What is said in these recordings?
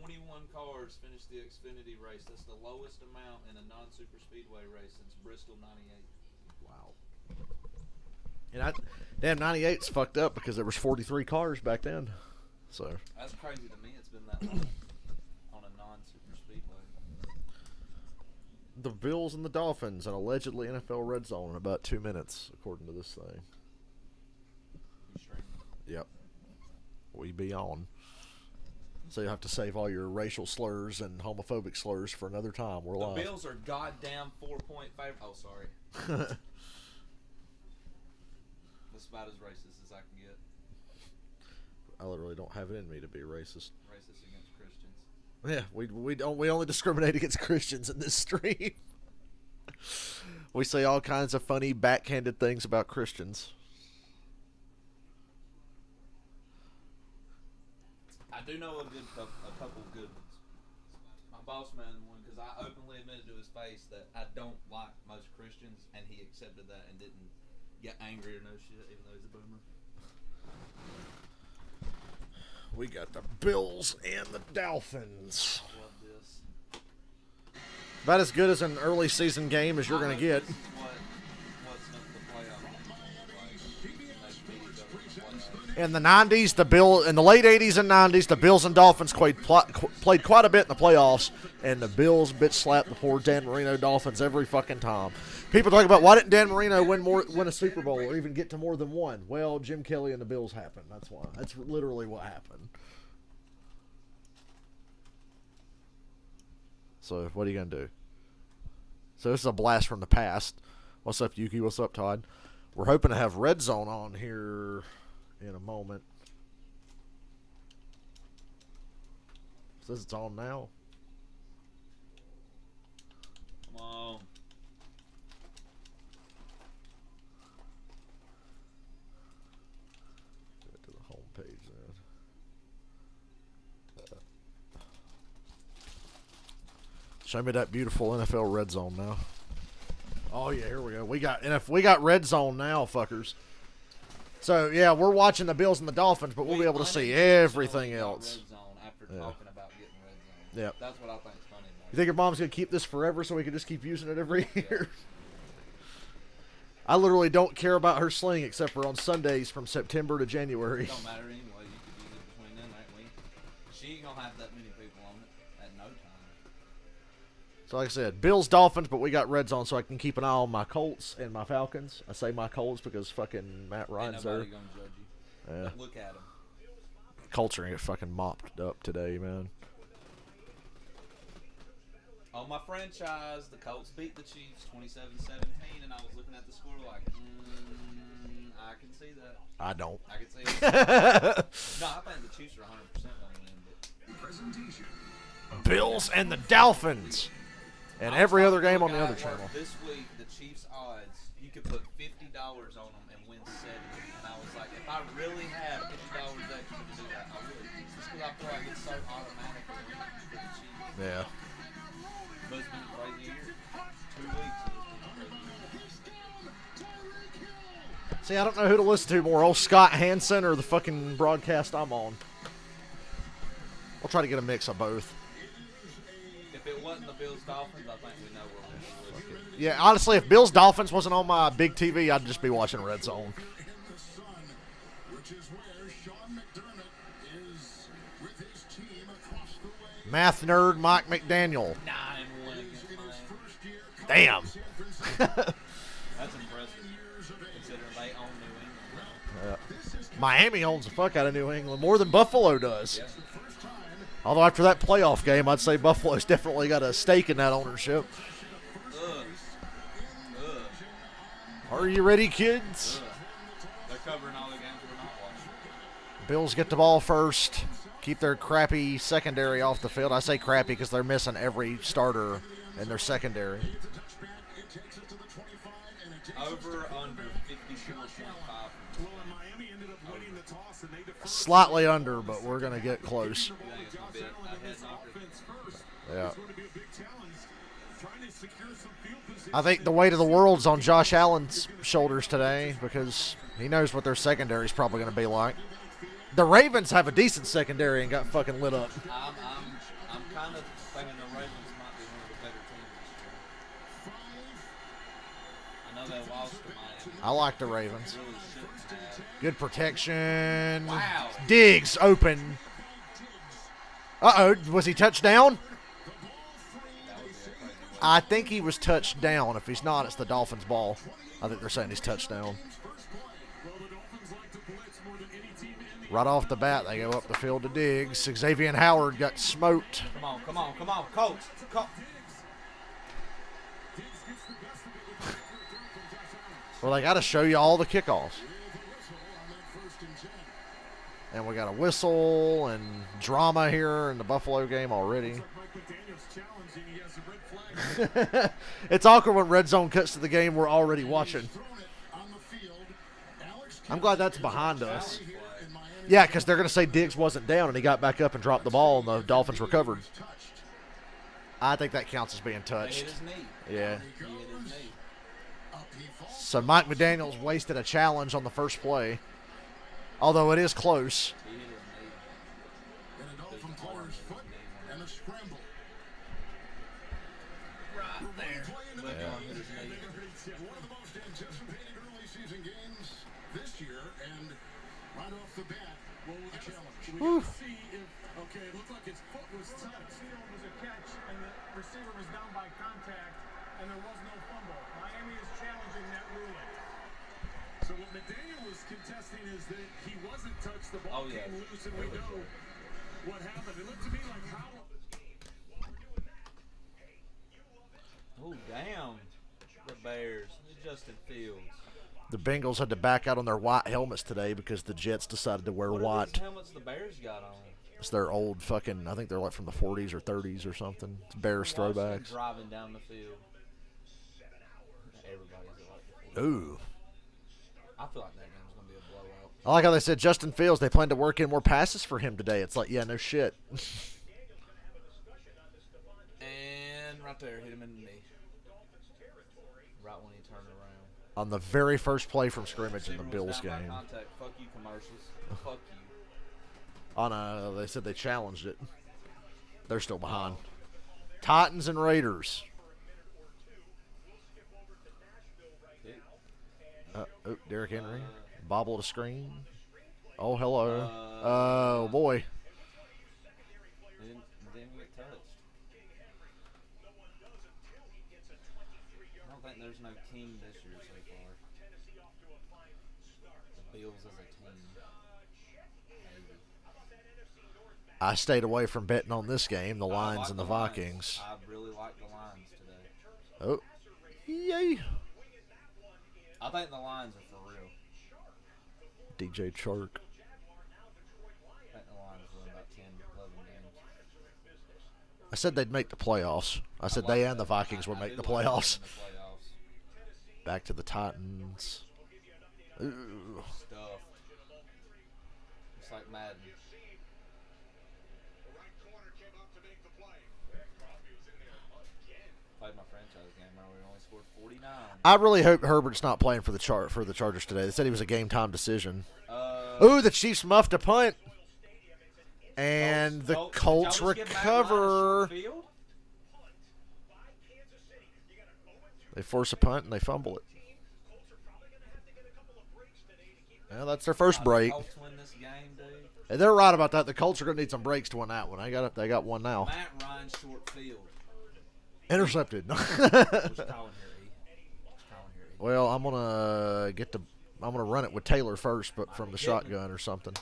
21 cars finished the Xfinity race. That's the lowest amount in a non-super speedway race since Bristol '98. Wow. And damn, 98's fucked up because there was 43 cars back then. So that's crazy to me. It's been that long on a non-super speedway. The Bills and the Dolphins, and allegedly NFL Red Zone in about 2 minutes, according to this thing. Yep. We be on. So you have to save all your racial slurs and homophobic slurs for another time. We're live. The Bills are goddamn 4-point favorite. Oh, sorry. That's about as racist as I can get. I literally don't have it in me to be racist. Racist against Christians. Yeah, we only discriminate against Christians in this stream. We say all kinds of funny backhanded things about Christians. I do know a couple good ones. My boss man one, because I openly admitted to his face that I don't like most Christians, and he accepted that and didn't get angry or no shit, even though he's a boomer. We got the Bills and the Dolphins. I love this. About as good as an early season game as you're going to get. This is what's the playoff like. In the 90s, in the late 80s and 90s, the Bills and Dolphins played quite a bit in the playoffs, and the Bills bitch slapped the poor Dan Marino Dolphins every fucking time. People talk about why didn't Dan Marino win a Super Bowl or even get to more than one? Well, Jim Kelly and the Bills happened. That's why. That's literally what happened. So what are you gonna do? So this is a blast from the past. What's up, Yuki? What's up, Todd? We're hoping to have Red Zone on here in a moment. Says it's on now. Come on. Go to the home page then. Show me that beautiful NFL Red Zone now. Oh yeah, here we go. We got Red Zone now, fuckers. So yeah, we're watching the Bills and the Dolphins, but we'll be able to see everything else. Red Zone after talking about getting Red Zone. Yep. That's what I think is funny. You think your mom's gonna keep this forever so we can just keep using it every year? I literally don't care about her sling except for on Sundays from September to January. It don't matter anyway. You could use it between then, ain't we? She ain't gonna have that many people on it at no time. So like I said, Bills, Dolphins, but we got Red Zone so I can keep an eye on my Colts and my Falcons. I say my Colts because fucking Matt Ryan's there. Ain't nobody gonna judge you. Yeah. But look at him. Colts are gonna get fucking mopped up today, man. On my franchise, the Colts beat the Chiefs 27-17, and I was looking at the score like, I can see that. I don't. I can see it. No, I think the Chiefs are 100% going to win. But Presentation. Bills and the Dolphins. And every other game on the other channel. This week, the Chiefs odds, you could put $50 on them and win 70. And I was like, if I really had $50 extra to do that, I would. Just because I feel like it's so automatically for the Chiefs. Yeah. But it's been a crazy year. 2 weeks and it's been crazy. See, I don't know who to listen to more, old Scott Hansen or the fucking broadcast I'm on. I'll try to get a mix of both. If it wasn't the Bills Dolphins, I think we know where we're going to. Yeah, honestly, if Bills Dolphins wasn't on my big TV, I'd just be watching Red Zone. Math nerd Mike McDaniel. 9-1 against Miami. Damn. That's impressive, considering they own New England. Miami owns the fuck out of New England more than Buffalo does. Yeah. Although after that playoff game, I'd say Buffalo's definitely got a stake in that ownership. Ugh. Are you ready, kids? They're covering all the games we're not watching. Bills get the ball first. Keep their crappy secondary off the field. I say crappy because they're missing every starter in their secondary. Over under 54.5. Slightly under, but we're going to get close. You think it's going to be a head knocker? Yeah. I think the weight of the world's on Josh Allen's shoulders today because he knows what their secondary is probably going to be like. The Ravens have a decent secondary and got fucking lit up. kind of thinking the Ravens might be one of the better teams this year. I know they lost to Miami. I like the Ravens. Really shouldn't have. Good protection. Wow. Diggs open. Uh-oh. Was he touched down? I think he was touched down. If he's not, it's the Dolphins' ball. I think they're saying he's touched down. Right off the bat, they go up the field to Diggs. Xavier Howard got smoked. Come on, Coach. Well, they got to show you all the kickoffs. And we got a whistle and drama here in the Buffalo game already. It's awkward when Red Zone cuts to the game we're already watching. I'm glad that's behind us. Yeah, because they're going to say Diggs wasn't down and he got back up and dropped the ball and the Dolphins recovered. I think that counts as being touched. Yeah. So Mike McDaniels wasted a challenge on the first play, although it is close. Woo. Okay, it looked like his foot was touched. It was a catch, and the receiver was down by contact, and there was no fumble. Miami is challenging that ruling. So what McDaniel was contesting is that he wasn't touched. The ball came loose, and we know what happened. It looked to me like how. Oh, damn. The Bears. Justin Fields. The Bengals had to back out on their white helmets today because the Jets decided to wear what white. What helmets the Bears got on? It's their old fucking, I think they're like from the 40s or 30s or something. It's Bears throwbacks. Driving down the field. Everybody's like, ooh. I feel like that game's going to be a blowout. I like how they said Justin Fields, they plan to work in more passes for him today. It's like, yeah, no shit. And right there, hit him in the knee. Right when he turned around. On the very first play from scrimmage in the Bills game. Contact. Fuck you, commercials. Fuck you. They said they challenged it. They're still behind. Titans and Raiders. Derrick Henry. Bobble to screen. Oh, hello. Oh, boy. Didn't get touched. I don't think there's no team this year so far. The Bills as a team. Maybe. I stayed away from betting on this game, the Lions like and the Vikings. I really like the Lions today. Oh, yay. I think the Lions are for real. DJ Chark. I think the Lions win about 10, 11 games. I said they'd make the playoffs. I said they and the Vikings would make the playoffs. Back to the Titans. Ooh. Stuff. It's like Madden. Played my franchise game where we only scored 49. I really hope Herbert's not playing for the Chargers today. They said he was a game-time decision. Ooh, the Chiefs muffed a punt. And the Colts recover. They force a punt and they fumble it. Well, that's their first break. And they're right about that. The Colts are going to need some breaks to win that one. They got one now. Matt Ryan short field. Intercepted. Well, I'm gonna run it with Taylor first, but from the shotgun or something.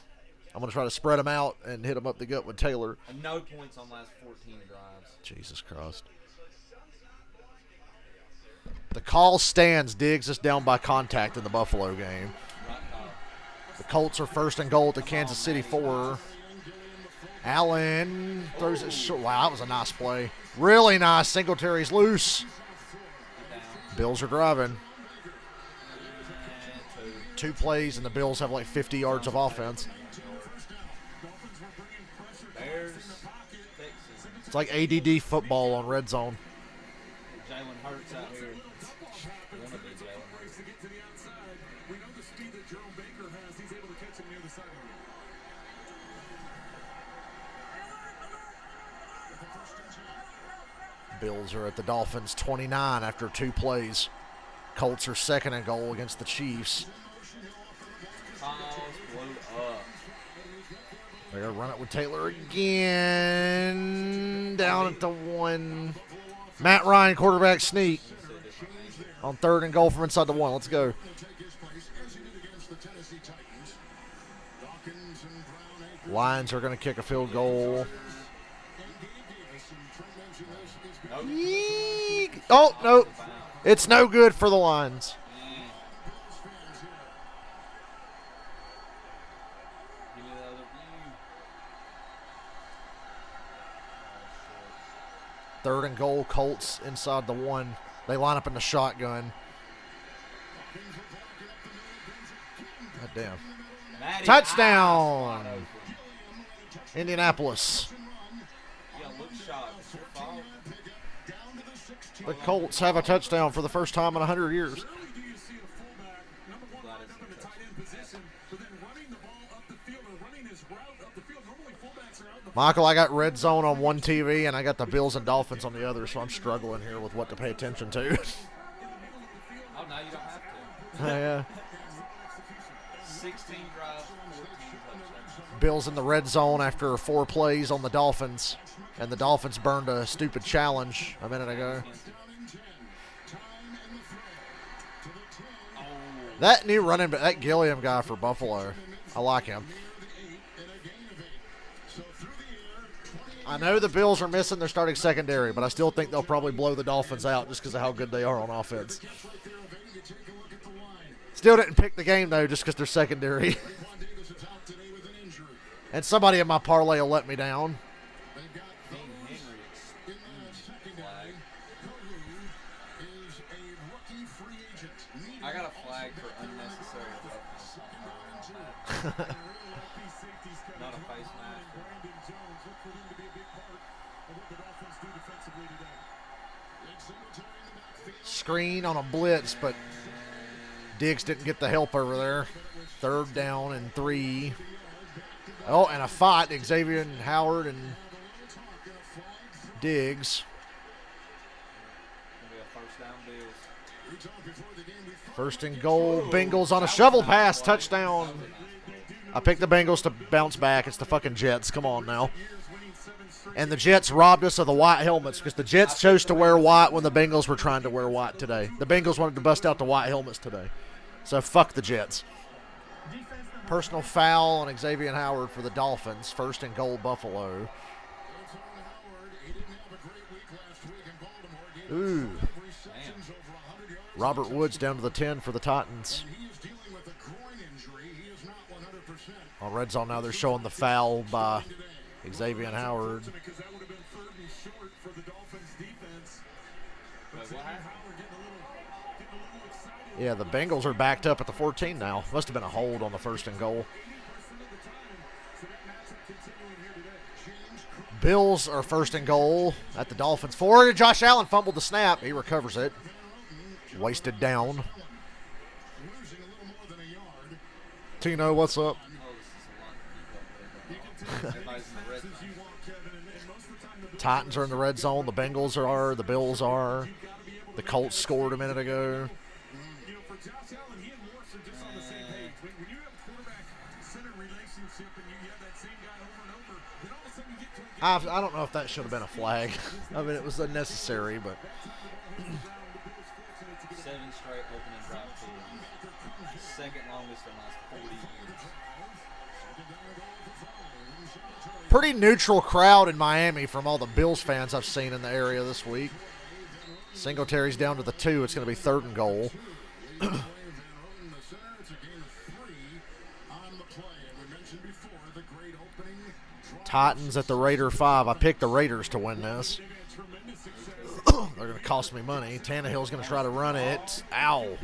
I'm gonna try to spread them out and hit them up the gut with Taylor. And no points on last 14 drives. Jesus Christ. The call stands. Diggs is down by contact in the Buffalo game. The Colts are first and goal at the Kansas City 4. Allen throws it short. Wow, that was a nice play. Really nice. Singletary's loose. Bills are driving. 2 plays, and the Bills have like 50 yards of offense. It's like ADD football on red zone. Jalen Hurts out here. Bills are at the Dolphins 29 after 2 plays. Colts are second and goal against the Chiefs. They're going to run it with Taylor again. Down at the 1. Matt Ryan, quarterback sneak. On 3rd and goal from inside the 1. Let's go. Lions are going to kick a field goal. Yeek. Oh, no. It's no good for the Lions. Third and goal, Colts inside the 1. They line up in the shotgun. God damn. Touchdown! Indianapolis. The Colts have a touchdown for the first time in 100 years. Michael, I got Red Zone on one TV and I got the Bills and Dolphins on the other, so I'm struggling here with what to pay attention to. Oh, now you don't have to. Yeah. 16 drives, 14 touchdowns. Bills in the red zone after 4 plays on the Dolphins, and the Dolphins burned a stupid challenge a minute ago. That new running back, that Gilliam guy for Buffalo, I like him. I know the Bills are missing their starting secondary, but I still think they'll probably blow the Dolphins out just because of how good they are on offense. Still didn't pick the game, though, just because they're secondary. And somebody in my parlay will let me down. I got a flag for unnecessary roughness. Not a face mask. Screen on a blitz, but Diggs didn't get the help over there. 3rd down and 3. Oh, and a fight. Xavier and Howard and Diggs. First and goal. Bengals on a shovel pass. Touchdown. I picked the Bengals to bounce back. It's the fucking Jets. Come on now. And the Jets robbed us of the white helmets because the Jets chose to wear white when the Bengals were trying to wear white today. The Bengals wanted to bust out the white helmets today. So fuck the Jets. Personal foul on Xavier Howard for the Dolphins. 1st and goal, Buffalo. Ooh. Robert Woods down to the 10 for the Titans. On red zone now, they're showing the foul by Xavier Howard. Yeah, the Bengals are backed up at the 14 now. Must have been a hold on the 1st and goal. Bills are 1st and goal at the Dolphins 4. Josh Allen fumbled the snap. He recovers it. Wasted down. Tino, what's up? Titans are in the red zone. The Bengals are. The Bills are. The Colts scored a minute ago. I don't know if that should have been a flag. I mean, it was unnecessary, but 7 straight opening drive teams. Second longest in the last 40 years. pretty neutral crowd in Miami from all the Bills fans I've seen in the area this week. Singletary's down to the 2. It's going to be 3rd and goal. Titans at the Raider 5. I picked the Raiders to win this. They're going to cost me money. Tannehill's going to try to run it. Ow.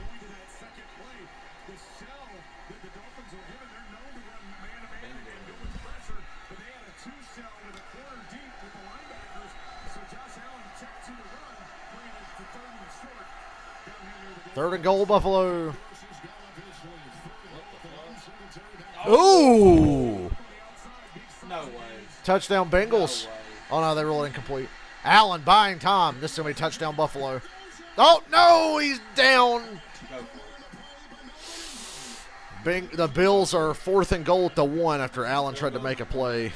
Third and goal, Buffalo. Ooh. No way. Touchdown, Bengals. No way. Oh, no, they rolled incomplete. Allen buying time. This is going to be a touchdown, Buffalo. Oh, no, he's down. The Bills are 4th and goal at the 1 after Allen tried to make a play.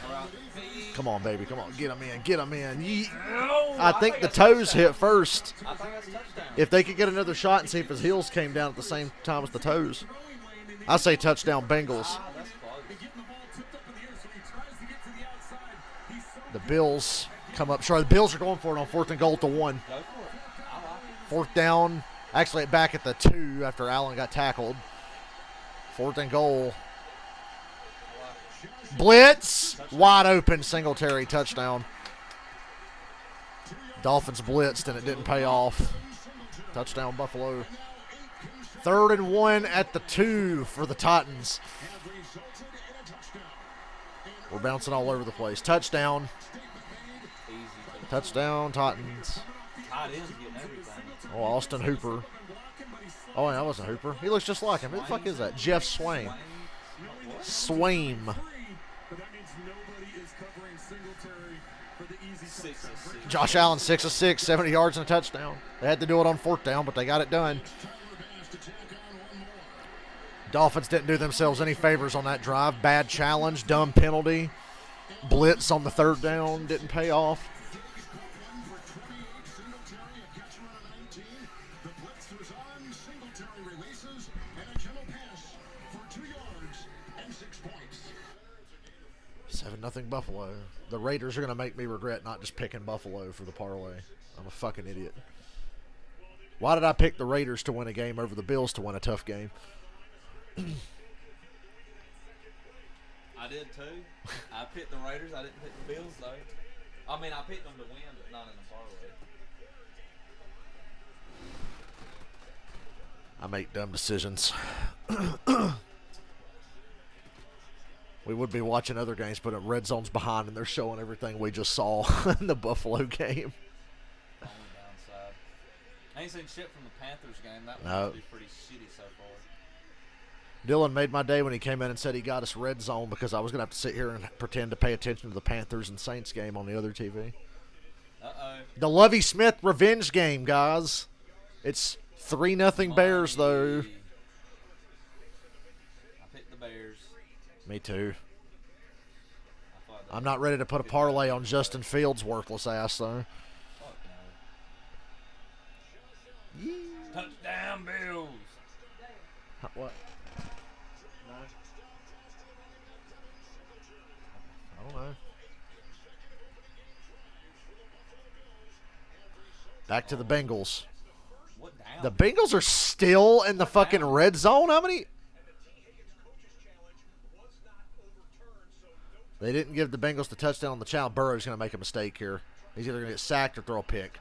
Come on, baby. Come on. Get him in. Get him in. I think the toes hit first. If they could get another shot and see if his heels came down at the same time as the toes. I say touchdown, Bengals. The Bills come up short. The Bills are going for it on 4th and goal at the 1. 4th down. Actually, back at the 2 after Allen got tackled. 4th and goal. Blitz. Wide open. Singletary touchdown. Dolphins blitzed and it didn't pay off. Touchdown, Buffalo. 3rd and 1 at the 2 for the Titans. We're bouncing all over the place. Touchdown. Touchdown, Titans. Oh, Austin Hooper. Oh, that wasn't Hooper. He looks just like him. Who the fuck is that? Jeff Swaim. Swaim. Josh Allen, 6 of 6, 70 yards and a touchdown. They had to do it on 4th down, but they got it done. Dolphins didn't do themselves any favors on that drive. Bad challenge, dumb penalty. Blitz on the 3rd down, didn't pay off. Nothing Buffalo. The Raiders are going to make me regret not just picking Buffalo for the parlay. I'm a fucking idiot. Why did I pick the Raiders to win a game over the Bills to win a tough game? I did too. I picked the Raiders. I didn't pick the Bills though. I mean, I picked them to win, but not in the parlay. I make dumb decisions. We would be watching other games, but Red Zone's behind, and they're showing everything we just saw in the Buffalo game. Only downside. I ain't seen shit from the Panthers game. That one No. would be pretty shitty so far. Dylan made my day when he came in and said he got us Red Zone because I was going to have to sit here and pretend to pay attention to the Panthers and Saints game on the other TV. Uh-oh. The Lovie Smith revenge game, guys. It's 3-0 Bears, though. I picked the Bears. Me too. I thought I'm not ready to put a parlay on Justin Fields' worthless ass, though. Fuck no. Touchdown, Bills. What? No. I don't know. Back to the Bengals. What down? The Bengals are still in the fucking red zone. How many? They didn't give the Bengals the touchdown on the challenge. Burrow's going to make a mistake here. He's either going to get sacked or throw a pick.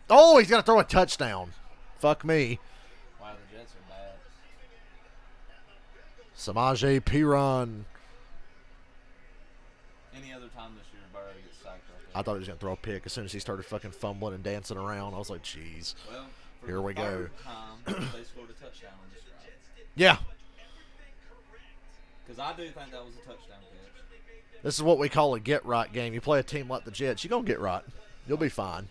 Oh, he's going to throw a touchdown. Fuck me. Wow, the Jets are bad. Samaje Perine. Any other time this year, Burrow gets sacked right there. I thought he was going to throw a pick as soon as he started fucking fumbling and dancing around. I was like, jeez. Well, for Here the we go. third time, they scored a touchdown on this drive. Yeah. Because I do think that was a touchdown catch. This is what we call a get-right game. You play a team like the Jets, you're going to get right. You'll be fine.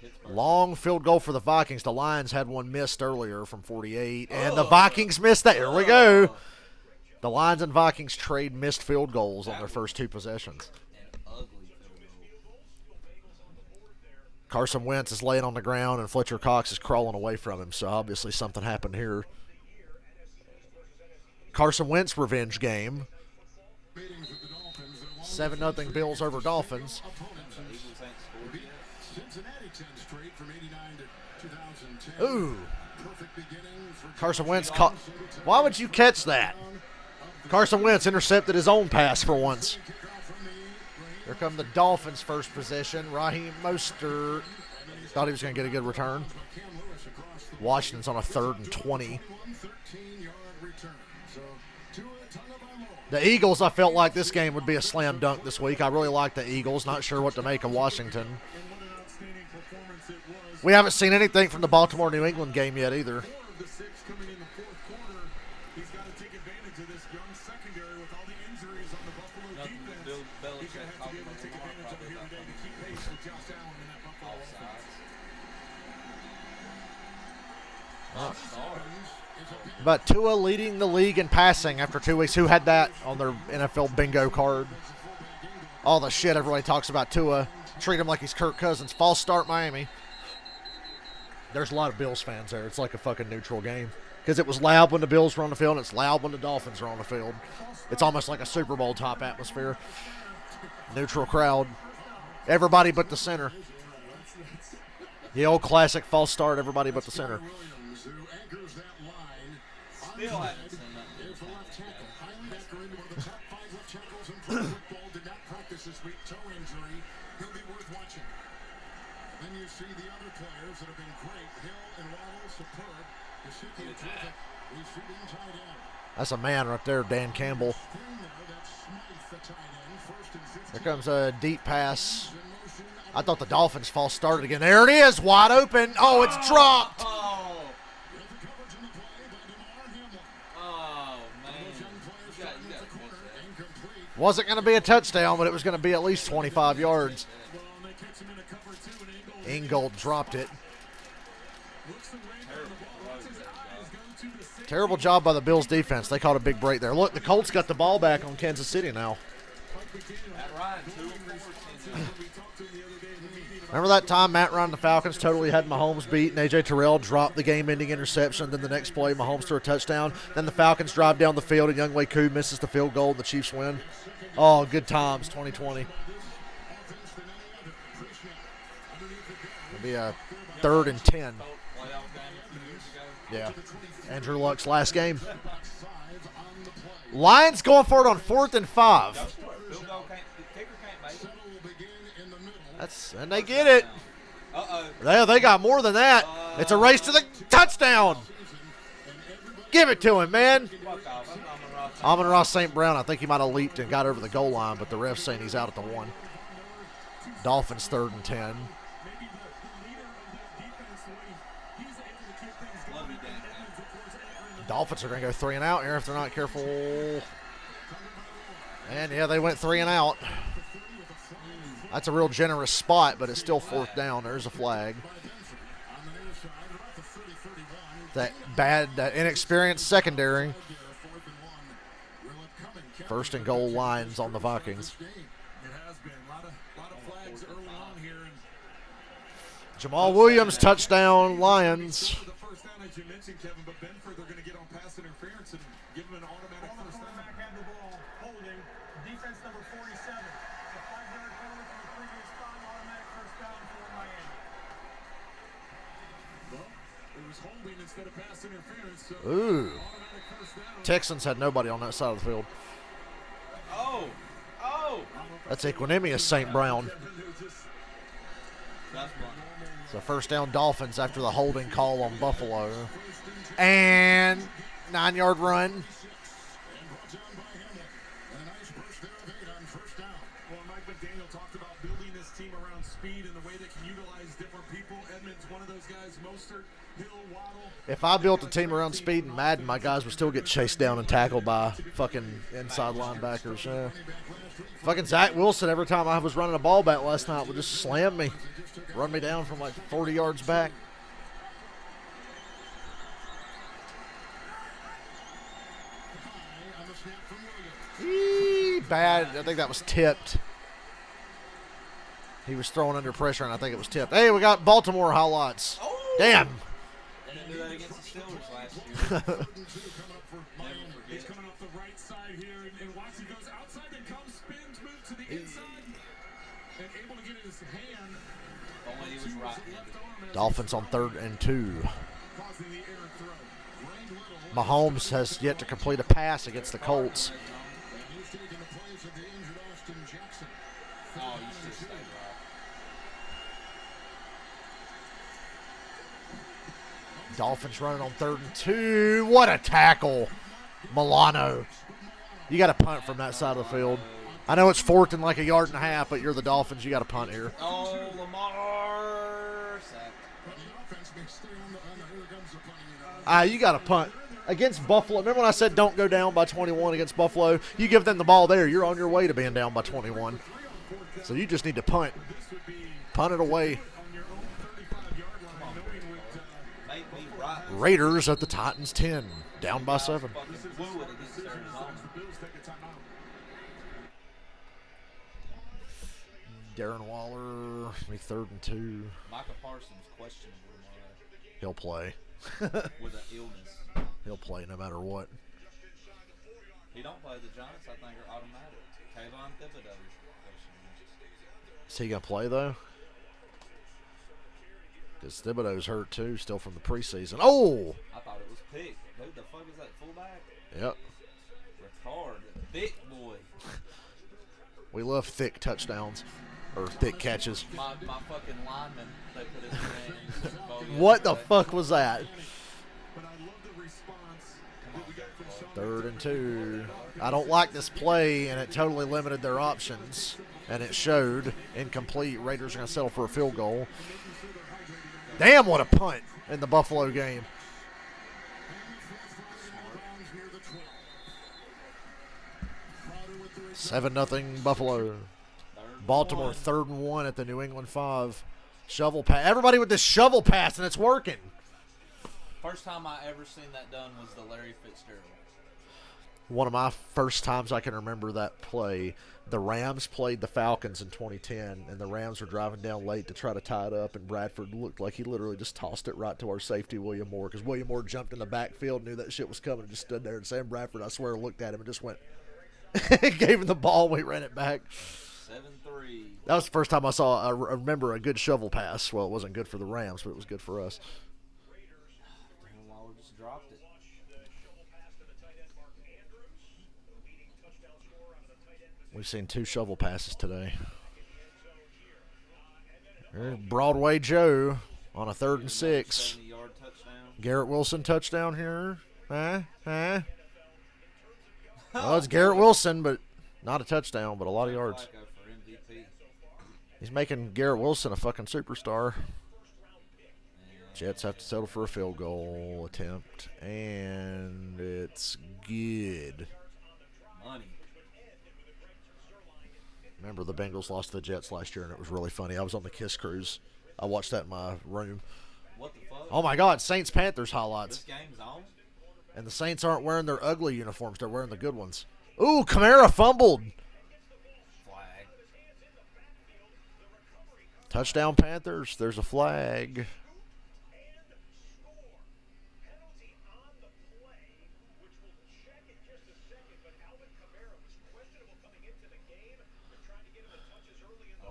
Pittsburgh. Long field goal for the Vikings. The Lions had one missed earlier from 48, and the Vikings missed that. Here we go. The Lions and Vikings trade missed field goals on their first 2 possessions. An ugly field goal. Carson Wentz is laying on the ground, and Fletcher Cox is crawling away from him, so obviously something happened here. Carson Wentz revenge game. 7-0 Bills over Dolphins. The Eagles ain't scored yet. Cincinnati 10 straight from 89 to 2010. Ooh. Carson Wentz caught. Why would you catch that? Carson Wentz intercepted his own pass for once. Here come the Dolphins' first possession. Raheem Mostert thought he was going to get a good return. Washington's on a 3rd and 20. The Eagles, I felt like this game would be a slam dunk this week. I really like the Eagles. Not sure what to make of Washington. We haven't seen anything from the Baltimore-New England game yet either. Belichick talking to take Lamar advantage of it probably here about today to keep coming pace with Josh Allen in that Buffalo offense. offsides. But Tua leading the league in passing after 2 weeks. Who had that on their NFL bingo card? All the shit everybody talks about Tua. Treat him like he's Kirk Cousins. False start Miami. There's a lot of Bills fans there. It's like a fucking neutral game. Because it was loud when the Bills were on the field, and it's loud when the Dolphins are on the field. It's almost like a Super Bowl top atmosphere. Neutral crowd. Everybody but the center. The old classic false start, everybody but the center. Still haven't seen nothing. Then you see the other players that have been great. Hill and Waddle, superb. Gesicki, terrific. He's shooting tight end. That's a man right there, Dan Campbell. Here comes a deep pass. I thought the Dolphins false started again. There it is, wide open. Oh, it's dropped. Oh, man. You got to fix that. Wasn't going to be a touchdown, but it was going to be at least 25 yards. Ingold dropped it. Terrible job by the Bills defense. They caught a big break there. Look, the Colts got the ball back on Kansas City now. Matt Ryan, 2 Remember that time Matt Ryan and the Falcons totally had Mahomes beat, and A.J. Terrell dropped the game-ending interception. Then the next play, Mahomes threw a touchdown. Then the Falcons drive down the field, and Younghoe Koo misses the field goal, and the Chiefs win. Oh, good times, 2020. It'll be a 3rd and 10. Yeah. Andrew Luck's last game. Lions going for it on 4th and 5. And they get it. They got more than that. It's a race to the touchdown. Give it to him, man. Amon-Ra St. Brown, I think he might have leaped and got over the goal line, but the ref's saying he's out at the 1. Dolphins 3rd and 10. Dolphins are going to go 3 and out here if they're not careful. And, yeah, they went 3 and out. That's a real generous spot, but it's still 4th down. There's a flag. That bad, inexperienced secondary. 1st and goal lines on the Vikings. Jamal Williams, touchdown, Lions. Ooh. Texans had nobody on that side of the field. Oh. That's Equanimous St. Brown. So 1st down Dolphins after the holding call on Buffalo. And 9-yard run. If I built a team around speed in Madden, my guys would still get chased down and tackled by fucking inside linebackers. Yeah. Fucking Zach Wilson, every time I was running a ball back last night, would just slam me, run me down from like 40 yards back. Bad. I think that was tipped. He was thrown under pressure, and I think it was tipped. Hey, we got Baltimore highlights. Oh. Damn. They didn't do that against the Steelers last year. He's coming off the right side here, and Watson goes outside, then comes, spins, moves to the inside, and able to get his hand. Only he was right. Dolphins on 3rd and 2. Mahomes has yet to complete a pass against the Colts. Oh, you should stay right. Dolphins running on 3rd and 2. What a tackle. Milano. You got to punt from that side of the field. I know it's 4th and like 1.5 yards, but you're the Dolphins. You got to punt here. Oh, Lamar. Sack. You got to punt. against Buffalo. Remember when I said don't go down by 21 against Buffalo? You give them the ball there, you're on your way to being down by 21. So you just need to punt. Punt it away. Raiders at the Titans 10, down by 7. Darren Waller, 3rd and 2. Micah Parsons questionable tomorrow. He'll play. With an illness. He'll play no matter what. He don't play. The Giants, I think, are automatic. Kayvon Thibodeau. Is he going to play, though? Because Thibodeau's hurt, too, still from the preseason. Oh! I thought it was Pick. Who the fuck is that fullback? Yep. Ricard. Thick boy. We love thick touchdowns. Or thick catches. My fucking lineman, they put in the game. What the fuck was that? 3rd and 2. I don't like this play, and it totally limited their options. And it showed. Incomplete. Raiders are going to settle for a field goal. Damn, what a punt in the Buffalo game. Seven 0 Buffalo. Baltimore 3rd and 1 at the New England 5. Shovel pass. Everybody with this shovel pass, and it's working. First time I ever seen that done was the Larry Fitzgerald. One of my first times I can remember that play. The Rams played the Falcons in 2010, and the Rams were driving down late to try to tie it up, and Bradford looked like he literally just tossed it right to our safety, William Moore, because William Moore jumped in the backfield, knew that shit was coming, and just stood there. And Sam Bradford, I swear, looked at him and just went, gave him the ball, and we ran it back. 7-3. That was the first time I remember a good shovel pass. Well, it wasn't good for the Rams, but it was good for us. Darren Waller just dropped it. We've seen 2 shovel passes today. There's Broadway Joe on a 3rd and 6. 70-yard touchdown. Garrett Wilson touchdown here. Well, it's Garrett Wilson, but not a touchdown, but a lot of yards. He's making Garrett Wilson a fucking superstar. Jets have to settle for a field goal attempt, and it's good. Money. Remember the Bengals lost to the Jets last year, and it was really funny. I was on the Kiss Cruise. I watched that in my room. What the fuck? Oh, my God, Saints-Panthers highlights. This game's on? And the Saints aren't wearing their ugly uniforms. They're wearing the good ones. Ooh, Kamara fumbled. Flag. Touchdown, Panthers. There's a flag.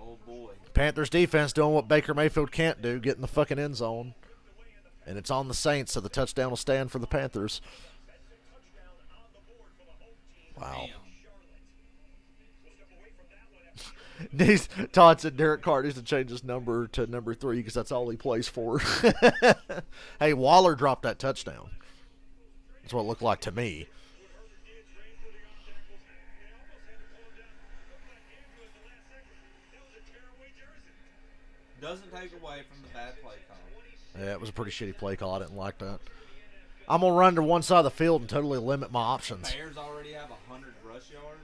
Oh, boy. Panthers defense doing what Baker Mayfield can't do, getting the fucking end zone. And it's on the Saints, so the touchdown will stand for the Panthers. Wow. Todd said Derek Carr needs to change his number to number 3 because that's all he plays for. Hey, Waller dropped that touchdown. That's what it looked like to me. Doesn't take away from the bad play call. Yeah, it was a pretty shitty play call. I didn't like that. I'm going to run to one side of the field and totally limit my options. Bears already have 100 rush yards.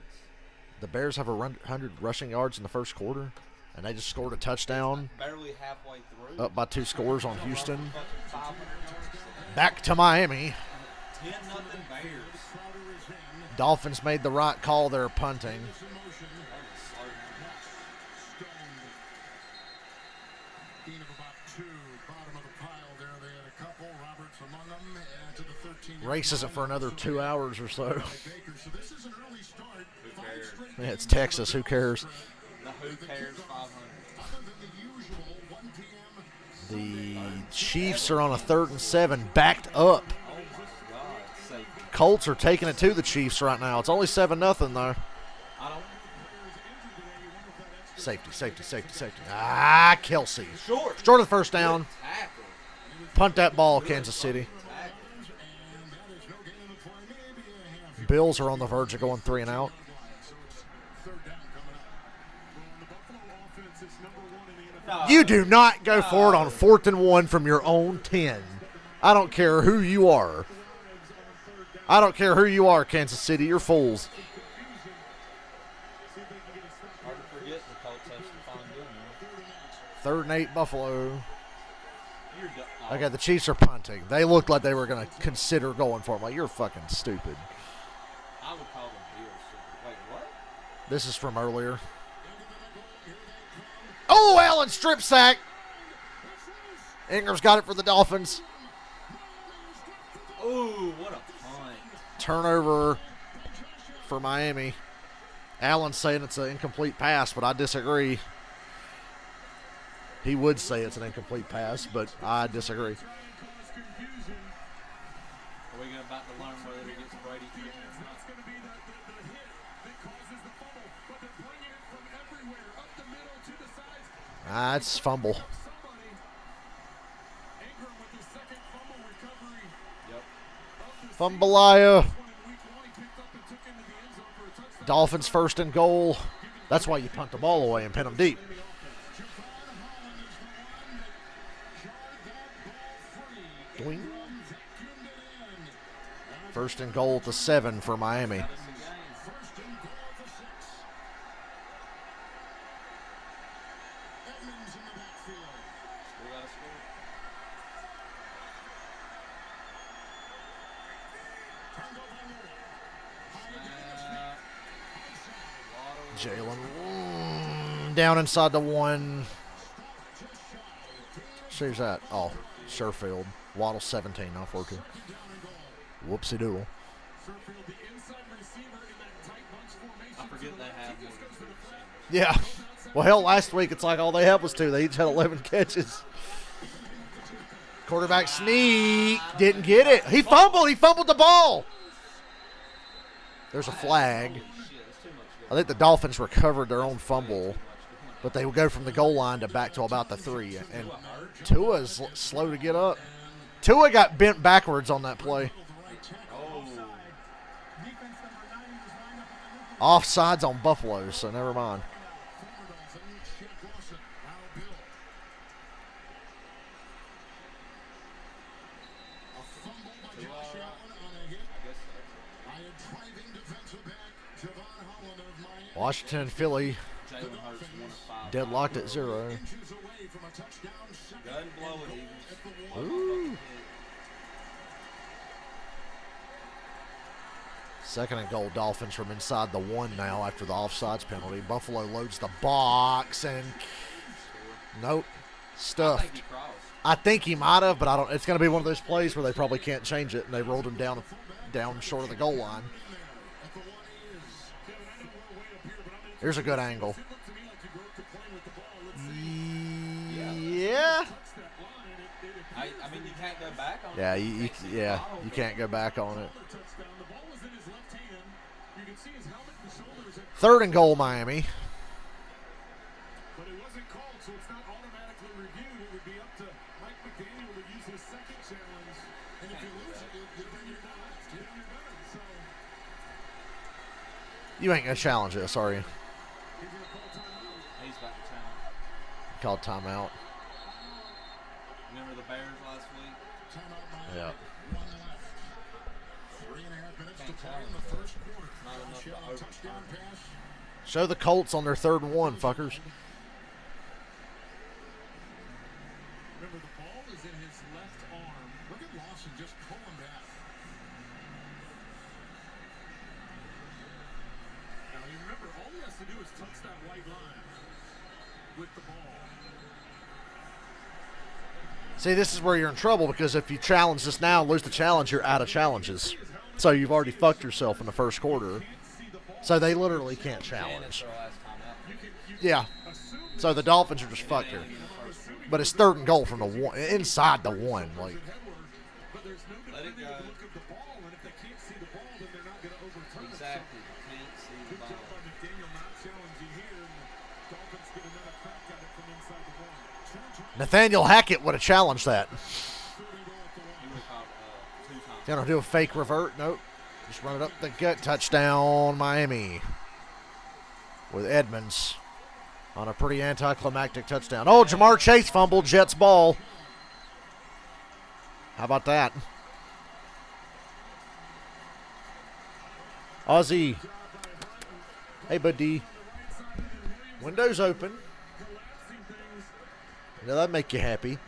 The Bears have 100 rushing yards in the first quarter, and they just scored a touchdown. Barely halfway through. Up by 2 scores on Houston. 500 Back to Miami. 10-0 Bears. Dolphins made the right call there, punting. Race isn't for another 2 hours or so. Yeah, it's Texas. Who cares? The who cares 500. The Chiefs are on a 3rd and 7, backed up. Oh, my God. Safety. Colts are taking it to the Chiefs right now. It's only 7-0 though. I don't. Safety, safety, safety, safety. Ah, Kelsey. Short. Short of the first down. Tackle. Punt that ball, Kansas City. Bills are on the verge of going 3 and out. You do not go for it on 4th and 1 from your own 10. I don't care who you are. I don't care who you are, Kansas City. You're fools. Hard to forget the Colts have Stephon Gilmore. 3rd and 8, Buffalo. You're done. Okay, the Chiefs are punting. They looked like they were going to consider going for him. Like, you're fucking stupid. I would call them Bills. Wait, what? This is from earlier. Oh, Allen strip sack. Ingram's got it for the Dolphins. Ooh, what a punt. Turnover for Miami. Allen's saying it's an incomplete pass, but I disagree. He would say it's an incomplete pass, but I disagree. Are we about to learn whether he gets Brady? That's going to be the hit that causes the fumble, but they're bringing it from everywhere, up the middle, to the sides. It's fumble. Somebody. Ingram with his second fumble recovery. Yep. Fumbleia. One in week 1, he picked up and took into the end zone for a touchdown. Dolphins 1st and goal. That's why you punt the ball away and pin them deep. Doing. 1st and goal to 7 for Miami. Jalen down inside the 1. Who's that? Oh, Sherfield. Waddle 17, not 14. Whoopsie doodle. I forget they have more than 2 receivers. Yeah. Well, hell, last week it's like all they had was 2. They each had 11 catches. Quarterback sneak. Didn't get it. He fumbled. He fumbled the ball. There's a flag. I think the Dolphins recovered their own fumble, but they would go from the goal line to back to about the 3. And Tua is slow to get up. Tua got bent backwards on that play. Offsides on Buffalo, so never mind. Washington and Philly deadlocked at 0. Go ahead and blow it, Eagles. Ooh. 2nd and goal, Dolphins from inside the 1 now after the offsides penalty. Buffalo loads the box and nope, stuffed. I think he might have, but I don't. It's going to be one of those plays where they probably can't change it, and they rolled him down short of the goal line. Here's a good angle. Yeah. I mean, you can't go back on Yeah, it. you can't go back on it. 3rd and goal, Miami. But it wasn't called, so it's not automatically reviewed. It would be up to Mike McDaniel to use his second challenge. And if you lose it, then you're done. So You ain't going to challenge this, are you? he's going to call timeout. He's about to challenge. Called timeout. Remember the Bears last week? Timeout, Miami. Yeah. 1 left. 3.5 minutes to Can't play challenge in the that. first quarter. Not enough to Touchdown overturn. pass. Show the Colts on their 3rd and 1, fuckers. Remember, the ball is in his left arm. Look at Lawson just pulling back. Now, you remember, all he has to do is touch that white line with the ball. See, this is where you're in trouble because if you challenge this now and lose the challenge, you're out of challenges. So you've already fucked yourself in the first quarter. So they literally can't challenge. Yeah. So the Dolphins are just fucked here. But it's 3rd and goal from the 1, inside the 1. Like, Let it go. Exactly. Can't see the ball. Nathaniel Hackett would have challenged that. He would have called 2 times. Gonna do a fake revert? Nope. Just run it up the gut. Touchdown, Miami. With Edmonds on a pretty anticlimactic touchdown. Oh, Jamar Chase fumbled. Jets ball. How about that? Ozzy. Hey, buddy. Windows open. Now that make you happy.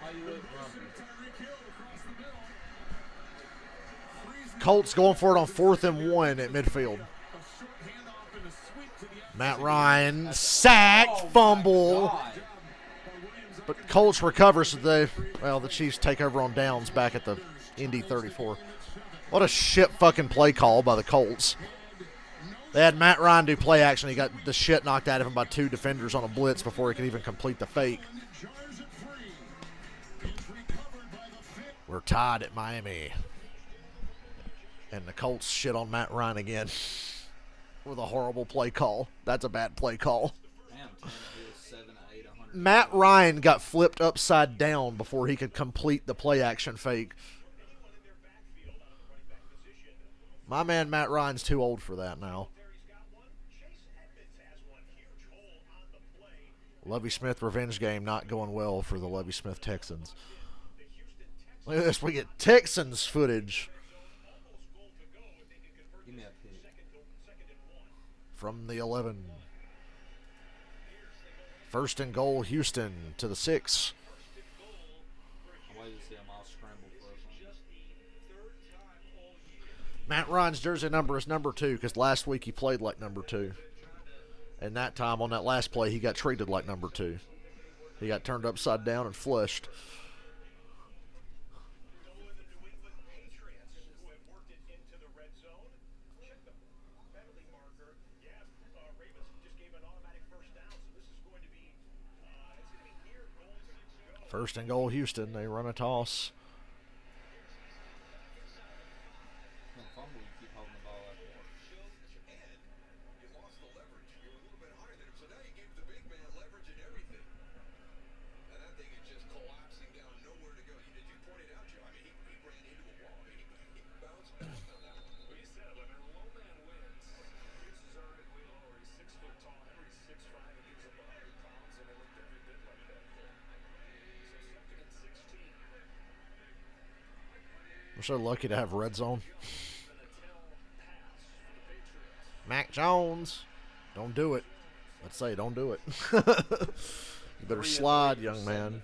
Colts going for it on 4th and 1 at midfield. Matt Ryan, sacked, fumble. But Colts recover, so the Chiefs take over on downs back at the Indy 34. What a shit fucking play call by the Colts. They had Matt Ryan do play action. He got the shit knocked out of him by 2 defenders on a blitz before he could even complete the fake. We're tied at Miami. And the Colts shit on Matt Ryan again with a horrible play call. That's a bad play call. Matt Ryan got flipped upside down before he could complete the play action fake. My man Matt Ryan's too old for that now. Lovie Smith revenge game not going well for the Lovie Smith Texans. Look at this. We get Texans footage. From the 11. 1st and goal, Houston to the 6. Matt Ryan's jersey number is number 2 because last week he played like number 2. And that time on that last play, he got treated like number 2. He got turned upside down and flushed. First and goal, Houston. They run a toss. We're so lucky to have red zone. Mac Jones. Don't do it. Let's say don't do it. You better slide, young man.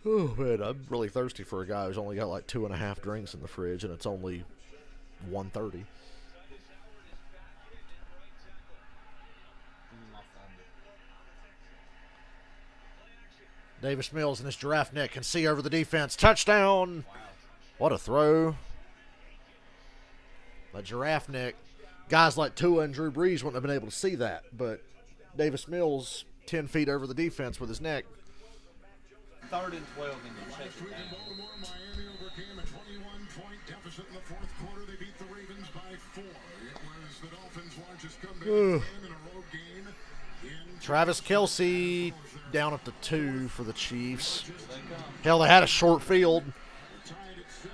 Oh, man, I'm really thirsty for a guy who's only got like 2.5 drinks in the fridge, and it's only 1:30. Davis Mills and his giraffe neck can see over the defense. Touchdown. Wow. What a throw. That giraffe neck. Guys like Tua and Drew Brees wouldn't have been able to see that, but Davis Mills 10 feet over the defense with his neck. 3rd and 12 and you check it down. Miami overcame a 21-point deficit in the 4th quarter. They beat the Ravens by 4. It was the Dolphins' largest comeback in a road game. Travis Kelce down at the 2 for the Chiefs. Hell, they had a short field. Tied at 7.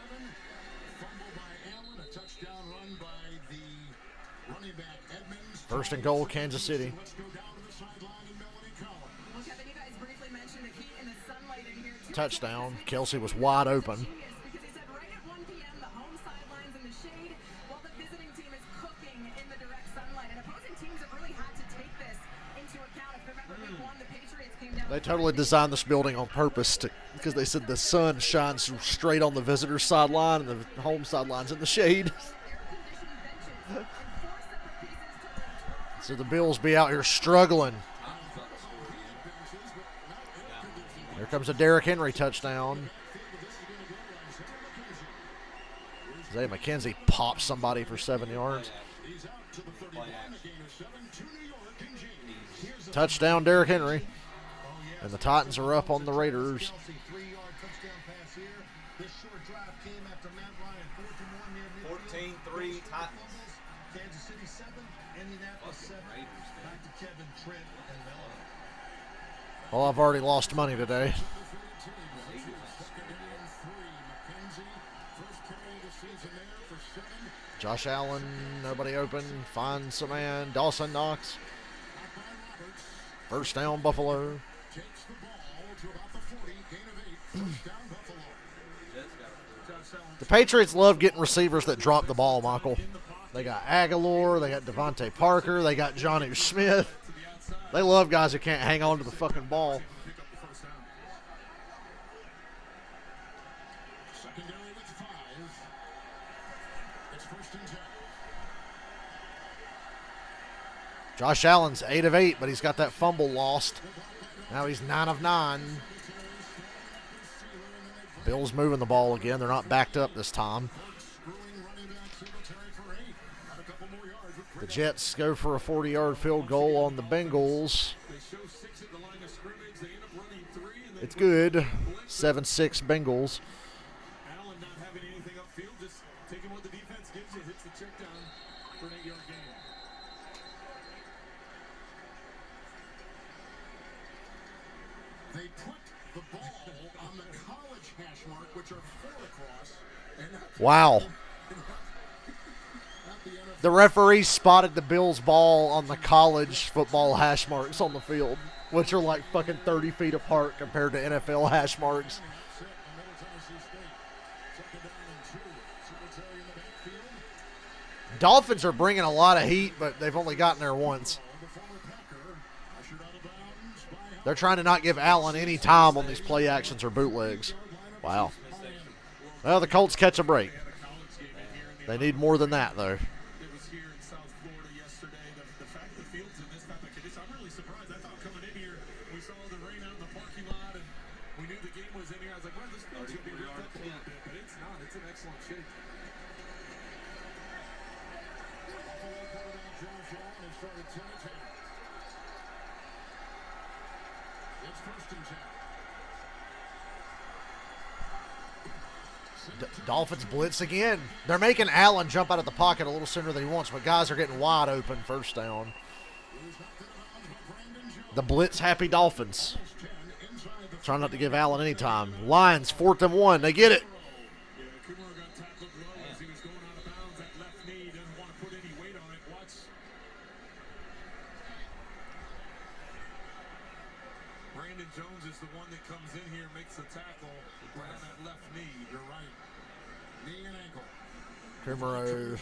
Fumble by Allen. A touchdown run by the running back Edmonds. 1st and goal, Kansas City. Let's go down to the sideline and Melanie Collins. Well, Kevin, you guys briefly mentioned the heat and the sunlight in here, too. Touchdown. Kelce was wide open. Because he said right at 1 p.m., the home sidelines in the shade, while the visiting team is cooking in the direct sunlight. And opposing teams have really had to take this into account. If you remember week 1, the Patriots came down. They totally designed this building on purpose because they said the sun shines straight on the visitor sideline and the home sideline's in the shade. So the Bills be out here struggling. Here comes a Derrick Henry touchdown. Isaiah McKenzie pops somebody for 7 yards. Touchdown, Derrick Henry. And the Titans are up on the Raiders. 14-3 Titans. Kansas City 7, Indianapolis 7. Back to Kevin, Trent, and Melanie. Well, I've already lost money today. Josh Allen, nobody open. Finds a man. Dawson Knox. First down, Buffalo. Takes the ball to about the 40, gain of 8, first down Buffalo. The Patriots love getting receivers that drop the ball, Michael. They got Aguilar, they got Devontae Parker, they got Johnny Smith. They love guys who can't hang on to the fucking ball. Secondary with 5. It's 1st and 10. Josh Allen's 8 of 8, but he's got that fumble lost. Now he's 9 of 9. Bills moving the ball again. They're not backed up this time. The Jets go for a 40-yard field goal on the Bengals. It's good. 7-6 Bengals. Allen not having anything upfield, just taking what the defense gives you, hits the check down for an 8-yard gain. They put the ball on the college hash mark, which are 4 across. Wow. The referee spotted the Bills' ball on the college football hash marks on the field, which are like fucking 30 feet apart compared to NFL hash marks. Dolphins are bringing a lot of heat, but they've only gotten there once. They're trying to not give Allen any time on these play actions or bootlegs. Wow. Well, the Colts catch a break. They need more than that, though. Dolphins blitz again. They're making Allen jump out of the pocket a little sooner than he wants, but guys are getting wide open. First down. The blitz-happy Dolphins. Trying not to give Allen any time. Lions, 4th and 1. They get it. Brandon Jones is the one that comes in here, makes the tackle right on that left knee. You're right. Knee and ankle. Kumaro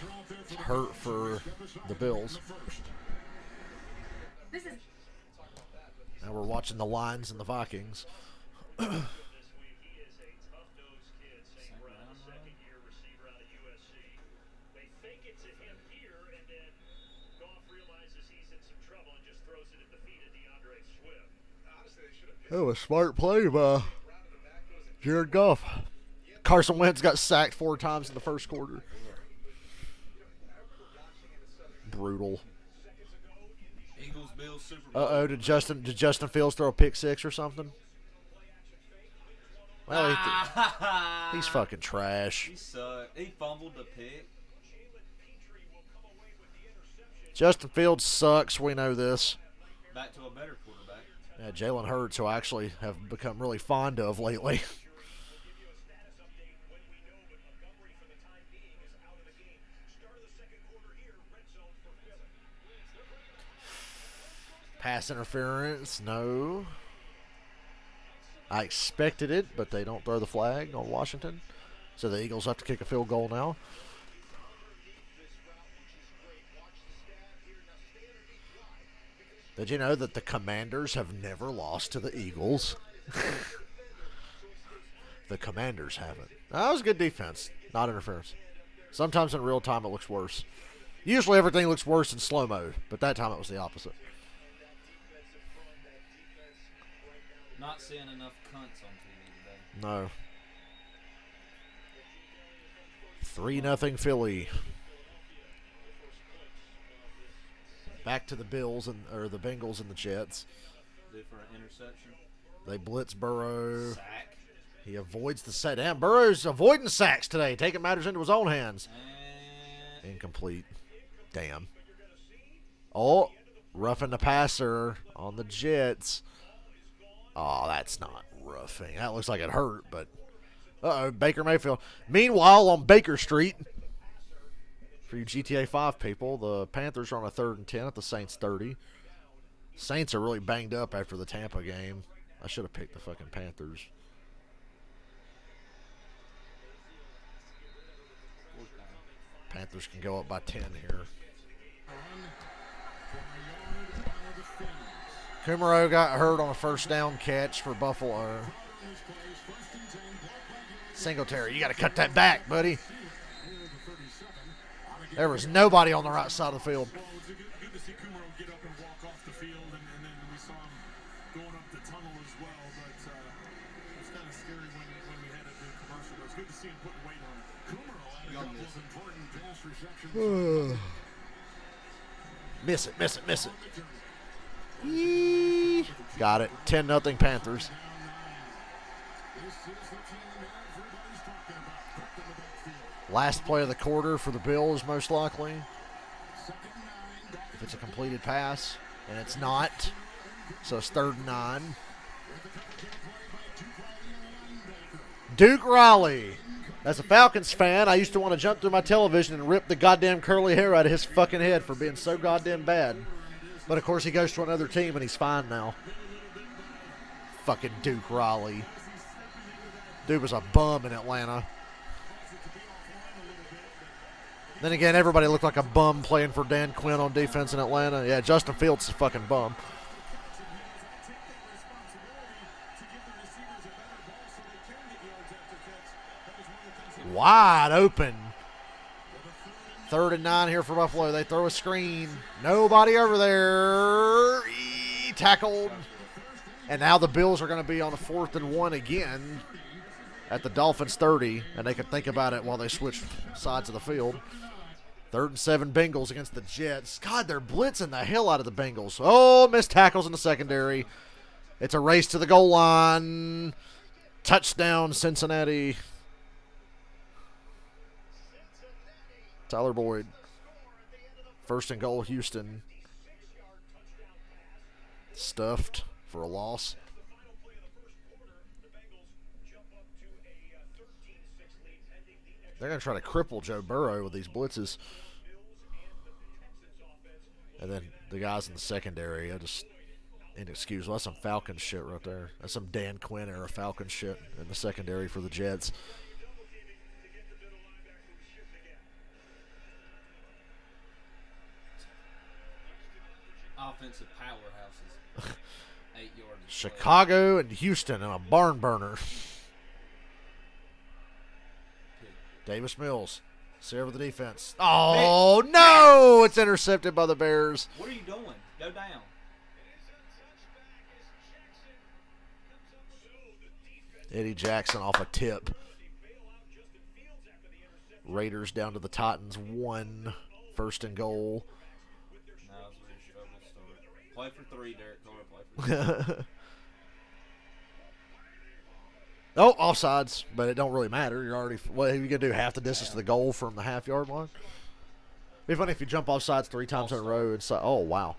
hurt for the Bills. Now we're watching the Lions and the Vikings. That was a smart play by Jared Goff. Carson Wentz got sacked 4 times in the first quarter. Brutal. Eagles, Bills, Super Bowl. Uh-oh, did Justin Fields throw a pick 6 or something? Well, he's fucking trash. He sucked. He fumbled the pick. Justin Fields sucks. We know this. Back to a better quarterback. Yeah, Jalen Hurts, who I actually have become really fond of lately. Pass interference, no. I expected it, but they don't throw the flag on Washington. So the Eagles have to kick a field goal now. Did you know that the Commanders have never lost to the Eagles? The Commanders haven't. That was good defense, not interference. Sometimes in real time it looks worse. Usually everything looks worse in slow-mo, but that time it was the opposite. Not seeing enough cunts on TV today. No. 3-0 Philly. Back to the Bills or the Bengals and the Jets. Different interception. They blitz Burrow. Sack. He avoids the sack. Damn, Burrow's avoiding sacks today, taking matters into his own hands. And Incomplete. Damn. Oh, roughing the passer on the Jets. Oh, that's not roughing. That looks like it hurt, but uh-oh, Baker Mayfield. Meanwhile, on Baker Street, for you GTA 5 people, the Panthers are on a 3rd and 10 at the Saints 30. Saints are really banged up after the Tampa game. I should have picked the fucking Panthers. Panthers can go up by 10 here. Kumaro got hurt on a first down catch for Buffalo. Singletary, you got to cut that back, buddy. There was nobody on the right side of the field. Well, it's good to see Kumaro get up and walk off the field, and then we saw him going up the tunnel as well. But it's kind of scary when we had to do commercial. But it's good to see him putting weight on it. Kumaro had a couple of important pass receptions. Miss it. Yee. Got it. 10-0 Panthers. This is the team everybody's talking about. Put them in the backfield. Last play of the quarter for the Bills, most likely. 2nd and 9. If it's a completed pass, and it's not. So it's 3rd and 9. Duke Riley. As a Falcons fan, I used to want to jump through my television and rip the goddamn curly hair out of his fucking head for being so goddamn bad. But, of course, he goes to another team, and he's fine now. Fucking Duke Riley. Dude was a bum in Atlanta. Then again, everybody looked like a bum playing for Dan Quinn on defense in Atlanta. Yeah, Justin Fields is a fucking bum. Wide open. 3rd and 9 here for Buffalo. They throw a screen. Nobody over there. Tackled. And now the Bills are going to be on a 4th and 1 again at the Dolphins 30. And they can think about it while they switch sides of the field. 3rd and 7 Bengals against the Jets. God, they're blitzing the hell out of the Bengals. Oh, missed tackles in the secondary. It's a race to the goal line. Touchdown, Cincinnati. Tyler Boyd. 1st and goal, Houston. Stuffed for a loss. They're going to try to cripple Joe Burrow with these blitzes. And then the guys in the secondary, inexcusable. That's some Falcons shit right there. That's some Dan Quinn era Falcons shit in the secondary for the Jets. Offensive powerhouses. 8 yards. Chicago and Houston in a barn burner. Davis Mills. Serve with the defense. Oh, no! It's intercepted by the Bears. What are you doing? Go down. Eddie Jackson off a tip. Raiders down to the Titans 1. 1st and goal. Now it's where your struggle starts. Play for 3, Derek Carr. Play for 3. Oh, offsides, but it don't really matter. You're already, what are you going to do, half the distance to the goal from the half-yard line? It'd be funny if you jump offsides 3 times in a row. And say, oh, wow.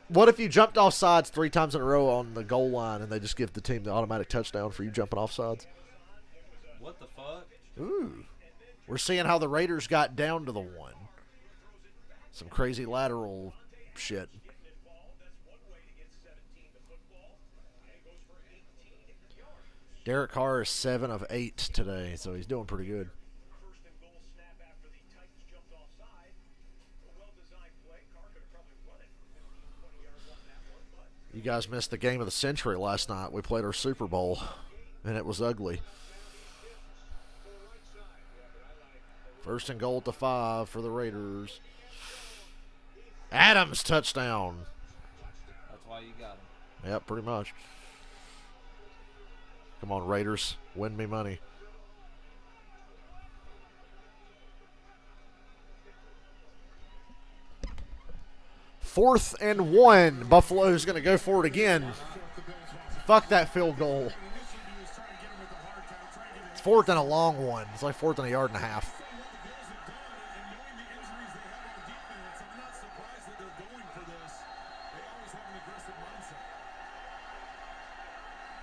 What if you jumped offsides 3 times in a row on the goal line and they just give the team the automatic touchdown for you jumping offsides? What the fuck? Ooh. We're seeing how the Raiders got down to the 1. Some crazy lateral shit. Derek Carr is 7 of 8 today, so he's doing pretty good. You guys missed the game of the century last night. We played our Super Bowl, and it was ugly. 1st and goal at the 5 for the Raiders. Adams touchdown. That's why you got him. Yep, pretty much. Come on, Raiders. Win me money. Fourth and 1. Buffalo's going to go for it again. Fuck that field goal. It's 4th and a long one. It's like 4th and a yard and a half.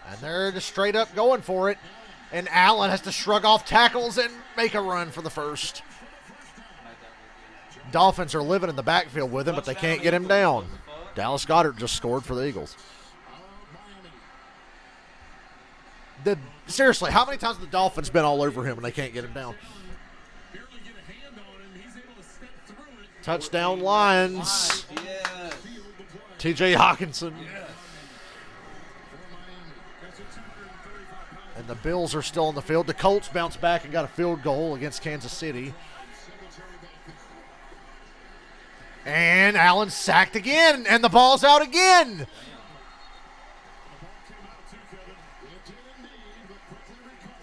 And they're just straight up going for it. And Allen has to shrug off tackles and make a run for the first. Dolphins are living in the backfield with him, but they can't get him down. Dallas Goedert just scored for the Eagles. Seriously, how many times have the Dolphins been all over him and they can't get him down? Barely get a hand on him. He's able to Touchdown Lions. Yes. T.J. Hawkinson. Yes. And the Bills are still on the field. The Colts bounced back and got a field goal against Kansas City. And Allen sacked again, and the ball's out again.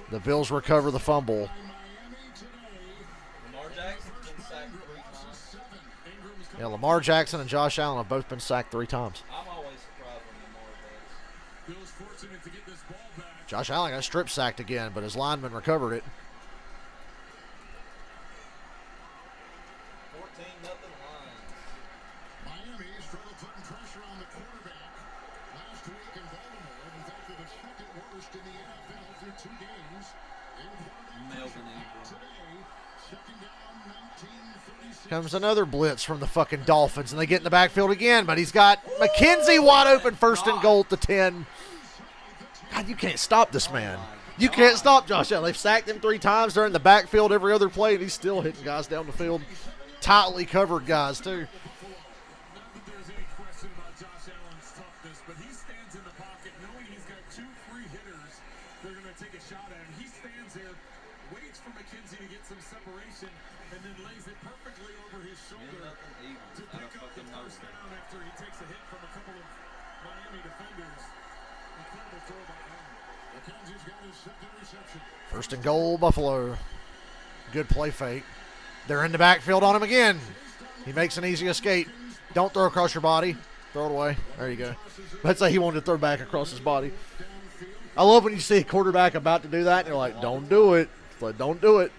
The Bills recover the fumble. Lamar Jackson's been sacked 3 times. Yeah, Lamar Jackson and Josh Allen have both been sacked 3 times. I'm always surprised when Lamar does. Bill's fortunate to get this ball back. Josh Allen got strip sacked again, but his lineman recovered it. 14-0 Lions. Miami struggled putting pressure on the quarterback last week in Baltimore. In fact, they're the second worst in the NFL through 2 games. Melvin Ingram. Today, second down, 19:36. Comes another blitz from the fucking Dolphins, and they get in the backfield again, but he's got McKenzie wide open, first and goal at the 10. God, you can't stop this man. You can't stop Josh Allen. They've sacked him 3 times. They're in the backfield every other play, and he's still hitting guys down the field. Tightly covered guys, too. Not that there's any question about Josh Allen's toughness, but he stands in the pocket knowing he's got 2 free hitters. They're going to take a shot at him. He stands there, waits for McKenzie to get some separation, and then lays it perfectly over his shoulder to pick up the first down after he takes a hit from a couple of Miami defenders. Incredible throw by Allen. McKenzie's got his second reception. First and goal, Buffalo. Good play fake. They're in the backfield on him again. He makes an easy escape. Don't throw across your body. Throw it away. There you go. Let's say he wanted to throw back across his body. I love when you see a quarterback about to do that, and you're like, don't do it. It's like, don't do it.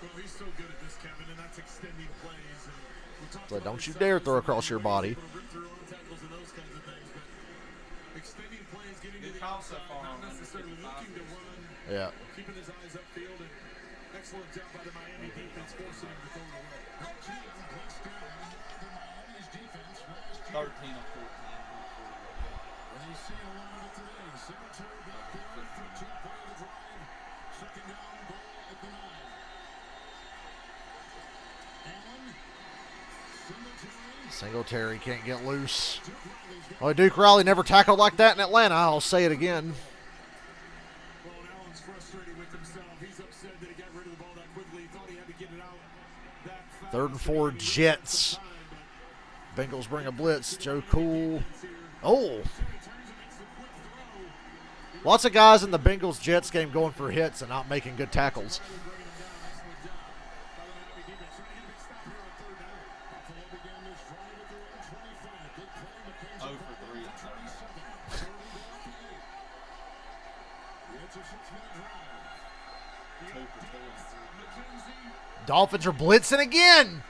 Well, he's so good at this, Kevin, and that's extending plays. And we talked It's like, about don't you his dare size throw and across your body. able to rip through own tackles and those kinds of things, but extending plays, getting to Good the concept outside, for not him, necessarily 155 looking to yards. run, Yeah. keeping his eyes upfield, and excellent job by the Miami defense forcing him to throw it away. 13 of 14. And he's seeing a lot of it today. Singletary back there, 13th play of the drive. Second down, goal at the 9. Allen, Singletary, Singletary can't get loose. Duke Riley's got. Oh, Duke Riley never tackled like that in Atlanta. I'll say it again. Well, and Allen's frustrated with himself. He's upset that he got rid of the ball that quickly. He thought he had to get it out that fast. 3rd and 4 Jets. Bengals bring a blitz. Joe Cool. Oh. Lots of guys in the Bengals-Jets game going for hits and not making good tackles. Oh for 3. Dolphins are blitzing again.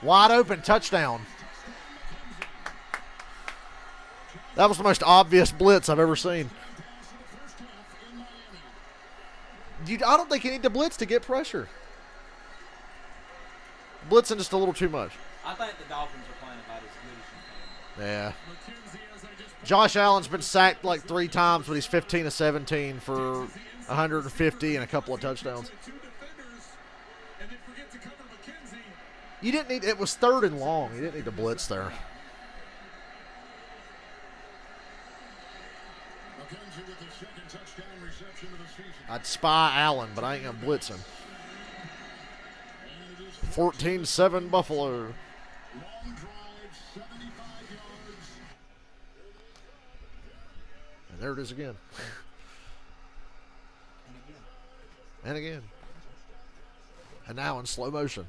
Wide open touchdown. That was the most obvious blitz I've ever seen. I don't think you need to blitz to get pressure. Blitzing just a little too much. I think the Dolphins are playing about as good as you Yeah. McKenzie, Josh Allen's been sacked like 3 times, but he's 15 of 17 for 150 and a couple of touchdowns. You didn't need. It was 3rd and long. You didn't need to blitz there. I'd spy Allen, but I ain't gonna blitz him. 14-7 Buffalo. Long drive, 75 yards. And there it is again. And again. And now in slow motion.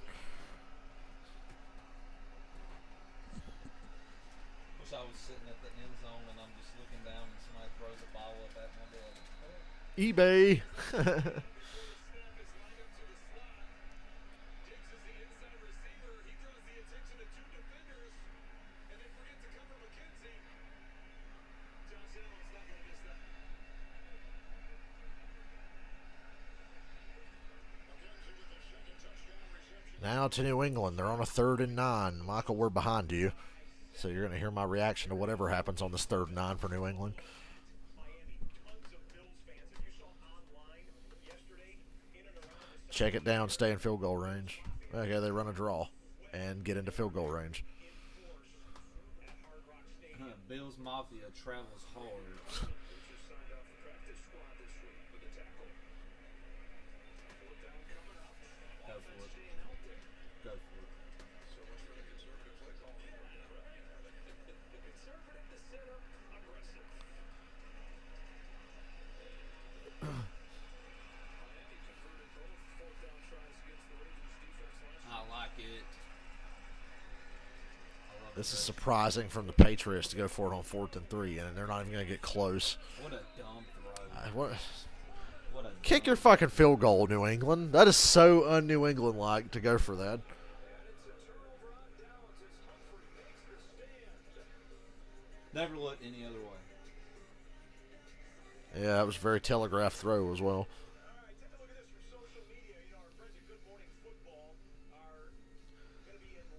Wish I was sitting at the end zone and I'm just looking down and somebody throws a ball up at me. I'd be like, oh. eBay. Now to New England. They're on a 3rd and 9. Michael, we're behind you. So you're going to hear my reaction to whatever happens on this 3rd and 9 for New England. Check it down. Stay in field goal range. Okay, they run a draw and get into field goal range. Bills Mafia travels hard. Go for it. Go for it. I like it. This is surprising from the Patriots to go for it on 4th and 3, and they're not even going to get close. What a dumb throw. What a Kick your fucking field goal, New England. That is so un-New England-like to go for that. Never looked any other way. Yeah, that was a very telegraphed throw as well.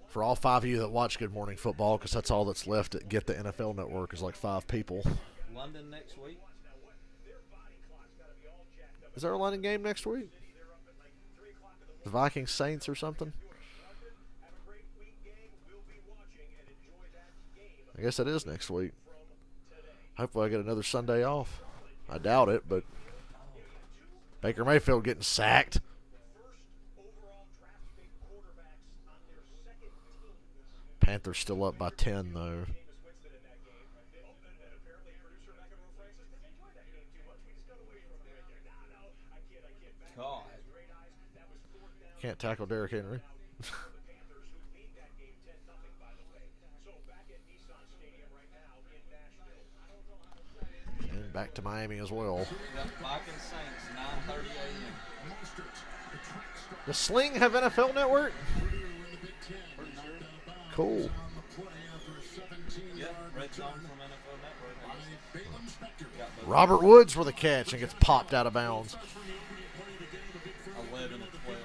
For all 5 of you that watch Good Morning Football, because that's all that's left at Get the NFL Network is like 5 people. London next week? Is there a London game next week? The Vikings Saints or something? I guess it is next week. Hopefully I get another Sunday off. I doubt it, but Baker Mayfield getting sacked. Panthers still up by 10, though. God. Can't tackle Derrick Henry. And back to Miami as well. Yep, Vikings Saints, 9:30 a.m. Does Sling have NFL Network? Pretty sure. Cool. Yeah, Red Zone from NFL Network. Got both. Robert Woods with a catch and gets popped out of bounds. 11 and 12.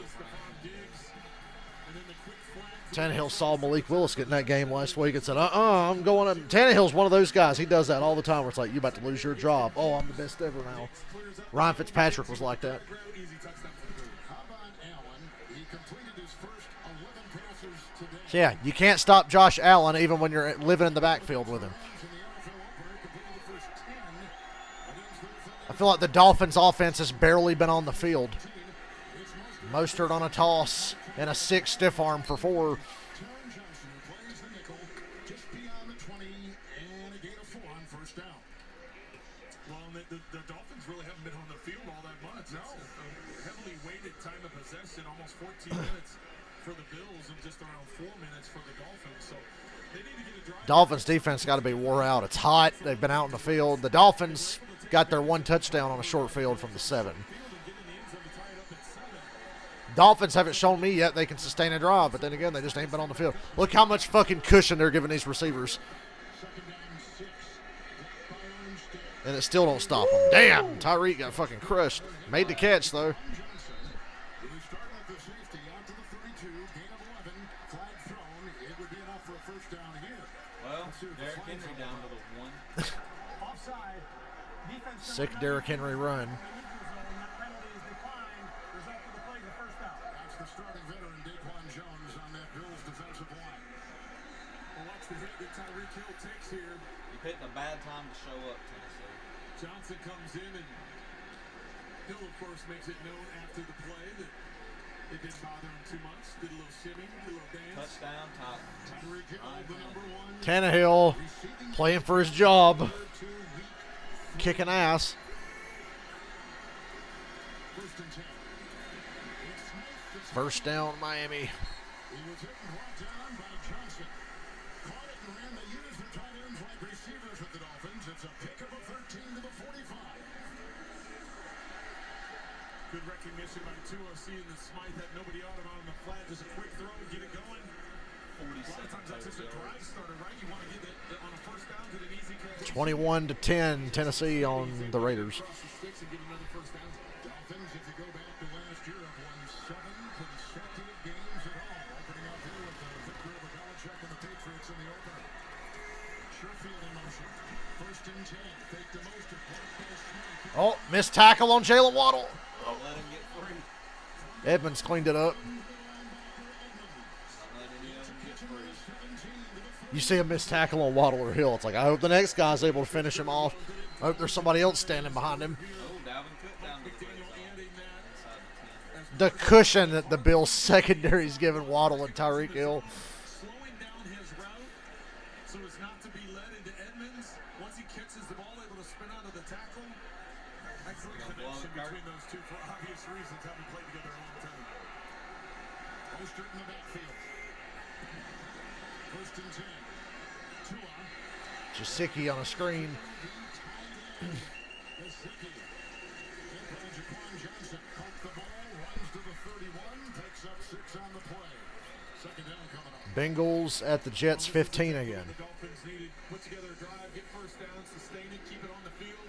Tannehill saw Malik Willis get in that game last week and said, I'm going up. Tannehill's one of those guys. He does that all the time where it's like, you about to lose your job. Oh, I'm the best ever now. Ryan Fitzpatrick was like that. Yeah, you can't stop Josh Allen even when you're living in the backfield with him. I feel like the Dolphins' offense has barely been on the field. Mostert on a toss and a 6 stiff arm for 4. The Dolphins really haven't been on the field all that much. No. It's a heavily weighted time of possession, almost 14 minutes for the Bills and just around 4 minutes for the Dolphins. So they need to get a drive. Dolphins defense got to be wore out. It's hot. They've been out in the field. The Dolphins got their 1 touchdown on a short field from the 7. Dolphins haven't shown me yet they can sustain a drive, but then again, they just ain't been on the field. Look how much fucking cushion they're giving these receivers. And it still don't stop them. Damn, Tyreek got fucking crushed. Made the catch, though. Well, Derrick Henry down to the 1. Sick Derrick Henry run. You picked a bad time to show up, Tennessee. Johnson comes in and Hill, of course, makes it known after the play that it didn't bother him too much. Did a little shimmy, did a little dance. Touchdown, Tyreek Hill, the number 1. Tannehill playing for his job. Kicking ass. First down, Miami. Good recognition by Tua, seeing the Smythe had nobody on him on the flat. Just a quick throw, get it going. 40 A lot of seconds. times that's just a drive starter, right? You want to get it on a first down, get an easy catch. 21-10, Tennessee on the Raiders. Across the sticks and get another first down. Dolphins, if you go back to last year, have won 7 consecutive games at home. Opening up here with the victory over Belichick and the Patriots in the opener. Sherfield in motion. First and 10. Fake the most of Smythe. Oh, missed tackle on Jalen Waddle. Don't let him get free. Edmonds cleaned it up. You see a missed tackle on Waddle or Hill. It's like, I hope the next guy's able to finish him off. I hope there's somebody else standing behind him. Oh, Dalvin Cook down to the red zone. Inside the 10. The cushion that the Bills secondary's giving Waddle and Tyreek Hill. Slowing down his route so as not to be led into Edmonds. Once he catches the ball, able to spin out of the tackle. Excellent connection between those two for obvious reasons, having played together a long time. Mostert in the backfield. First and 10. Jasicki on a screen. Bengals at the Jets 15 again. The Dolphins needed put together a drive, get first down, sustain it, keep it on the field.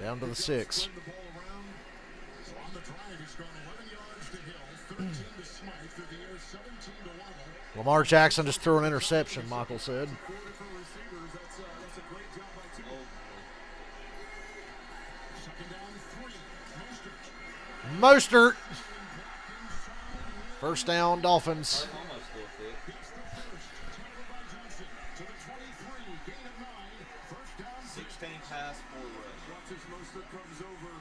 Down to the 6. Turn the ball around. So on the drive, he's gone 11 yards to Hill, 13 to Smythe, through the air, 17 to Waddle. Lamar Jackson just threw an interception, Michael said. 4 different receivers. That's a great job by Tua. Second down, 3. Mostert. First down, Dolphins. Almost still fit. Gets the first. Tackle by Johnson to the 23. Gain of 9. First down, 16 pass, 4 rush. Watch as Mostert comes over.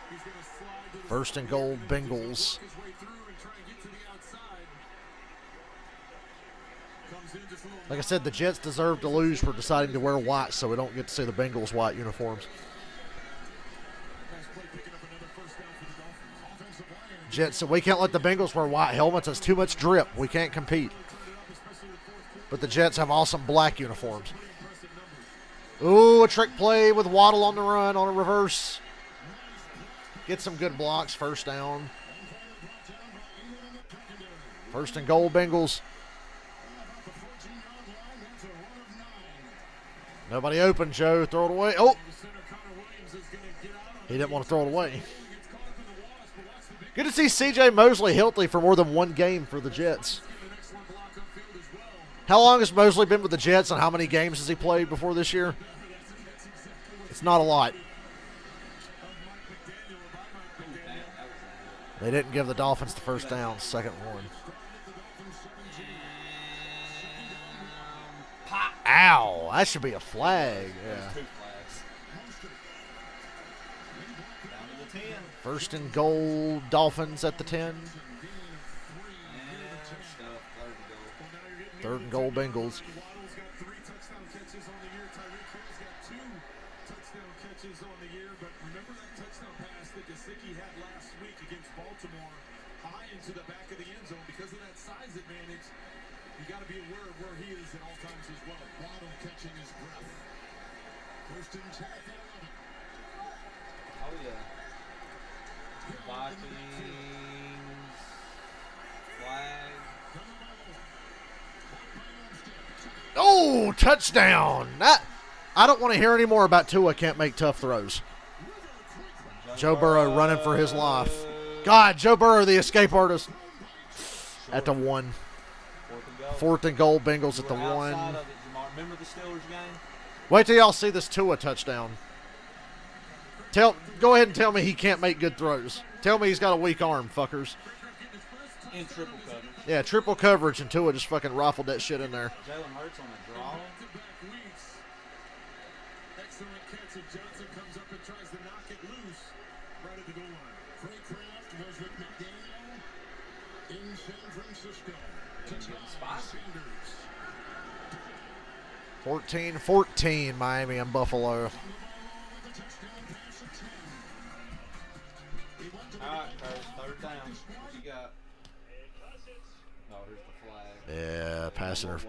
He's going to slide to the First and goal, Bengals. work his way through and try and get to the outside. Comes in just a little. Like I said, the Jets deserve to lose for deciding to wear white so we don't get to see the Bengals white uniforms. Nice play picking up another first down for the Dolphins. Offensive line. Jets said, we can't let the Bengals wear white helmets. It's too much drip. We can't compete. But the Jets have awesome black uniforms. Ooh, a trick play with Waddle on the run on a reverse. Get some good blocks. First down. First and goal, Bengals. Nobody open, Joe. Throw it away. Oh! He didn't want to throw it away. Good to see C.J. Mosley healthy for more than one game for the Jets. How long has Mosley been with the Jets and how many games has he played before this year? It's not a lot. They didn't give the Dolphins the first down, second one. Ow, that should be a flag. Yeah. 2 flags. Down to the 10. First and goal, Dolphins at the 10. And stuff. Third and goal, Bengals. Waddle's got 3 touchdown catches on the year. Tyreek Hill's got 2 touchdown catches on the year. But remember that touchdown pass that Gesicki had last week against Baltimore, high into the back of the end zone. Because of that size advantage, you got to be aware of where he is at all times as well. Waddle catching his breath. First and 10 at the 11. Oh, yeah. Vikings. Flag. Oh, touchdown. I don't want to hear any more about Tua can't make tough throws. Joe Burrow running for his life. God, Joe Burrow, the escape artist. At the 1. 4th and goal, Bengals at the 1. Remember the Steelers game? Wait till y'all see this Tua touchdown. Go ahead and tell me he can't make good throws. Tell me he's got a weak arm, fuckers. In triple coverage. Yeah, triple coverage, and Tua just fucking rifled that shit in there. Jalen Hurts on a draw. Back-to-back weeks. Excellent catch, and Johnson comes up and tries to knock it loose right at the goal line. Craycraft was with McDaniel in San Francisco. Spicy. 14-14, Miami and Buffalo. All right, Curtis, third down. What you got? Oh, here's the flag. Yeah,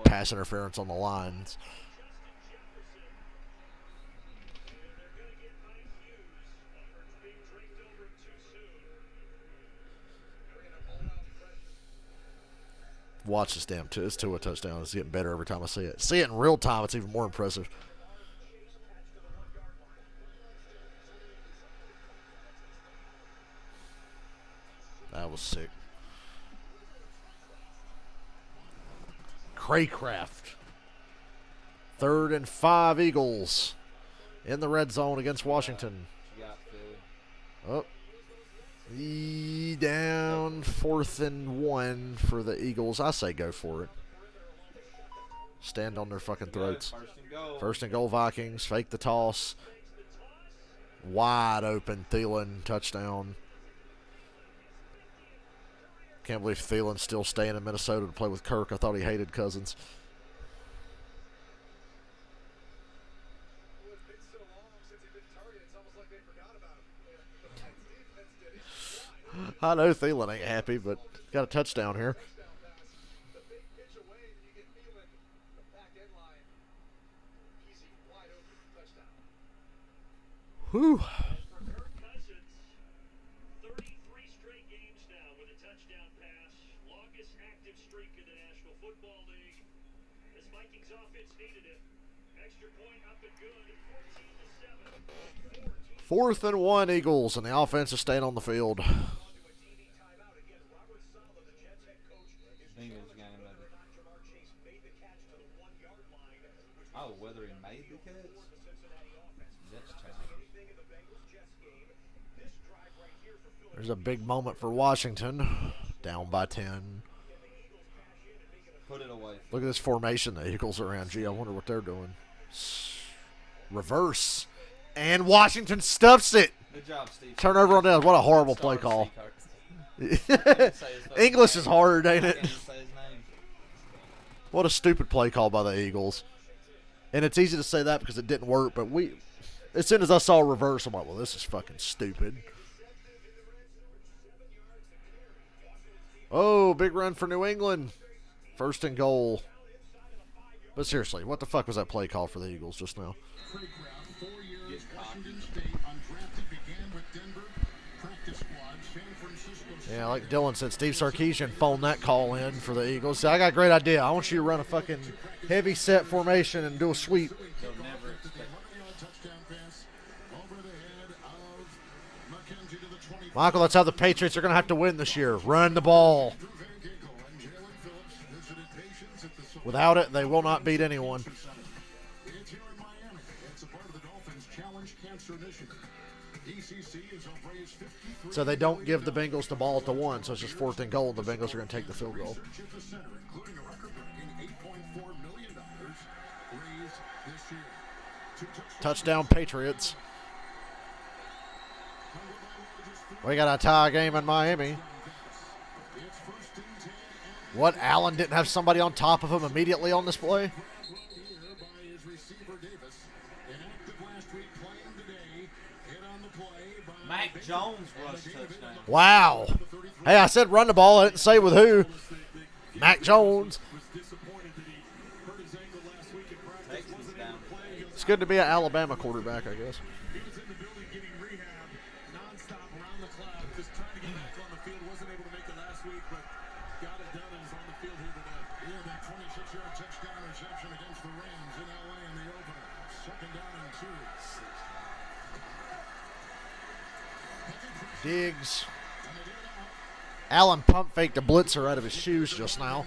pass interference on the lines. Watch this damn Tua. It's Tua touchdown. It's getting better every time I see it. See it in real time, it's even more impressive. That was sick. Craycraft. 3rd and 5 Eagles in the red zone against Washington. You got Philly. Oh. Down 4th and 1 for the Eagles. I say go for it. Stand on their fucking throats. First and goal. 1st and goal, Vikings. Fake the toss. Wide open. Thielen, touchdown. Can't believe Thielen's still staying in Minnesota to play with Kirk. I thought he hated Cousins. I know Thielen ain't happy, but got a touchdown here. Whew. Fourth and 1 Eagles, and the offense is staying on the field. Bengals game, maybe. Oh, whether he made the catch? That's challenging. There's a big moment for Washington. Down by 10. Put it away. Look at this formation the Eagles are in. Gee, I wonder what they're doing. Reverse. And Washington stuffs it. Good job, Steve. Turnover on down. What a horrible play call. English is hard, ain't it? I can't even say his name. What a stupid play call by the Eagles. And it's easy to say that because it didn't work, but as soon as I saw reverse, I'm like, well, this is fucking stupid. Oh, big run for New England. 1st and goal. But seriously, what the fuck was that play call for the Eagles just now? Yeah, like Dylan said, Steve Sarkisian phoned that call in for the Eagles. So I got a great idea. I want you to run a fucking heavy set formation and do a sweep. They'll never expect. Michael, that's how the Patriots are going to have to win this year. Run the ball. Without it, they will not beat anyone. So they don't give the Bengals the ball at the 1, so it's just 4th and goal. The Bengals are going to take the field goal. Touchdown, Patriots. We got a tie game in Miami. What, Allen didn't have somebody on top of him immediately on this play? Mac Jones rushed touchdown. Wow. Hey, I said run the ball. I didn't say with who. Mac Jones. Texans down. It's good to be an Alabama quarterback, I guess. He was in the building getting rehab nonstop around the clock, just trying to get back on the field. Wasn't able to make it last week, but got it done and is on the field here today. Yeah, that 26-yard touchdown reception against the Rams in L.A. in the opener. 2nd down and 2. Diggs. Allen pump faked a blitzer out of his shoes just now.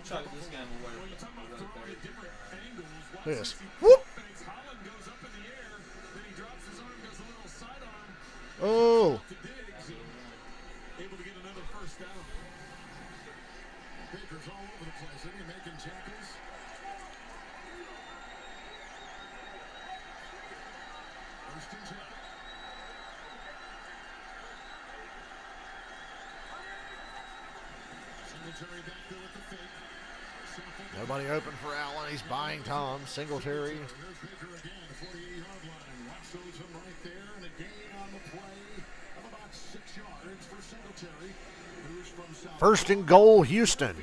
Chuck, this game will work. Look at this. Whoop. Holland goes up in the air, then he drops his arm, does a little sidearm Oh. to Diggs, able to get another 1st down. Baker's all over the place, isn't he? Making tackles. First and 10. Singletary back there with the fake. Nobody open for Allen. He's buying time. Singletary. Here's Baker again, 48-yard line. Watch him right there, and a gain on the play of about 6 yards for Singletary, who's from South. 1st and goal, Houston.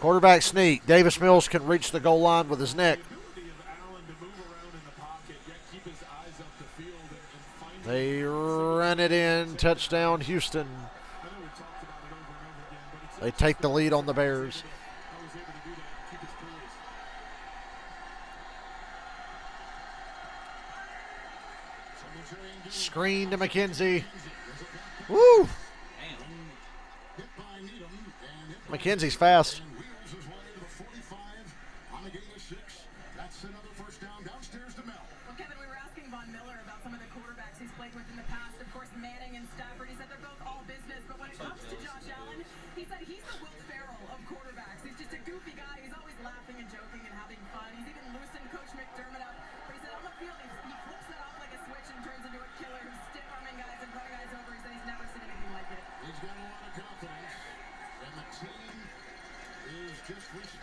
Quarterback sneak. Davis Mills can reach the goal line with his neck. Ability of Allen to move around in the pocket, yet keep his eyes up the field and find They run it in. Touchdown, Houston. I know we talked about it over and over again, but it's They take the lead on the Bears. I was able to do that and keep his cool. Singletary engaged. Screen to McKenzie. Woo! Damn. Hit by Needham, and hit by McKenzie's fast. and wheels his way to the 45 on a gain of 6. That's another 1st down downstairs to Mel. Well, Kevin, we were asking Von Miller about some of the quarterback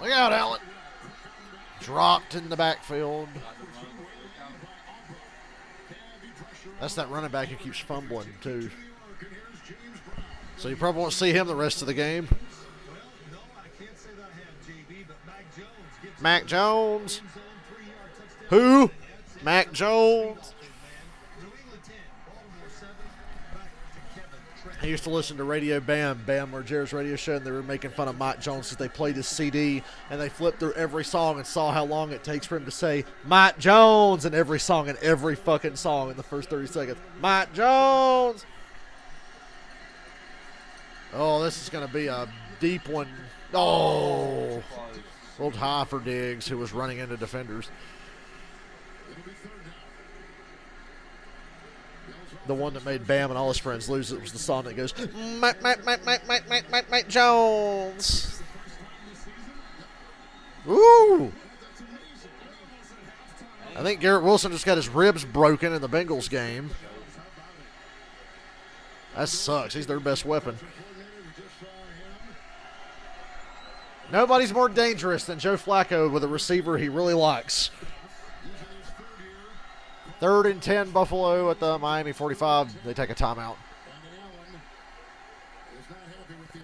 Look out, Allen. Dropped in the backfield. That's that running back who keeps fumbling, too. So you probably won't see him the rest of the game. Mac Jones. Who? Mac Jones. I used to listen to Radio Bam, or Jared's radio show, and they were making fun of Mike Jones because they played his CD, and they flipped through every song and saw how long it takes for him to say Mike Jones in every song, in every fucking song in the first 30 seconds. Mike Jones! Oh, this is going to be a deep one. Oh! Old high for Diggs, who was running into defenders. The one that made Bam and all his friends lose it was the song that goes, Mike Jones. Ooh. I think Garrett Wilson just got his ribs broken in the Bengals game. That sucks. He's their best weapon. Nobody's more dangerous than Joe Flacco with a receiver he really likes. 3rd and 10, Buffalo at the Miami 45. They take a timeout.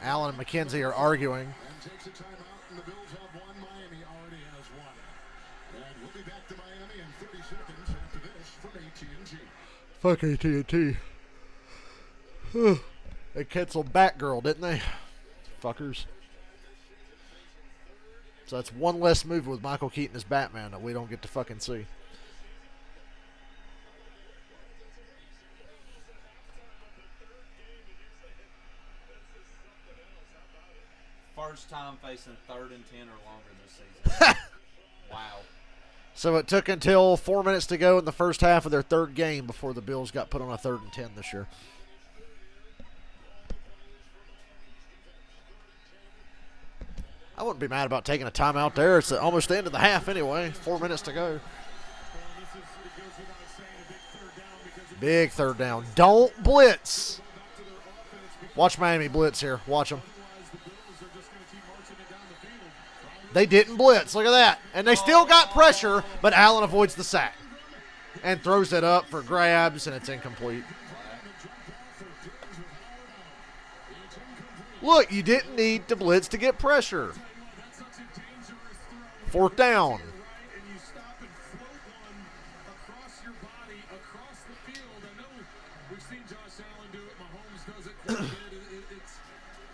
Allen and McKenzie are arguing. Fuck AT&T. They canceled Batgirl, didn't they? Fuckers. So that's one less movie with Michael Keaton as Batman that we don't get to fucking see. First time facing 3rd and 10 or longer this season. Wow. So it took until 4 minutes to go in the first half of their 3rd game before the Bills got put on a 3rd and 10 this year. I wouldn't be mad about taking a timeout there. It's almost the end of the half anyway. 4 minutes to go. Big 3rd down. Don't blitz. Watch Miami blitz here. Watch them. They didn't blitz. Look at that. And they still got pressure, but Allen avoids the sack and throws it up for grabs, and it's incomplete. Look, you didn't need to blitz to get pressure. 4th down.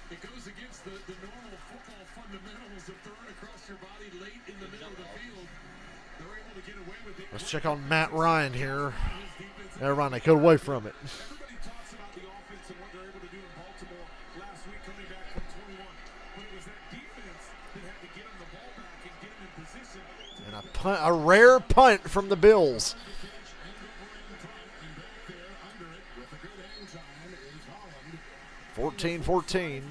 It goes against the normal football fundamentals of throwing across your body late in the middle of the field. They're able to get away with it. Let's check on Matt Ryan here. Never mind, they cut away from it. Everybody talks about the offense and what they're able to do in Baltimore last week coming back from 21. But it was that defense that had to get them the ball back and get them in position. And a rare punt from the Bills. 14-14.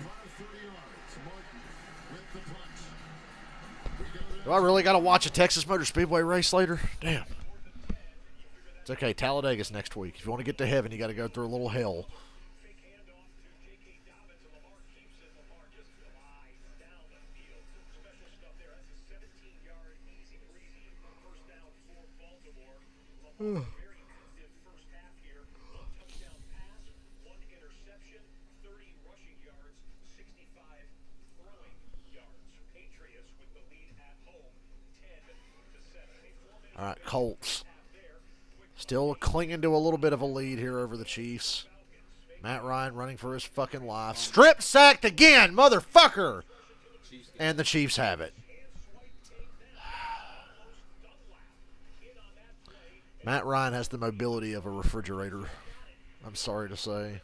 Do I really got to watch a Texas Motor Speedway race later? Damn. It's okay. Talladega's next week. If you want to get to heaven, you got to go through a little hell. All right, Colts. Still clinging to a little bit of a lead here over the Chiefs. Matt Ryan running for his fucking life. Strip sacked again, motherfucker! And the Chiefs have it. Matt Ryan has the mobility of a refrigerator. I'm sorry to say.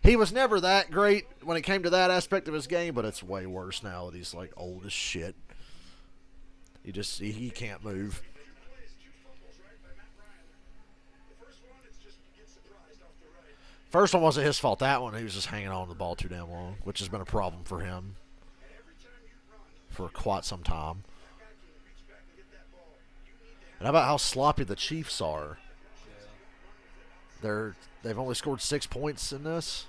He was never that great when it came to that aspect of his game, but it's way worse now that he's like old as shit. He can't move. First one wasn't his fault. That one, he was just hanging on to the ball too damn long, which has been a problem for him for quite some time. And how about how sloppy the Chiefs are? They've only scored 6 points in this.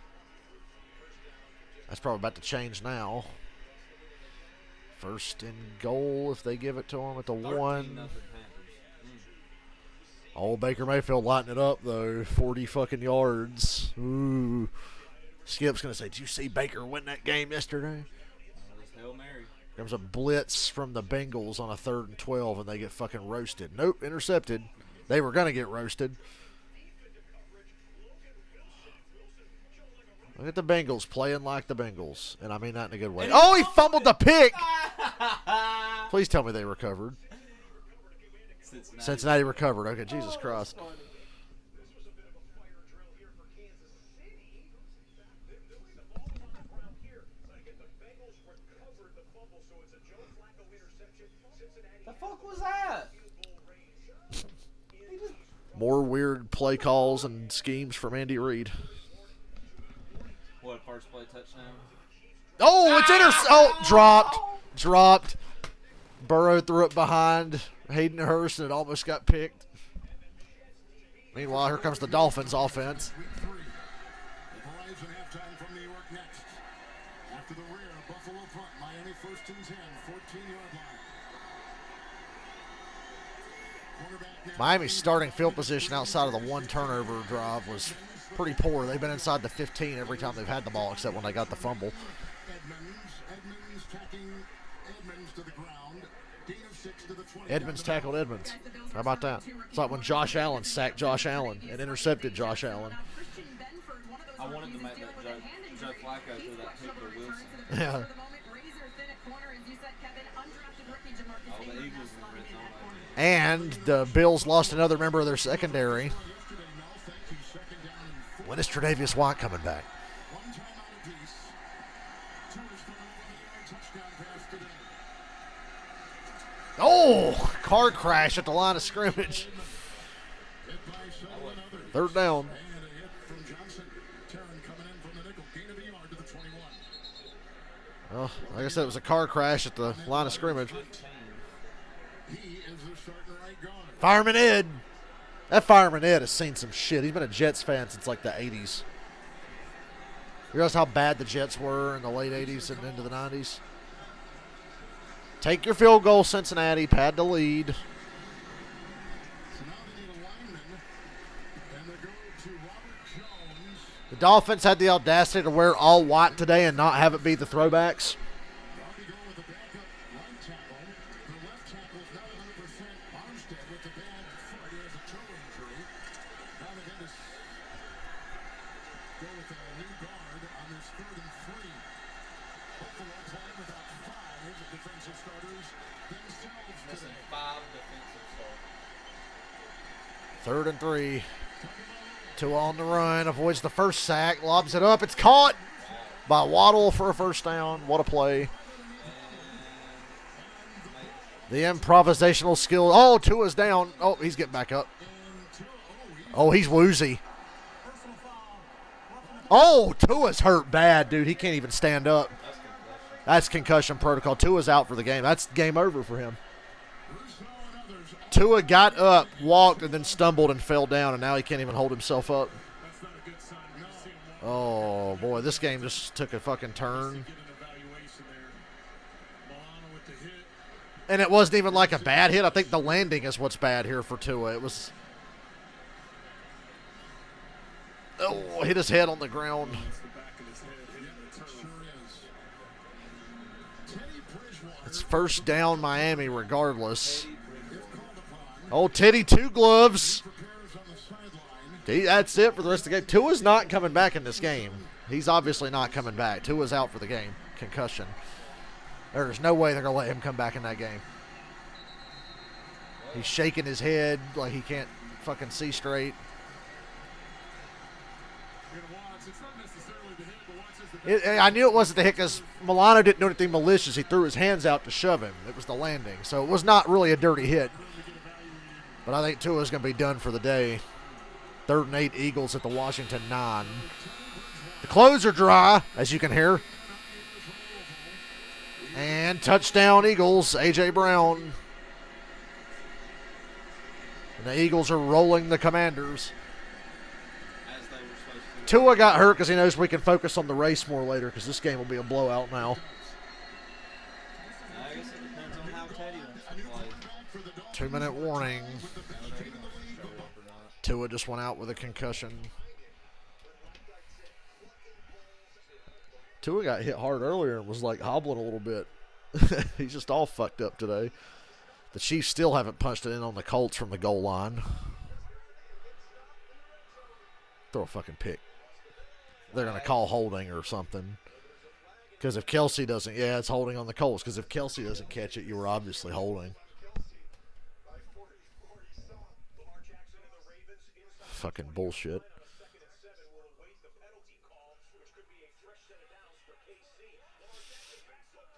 That's probably about to change now. First and goal if they give it to him at the 13-0 1. Panthers. Old Baker Mayfield lighting it up, though. 40 fucking yards. Ooh. Skip's going to say, did you see Baker win that game yesterday? Hail Mary. There was a blitz from the Bengals on a 3rd and 12, and they get fucking roasted. Nope, intercepted. They were going to get roasted. Look at the Bengals playing like the Bengals, and I mean that in a good way. Oh, he fumbled the pick! Please tell me they recovered. Cincinnati recovered. Okay, Jesus Christ. The fuck was that? More weird play calls and schemes from Andy Reid. What, first play touchdown? Oh, it's dropped. Burrow threw it behind Hayden Hurst, and it almost got picked. Meanwhile, here comes the Dolphins offense. Week 3. The Horizon halftime from New York next. After the rear, Buffalo punt. Miami first and 10, 14-yard line. Miami's starting field position outside of the 1 turnover drive was pretty poor. They've been inside the 15 every time they've had the ball, except when they got the fumble. Edmonds tacking Edmonds to the ground. Gain of 6 to the 20. Edmonds tackled Edmonds. How about that? It's like when Josh Allen sacked Josh Allen and intercepted Josh Allen. I wanted to make that joke. Joe Flacco threw that pick to Wilson. Yeah. Oh, the Eagles in the red zone. And the Bills lost another member of their secondary. When is Tre'Davious White coming back? One time out apiece. Two is coming over the touchdown pass today. Oh, car crash at the line of scrimmage. Hit by several and others. 3rd down. And a hit from Johnson. Terran coming in from the nickel. Gain of a yard to the 21. Well, like I said, it was a car crash at the line of scrimmage. He is the starting right guard. Fireman Ed. That Fireman Ed has seen some shit. He's been a Jets fan since like the 80s. You realize how bad the Jets were in the late 80s and into the 90s? Take your field goal, Cincinnati. Pad the lead. So now they need a lineman. And they go to Robert Jones. The Dolphins had the audacity to wear all white today and not have it be the throwbacks. Robbie go with the backup right tackle. The left tackle is not 100%. Armstead with the bad foot. He has a toe injury. Now they got to go with a new guard on this 3rd and 3. Buffalo playing without 5 defensive starters themselves Missing today. 5 defensive starters. 3rd and 3. Tua on the run. Avoids the first sack. Lobs it up. It's caught by Waddle for a first down. What a play. The improvisational skill. Oh, Tua's down. Oh, he's getting back up. Oh, he's woozy. Oh, Tua's hurt bad, dude. He can't even stand up. That's concussion protocol. Tua's out for the game. That's game over for him. Tua got up, walked, and then stumbled and fell down, and now he can't even hold himself up. That's not a good sign. Oh, boy, this game just took a fucking turn. Get an evaluation there. Milano with the hit. And it wasn't even like a bad hit. I think the landing is what's bad here for Tua. It was... Oh, hit his head on the ground. It's the back of his head hitting the turf. Sure is. Teddy Bridgewater. It's first down Miami regardless. If called upon, Oh, Teddy, 2 gloves. prepares on the sideline. That's it for the rest of the game. Tua's not coming back in this game. He's obviously not coming back. Tua's out for the game. Concussion. There's no way they're going to let him come back in that game. He's shaking his head like he can't fucking see straight. You're gonna watch. It's not necessarily the hit, but watch as the I knew it wasn't the hit because Milano didn't do anything malicious. He threw his hands out to shove him. It was the landing. So it was not really a dirty hit. But I think Tua's going to be done for the day. 3rd and 8 Eagles at the Washington 9. The clothes are dry, as you can hear. And touchdown Eagles, A.J. Brown. And the Eagles are rolling the Commanders. As they were supposed to. Tua got hurt because he knows we can focus on the race more later because this game will be a blowout now. Now guess it depends on how Teddy wants to play. 2-minute warning. Whether he wants to show up or not. Tua just went out with a concussion. Tua got hit hard earlier and was like hobbling a little bit. He's just all fucked up today. The Chiefs still haven't punched it in on the Colts from the goal line. Throw a fucking pick. They're going to call holding or something. Because if Kelsey doesn't, yeah, it's holding on the Colts. Because if Kelsey doesn't catch it, you were obviously holding. Fucking bullshit.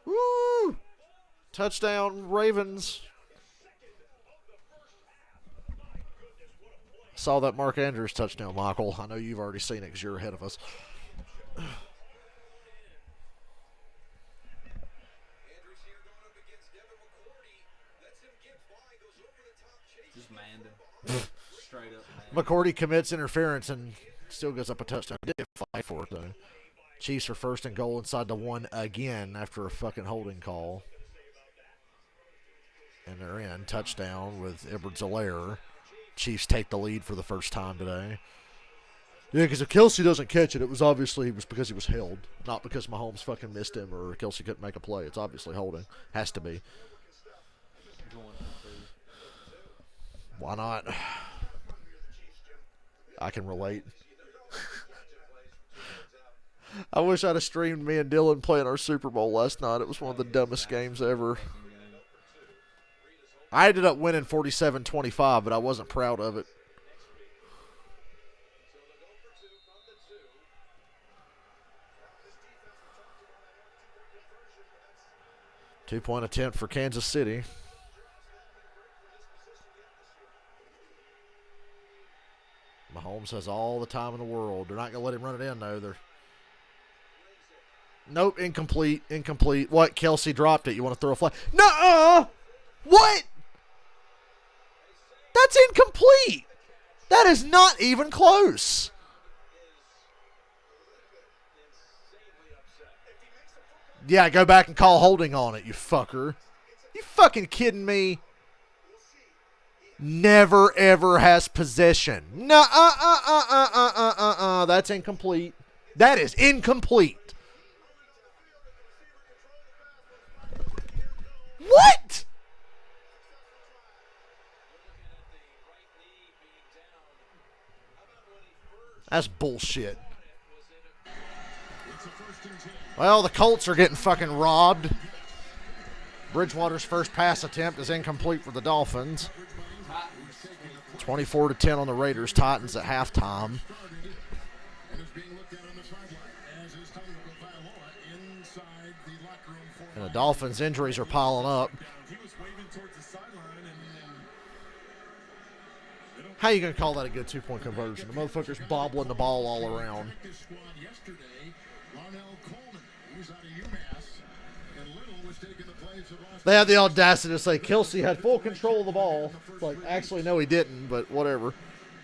Woo! Touchdown, Ravens. Saw that Mark Andrews touchdown, Michael. I know you've already seen it because you're ahead of us. Just manned him. Straight up manned. McCourty commits interference and still goes up a touchdown. Did fight for it, though. Chiefs are first and goal inside the 1 again after a fucking holding call. And they're in. Touchdown with Edwards-Helaire. Chiefs take the lead for the first time today. Yeah, because if Kelsey doesn't catch it, it was because he was held. Not because Mahomes fucking missed him or Kelsey couldn't make a play. It's obviously holding. Has to be. Why not? I can relate. I wish I'd have streamed me and Dylan playing our Super Bowl last night. It was one of the dumbest games ever. I ended up winning 47-25, but I wasn't proud of it. Two-point attempt for Kansas City. Mahomes has all the time in the world. They're not going to let him run it in, though. Nope, incomplete. What? Kelsey dropped it. You want to throw a flag? Nuh-uh! What? That's incomplete. That is not even close. Yeah, go back and call holding on it, you fucker. You fucking kidding me? Never, ever has possession. That's incomplete. That is incomplete. What? That's bullshit. Well, the Colts are getting fucking robbed. Bridgewater's first pass attempt is incomplete for the Dolphins. 24-10 on the Raiders. Titans at halftime. And the Dolphins' injuries are piling up. How you going to call that a good two-point conversion? The motherfucker's bobbling the ball all around. They had the audacity to say Kelsey had full control of the ball. It's like, actually, no, he didn't, but whatever.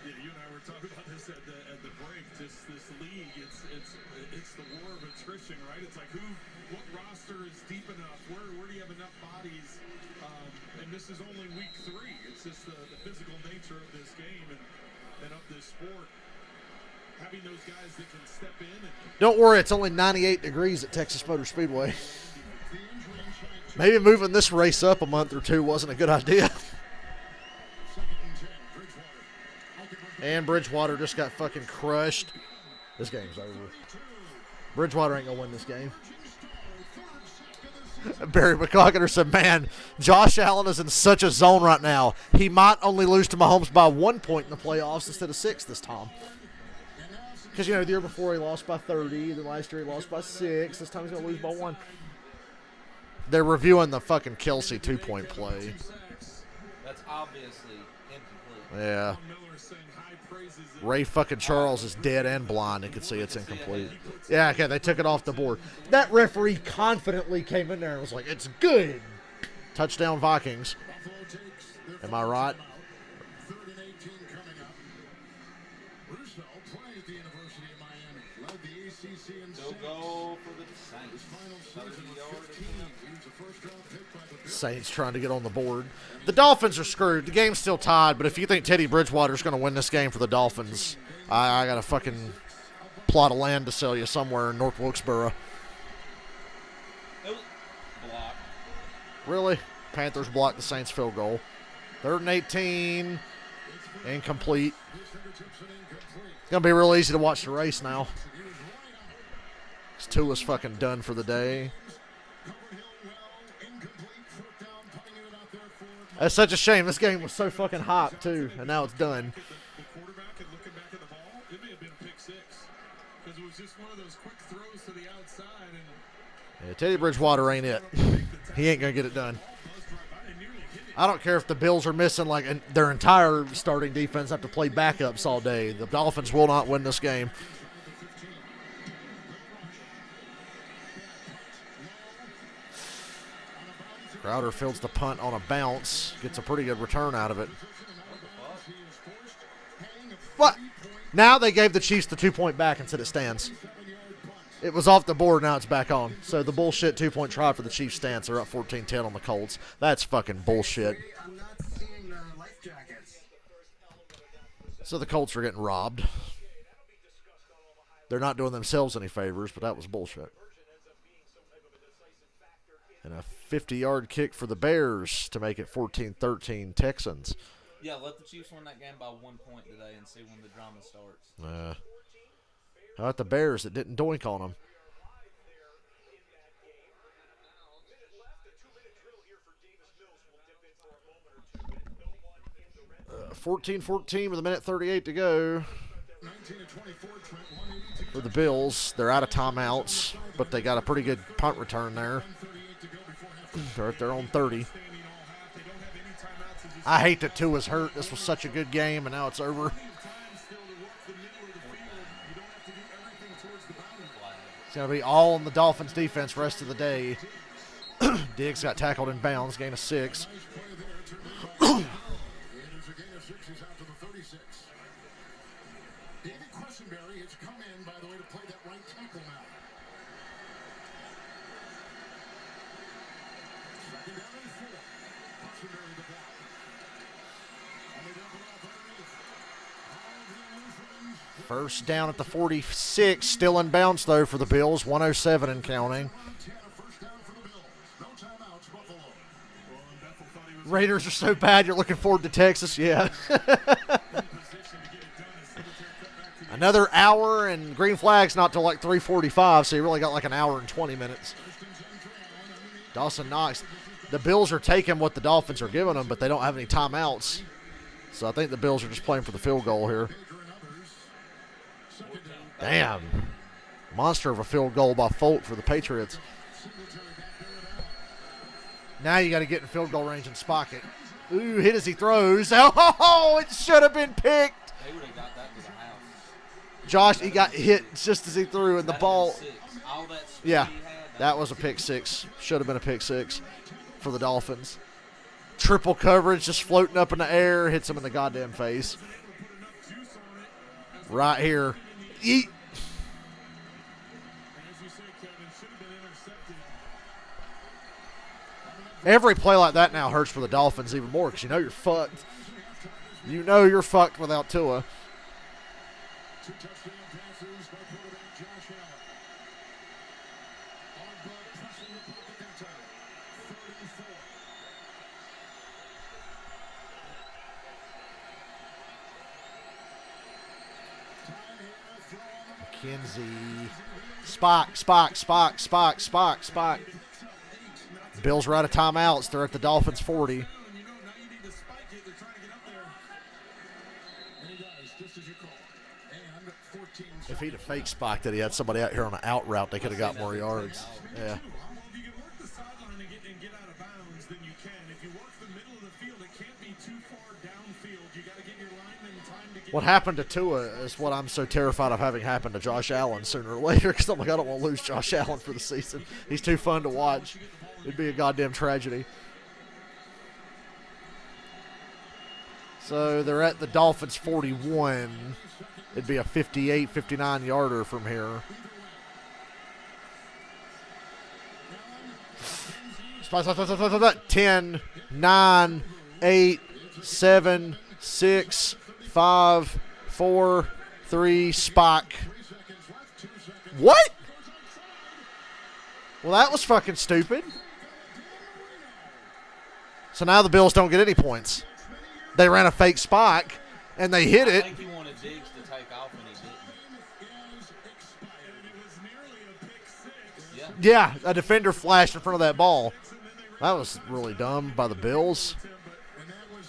Yeah, you and I were talking about this at the break. Just this league, it's the war of attrition, right? It's like what roster is deep enough? Where do you have enough bodies? And this is only week 3. It's just the physical nature of this game and of this sport. Having those guys that can step in. Don't worry, it's only 98 degrees at Texas Motor Speedway. Maybe moving this race up a month or two wasn't a good idea. And Bridgewater just got fucking crushed. This game's over. Bridgewater ain't going to win this game. Barry McCockiner said, man, Josh Allen is in such a zone right now. He might only lose to Mahomes by 1 point in the playoffs instead of 6 this time. Because, the year before he lost by 30. The last year he lost by 6. This time he's going to lose by 1. They're reviewing the fucking Kelsey 2-point play. That's obviously incomplete. Yeah. Ray fucking Charles is dead and blind and can see it's incomplete. Yeah, okay, they took it off the board. That referee confidently came in there and was like, it's good. Touchdown Vikings. Am I right? They'll go for the Saints. 30 yards. Saints trying to get on the board. The Dolphins are screwed. The game's still tied, but if you think Teddy Bridgewater's going to win this game for the Dolphins, I got a fucking plot of land to sell you somewhere in North Wilkesboro. It was blocked. Really? Panthers blocked the Saints field goal. 3rd and 18. Incomplete. It's going to be real easy to watch the race now. Tua's fucking done for the day. That's such a shame. This game was so fucking hot, too, and now it's done. The quarterback and looking back at the ball, it may have been a pick six. Because it was just one of those quick throws to the outside. And Yeah, Teddy Bridgewater ain't it. He ain't going to get it done. I don't care if the Bills are missing like their entire starting defense, have to play backups all day. The Dolphins will not win this game. Crowder fields the punt on a bounce, gets a pretty good return out of it. What? Now they gave the Chiefs the 2-point back and said it stands. It was off the board, now it's back on. So the bullshit 2-point try for the Chiefs stands. They're up 14-10 on the Colts. That's fucking bullshit. I'm not seeing their life jackets. So the Colts are getting robbed. They're not doing themselves any favors, but that was bullshit. And a 50-yard kick for the Bears to make it 14-13 Texans. Yeah, let the Chiefs win that game by 1 point today and see when the drama starts. How about the Bears that didn't doink on them? 14-14 with 1:38 to go. For the Bills, they're out of timeouts, but they got a pretty good punt return there. They're at their own 30. I hate that Tua's hurt. This was such a good game, and now it's over. It's going to be all on the Dolphins' defense rest of the day. Diggs got tackled in bounds, gain of 6. First down at the 46, still in bounds though for the Bills, 107 and counting. Raiders are so bad you're looking forward to Texas, yeah. Another hour, and green flag's not till like 3:45, so you really got like an hour and 20 minutes. Dawson Knox. The Bills are taking what the Dolphins are giving them, but they don't have any timeouts. So I think the Bills are just playing for the field goal here. Damn. Monster of a field goal by Folk for the Patriots. Now you got to get in field goal range and spock it. Ooh, hit as he throws. Oh, it should have been picked. They would have got that to the house. Josh, he got hit just as he threw, and the ball. All that speed Yeah, he had, that was a pick six. Should have been a pick six for the Dolphins. Triple coverage, just floating up in the air, hits him in the goddamn face. Right here. Eat. Every play like that now hurts for the Dolphins even more because you know you're fucked. You know you're fucked without Tua. McKenzie. Spock. Bills are out of timeouts. They're at the Dolphins' 40. If he'd have fake Spock that he had somebody out here on an out route, they could have got more yards. Yeah. What happened to Tua is what I'm so terrified of having happen to Josh Allen sooner or later because I'm like, I don't want to lose Josh Allen for the season. He's too fun to watch. It'd be a goddamn tragedy. So they're at the Dolphins' 41. It'd be a 58, 59-yarder from here. Spot. 10, 9, 8, 7, 6, 5, 4, 3, spike. What? Well, that was fucking stupid. So now the Bills don't get any points. They ran a fake spike, and they hit I it. think he wanted Diggs to take off, and he didn't. Yeah. Yeah, a defender flashed in front of that ball. That was really dumb by the Bills.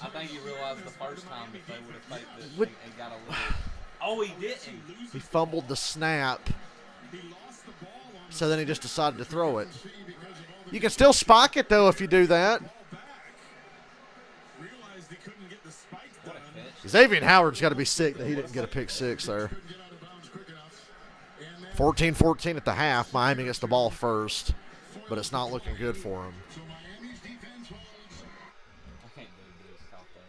I think he realized the first time that they would have faked it What- and got a little. Oh, he didn't. He fumbled the snap, so then he just decided to throw it. You can still spike it, though, if you do that. What a catch. Xavier Howard's got to be sick that he didn't get a pick six there. 14-14 at the half. Miami gets the ball first, but it's not looking good for him. I can't believe Diggs caught that.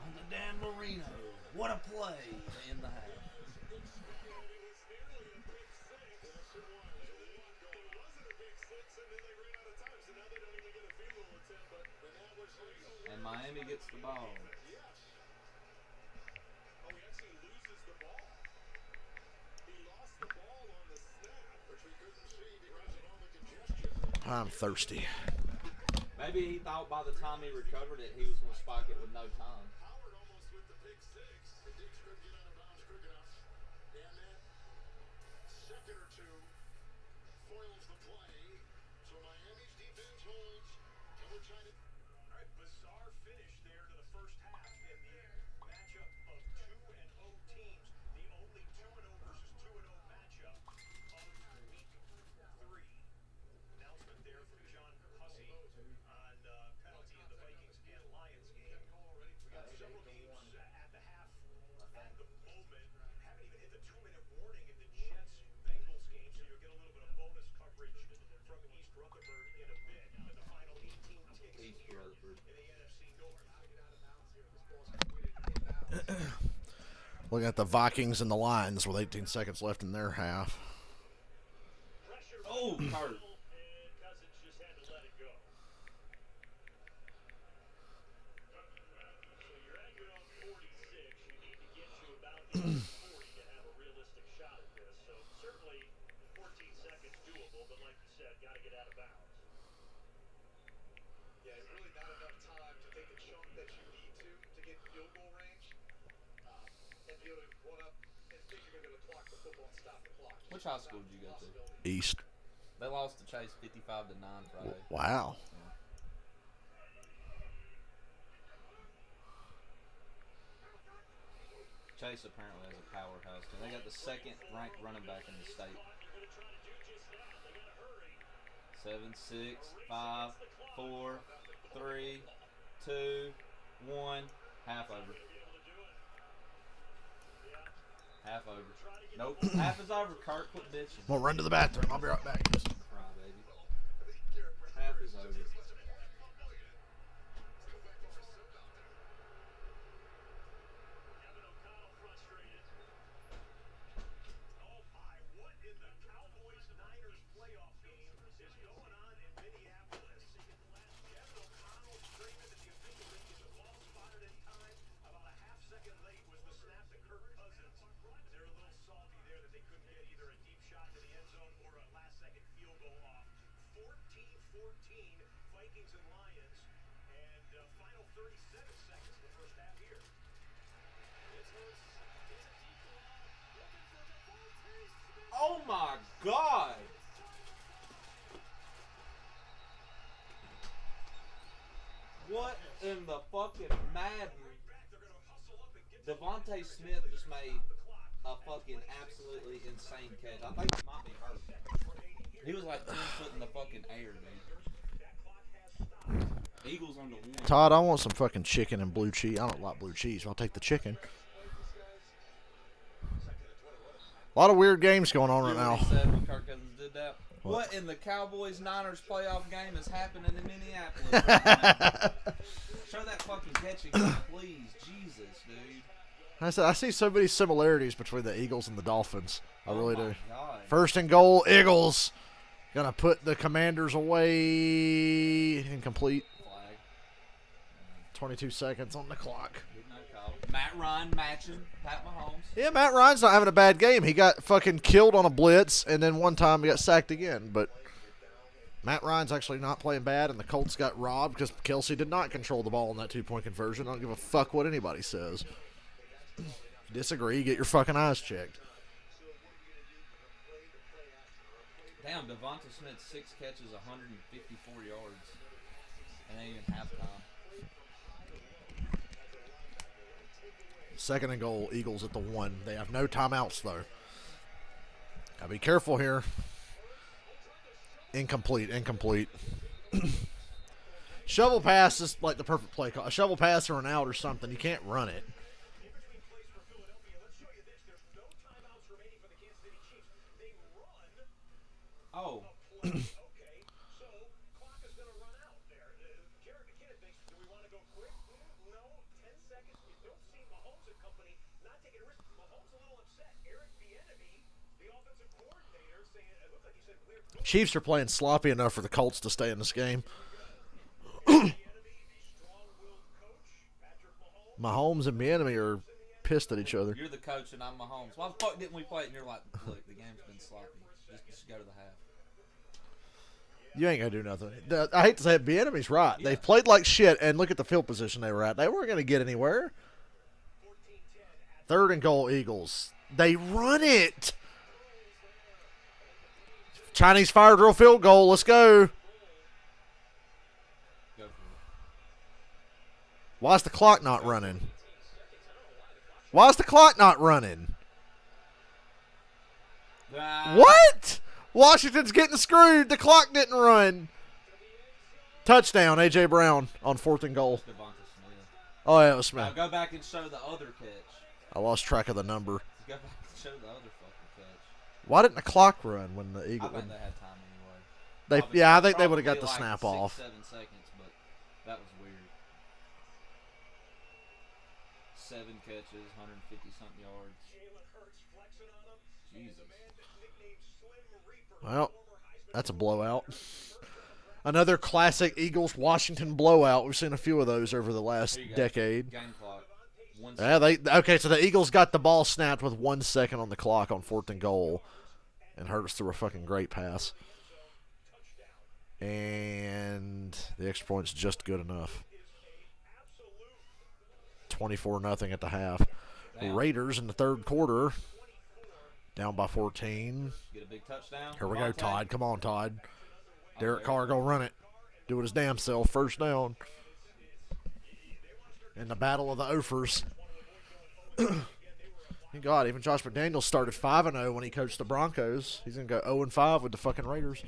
On the Dan Marino. What a play to end the half. And Miami gets the ball. I'm thirsty. Maybe he thought by the time he recovered it, he was going to spike it with no time. Bizarre finish there to the first half in the matchup of 2-0 teams. The only 2-0 versus 2-0 matchup of week 3. Announcement there from John Hussey on penalty in the Vikings and Lions game. We got several games at the half at the moment. Haven't even hit the 2-minute warning in the Jets-Bengals game, so you'll get a little bit of bonus coverage from East Rutherford in a bit. But the final 18 ticks East here Rutherford. in the NFC North. Looking at the Vikings and the Lions with 18 seconds left in their half. Oh, Kurt. Cousins just had to let it go. So you're anchored on 46. You need to get to about 40 to have a realistic shot at this. So certainly 14 seconds doable, but like you said, got to get out of bounds. Yeah, it's really not enough time to take the chunk that you need to get field goal range and be able to run up and think you're going to be able to clock the football and stop the clock. Which high school did you go to? East. They lost to Chase 55-9 Friday. Wow. Chase apparently has a powerhouse team. They got the second ranked running back in the state. 7, 6, 5, 4, 3, 2, 1. Half over. Half over. Nope. Half is over. Kurt, quit bitching. I'm going to run to the bathroom. I'll be right back. Cry, baby. Half is over. Kevin O'Connell frustrated. Oh my, what in the Cowboys-Niners playoff game is going on in Minneapolis? Kevin O'Connell screaming at the official to get the ball spotted in time. About a half second late was the snap to Kirk Cousins. They're a little salty there that they couldn't get either a deep shot to the end zone or a last-second field goal off. 14-14, Vikings and Lions, and final 37 seconds of the first half here. Oh my God! What in the fucking Madden? Devontae Smith just made a fucking absolutely insane catch. I think he might be hurt. He was like 10 foot in the fucking air, dude. Eagles on the one. Todd, I want some fucking chicken and blue cheese. I don't like blue cheese. I'll take the chicken. A lot of weird games going on right You know what now. he said when Kirk Cousins did that? What in the Cowboys-Niners playoff game is happening in Minneapolis right now? Show that fucking catch again, please. Jesus, dude. I see so many similarities between the Eagles and the Dolphins. I really do. God. First and goal, Eagles. Gonna put the Commanders away. Incomplete. Flag. 22 seconds on the clock. Good night, call. Matt Ryan matching Pat Mahomes. Yeah, Matt Ryan's not having a bad game. He got fucking killed on a blitz, and then one time he got sacked again. But Matt Ryan's actually not playing bad, and the Colts got robbed because Kelsey did not control the ball in that 2-point conversion. I don't give a fuck what anybody says. If you disagree, get your fucking eyes checked. Damn, Devonta Smith, 6 catches, 154 yards. And ain't even halftime. Second and goal, Eagles at the 1. They have no timeouts, though. Gotta be careful here. Incomplete. Shovel pass is like the perfect play call. A shovel pass or an out or something. You can't run it. Oh. Chiefs are playing sloppy enough for the Colts to stay in this game. Mahomes and Bieniemy are pissed at each other. You're the coach and I'm Mahomes. Why the fuck didn't we play it? And you're like, look, the game's been sloppy. Just go to the half. You ain't gonna do nothing. I hate to say it, Bieniemy's right. Yeah. They played like shit, and look at the field position they were at. They weren't gonna get anywhere. Third and goal, Eagles. They run it. Chinese fire drill field goal. Let's go. Go for it. Why's the clock not running? Why's the clock not running? What? Washington's getting screwed. The clock didn't run. Touchdown, A.J. Brown on 4th and goal. Devonta Smith. Oh, yeah, it was Now Smith. go back and show the other catch. I lost track of the number. Go back and show the other fucking catch. Why didn't the clock run when the I Eagles? bet they had time anyway. I think they would have got the Probably snap like off. 6-7 seconds, but that was weird. 7 catches, 150-something yards. Jesus. Well, that's a blowout. Another classic Eagles-Washington blowout. We've seen a few of those over the last Here you go. decade. Game clock. 1 Yeah, okay. So the Eagles got the ball snapped with 1 second on the clock on 4th and goal, and Hurts threw a fucking great pass. And the extra point's just good enough. 24-0 at the half. Damn. Raiders in the third quarter, down by 14. Get a big touchdown. Here we go, Devontae. Todd. Come on, Todd. Derek there. Carr go run it. Do it his damn self. First down. In the battle of the Ophers. Thank God, even Josh McDaniels started 5-0 when he coached the Broncos. He's going to go 0-5 with the fucking Raiders.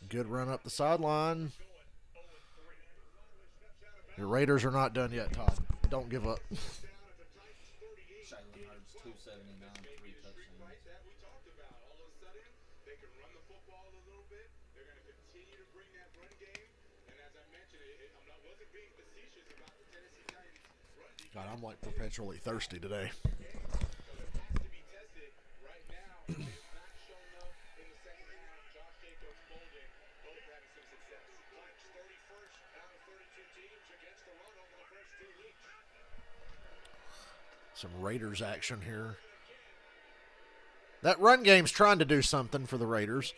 Good run up the sideline. Your Raiders are not done yet, Todd. Don't give up. Jalen Hurts, 279, 3 touchdowns. God, I'm like perpetually thirsty today. Some Raiders action here. That run game's trying to do something for the Raiders.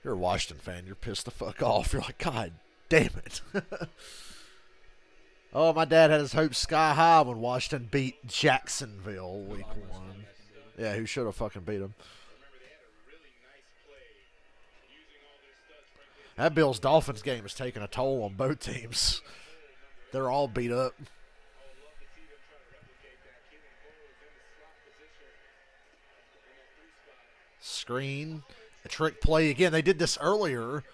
You're a Washington fan. You're pissed the fuck off. You're like, God damn it. Oh, my dad had his hopes sky high when Washington beat Jacksonville week 1. Yeah, who should have fucking beat them. That Bills-Dolphins game is taking a toll on both teams. They're all beat up. Screen. A trick play again. They did this earlier.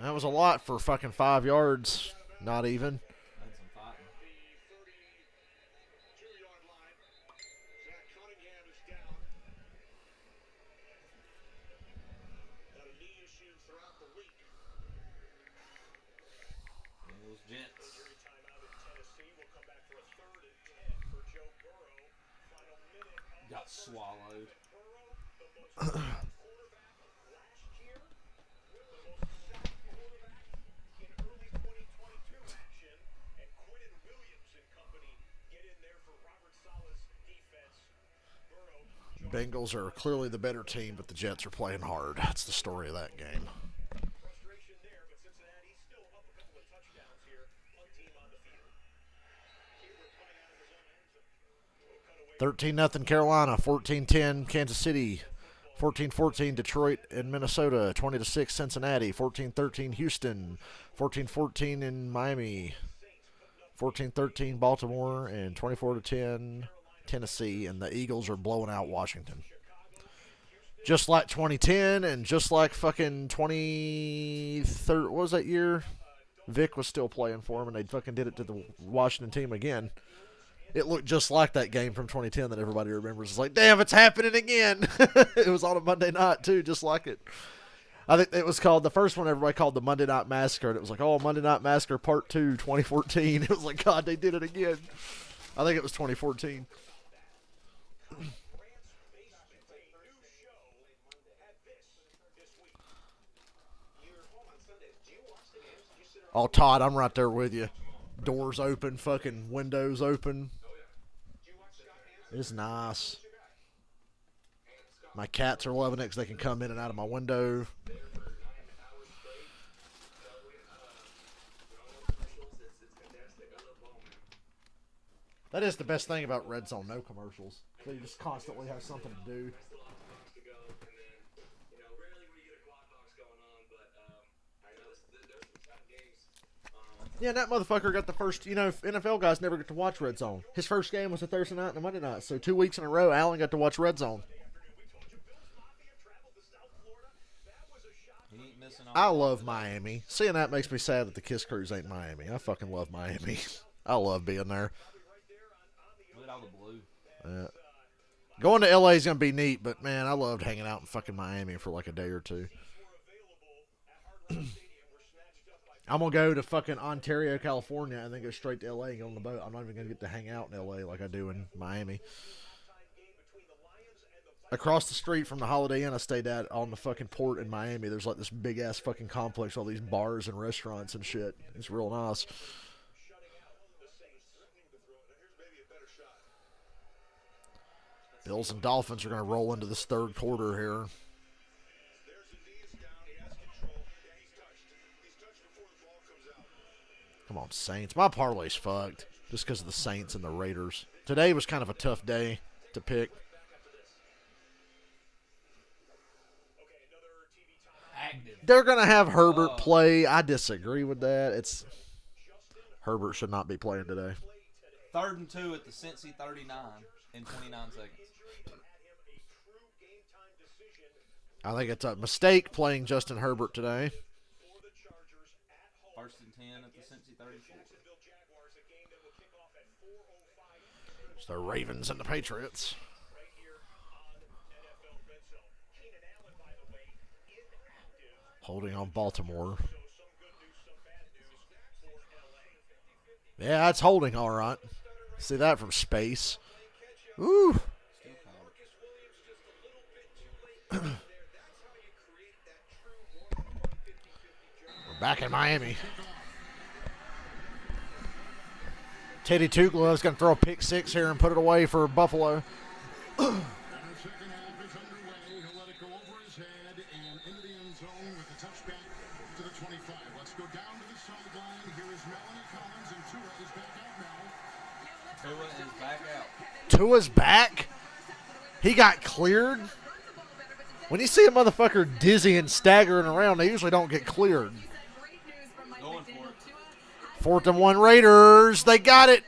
That was a lot for fucking 5 yards. Not even. Had some fighting. issue throughout the league. Those Jets. Injury timeout in Tennessee. We'll come back for a 3rd and 10 for Joe Burrow. Final minute of Got the first swallowed. half. Burrow, the most sacked quarterback last year, the most sacked quarterback in early 2022 action, and Quinnen Williams and company get in there for Robert Saleh's defense. Burrow Bengals are clearly the better team, but the Jets are playing hard. That's the story of that game. frustration there, but Cincinnati still up a couple of touchdowns here. One team on the field. Hayward coming out of his own end zone. We'll cut away 13-0 Carolina, 14-10 Kansas City, 14-14 Detroit and Minnesota, 20-6 Cincinnati, 14-13 Houston, 14-14 in Miami, 14-13 Baltimore, and 24-10 Tennessee. And the Eagles are blowing out Washington. Just like 2010 and just like fucking 2013, what was that year? Vic was still playing for him, and they fucking did it to the Washington team again. It looked just like that game from 2010 that everybody remembers. It's like, damn, it's happening again. It was on a Monday night, too, just like it. I think it was called, the first one everybody called the Monday Night Massacre. And it was like, oh, Monday Night Massacre Part 2, 2014. It was like, God, they did it again. I think it was 2014. Oh, Todd, I'm right there with you. Doors open, fucking windows open. It's nice. My cats are loving it because they can come in and out of my window. That is the best thing about Red Zone, no commercials. So you just constantly have something to do. Yeah, and that motherfucker got the first, NFL guys never get to watch Red Zone. His first game was a Thursday night and a Monday night. So 2 weeks in a row, Allen got to watch Red Zone. He ain't missing on I love Miami. Seeing that makes me sad that the Kiss Cruise ain't Miami. I fucking love Miami. I love being there. Look at all the blue. Yeah. Going to LA is going to be neat, but man, I loved hanging out in fucking Miami for like a day or two. I'm going to go to fucking Ontario, California, and then go straight to LA and get on the boat. I'm not even going to get to hang out in LA like I do in Miami. Across the street from the Holiday Inn I stayed at on the fucking port in Miami, there's like this big-ass fucking complex, all these bars and restaurants and shit. It's real nice. Bills and Dolphins are going to roll into this third quarter here. Come on, Saints. My parlay's fucked just because of the Saints and the Raiders. Today was kind of a tough day to pick. Active. They're going to have Herbert play. I disagree with that. Herbert should not be playing today. 3rd and 2 at the Cincy 39 in 29 seconds. I think it's a mistake playing Justin Herbert today. 1st and 10 at the Cincy 34. It's the Ravens and the Patriots. Holding on Baltimore. Yeah, that's holding all right. See that from space. Ooh. We're back in Miami. Teddy Two Gloves going to throw a pick six here and put it away for Buffalo. Tua's back. He got cleared. When you see a motherfucker dizzy and staggering around, they usually don't get cleared. Going for it. 4th and 1 Raiders. They got it.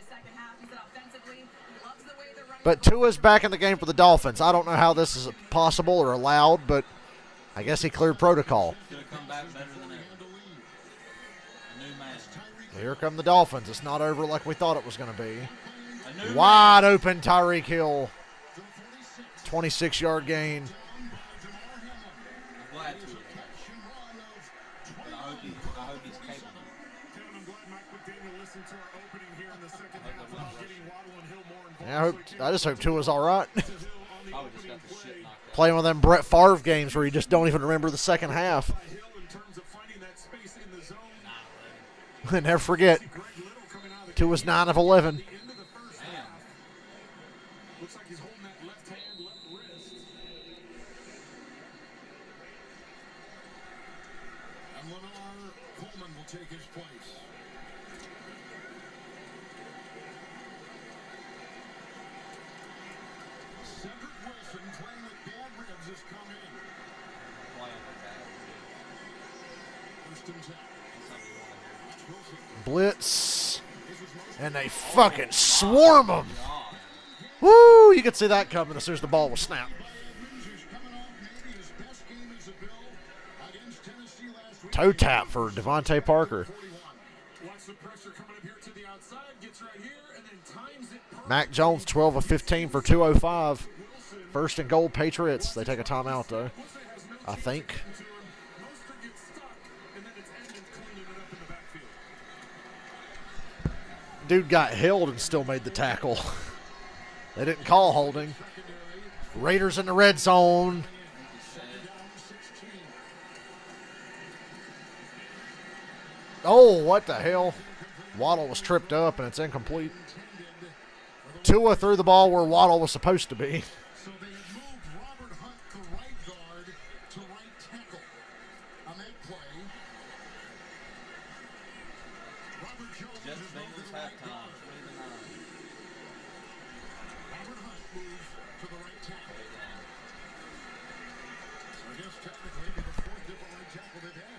But Tua's back in the game for the Dolphins. I don't know how this is possible or allowed, but I guess he cleared protocol. Could have come back better than ever. A new man. Here come the Dolphins. It's not over like we thought it was going to be. A new Wide open Tyreek Hill. 26-yard gain. I'm glad to. I just hope Tua's all right. Probably just got the shit knocked out. Playing one of them Brett Favre games where you just don't even remember the second half. Hill in terms of finding that space in the zone. And never forget, Greg Little coming out of the Tua's 9 of 11. end of the first half. Looks like he's holding that left hand, left wrist. And Lennar Coleman will take his place. Cedric Wilson playing with bad ribs has come in. Playing with that. First and 10. That's something you want to hear. Wilson. Blitz. And they fucking swarm him. God. Woo! You could see that coming as soon as the ball was snapped. Who's coming off maybe his best game as a Bill against Tennessee last week. Toe tap for Devontae Parker. 41. Watch the pressure coming up here to the outside. Gets right here and then times it perfect. Mac Jones 12 of 15 for 205. First and goal, Patriots. They take a timeout though, I think. To him. Mostert gets stuck, and then it's Edmonds cleaning it up in the backfield. Dude got held and still made the tackle. They didn't call holding. Raiders in the red zone. Oh, what the hell? Waddle was tripped up and it's incomplete. Tua threw the ball where Waddle was supposed to be. So they have moved Robert Hunt to right guard to right tackle on that play. Robert Jones Jets is moved to Bengals the right halftime. guard. 20-9. Robert Hunt moves to the right tackle. So I guess technically it'd be the fourth different right tackle they've had.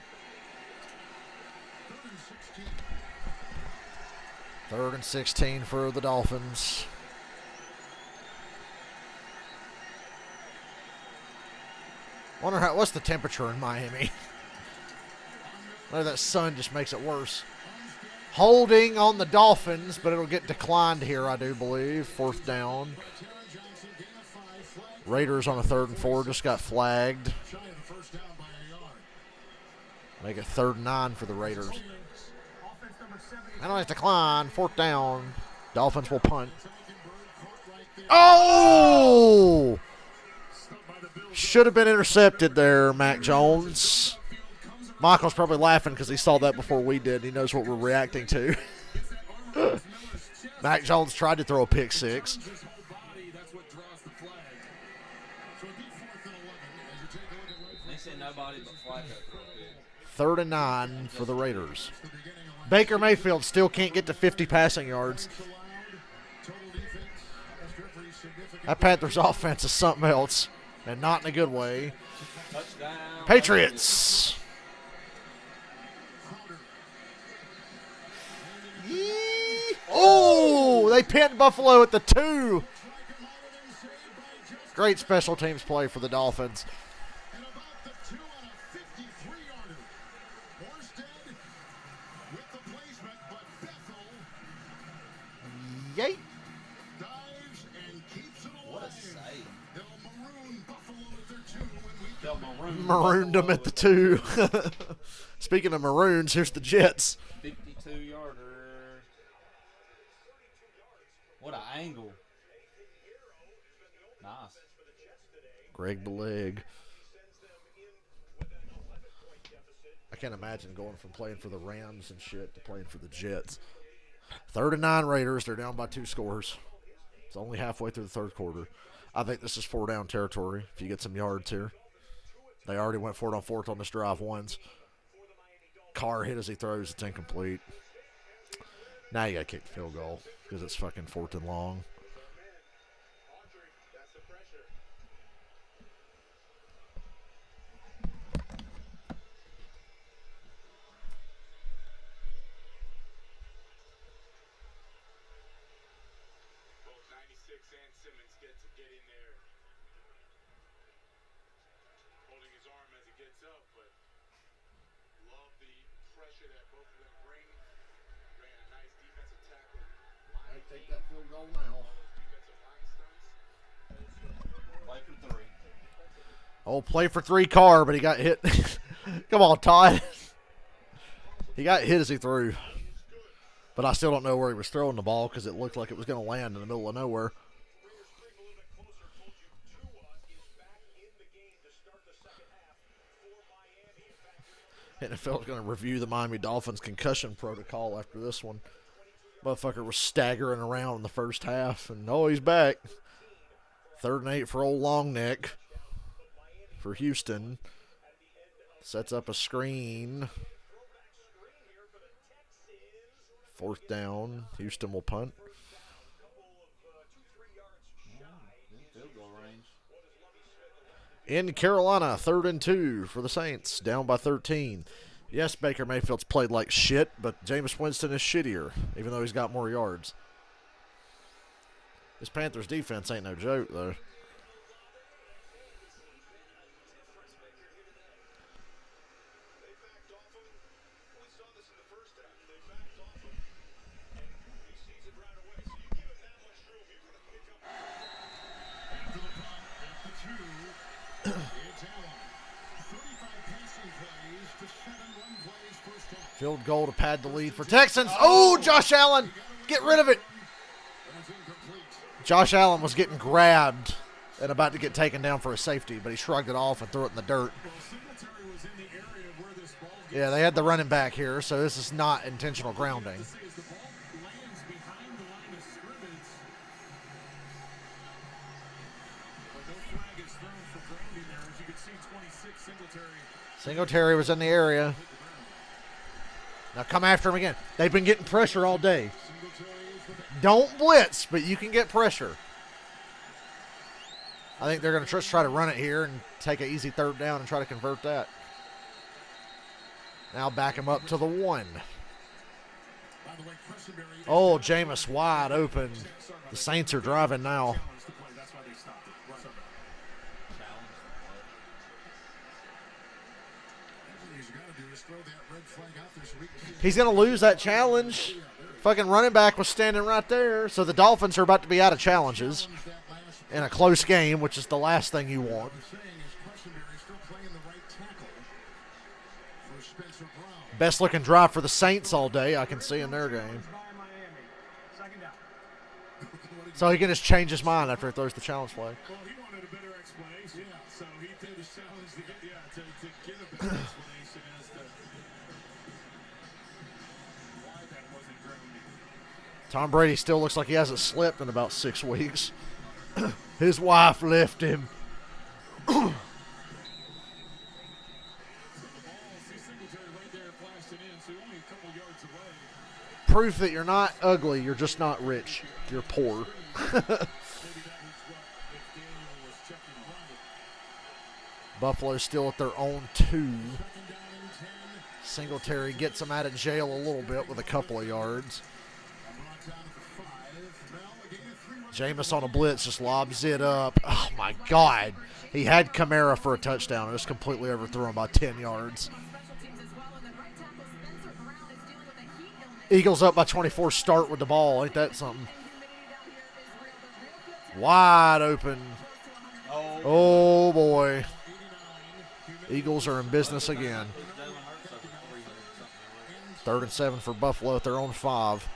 3rd and 16. 3rd and 16 for the Dolphins. Wonder what's the temperature in Miami? Maybe that sun just makes it worse. Holding on the Dolphins, but it'll get declined here, I do believe. 4th down. Taron Johnson, gain of 5, flag. Raiders on a 3rd and 4 just got flagged. Shy of the first down by a yard. Make it 3rd and 9 for the Raiders. Offense number 70. Penalties decline. 4th down. Dolphins will punt. Tankenberg caught right there. Oh! Stumped by the Bills. Should have been intercepted there, Mac Jones. Michael's probably laughing because he saw that before we did. He knows what we're reacting to. Mac Jones tried to throw a pick six. His whole body, that's what draws the flag. So it'd be 4th and 11 as you take a look at right They said nobody but Flacco threw a pick. 3rd and 9 for the Raiders. the beginning of last Baker Mayfield still can't get to 50 passing yards. allowed. Total defense. That's referee's significant. That Panthers offense is something else, and not in a good way. Touchdown. Patriots. Yee. Oh, they pinned Buffalo at the 2. Great special teams play for the Dolphins. And about the 2 on a 53-yarder. Morstead with the placement, but Bethel Yay. dives and keeps it alive. What a save. They'll maroon Buffalo at their 2 when we They'll maroon Marooned them at the 2. Speaking of maroons, here's the Jets. 52-yarder. What an angle. Nice. Greg the leg. I can't imagine going from playing for the Rams and shit to playing for the Jets. 3rd and 9 Raiders. They're down by 2 scores. It's only halfway through the 3rd quarter. I think this is 4-down territory if you get some yards here. They already went for it on 4th on this drive once. Carr hit as he throws. It's incomplete. Now you got to kick the field goal because it's fucking 4th and long. Both 96 and Simmons get in there, holding his arm as he gets up, but love the pressure that both of them bring. Ran a nice defensive tackle. I take that field goal now. Defensive line stunts. Play for 3. Oh, play for 3 Carr, but he got hit. Come on, Todd. He got hit as he threw. But I still don't know where he was throwing the ball because it looked like it was going to land in the middle of nowhere. NFL's going to review the Miami Dolphins concussion protocol after this one. Motherfucker was staggering around in the first half, and he's back. 3rd and 8 for old long neck for Houston. Sets up a screen. 4th down. Houston will punt. Field goal range. In Carolina, 3rd and 2 for the Saints, down by 13. Yes, Baker Mayfield's played like shit, but Jameis Winston is shittier, even though he's got more yards. This Panthers defense ain't no joke, though. Field goal to pad the lead for Texans. Oh, Josh Allen. Get rid of it. Josh Allen was getting grabbed and about to get taken down for a safety, but he shrugged it off and threw it in the dirt. Yeah, they had the running back here, so this is not intentional grounding. Singletary was in the area. Now come after him again. They've been getting pressure all day. Don't blitz, but you can get pressure. I think they're going to just try to run it here and take an easy 3rd down and try to convert that. Now back him up to the 1. Oh, Jameis wide open. The Saints are driving now. He's going to lose that challenge. Fucking running back was standing right there. So the Dolphins are about to be out of challenges in a close game, which is the last thing you want. Best looking drive for the Saints all day, I can see in their game. So he can just change his mind after he throws the challenge flag. Well, he wanted a better explanation. Yeah, so he did his challenge to get a better explanation as to why that wasn't grounding. Tom Brady still looks like he hasn't slept in about 6 weeks. His wife left him. Proof that you're not ugly, you're just not rich. You're poor. Buffalo's still at their own 2. Singletary gets them out of jail a little bit with a couple of yards. Jameis on a blitz just lobs it up. Oh, my God. He had Kamara for a touchdown. Just completely overthrew him by 10 yards. Eagles up by 24, start with the ball. Ain't that something? Wide open. Oh, boy. Eagles are in business again. 3rd and 7 for Buffalo at their own 5.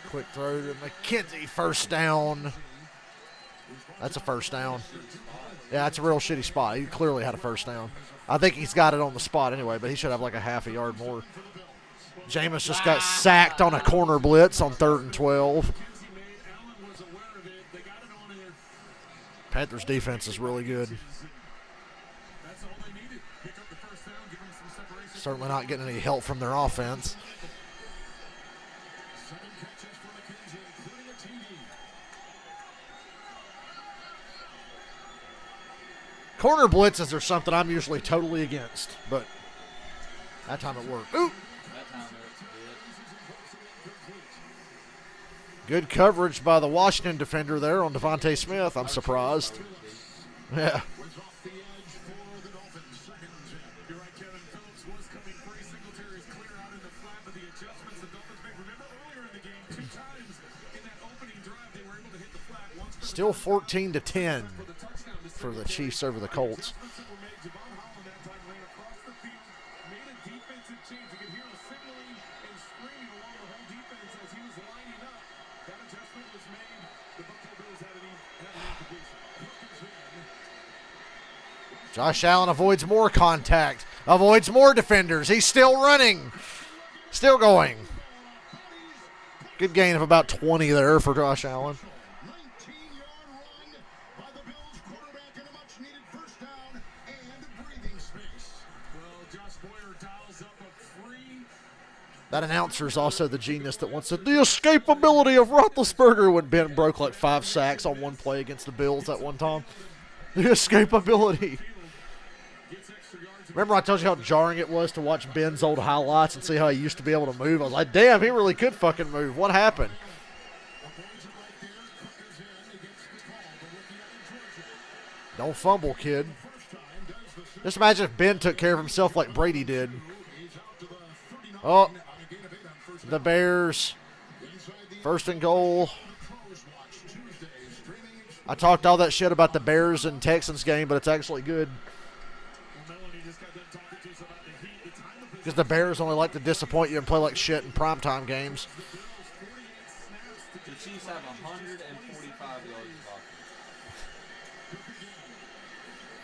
Quick throw to McKenzie. First down. That's a first down. Yeah, it's a real shitty spot. He clearly had a first down. I think he's got it on the spot anyway, but he should have like a half a yard more. Jameis just got sacked on a corner blitz on 3rd and 12. Panthers defense is really good. Certainly not getting any help from their offense. Corner blitzes are something I'm usually totally against, but that time it worked. Ooh! Good coverage by the Washington defender there on Devontae Smith. I'm surprised. Yeah. Still 14-10 for the Chiefs over the Colts. Josh Allen avoids more contact, avoids more defenders. He's still running, still going. Good gain of about 20 there for Josh Allen. 19-yard run by the Bills quarterback and a much-needed first down and breathing space. Well, Josh Boyer dials up a free. That announcer is also the genius that once said the escapability of Roethlisberger when Ben broke like 5 sacks on one play against the Bills at one time. The escapability. Remember I told you how jarring it was to watch Ben's old highlights and see how he used to be able to move? I was like, damn, he really could fucking move. What happened? Don't fumble, kid. Just imagine if Ben took care of himself like Brady did. Oh, the Bears. 1st and goal. I talked all that shit about the Bears and Texans game, but it's actually good. Because the Bears only like to disappoint you and play like shit in primetime games. The Chiefs have 145 yards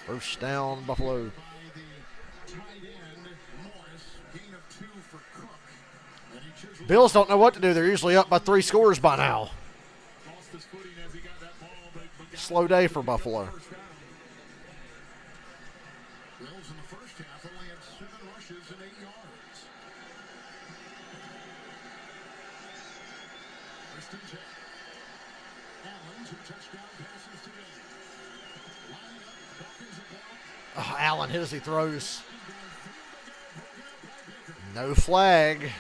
of offense. 1st down, Buffalo. Bills don't know what to do. They're usually up by 3 scores by now. Slow day for Buffalo. Bills in the first half only had 7 rushes and 8 yards. Kristen Jack. Allen, 2 touchdown passes today. Lining up, Dolphins at block. Oh, Allen hit as he throws. No flag.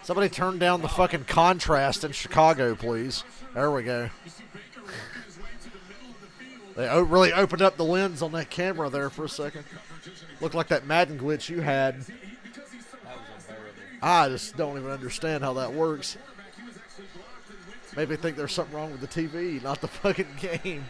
Somebody turn down the fucking contrast in Chicago, please. There we go. They really opened up the lens on that camera there for a second. Looked like that Madden glitch you had. That was unbearable. I just don't even understand how that works. Maybe think there's something wrong with the TV, not the fucking game.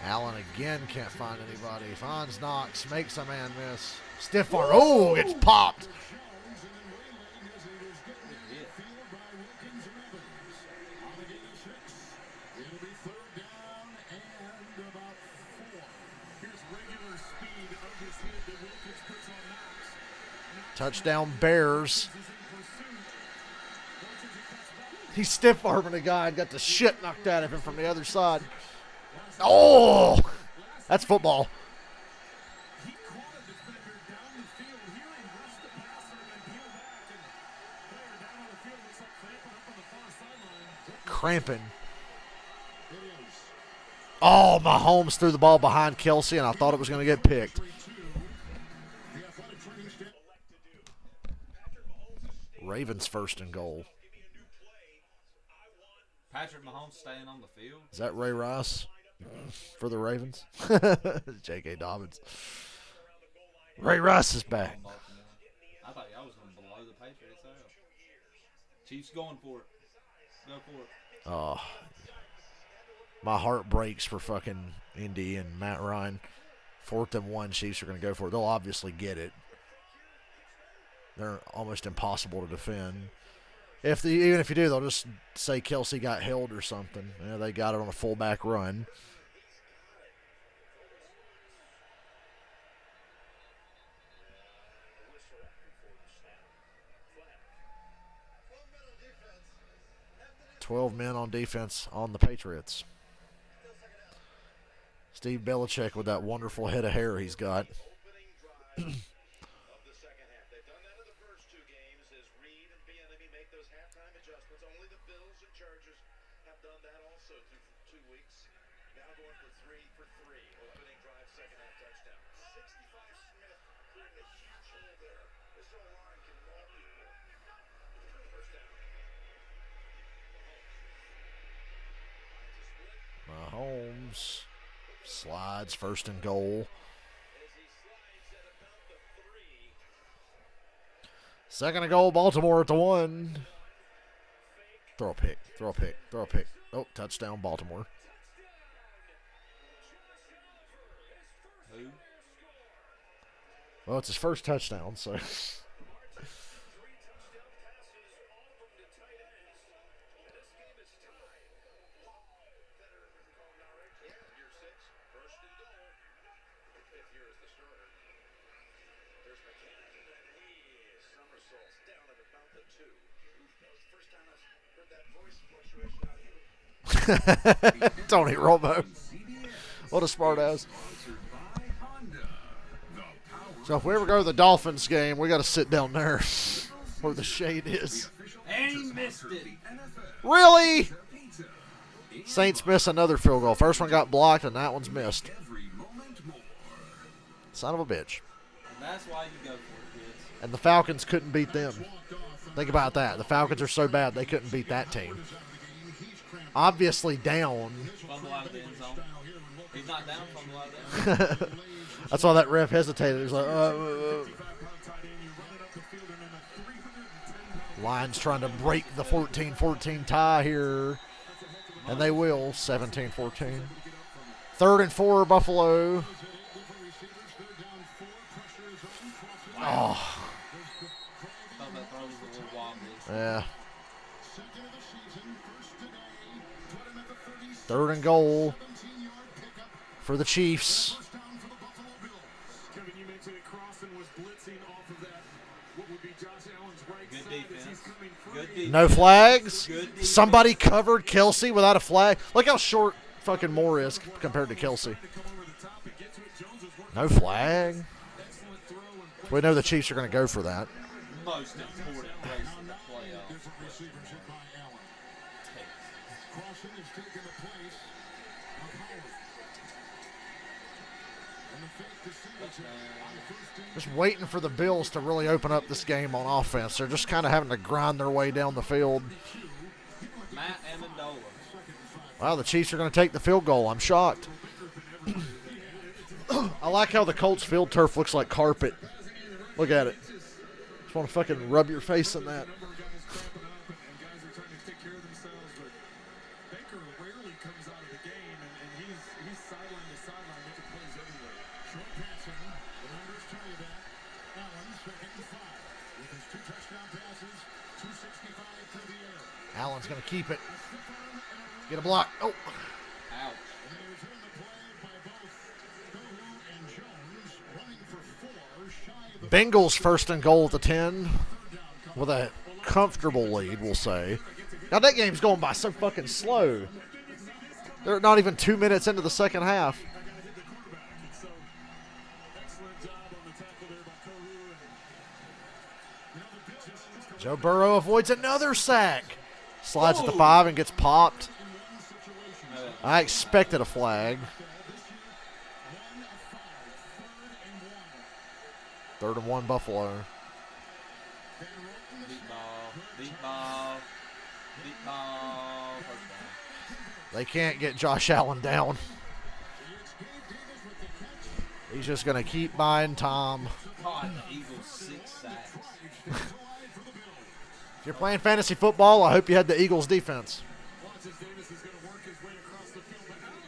Allen again can't find anybody. Finds Knox, makes a man miss. Stiff arm. Oh, gets popped. Touchdown Bears. He's stiff arming a guy and got the shit knocked out of him from the other side. Oh, that's football. Cramping. Oh, Mahomes threw the ball behind Kelsey, and I thought it was going to get picked. Ravens 1st and goal. Patrick Mahomes staying on the field. Is that Ray Rice for the Ravens? J.K. Dobbins. Ray Rice is back. I thought y'all was going to blow the Patriots out. Chiefs going for it. Go for it. Oh, my heart breaks for fucking Indy and Matt Ryan. 4th and 1, Chiefs are going to go for it. They'll obviously get it. They're almost impossible to defend. Even if you do, they'll just say Kelsey got held or something. Yeah, they got it on a fullback run. $12 men on defense on the Patriots. Steve Belichick with that wonderful head of hair he's got. Mahomes slides 1st and goal. 2nd and goal, Baltimore at the 1. Throw a pick, throw a pick, throw a pick. Oh, touchdown, Baltimore. Who? Well, it's his first touchdown, so. Tony Romo. What a smart ass. So if we ever go to the Dolphins game, we got to sit down there where the shade is. And he missed it. Really? Saints miss another field goal. First one got blocked, and that one's missed. Son of a bitch. And that's why you go for it, kids. And the Falcons couldn't beat them. Think about that. The Falcons are so bad, they couldn't beat that team. Obviously down. Fumble out of the end zone. He's not down, fumble out of the end zone. That's why that ref hesitated. He was like, Lions trying to break the 14-14 tie here. And they will, 17-14. 3rd and 4, Buffalo. Oh. Thought that throw was a little wobbly. Yeah. 3rd and goal for the Chiefs. Kevin, you mentioned it. Crossan was blitzing off of that. What would be Josh Allen's right Good side as defense. he's coming free. Good defense. No flags. Good defense. Somebody covered Kelsey without a flag. Look how short fucking Moore is compared to Kelsey. No flag. We know the Chiefs are going to go for that. Most important race in the playoffs. Crossan is taking the place of Howard. And the fake to Singleton on the first down. Just waiting for the Bills to really open up this game on offense. They're just kind of having to grind their way down the field. Matt Amendola. Wow, the Chiefs are going to take the field goal. I'm shocked. I like how the Colts field turf looks like carpet. Look at it. Just want to fucking rub your face in that. Short passing. The numbers tell you that. Allen, 2nd and 5. With his 2 touchdown passes, 265 through the air. Allen's going to keep it. Get a block. Oh. Ouch. And they return the play by both Gohu and Jones, running for 4, shy of the Bengals 1st and goal at the 10 with a comfortable lead, we'll say. Now, that game's going by so fucking slow. They're not even 2 minutes into the second half. Joe Burrow avoids another sack. Slides at the 5 and gets popped. I expected a flag. 3rd and 1, Buffalo. Deep ball. Deep ball. Deep ball. First down. They can't get Josh Allen down. He's just going to keep buying time. Caught the Eagles 6 sacks. If you're playing fantasy football, I hope you had the Eagles defense.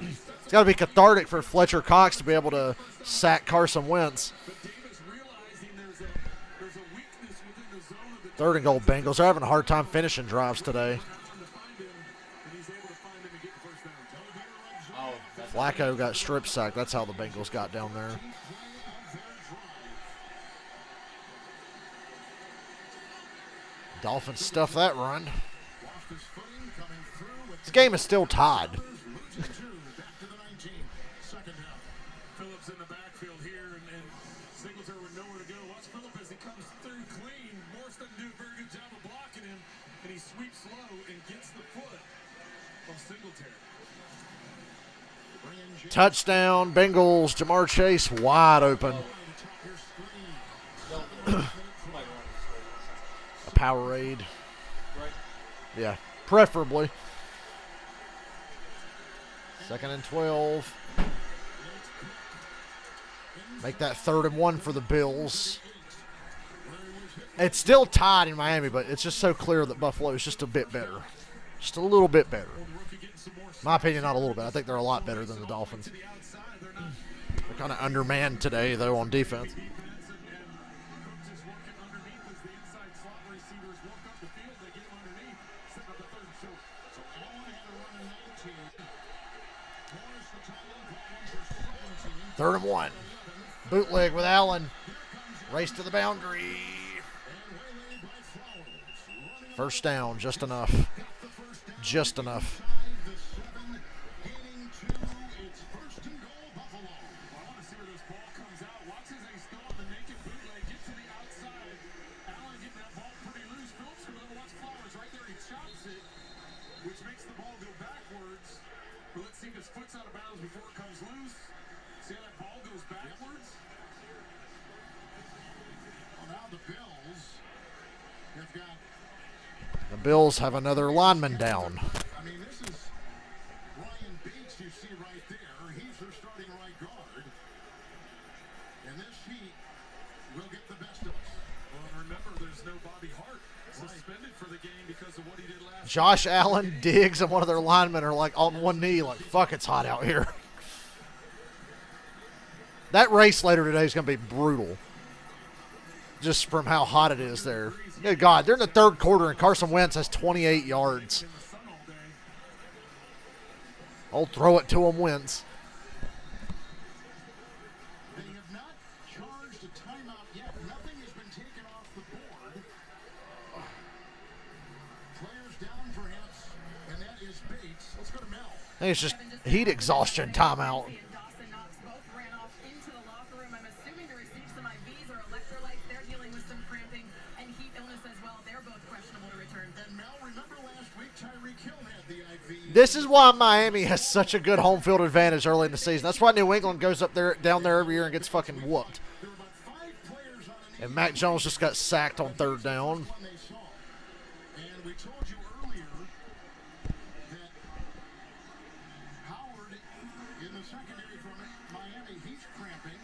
It's got to be cathartic for Fletcher Cox to be able to sack Carson Wentz. 3rd and goal, Bengals. They're having a hard time finishing drives today. Oh, that's Flacco got strip sacked. That's how the Bengals got down there. Dolphins stuff that run. This game is still tied. Phillips in the backfield here, and Singletary with nowhere to go. Watch Phillips as he comes through clean. Morse doesn't do a very good job of blocking him, and he sweeps low and gets the foot of Singletary. Touchdown, Bengals. Jamar Chase wide open. A Powerade. Yeah, preferably. 2nd and 12. Make that 3rd and 1 for the Bills. It's still tied in Miami, but it's just so clear that Buffalo is just a bit better. Just a little bit better. My opinion, not a little bit. I think they're a lot better than the Dolphins. They're kind of undermanned today, though, on defense. 3rd and 1. Bootleg with Allen. Race to the boundary. First down, just enough. Just enough. Foot's out of bounds before it comes loose. See how that ball goes backwards? Well, now the Bills have got. The Bills have another lineman down. I mean, this is Ryan Bates you see right there. He's their starting right guard. And this heat will get the best of us. Well, remember, there's no Bobby Hart suspended for the game because of what he did last Josh Allen, Diggs, and one of their linemen are like on one knee, like, fuck, it's hot out here. That race later today is going to be brutal. Just from how hot it is there. Good God, they're in the 3rd quarter, and Carson Wentz has 28 yards. in the sun all day. I'll throw it to him, Wentz. They have not charged a timeout yet. Nothing has been taken off the board. Players down perhaps, and that is Bates. Let's go to Mel. I think it's just heat exhaustion timeout. And Dawson Knox both ran off into the locker room. I'm assuming to receive some IVs or electrolytes. They're dealing with some cramping and heat illness as well. They're both questionable to return. And Mel, remember last week Tyreek Hill had the IV. This is why Miami has such a good home field advantage early in the season. That's why New England goes up there, down there every year and gets fucking whooped. There were about 5 players on an And Mac Jones just got sacked on 3rd down. one they saw. And we told you earlier that Howard in the secondary from Miami, he's cramping.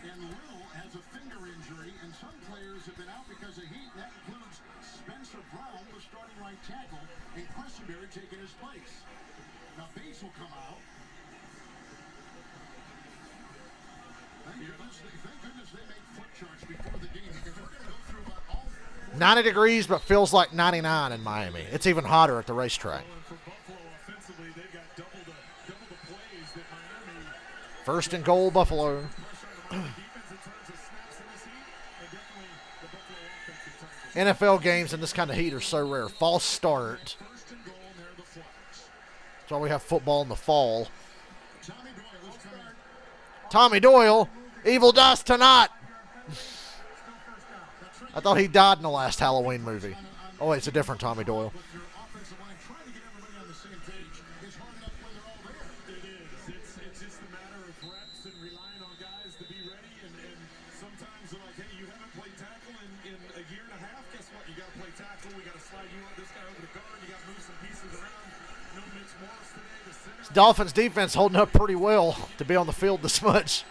And Little has a finger injury. And some players have been out because of heat. And that includes Spencer Brown, the starting right tackle, and Questenberry taking his place. Now Bates will come out. Thank goodness they make foot charts before the game because we're going to go through about all 90 degrees, but feels like 99 in Miami. It's even hotter at the racetrack. And for Buffalo offensively, they've got double the plays that Miami 1st and goal, Buffalo. pressure on the Miami defense in terms of snaps in this heat, and definitely the Buffalo offense in terms of NFL games in this kind of heat are so rare. False start. 1st and goal, and they're the Flyers. That's why we have football in the fall. Tommy Doyle is coming. Tommy Doyle, evil dies tonight. I thought he died in the last Halloween movie. Oh, wait, it's a different Tommy Doyle. With your offensive line, trying to get everybody on the same page is hard enough when they're all there. It is. It's just a matter of reps and relying on guys to be ready. And sometimes they're like, hey, you haven't played tackle in a year and a half. Guess what? You got to play tackle. We got to slide you on this guy over the guard. You got to move some pieces around. No Mitch Morris today. The center. Dolphins defense holding up pretty well to be on the field this much.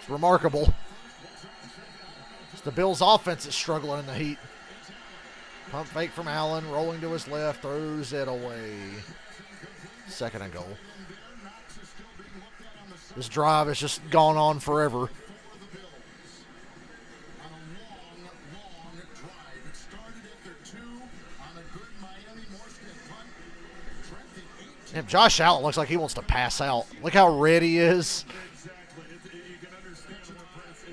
It's remarkable. It's the Bills' offense is struggling in the heat. Pump fake from Allen, rolling to his left, throws it away. 2nd and goal. This drive has just gone on forever. For the Bills. On a long drive. It started at their 2 on a good Miami Morstead punt. Trent the 18. Damn, Josh Allen looks like he wants to pass out. Look how red he is. Exactly. You can understand the press.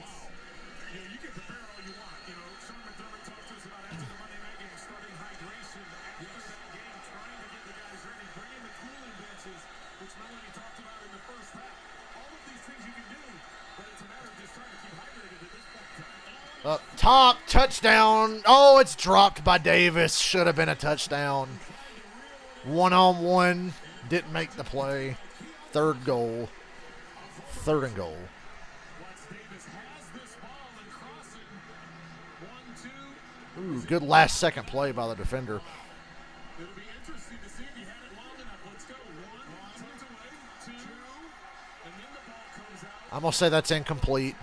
You can prepare all you want. Sean McDermott talked to us about after the Monday night game, starting hydration after that game, trying to get the guys ready, bringing the cooling benches, which Melanie talked about in the first half. All of these things you can do, but it's a matter of just trying to keep hydrated at this point in time. Up top, touchdown. Oh, it's dropped by Davis. Should have been a touchdown. 1-on-1. Didn't make the play. 3rd goal. 3rd and goal. Once Davis has this ball and crossing, 1-2. Ooh, good last second play by the defender. It'll be interesting to see if he had it long enough. Let's go. 1, tucked away, 2, and then the ball comes out. I'm going to say that's incomplete.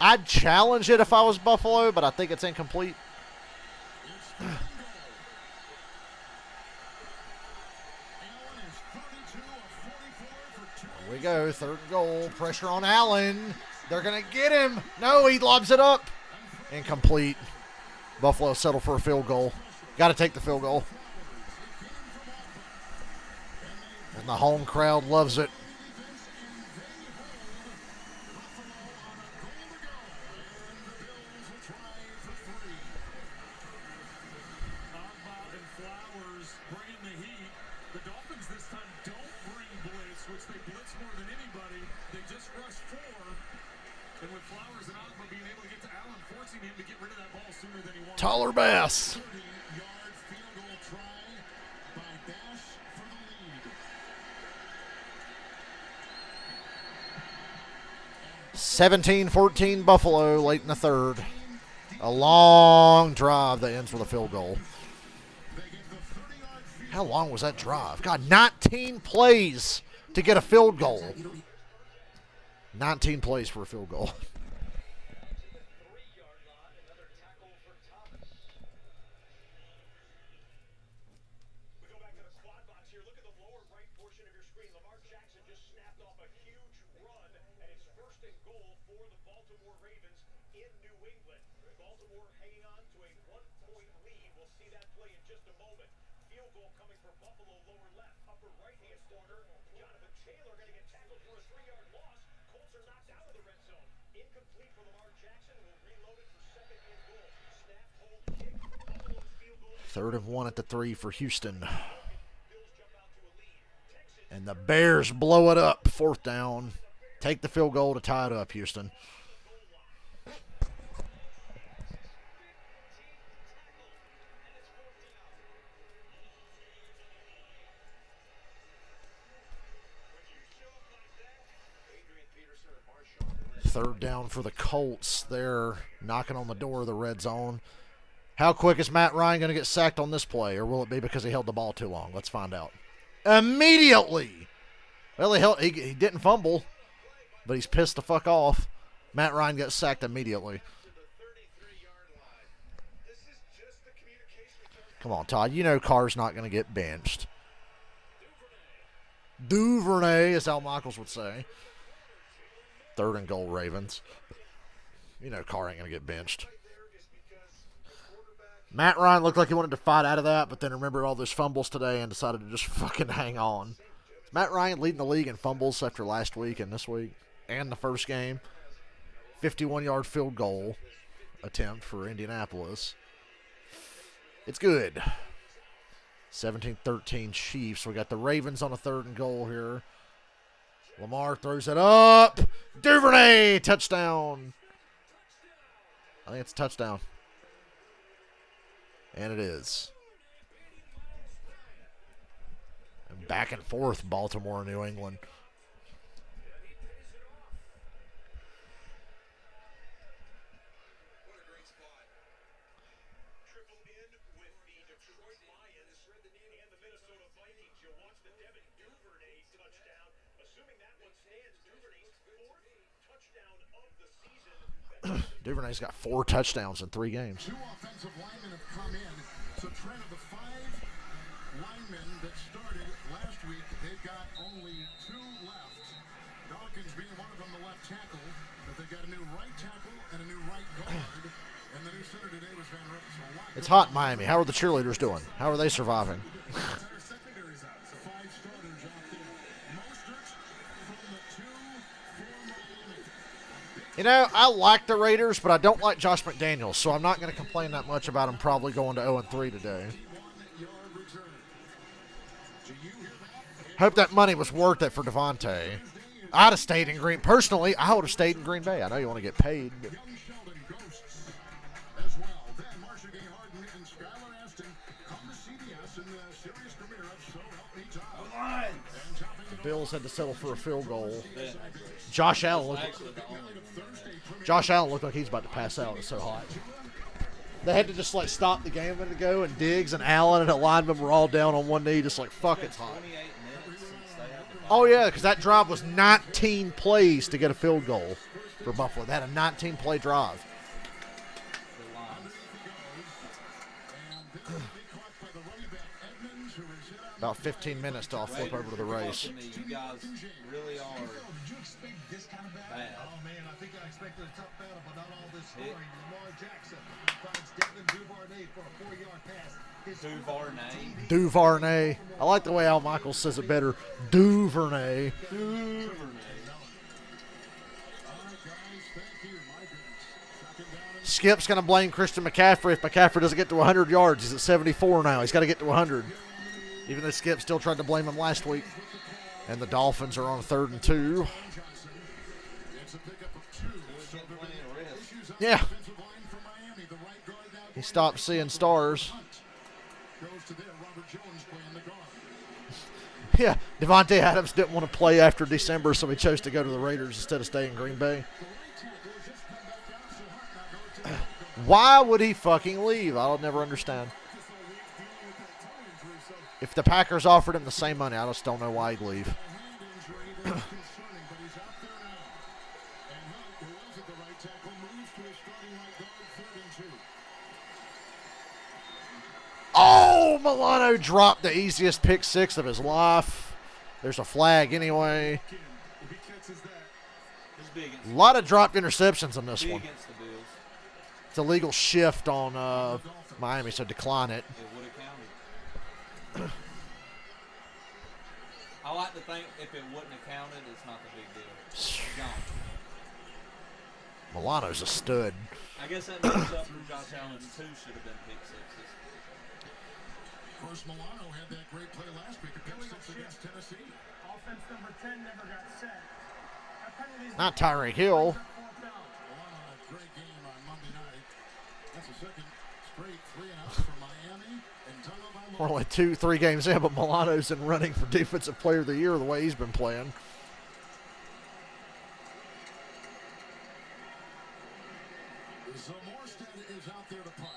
I'd challenge it if I was Buffalo, but I think it's incomplete. Here we go, 3rd and goal. Pressure on Allen. They're going to get him. No, he lobs it up. Incomplete. Buffalo settled for a field goal. Got to take the field goal. And the home crowd loves it. Agba and Flowers bringing the heat. The Dolphins this time don't bring blitz, which they blitz more than anybody. They just rush 4. And with Flowers and Agba being able to get to Allen, forcing him to get rid of that ball sooner than he wanted. Taller Bass. 30-yard field goal try by Bass for the lead. 17-14 Buffalo late in the third. A long drive that ends with a field goal. How long was that drive? God, 19 plays to get a field goal. 19 plays for a field goal. We go back to the quad box here. Look at the lower right portion of your screen. Lamar Jackson just snapped off a huge run, and it's first and goal for the Baltimore Ravens in New England. Baltimore hanging on to a 1-point lead. We'll see that play in just a moment. Field goal coming for Buffalo, lower left, upper right-hand corner. Jonathan Taylor going to get tackled for a 3-yard loss. Colts are knocked out of the red zone. Incomplete for Lamar Jackson. Will reload it for second and goal. Snap, hold, kick. Buffalo's field goal. 3rd and 1 at the 3 for Houston. Bills jump out to a lead. Texans And the Bears blow it up. 4th down. Take the field goal to tie it up, Houston. Third down for the Colts. They're knocking on the door of the red zone. How quick is Matt Ryan going to get sacked on this play, or will it be because he held the ball too long? Let's find out. Immediately. Well, he didn't fumble, but he's pissed the fuck off. Matt Ryan got sacked immediately. Come on, Todd. You know Carr's not going to get benched. Duvernay, as Al Michaels would say. 3rd and goal, Ravens. You know Carr ain't going to get benched. Matt Ryan looked like he wanted to fight out of that, but then remembered all those fumbles today and decided to just fucking hang on. Is Matt Ryan leading the league in fumbles after last week and this week and the first game? 51-yard field goal attempt for Indianapolis. It's good. 17-13 Chiefs. We got the Ravens on a 3rd and goal here. Lamar throws it up. Duvernay, touchdown. I think it's a touchdown. And it is. And back and forth, Baltimore, New England. What a great spot. Triple in with the Detroit Lions and the Minnesota Vikings. You'll watch the Devin Duvernay touchdown. Assuming that one stands, Duvernay's 4th touchdown of the season. Duvernay's got 4 touchdowns in 3 games. 2 offensive linemen have come in. So Trent, of the 5 linemen that started last week, they've got only 2 left. Dawkins being one of them, the left tackle. But they've got a new right tackle and a new right guard. And the new center today was Van Rooyen. So a lot It's hot in Miami. How are the cheerleaders doing? How are they surviving? Entire secondary's out. So 5 starters out there. Mostert from the 2 for Miami. You know, I like the Raiders, but I don't like Josh McDaniels, so I'm not going to complain that much about him probably going to 0-3 today. 1-yard return. Do you hear that? Hope that money was worth it for Devontae. I'd have stayed in Green. Personally, I would have stayed in Green Bay. I know you want to get paid, but Young Sheldon ghosts as well. Then Marsha Gay Harden and Skylar Aston come to CBS in the series premiere of So Help Me Todd. And topping it the Bills had to settle for a field goal. Yeah. Josh Allen looked Actually, the only one. Josh Allen looked like he's about to pass out. It's so hot. They had to just like stop the game a minute ago, and Diggs and Allen and a lineman were all down on one knee, just like fuck, it's hot. 28 minutes since they had the Oh yeah, because that drive was 19 plays to get a field goal for Buffalo. They had a 19-play drive. Lions. About 15 minutes till I'll flip over to the race. You guys really are Did you expect this kind of battle? bad. Oh man, I think I expected a tough battle, but not all this It- scoring. Lamar Jackson finds Devin Duvernay Duvernay. Duvernay. I like the way Al Michaels says it better. Duvernay. Duvernay. Skip's going to blame Christian McCaffrey if McCaffrey doesn't get to 100 yards. He's at 74 now. He's got to get to 100. Even though Skip still tried to blame him last week. And the Dolphins are on 3rd and 2. Yeah. He stopped seeing stars. Yeah, Devontae Adams didn't want to play after December, so he chose to go to the Raiders instead of staying in Green Bay. Why would he fucking leave? I'll never understand. If the Packers offered him the same money, I just don't know why he'd leave. Oh, Milano dropped the easiest pick 6 of his life. There's a flag anyway. A lot of dropped interceptions on this one. It's a legal shift on Miami, so decline it. It would have counted. I like to think if it wouldn't have counted, it's not the big deal. Gone. Milano's a stud. I guess that makes up for Josh Allen's 2 should have been pick 6s. Of course, Milano had that great play last week, a pick 6 against Tennessee. Offense number 10 never got set. Not Tyreek Hill. Milano had a great game on Monday night. That's the second straight 3-and-out for Miami. And We're only 2-3 games in, but Milano's in running for Defensive Player of the Year the way he's been playing. Zamorstead is out there to punt.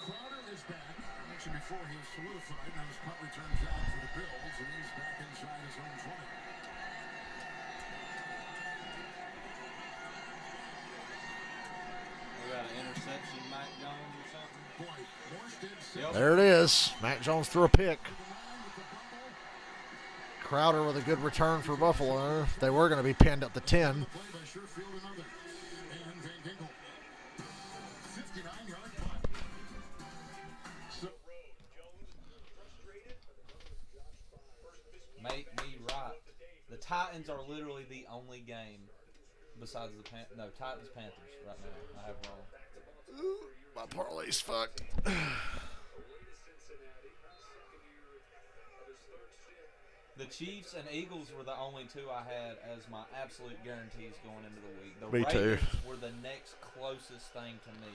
Crowder is back. I mentioned before he was solidified. Now his punt returns out for the Bills, and he's back inside his own 20. We got an interception, Mike Jones or something. Boy, Morstead There it is. Mac Jones threw a pick. Crowder with a good return for Buffalo. They were going to be pinned at the 10. Make me right. The Titans are literally the only game besides the Titans Panthers right now. I have wrong. My parlay's fucked. The Chiefs and Eagles were the only 2 I had as my absolute guarantees going into the week. The Me too. Raiders were the next closest thing to me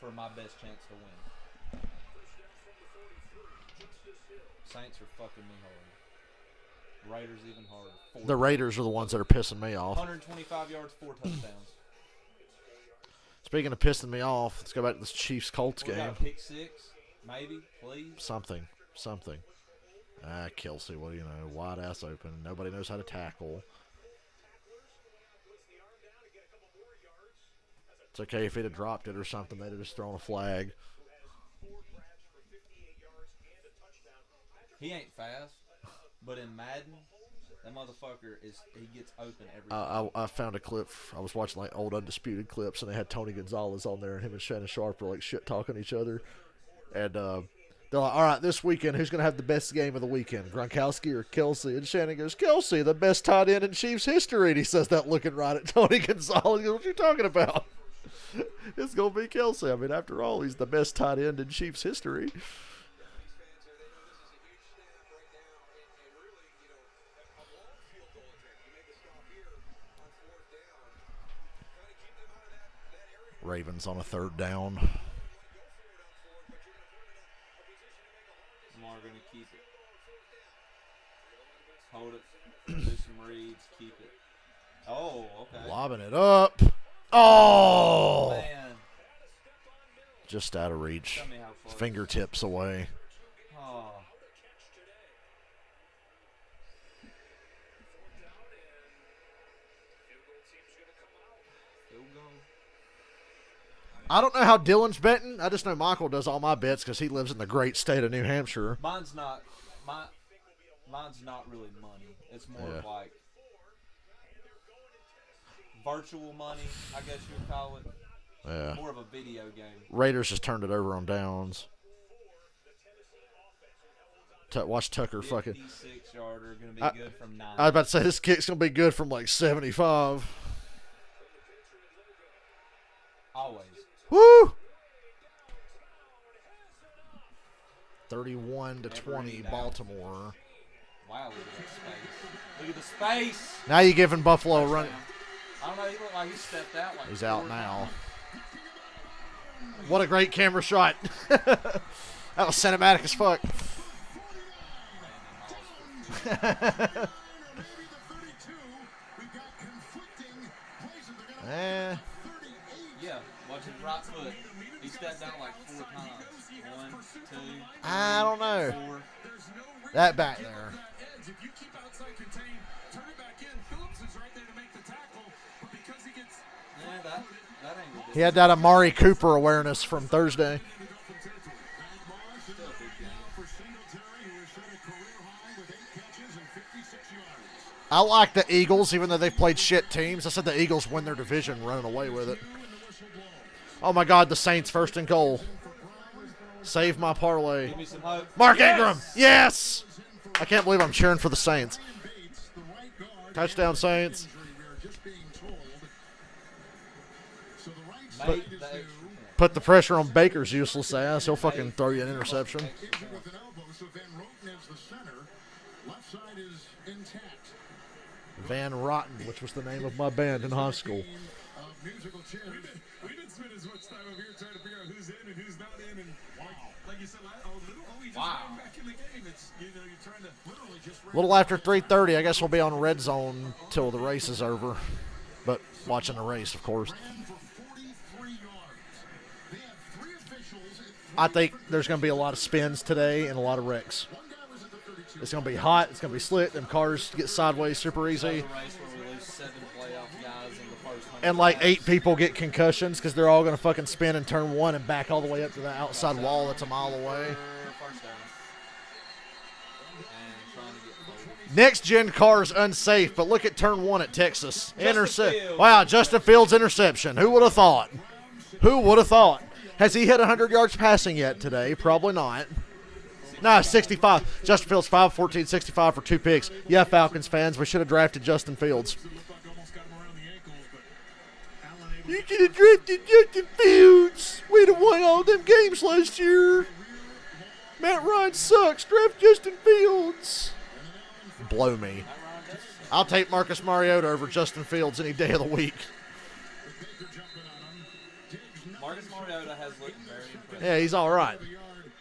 for my best chance to win. Saints are fucking me hard. Raiders even harder. The Raiders are the ones that are pissing me off. 125 yards, 4 touchdowns. Speaking of pissing me off, let's go back to this Chiefs-Colts We game. got a pick 6, maybe, please. Something. Kelsey, well, you know, wide ass open. Nobody knows how to tackle. It's okay if he'd have dropped it or something. They'd have just thrown a flag. He ain't fast, but in Madden, that motherfucker he gets open every time. I found a clip. I was watching like old Undisputed clips, and they had Tony Gonzalez on there, and him and Shannon Sharp were like shit talking each other. And they're like, all right, this weekend, who's going to have the best game of the weekend, Gronkowski or Kelsey? And Shannon goes, Kelsey, the best tight end in Chiefs history. And he says that looking right at Tony Gonzalez. He goes, what you talking about? It's going to be Kelsey. I mean, after all, he's the best tight end in Chiefs history. Ravens on a 3rd down. Lamar going to keep it. Hold it. Do some reads. Keep it. Oh, okay. Lobbing it up. Oh! Man. Just out of reach. Tell me how far. Fingertips away. Oh. Field goal. I don't know how Dylan's betting. I just know Michael does all my bets because he lives in the great state of New Hampshire. Mine's not really money. It's more of like virtual money, I guess you would call it. Yeah. More of a video game. Raiders just turned it over on downs. Watch Tucker fucking. 56-yarder going to be good from 9. I was about to say this kick's gonna be good from like 75. Always. Woo! 31-20, Baltimore. Wow, look at that space. Look at the space. Now you're giving Buffalo a run. I don't know. He looked like he stepped out. Like He's out 4 now. times. What a great camera shot. That was cinematic as fuck. Eh. Yeah, watch his right foot. He stepped out like 4 times. 1, 2. I don't know. 4. That back there. If you keep outside contained, turn it back in. Phillips is right there to make the tackle, but because he gets Yeah, that angle did. He had that Amari Cooper awareness from Thursday. I like the Eagles, even though they've played shit teams. I said the Eagles win their division running away with it. Oh, my God, the Saints first and goal. Save my parlay. Give me some hope. Mark Ingram, yes! I can't believe I'm cheering for the Saints. Touchdown, Saints. Mate, the extra point. Put the pressure on Baker's useless ass. He'll fucking throw you an interception. Van Rotten, which was the name of my band in high school. we didn't spend as much time over here trying to figure out who's in and who's not in, and like you said, we just ran back in the game. It's you're trying to literally just. A little after 3:30, I guess we'll be on red zone till the race is over. But watching the race, of course. I think there's going to be a lot of spins today and a lot of wrecks. It's going to be hot. It's going to be slick. Them cars get sideways super easy. Another race where we lose 7 playoff guys in the first 100 And like laps. 8 people get concussions because they're all going to fucking spin in turn 1 and back all the way up to the outside wall that's a mile away. First down. And trying to get forward. Next gen car is unsafe, but look at turn 1 at Texas. Justin Fields. Wow, Justin Fields interception. Who would have thought? Who would have thought? Has he hit 100 yards passing yet today? Probably not. No, 65. Justin Fields, 5-14, 65 for 2 picks. Yeah, Falcons fans, we should have drafted Justin Fields. You could have drafted Justin Fields. We'd have won all them games last year. Matt Ryan sucks. Draft Justin Fields. Blow me. I'll take Marcus Mariota over Justin Fields any day of the week. Marcus Mariota has looked very impressive. Yeah, he's all right.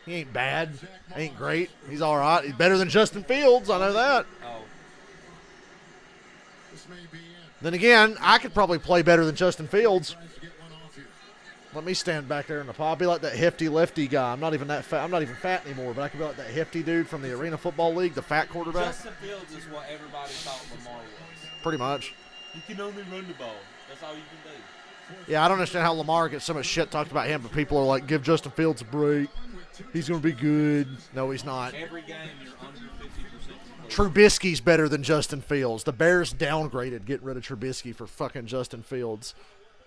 He ain't bad. Ain't great. He's all right. He's better than Justin Fields. I know that. Oh, Then again, I could probably play better than Justin Fields. Let me stand back there in the pod. I'll be like that hefty lefty guy. I'm not even that fat. I'm not even fat anymore, but I could be like that hefty dude from the Arena Football League, the fat quarterback. Justin Fields is what everybody thought Lamar was. Pretty much. You can only run the ball. That's all you can do. Yeah, I don't understand how Lamar gets so much shit talked about him, but people are like, give Justin Fields a break. He's going to be good. No, he's not. Every game you're under 50%. Trubisky's better than Justin Fields. The Bears downgraded getting rid of Trubisky for fucking Justin Fields.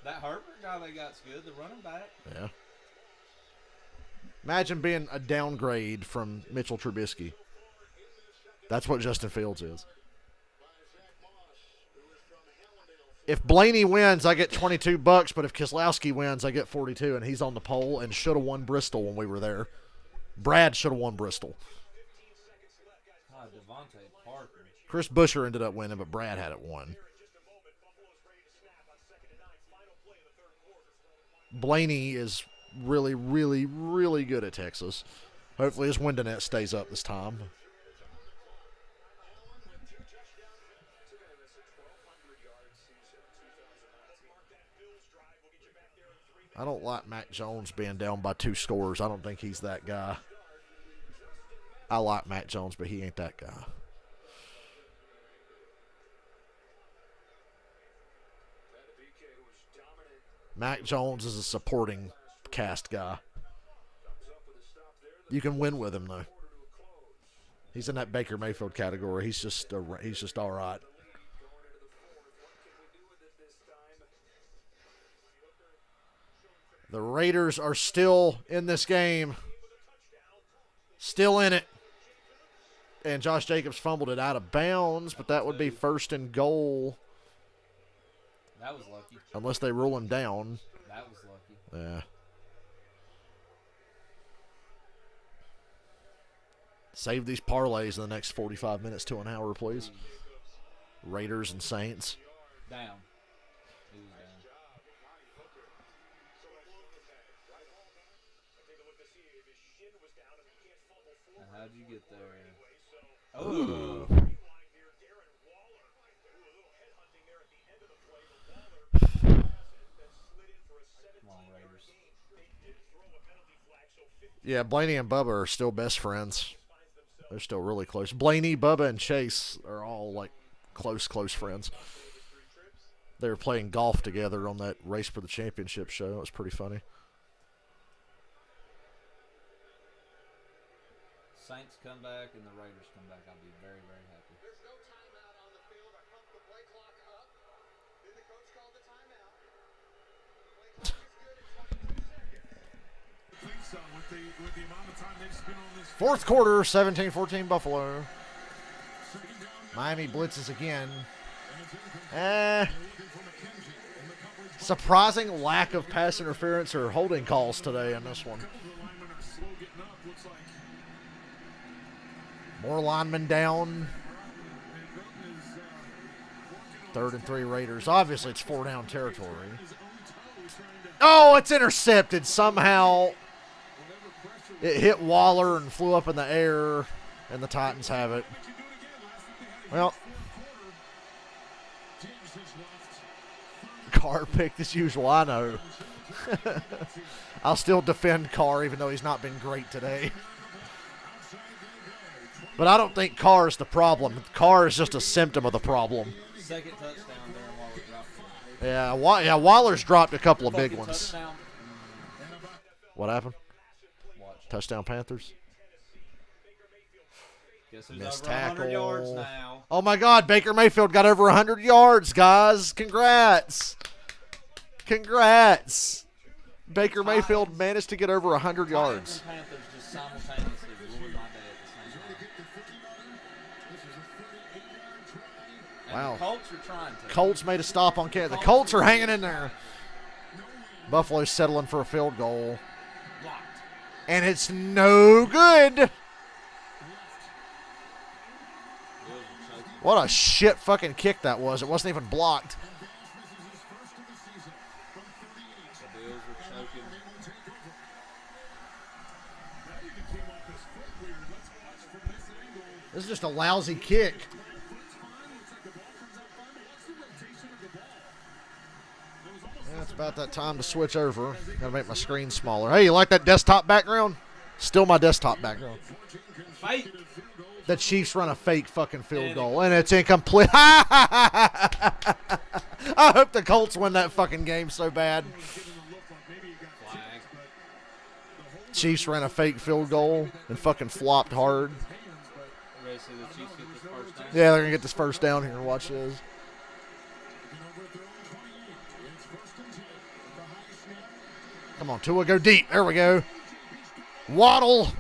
That Herbert guy they got's good. The running back. Yeah. Imagine being a downgrade from Mitchell Trubisky. That's what Justin Fields is. If Blaney wins, I get $22, but if Keselowski wins, I get 42, and he's on the pole and should have won Bristol when we were there. Brad should have won Bristol. God, Devontae Parker. Chris Buescher ended up winning, but Brad had it won. Blaney is really, really, really good at Texas. Hopefully his window net stays up this time. I don't like Mac Jones being down by 2 scores. I don't think he's that guy. I like Mac Jones, but he ain't that guy. Mac Jones is a supporting cast guy. You can win with him, though. He's in that Baker Mayfield category. He's just all right. The Raiders are still in this game. Still in it. And Josh Jacobs fumbled it out of bounds, but that would be first and goal. That was lucky. Unless they rule him down. That was lucky. Yeah. Save these parlays in the next 45 minutes to an hour, please. Raiders and Saints. Down. He was down. Now, how'd you get there? Ooh. Come on, Raiders. Yeah, Blaney and Bubba are still best friends. They're still really close. Blaney, Bubba, and Chase are all like close friends. They were playing golf together on that Race for the Championship show. It was pretty funny. Saints come back and the Raiders come back. I'll be very, very happy. There's no timeout on the field. I pumped the play clock up. Then the coach called the timeout. Play clock is good at 22 seconds. I think so. With the amount of time they've spent on this. Fourth quarter, 17-14 Buffalo. Miami blitzes again. Surprising lack of pass interference or holding calls today in this one. More linemen down. 3rd and 3 Raiders. Obviously, it's 4-down territory. Oh, it's intercepted somehow. It hit Waller and flew up in the air, and the Titans have it. Well, Carr picked as usual, I know. I'll still defend Carr even though he's not been great today. But I don't think Carr is the problem. Carr is just a symptom of the problem. Second touchdown there, and Waller dropped it. Yeah, Waller's dropped a couple of big ones. Touchdown. What happened? Watch. Touchdown Panthers. Guess who's Missed over 100 tackle. yards now? Oh my God, Baker Mayfield got over 100 yards, guys. Congrats. Baker Mayfield managed to get over 100 yards. Titans and Panthers just simultaneously ruined my day at the same time. Wow. And the Colts are trying to. Colts made a stop on Canada. The Colts are hanging in there. Buffalo's settling for a field goal. Blocked. And it's no good. What a shit fucking kick that was. It wasn't even blocked. The Bills were choking. This is just a lousy kick. Yeah, it's about that time to switch over. Gotta make my screen smaller. Hey, you like that desktop background? Still my desktop background. Fake. The Chiefs run a fake fucking field goal, and it's incomplete. I hope the Colts win that fucking game so bad. Flag. Chiefs ran a fake field goal and fucking flopped hard. Ready to see the Chiefs get this first down? Yeah, they're going to get this first down here. Watch this. Come on, Tua, go deep. There we go. Waddle.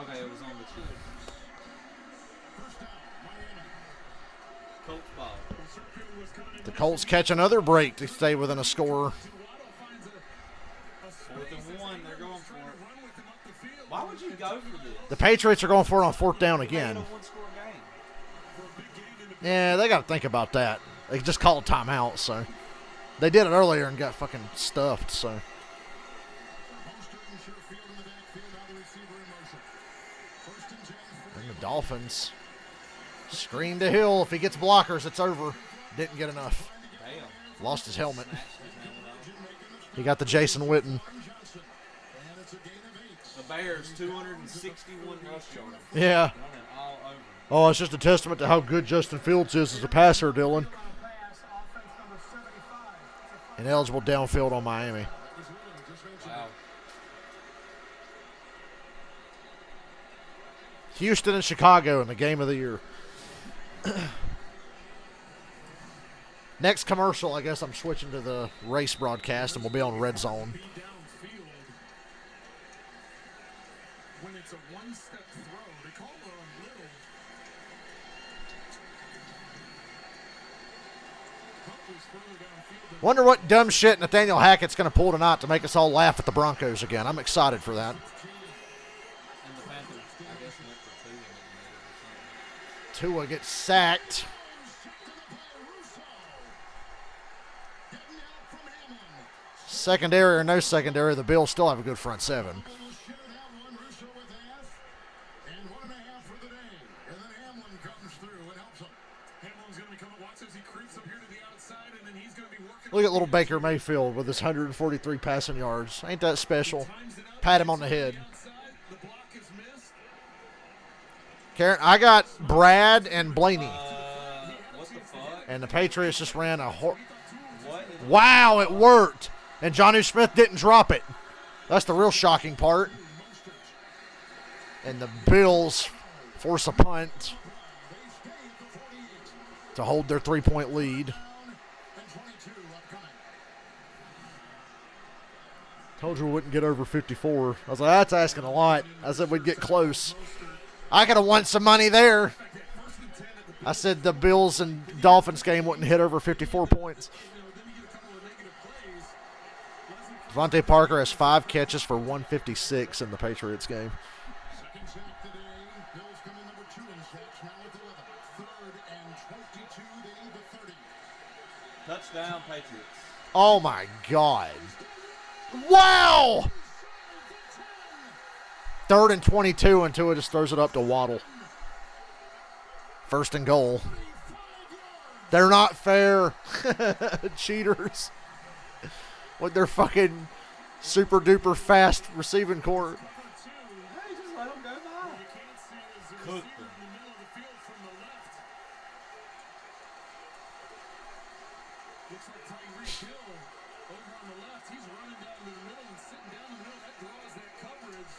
Okay, it was on the Chiefs. Colts ball. The Colts catch another break to stay within a score. 4th and 1, they're going for it. Why would you go for this? The Patriots are going for it on 4th down again. They one score game. Yeah, they got to think about that. They just called timeout, so. They did it earlier and got fucking stuffed, so. And the Dolphins. Screen to Hill. If he gets blockers, it's over. Didn't get enough. Damn. Lost his helmet. Snatched his helmet off. He got the Jason Witten. The Bears, 261 rush yards. Yeah. Running all over. Oh, it's just a testament to how good Justin Fields is as a passer, Dylan. Ineligible downfield on Miami. Wow. Houston and Chicago in the game of the year. Next commercial, I guess I'm switching to the race broadcast, and we'll be on Red Zone. Be downfield. When it's a one-step throw, they call it a little. Hunt was further downfield than Wonder what dumb shit Nathaniel Hackett's going to pull tonight to make us all laugh at the Broncos again. I'm excited for that. And the Panthers, I guess, went for 2 and they made it or something. Tua gets sacked. Secondary or no secondary, the Bills still have a good front seven. Look at little Baker Mayfield with his 143 passing yards. Ain't that special? Pat him on the head. Karen, I got Brad and Blaney. What the fuck? And the Patriots just ran a What? wow, it worked. And Jonnu Smith didn't drop it. That's the real shocking part. And the Bills force a punt to hold their 3-point lead. Told you we wouldn't get over 54. I was like, that's asking a lot. I said we'd get close. I could have won some money there. I said the Bills and Dolphins game wouldn't hit over 54 points. Devontae Parker has 5 catches for 156 in the Patriots game. Touchdown, Patriots. Oh, my God. Wow! 3rd and 22, and Tua just throws it up to Waddle. 1st and goal. They're not fair. Cheaters. With their fucking super duper fast receiving court. Hey, just let them go by. Cook them. Looks like Tyreek Hill over on the left. He's running down to the middle and sitting down the middle. That draws that coverage.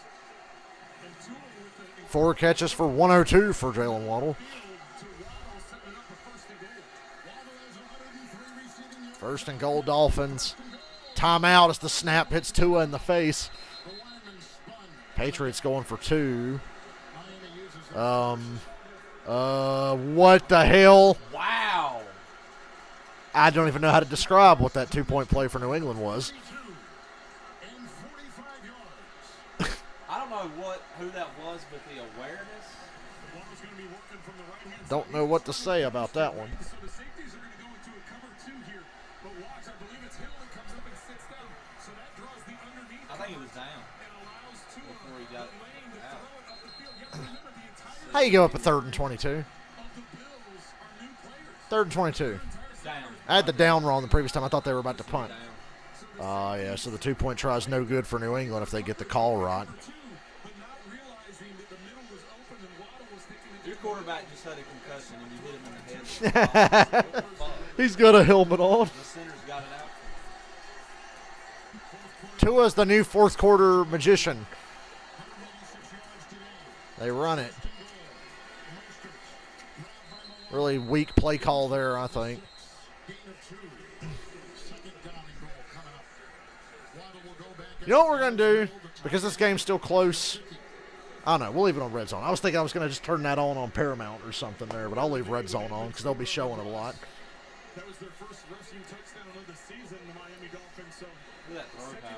And Tua with the 4 catches for 102 for Jalen Waddle. to Waddle setting up a first and goal. Waddle has 103 receiving yards. 1st and goal, Dolphins. Timeout as the snap hits Tua in the face. The lineman spun. Patriots going for 2. Miami uses What the hell? Wow. I don't even know how to describe what that 2-point play for New England was. 2 and 45 yards. I don't know who that was, but the awareness. The ball is going to be working from the right-hand side. Don't know what to say about that one. So the safeties are going to go into a cover 2 here. But watch, I believe it's Hill that comes up and sits down. So that draws the underneath. I think he was down And allows Tua before he got the lane to out. throw it up the field. You have to remember the entire How you go up a 3rd and 22? of the Bills are new players. 3rd and 22. Down. I had the down wrong the previous time. I thought they were about to punt. Down. Yeah, so the 2-point try is no good for New England if they get the call right. But not realizing that the middle was open and Waddle was taking Your quarterback just had a concussion and you hit him in the head. What the fuck? He's got a helmet on. The center's got it out. Tua's the new 4th quarter magician. They run it. Really weak play call there, I think. Gain of 2. Second down and goal coming up. Waddle will go back. You know what we're going to do? Because this game's still close. I don't know. We'll leave it on Red Zone. I was thinking I was going to just turn that on Paramount or something there, but I'll leave Red Zone on because they'll be showing it a lot. That was their first rushing touchdown of the season, the Miami Dolphins. So Look at that throw power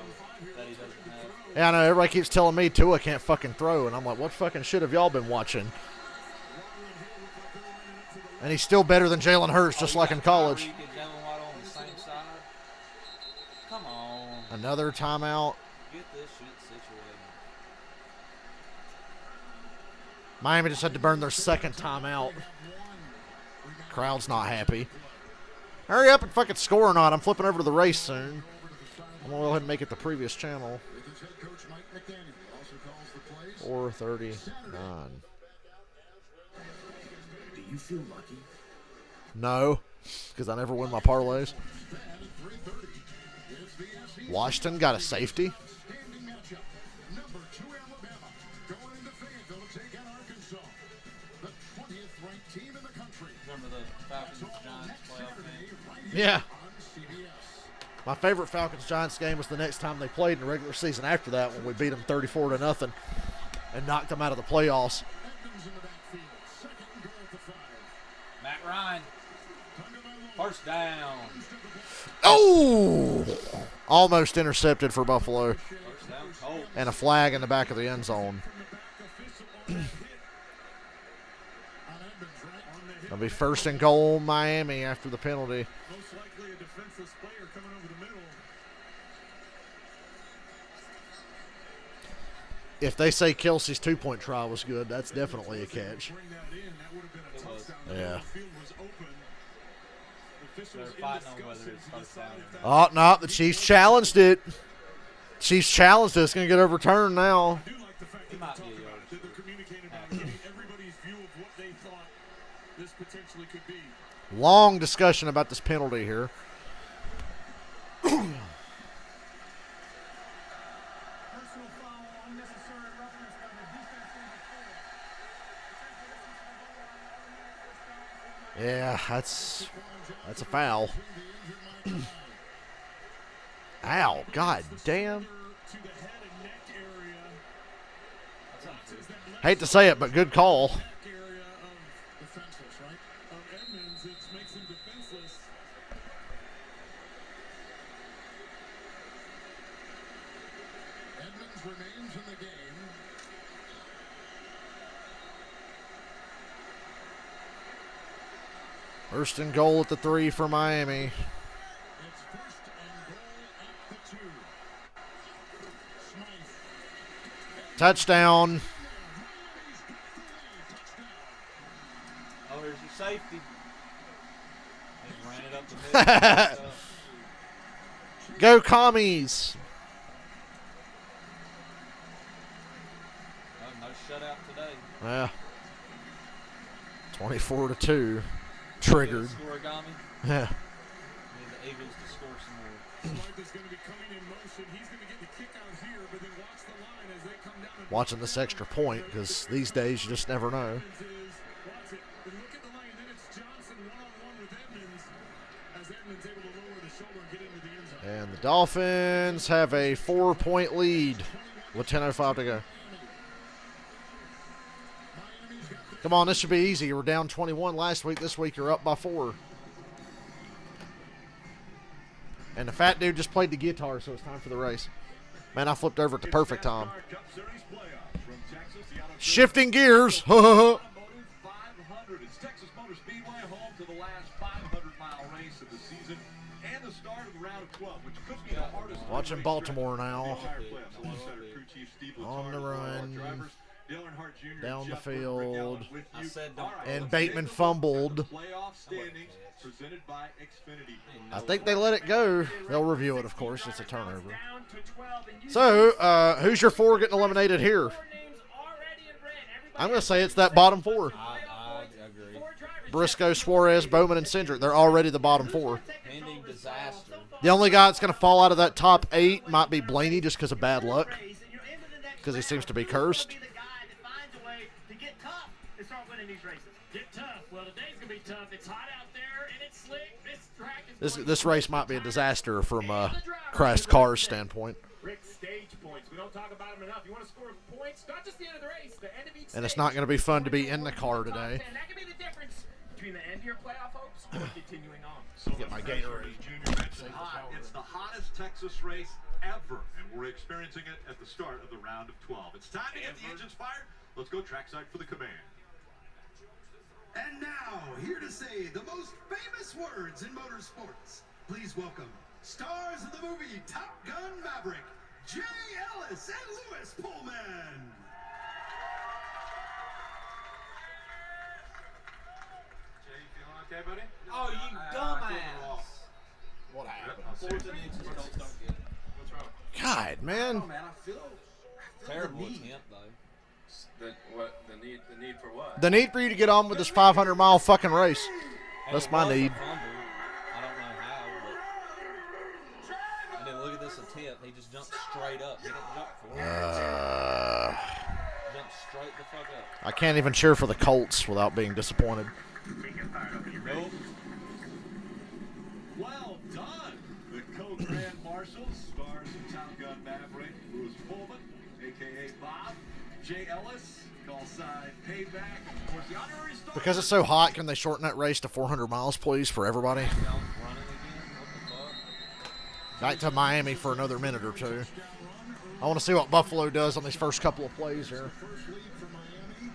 that he doesn't have. Yeah, I know. Everybody keeps telling me Tua can't fucking throw, and I'm like, what fucking shit have y'all been watching? And he's still better than Jalen Hurts, just like in college. Tyreek and Jalen Waddle on the same side. Come on. Another timeout. Get this shit situated. Miami just had to burn their 2nd timeout. Crowd's not happy. Hurry up and fucking score or not. I'm flipping over to the race soon. I'm going to go ahead and make it the previous channel. With his head coach Mike McDaniel also calls the plays. 4:39. Do you feel lucky? No, because I never win my parlays. Washington got a safety. Standing matchup. Number 2 Alabama going into Fayetteville to take on Arkansas. ranked team in the country. Remember the Falcons That's all Giants next playoff Saturday game? right Yeah. here on CBS. My favorite Falcons-Giants game was the next time they played in the regular season after that when we beat them 34-0 and knocked them out of the playoffs. Edmonds in the backfield. Second and goal at the 5. Matt Ryan, first down. Oh! Almost intercepted for Buffalo. First down, Colt. And a flag in the back of the end zone. It'll be first and goal Miami after the penalty. Most likely a defenseless player coming over the middle. If they say Kelsey's two-point try was good, that's definitely a catch. Bring that in. That would have been a It was. touchdown. Yeah. The field was open. Officials They're fighting on in whether it's discussion to first down decide or if Oh, no, the Chiefs challenged it. Chiefs challenged it. It's going to get overturned now. I do like the fact He that might they're be a talking yard about it, that they're communicating about getting everybody's view of what they thought this potentially could be. Long discussion about this penalty here. Personal foul, unnecessary roughness by the defense number 4. Yeah, that's a foul. Ow, god damn. To the head and neck area. Hate to say it, but good call. Neck area of defenseless, right? Of Edmonds, it makes him defenseless. Edmonds remains in the game. First and goal at the 3 for Miami. It's first and goal at the 2. Smythe. Touchdown. Oh, there's your safety. He ran it up the middle. Go Commies. Oh, no shutout today. Yeah. 24-2. Triggered. Scoregami. Yeah. Need the Eagles to score some more. Smythe is going to be coming in motion. He's going to get the kick out here, but then watch the line as they come down. And Watching this extra point because these days you just never know. Edmonds is, watch it. And look at the line. Then it's Johnson one-on-one with Edmonds as Edmonds able to lower the shoulder and get into the end zone. And the Dolphins have a 4-point lead with 10:05 to go. Come on, this should be easy. You were down 21 last week. This week you're up by 4. And the fat dude just played the guitar, so it's time for the race. Man, I flipped over at the perfect time. Shifting gears. Automotive 500. It's Texas Motor Speedway, home to the last 500-mile race of the season and the start of the round of 12, which could be the hardest. Watching Baltimore now. On On the run. Down the Jeff field. with I you. said don't. All right, And let's Bateman take a look fumbled. at the playoff standings presented by Xfinity. I think they let it go. They'll review it, of course. It's a turnover. So, who's your 4 getting eliminated here? I'm going to say it's that bottom 4. I agree. Briscoe, Suarez, Bowman, and Cindric. They're already the bottom 4. Pending disaster. The only guy that's going to fall out of that top 8 might be Blaney just because of bad luck. Because he seems to be cursed. Get tough. Well, today's gonna be tough. It's hot out there and it's slick. This track is This race might be a disaster from crashed cars standpoint. Rick, stage points. We don't talk about them enough. You want to score points? Not just the end of the race, the end of each And it's stage. not going to be fun to be in the car Top today. 10. That can be the difference between the end of your playoff hopes or continuing on. Get my Gatorade. It's the hottest Texas race ever, and we're experiencing it at the start of the round of 12. It's time to get the engines fired. Let's go trackside for the command. And now, here to say the most famous words in motorsports, please welcome stars of the movie Top Gun Maverick, Jay Ellis and Lewis Pullman. Jay, you feeling okay, buddy? Oh, you dumbass. What happened? Fourth and inches, don't get it. What's wrong? God, man. Man, I feel Terrible attempt, though. The need for what? The need for you to get on with this 500-mile fucking race. That's my need. I don't know how, but... And then look at this attempt. He just jumped straight up. He didn't jump for it. Jumped straight the fuck up. I can't even cheer for the Colts without being disappointed. Nope. Well done. The coach Van Marshall, stars of Top Gun Maverick, Bruce Pullman, a.k.a. Bob, Jay Ellis, call sign Payback. Of course, the honorary star. Because it's so hot, can they shorten that race to 400 miles, please, for everybody? Running again? What the fuck? Back to Miami for another minute or two. I want to see what Buffalo does on these first couple of plays here. First lead for Miami.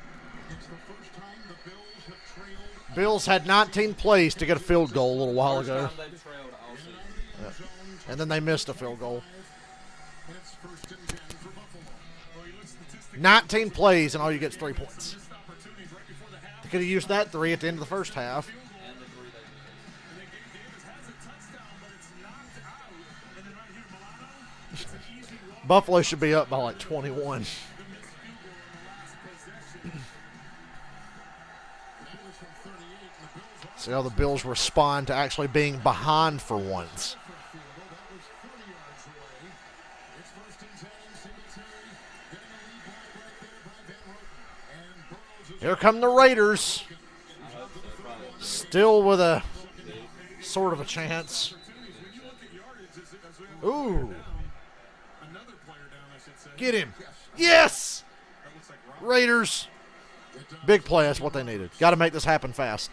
It's the first time the Bills have trailed. Bills had 19 plays to get a field goal a little while First ago. time they've trailed all season. And then they missed a field goal. It's first and 10 for Buffalo. Well, you look statistically, 19 plays and all you get is 3 points. missed opportunities right before the half. They could have used that 3 at the end of the first half. And the 3 days. And then Davis has a touchdown, but it's knocked out. And then right here, Milano, it's an easy walk. Buffalo should be up by like 21. The missed field goal in the last possession. That was from 38, and the Bills See how the Bills respond to actually being behind for once. off the field. That was 30 yards away. It's first and 10. Singletary getting a lead block right there by Van Roten. And Burrows is Here come the Raiders. I hope so. Probably. Still with a sort of a chance. opportunities. When you look at yardage, as we have Ooh. another player down, I should say. Get him. Yes! That looks like Rob. Raiders. Big play. That's what they needed. Got to make this happen fast.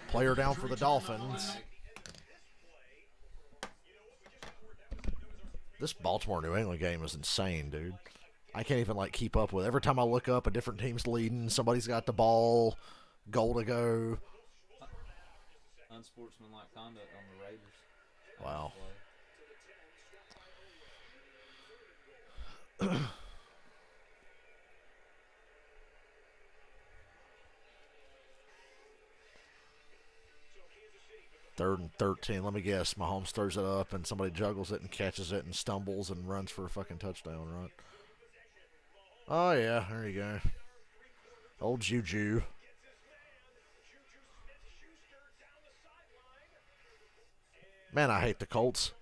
Player down for the Dolphins. This Baltimore-New England game is insane, dude. I can't even, like, keep up with it. Every time I look up, a different team's leading. Somebody's got the ball. Goal to go. Unsportsmanlike conduct on the Raiders. Wow. Third and 13. Let me guess. Mahomes throws it up and somebody juggles it and catches it and stumbles and runs for a fucking touchdown, right? Oh, yeah. There you go. Old Juju. Man, I hate the Colts.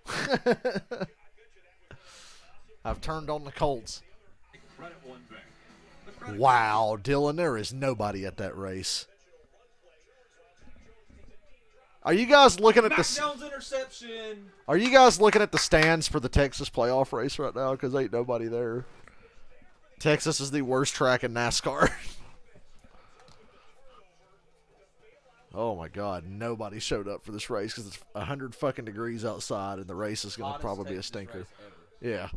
I've turned on the Colts. Credit one back. Wow, Dylan, there is nobody at that race. Are you guys looking at Mac the? Jones interception. Are you guys looking at the stands for the Texas playoff race right now? Because ain't nobody there. Texas is the worst track in NASCAR. Oh my God, nobody showed up for this race because it's 100 fucking degrees outside, and the race is going to Hottest probably be a Texas stinker. race ever. Yeah,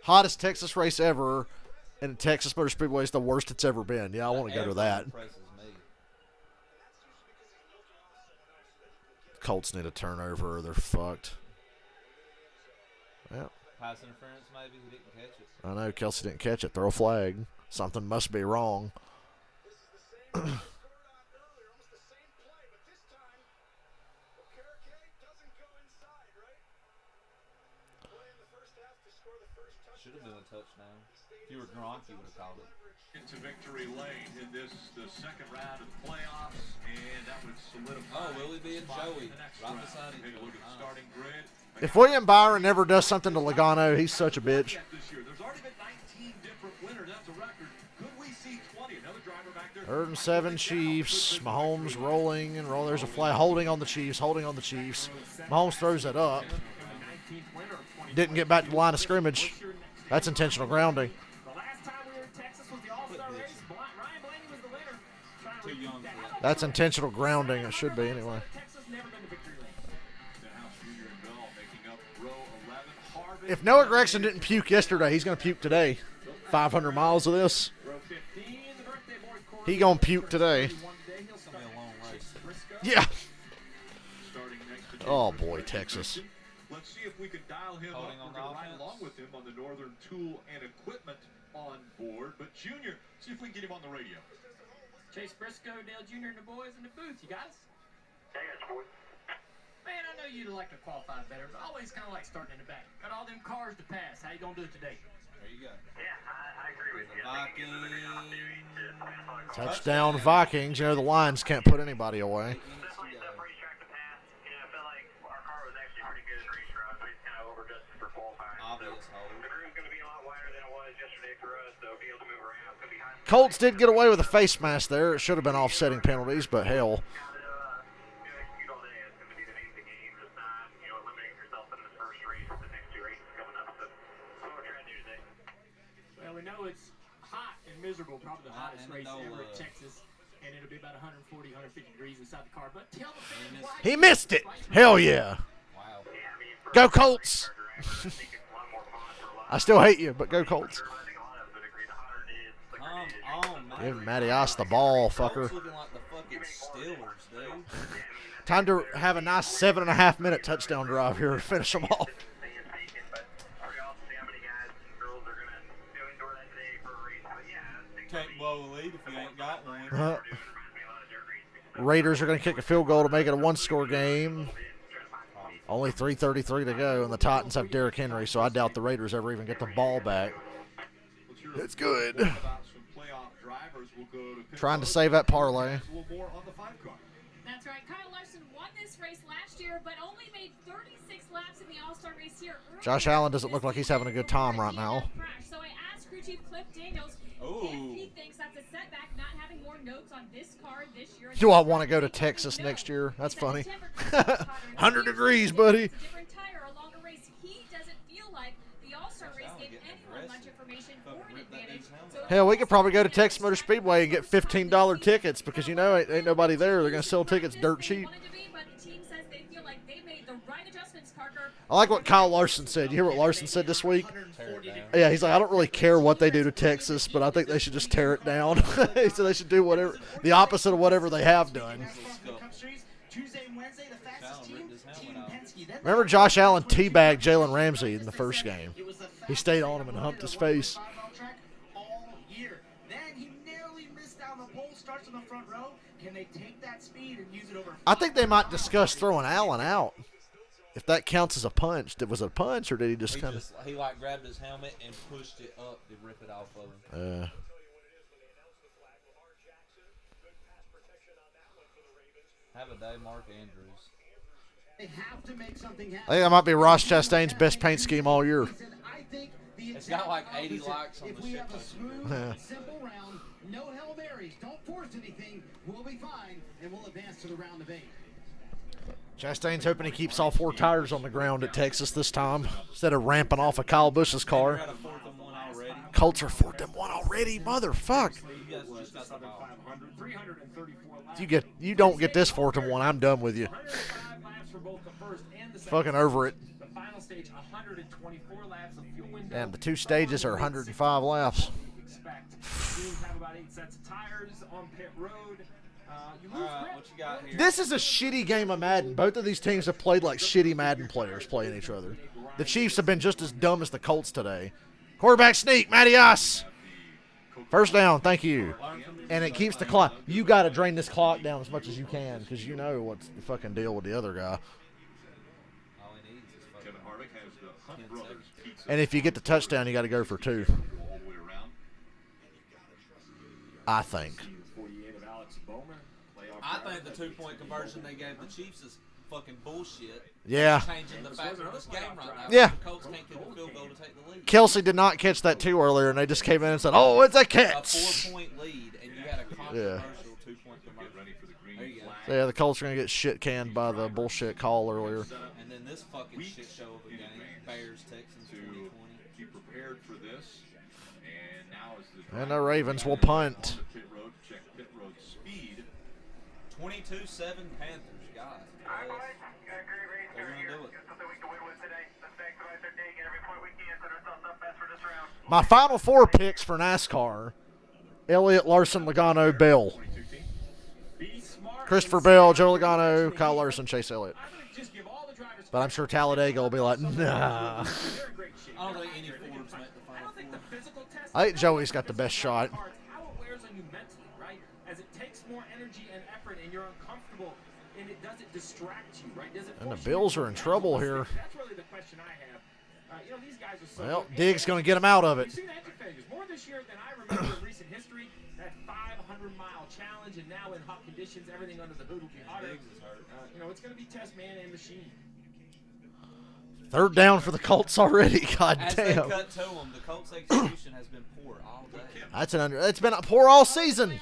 hottest Texas race ever, and Texas Motor Speedway is the worst it's ever been. Yeah, I want to go to that. Impresses me. Colts need a turnover or they're fucked. Yeah, Pass interference, maybe he didn't catch it. I know Kelsey didn't catch it. Throw a flag. Something must be wrong. Should have been a touchdown. If you were Gronk, you would have called it. Into victory lane in this, the second round of the playoffs, and that would solidify. Oh, Willie B and spot in Joey, the next right round. beside each Take a look other. at the starting grid. If William Byron never does something to Logano, he's such a bitch. This year. There's already been 19 different winners. That's a record. Could we see 20? Another driver back there. Third and 7 Chiefs. Mahomes rolling and rolling. There's a flag holding on the Chiefs. Holding on the Chiefs. Mahomes throws it up. Didn't get back to the line of scrimmage. That's intentional grounding. The last time we were in Texas was the All-Star race. Ryan Blaney was the winner. Trying to Too young repeat for that. that. That's intentional grounding. It should be anyway. Texas never been to victory lane. House Jr. and Bell making up row 11. Harvey, If Noah Gregson didn't puke yesterday, he's going to puke today. 500 miles of this. Row 15, the birthday boy Corey. He going to puke today. One day he'll It's going to be a long race. Briscoe. Yeah. starting next to Oh, James boy, Richardson. Texas. Let's see if we can dial him Holding up. on We're going to the ride offense. along with him on the Northern Tool and Equipment on board. But Junior, see if we can get him on the radio. Chase Briscoe, Dale Jr. and the boys in the booth. You got us? Man, I know you'd like to qualify better, but always kind of like starting in the back. Got all them cars to pass. How you gonna do it today? There you go. Yeah, I agree with you. Vikings. Touchdown Vikings. You know, the Lions can't put anybody away. Definitely tough racetrack to pass. You know, I felt like our car was actually pretty good at race routes, but he's kind of overdusted for qualifying. Obvious So hold. the group's going to be a lot wider than it was yesterday. Colts did get away with a face mask there. It should have been offsetting penalties, but hell. Well, we know it's hot and miserable, probably the hottest race ever in Texas, and it'll be about 140, 150 degrees inside the car. But tell the fans why He missed it. Hell yeah. Wow. Go Colts. I still hate you, but go Colts. Come on, man. Give Matty Ice the ball, fucker. Colts looking like the fucking Steelers, dude. Time to have a nice 7.5-minute touchdown drive here to finish them off. Can't blow a lead if you ain't got one. Raiders are going to kick a field goal to make it a one-score game. Only 3:33 to go, and the Titans have Derrick Henry, so I doubt the Raiders ever even get the ball back. It's good. Trying to save that parlay. That's right. Kyle Larson won this race last year, but only made 36 laps in the All-Star race here. Josh Allen doesn't look like he's having a good time right now. So I asked crew chief Cliff Daniels if he thinks that's a setback, not having more notes on this car this year. Do I want to go to Texas next year? That's funny. 100 degrees, buddy. Different tire, a longer race. He doesn't feel like the All-Star race gave anyone much information for an advantage. Hell, we could probably go to Texas Motor Speedway and get $15 tickets because, you know, ain't nobody there. They're going to sell tickets dirt cheap. I like what Kyle Larson said. You hear what Larson said this week? Yeah, he's like, I don't really care what they do to Texas, but I think they should just tear it down. He said they should do whatever, the opposite of whatever they have done. Remember Josh Allen teabagged Jalen Ramsey in the first game. He stayed on him and humped his face. I think they might discuss throwing Allen out. If that counts as a punch, was it a punch or did he just kind of? He like grabbed his helmet and pushed it up to rip it off of him. Have a day, Mark Andrews. They have to make something happen. I think that might be Ross Chastain's best paint scheme all year. It's got like 80 likes on the shit smooth, simple round, no Hail Marys, don't force anything, we'll be fine, and we'll advance to the round of 8. Chastain's hoping he keeps all 4 tires on the ground at Texas this time instead of ramping off of Kyle Busch's car. Colts are 4th and 1 already, motherfuck. You don't get this 4th and 1, I'm done with you. Fucking over it. Damn, the 2 stages are 105 laps. This is a shitty game of Madden. Both of these teams have played like shitty Madden players playing each other. The Chiefs have been just as dumb as the Colts today. Quarterback sneak, Matty Ice. First down, thank you. And it keeps the clock. You got to drain this clock down as much as you can because you know what's the fucking deal with the other guy. And if you get the touchdown, you got to go for 2. I think. I think the 2-point conversion they gave the Chiefs is fucking bullshit. Yeah. Changing the fact of this game right now. Yeah. The Colts can't get a field goal to take the lead. Kelsey did not catch that 2 earlier, and they just came in and said, "Oh, it's a catch." A 4-point lead, and you had a controversial 2-point conversion. There you go. So yeah, the Colts are gonna get shit canned by the bullshit call earlier. And then this fucking shit show of a game, Bears Texans 2020. Be prepared for this, and now is the And the Ravens will punt. 22-7 Panthers, guys. They're gonna do it. My final 4 picks for NASCAR: Elliott, Larson, Logano, Bell. Christopher Bell, Joe Logano, Kyle Larson, Chase Elliott. But I'm sure Talladega will be like, nah. I don't think any Fords make the final 4. I think Joey's got the best shot. And the Bills are in trouble here. Well, Diggs going to get him out of it. More this year than I remember in recent history. That 500-mile challenge, and now in hot conditions, everything under the hood will be hotter. You know, it's going to be test man and machine. Third down for the Colts already. God As they damn. cut to them, the Colts' execution has been poor all day. That's it's been poor all season.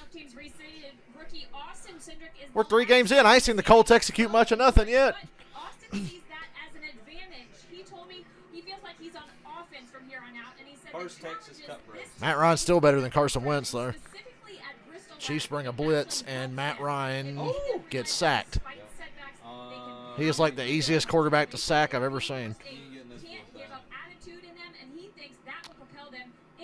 We're 3 games in. I ain't seen the Colts execute much of nothing yet. Austin sees that as an advantage. He told me he feels like he's on offense from here on out, and he said First Texas Cup break. Matt Ryan's still better than Carson Wentz, though. specifically at Bristol Chiefs bring a blitz, and Matt Ryan gets sacked. He is like the easiest quarterback to sack I've ever seen.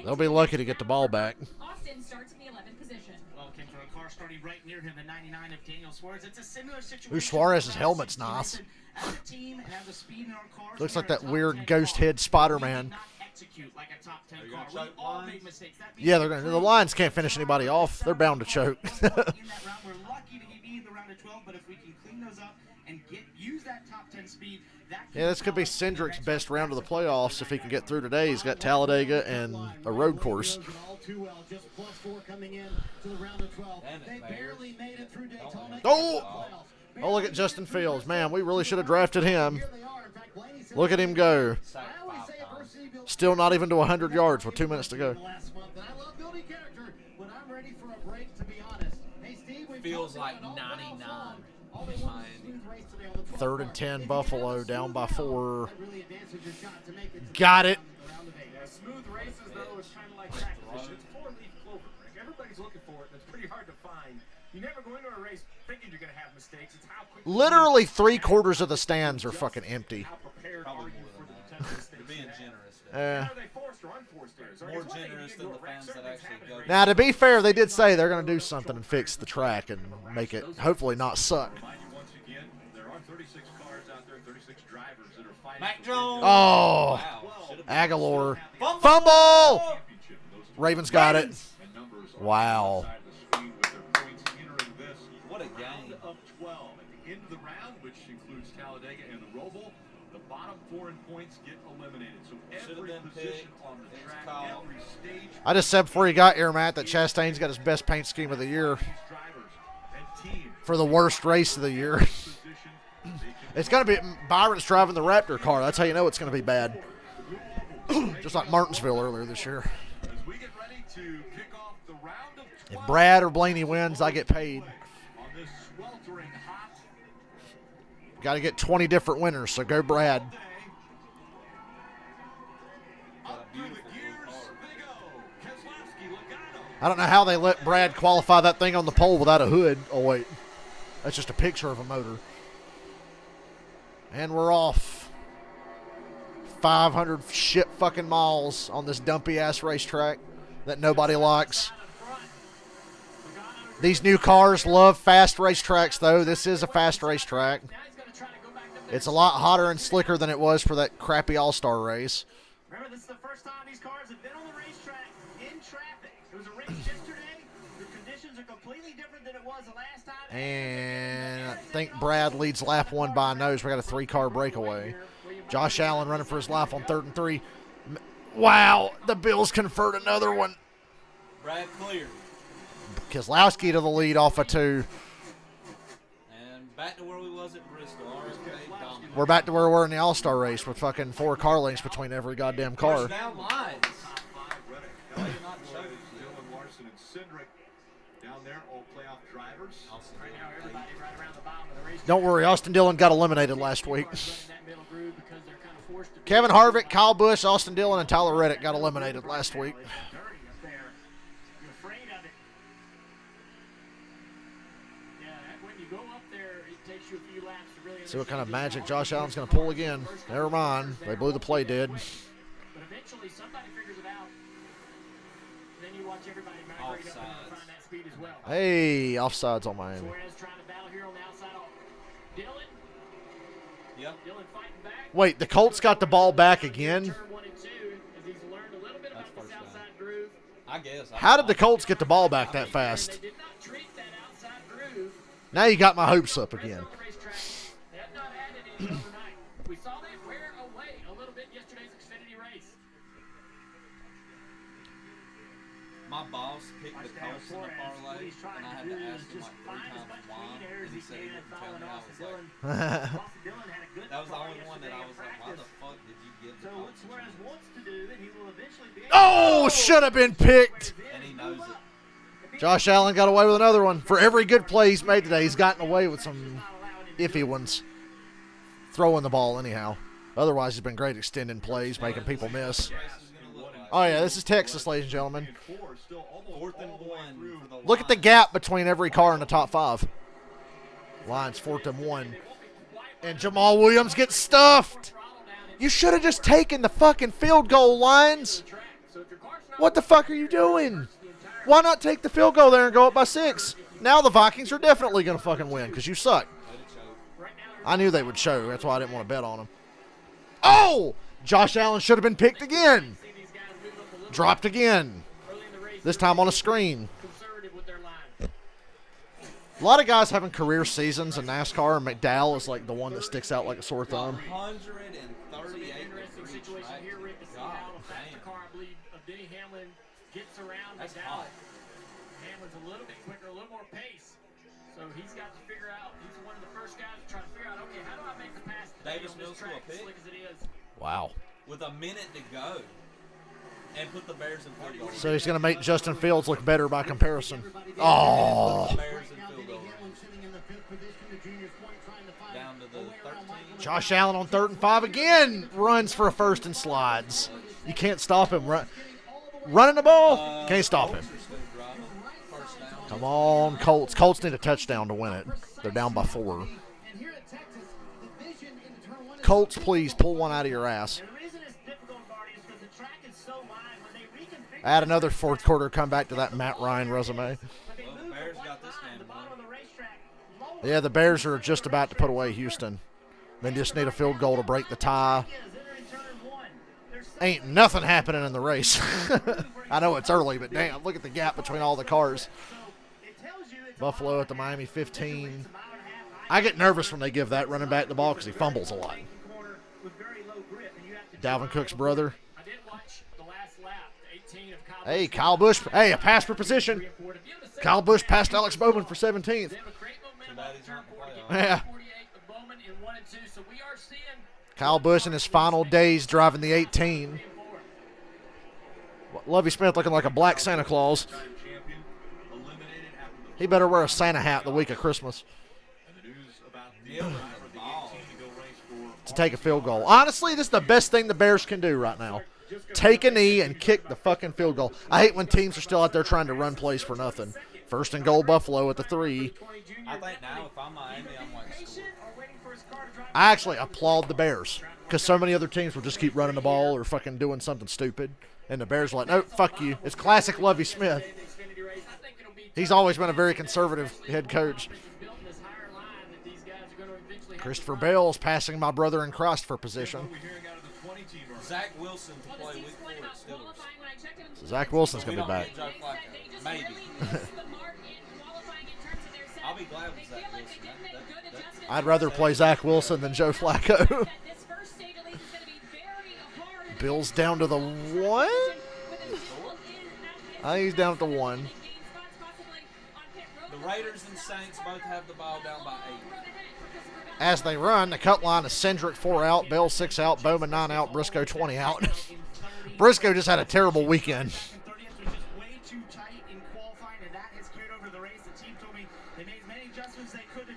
They'll be lucky to get the ball back. Austin starts in the 11th position. Well, came from a car starting right near him, the 99 of Daniel Suarez. It's a similar situation. Ooh, Suarez's helmet's nice. As a team and as a speed in our cars, Looks like we are that a top weird 10 ghost car. head Spider-Man. We did not execute like a top 10 car. choke We all lines? made mistakes. That means Yeah, they're gonna. The Lions can't finish anybody off. They're bound to choke. in that round, we're lucky to be in the round of 12, but if we can clean those up and use that top 10 speed, that Yeah, this could be Cindric's best round of the playoffs if he can get through today. He's got Talladega and a road course. Oh! Oh, look at Justin Fields. Man, we really should have drafted him. Look at him go. Still not even to 100 yards with 2 minutes to go. Feels like 99. Miami. 3rd and 10, Buffalo down by 4. Got it. Yeah, smooth races, though, is kind of like track position. It's 4-leaf clover, Rick. Everybody's looking for it, and it's pretty hard to find. You never go into a race thinking you're going to have mistakes. It's how quick. Literally 3/4 of the stands are fucking empty. How prepared Probably are you more for than the that. potential mistakes? You're being that generous. happen? Are they forced or unforced errors? More generous than the fans that actually go. Now, to be fair, they did say they're going to do something and fix the track and make it hopefully not suck. Remind you once again, there are 36 cars out there, 36 drivers that are fighting. Mac for Jones. Oh, Wow. Should've been Aguilar. Fumble! Fumble! championship. Those Ravens got it. and numbers are Wow. outside the screen with their points entering this What a round game. of 12. At the end of the round, which includes Talladega and the Roval, the bottom 4 in points get eliminated. So Should've every been position picked. on the It was track, called. every stage, I just said before you got here, Matt, that Chastain's got his best paint scheme of the year these drivers and teams for the worst race of the year. position, they can It's going to be Byron's driving the Raptor car. That's how you know it's going to be bad. Just like Martinsville earlier this year. as we get ready to kick off the round of If 12 Brad or Blaney wins, I get paid. on this sweltering hot Got to get 20 different winners, so go Brad. day. Up through the gears they go. Keselowski, Logano. I don't know how they let Brad qualify that thing on the pole without a hood. Oh, wait. That's just a picture of a motor. And we're off. 500 shit fucking miles on this dumpy ass racetrack that nobody likes. These new cars love fast racetracks, though. This is a fast racetrack. It's a lot hotter and slicker than it was for that crappy All-Star race. Remember, this is the first time these cars have been on the racetrack in traffic. It was a race yesterday. The conditions are completely different than it was the last time. And I think Brad leads lap 1 by a nose. We got a 3-car breakaway. Josh Allen running for his life on 3rd and 3. Wow, the Bills convert another one. Brad cleared. Keselowski to the lead off of 2. And back to where we was at Bristol. RFK dominant. We're back to where we were in the All-Star race with fucking 4 car lengths between every goddamn car. First down lines. Top 5 Reddick. Why you not Floyd, choking? Dylan Larson and Cindric down there, all playoff drivers. Right now, everybody right around the bottom of the race. Don't worry, Austin Dillon got eliminated last week. Running that middle groove because they're kind of forced to. Kevin Harvick, Kyle Busch, Austin Dillon, and Tyler Reddick got eliminated last week. Dirty up there. You're afraid of it. Yeah, when you go up there, it takes you a few laps to really. See what kind of understand magic just Josh how Allen's hard going to it pull is. again. First Never couple mind. laps They there, blew the play dead. But eventually, somebody figures it out. Then you watch everybody migrate up and Offsides. find that speed as well. Hey, offsides on Miami. Suarez trying to battle here on the outside. Dylan. Yep. Dylan fighting back. Wait, the Colts got the ball back again? Turn 1 and 2, as he's learned a little bit That's about this first down. outside groove. I guess. How did the Colts get the ball back that And fast? they did not treat that outside groove Now you got my hopes up right again. on the racetrack. They have not added it overnight. We saw that wear away a little bit in yesterday's Xfinity race. My boss picked the Colts in the parlay, and I had to ask him like 3 times why, and he said he wouldn't tell me how it was like. That was the only one that I was like, why the fuck So what Suarez wants to do, and he will eventually be. Oh, should have been picked. And he knows it. Josh Allen got away with another one. For every good play he's made today, he's gotten away with some iffy ones. Throwing the ball anyhow. Otherwise, he's been great extending plays, making people miss. Oh, yeah, this is Texas, ladies and gentlemen. 4th and 1. Look at the gap between every car in the top 5. Lions 4th and 1. And Jamal Williams gets stuffed. You should have just taken the fucking field goal, Lions. What the fuck are you doing? Why not take the field goal there and go up by 6? Now the Vikings are definitely going to fucking win because you suck. I knew they would show. That's why I didn't want to bet on them. Oh! Josh Allen should have been picked again. Dropped again. This time on a screen. A lot of guys having career seasons in NASCAR, and McDowell is like the one that sticks out like a sore thumb. 138 situation here, Rick, to see how a faster car, I believe, of Denny Hamlin gets around McDowell. Hamlin's a little bit quicker, a little more pace. So he's got to figure out, he's one of the first guys to try to figure out, okay, how do I make the pass Davis on this Mills to track, a pick? slick as it is? Wow. With a minute to go. And put the Bears in field goal. So he's going to make Justin Fields look better by comparison. Oh. Down to the 13. Josh Allen on 3rd and 5 again. Runs for a first and slides. You can't stop him. Running the ball. Can't stop him. Come on, Colts. Colts need a touchdown to win it. They're down by 4. Colts, please pull one out of your ass. Add another 4th quarter comeback to that Matt Ryan resume. Well, the Bears got this game won. Yeah, the Bears are just about to put away Houston. They just need a field goal to break the tie. Ain't nothing happening in the race. I know it's early, but damn, look at the gap between all the cars. Buffalo at the Miami 15. I get nervous when they give that running back the ball because he fumbles a lot. Dalvin Cook's brother. Hey, Kyle Busch. Hey, a pass for position. Kyle Busch passed Alex Bowman for 17th. Yeah. Kyle Busch in his final days driving the 18. Lovie Smith looking like a black Santa Claus. He better wear a Santa hat the week of Christmas. To take a field goal. Honestly, this is the best thing the Bears can do right now. Take a knee and kick the fucking field goal. I hate when teams are still out there trying to run plays for nothing. 1st and goal, Buffalo at the 3. I think now if I'm Miami, I'm like, score. I actually applaud the Bears because so many other teams will just keep running the ball or fucking doing something stupid. And the Bears are like, no, fuck you. It's classic Lovie Smith. He's always been a very conservative head coach. Christopher Bell's passing my brother in Christ for position. Zach Wilson to play week 4 at Steelers. So Zach Wilson's going to be back. Maybe. I'll be glad with Zach Wilson. I'd rather play Zach Wilson than Joe Flacco. Bill's down to the 1? He's down at the 1. The Raiders and Saints both have the ball down by 8. As they run, the cut line is Cendric 4 out, Bell 6 out, Bowman 9 out, Briscoe 20 out. Briscoe just had a terrible weekend.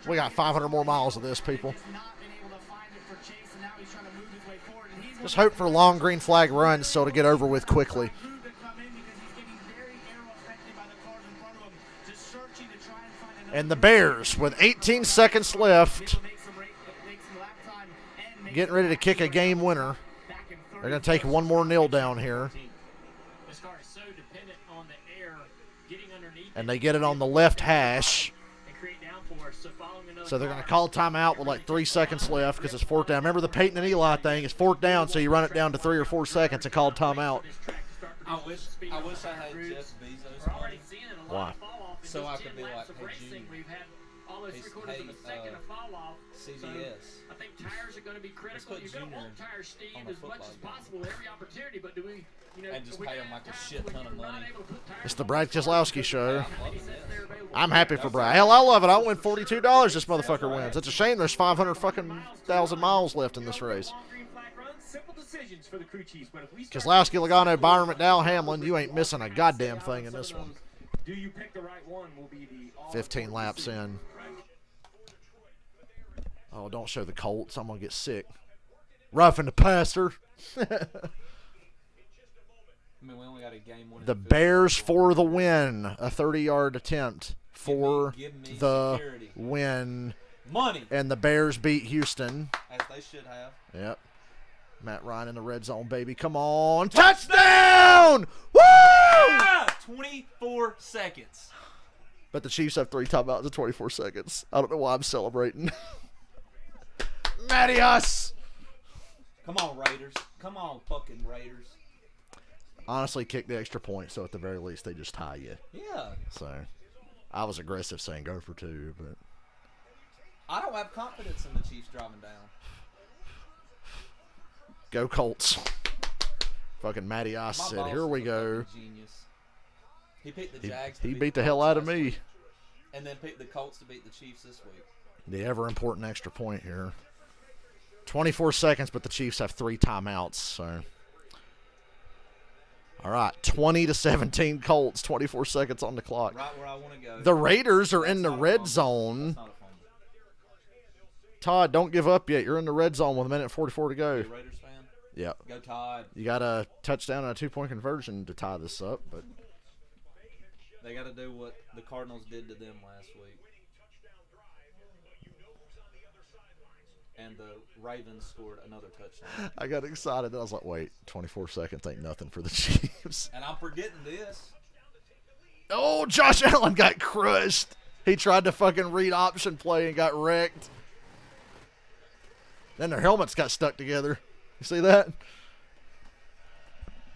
We got 500 more miles of this, people. Just hope for long green flag runs so to get over with quickly. And the Bears, with 18 seconds left, getting ready to kick a game winner. They're going to take one more kneel down here. And they get it on the left hash. So they're going to call timeout with like 3 seconds left because it's 4th down. Remember the Peyton and Eli thing? It's 4th down, so you run it down to 3 or 4 seconds and call timeout. I wish I had Jeff Bezos money. Why? So I could be like, hey, CBS. I think tires are going to be critical. You're going to want tires, Steve, as much as possible every opportunity. But do we, and just pay them like a shit ton of money. It's the Brad Keselowski show. I'm happy for Brad. Hell, I love it. I win $42. This motherfucker wins. It's a shame there's 500 fucking thousand miles left in this race. decisions for the crew chiefs, but if we start Keselowski, Logano, Byron, McDowell, Hamlin, you ain't missing a goddamn thing in this one. do you pick the right one will be the 15 laps in. Oh, don't show the Colts. I'm going to get sick. Roughing the passer. I mean, we only got a game one. The Bears for the win. A 30-yard attempt for give me the security. win. Money. And the Bears beat Houston. As they should have. Yep. Matt Ryan in the red zone, baby. Come on. Touchdown! Woo! Ah, 24 seconds. But the Chiefs have 3 timeouts in 24 seconds. I don't know why I'm celebrating. Mattias! Come on, Raiders. Come on, fucking Raiders. Honestly, kick the extra point, so at the very least they just tie you. Yeah. So, I was aggressive saying go for 2, but I don't have confidence in the Chiefs driving down. go Colts. Fucking Mattias My said, boss here we is a go. fucking genius. He picked the Jags. He to beat the hell Colts out of last me. week, and then picked the Colts to beat the Chiefs this week. The ever-important extra point here. 24 seconds, but the Chiefs have 3 timeouts, so. All right, 20-17 Colts, 24 seconds on the clock. Right where I want to go. The Raiders are in the That's not a red fumble. zone. That's not a fumble. Todd, don't give up yet. You're in the red zone with 1:44 to go. You a Raiders fan? Yep. Go Todd. You got a touchdown and a 2-point conversion to tie this up, but They got to do what the Cardinals did to them last week. And the Ravens scored another touchdown. I got excited. I was like, wait, 24 seconds ain't nothing for the Chiefs. And I'm forgetting this. Oh, Josh Allen got crushed. He tried to fucking read option play and got wrecked. Then their helmets got stuck together. You see that?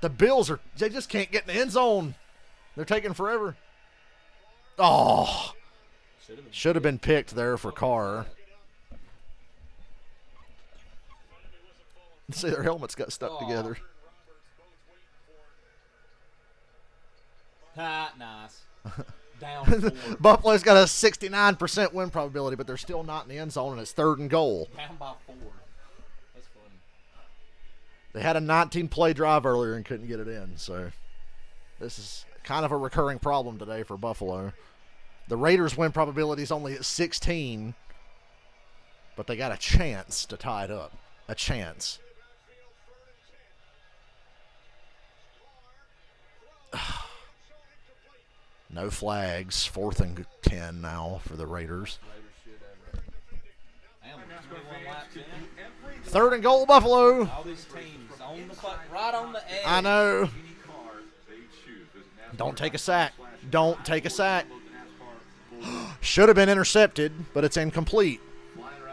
The Bills they just can't get in the end zone. They're taking forever. Oh. Should have been picked there for Carr. See, their helmets got stuck together. Nice. Down 4. Buffalo's got a 69% win probability, but they're still not in the end zone, and it's 3rd and goal. Down by 4. That's funny. They had a 19-play drive earlier and couldn't get it in, so this is kind of a recurring problem today for Buffalo. The Raiders' win probability is only at 16, but they got a chance to tie it up. A chance. No flags. 4th and 10 now for the Raiders. Damn, 21 laps in. 3rd and goal, Buffalo. All these teams on the right on the edge. I know. Don't take a sack. Don't take a sack. Should have been intercepted, but it's incomplete.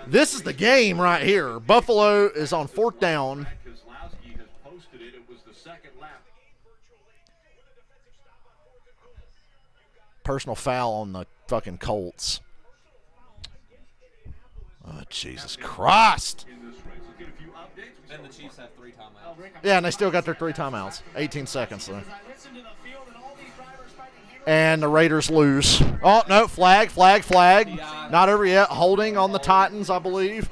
This is the game right here. Buffalo is on 4th down. Keselowski has posted it. It was the 2nd lap. Personal foul on the fucking Colts. Oh, Jesus Christ. And the Chiefs have 3 timeouts. Yeah, and they still got their 3 timeouts. 18 seconds, though. And the Raiders lose. Oh, no, flag. Not over yet. Holding on the Titans, I believe.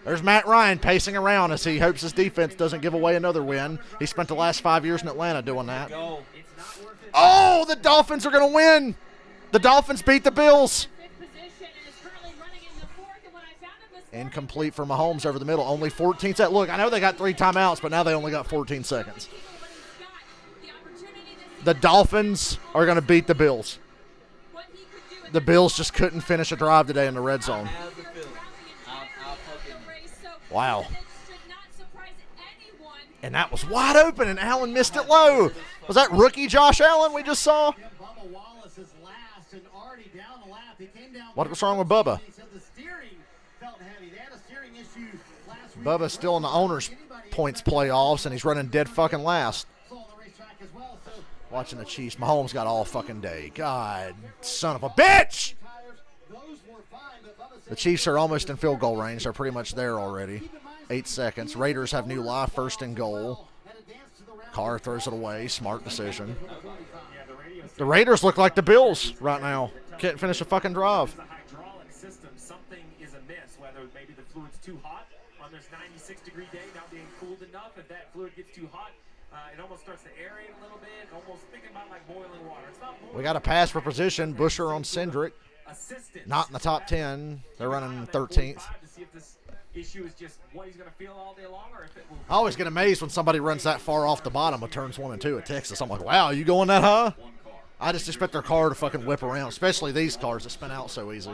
There's Matt Ryan pacing around as he hopes his defense doesn't give away another win. He spent the last 5 years in Atlanta doing that. Oh, the Dolphins are going to win. The Dolphins beat the Bills. Incomplete for Mahomes over the middle. Only 14 seconds. Look, I know they got 3 timeouts, but now they only got 14 seconds. The Dolphins are going to beat the Bills. The Bills just couldn't finish a drive today in the red zone. Wow. And that was wide open, and Allen missed it low. Was that rookie Josh Allen we just saw? What was wrong with Bubba? Bubba's still in the owner's points playoffs, and he's running dead fucking last. Watching the Chiefs. Mahomes got all fucking day. God, son of a bitch! The Chiefs are almost in field goal range. They're pretty much there already. 8 seconds. Raiders have new life, 1st and goal. Carr throws it away. Smart decision. The Raiders look like the Bills right now. Can't finish a fucking drive. The hydraulic system, something is amiss, whether maybe the fluid's too hot on this 96-degree day, not being cooled enough. If that fluid gets too hot, it almost starts to aerate a little bit, almost thinking about like boiling water. It's not boiling. We got a pass for position. Busher on Cindric. Assistance. Not in the top 10. They're running 13th. To see if this issue is just what he's going to feel all day long, or if it will. I always get amazed when somebody runs that far off the bottom of turns 1 and 2 at Texas. I'm like, wow, you going that high? I just expect their car to fucking whip around, especially these cars that spin out so easy.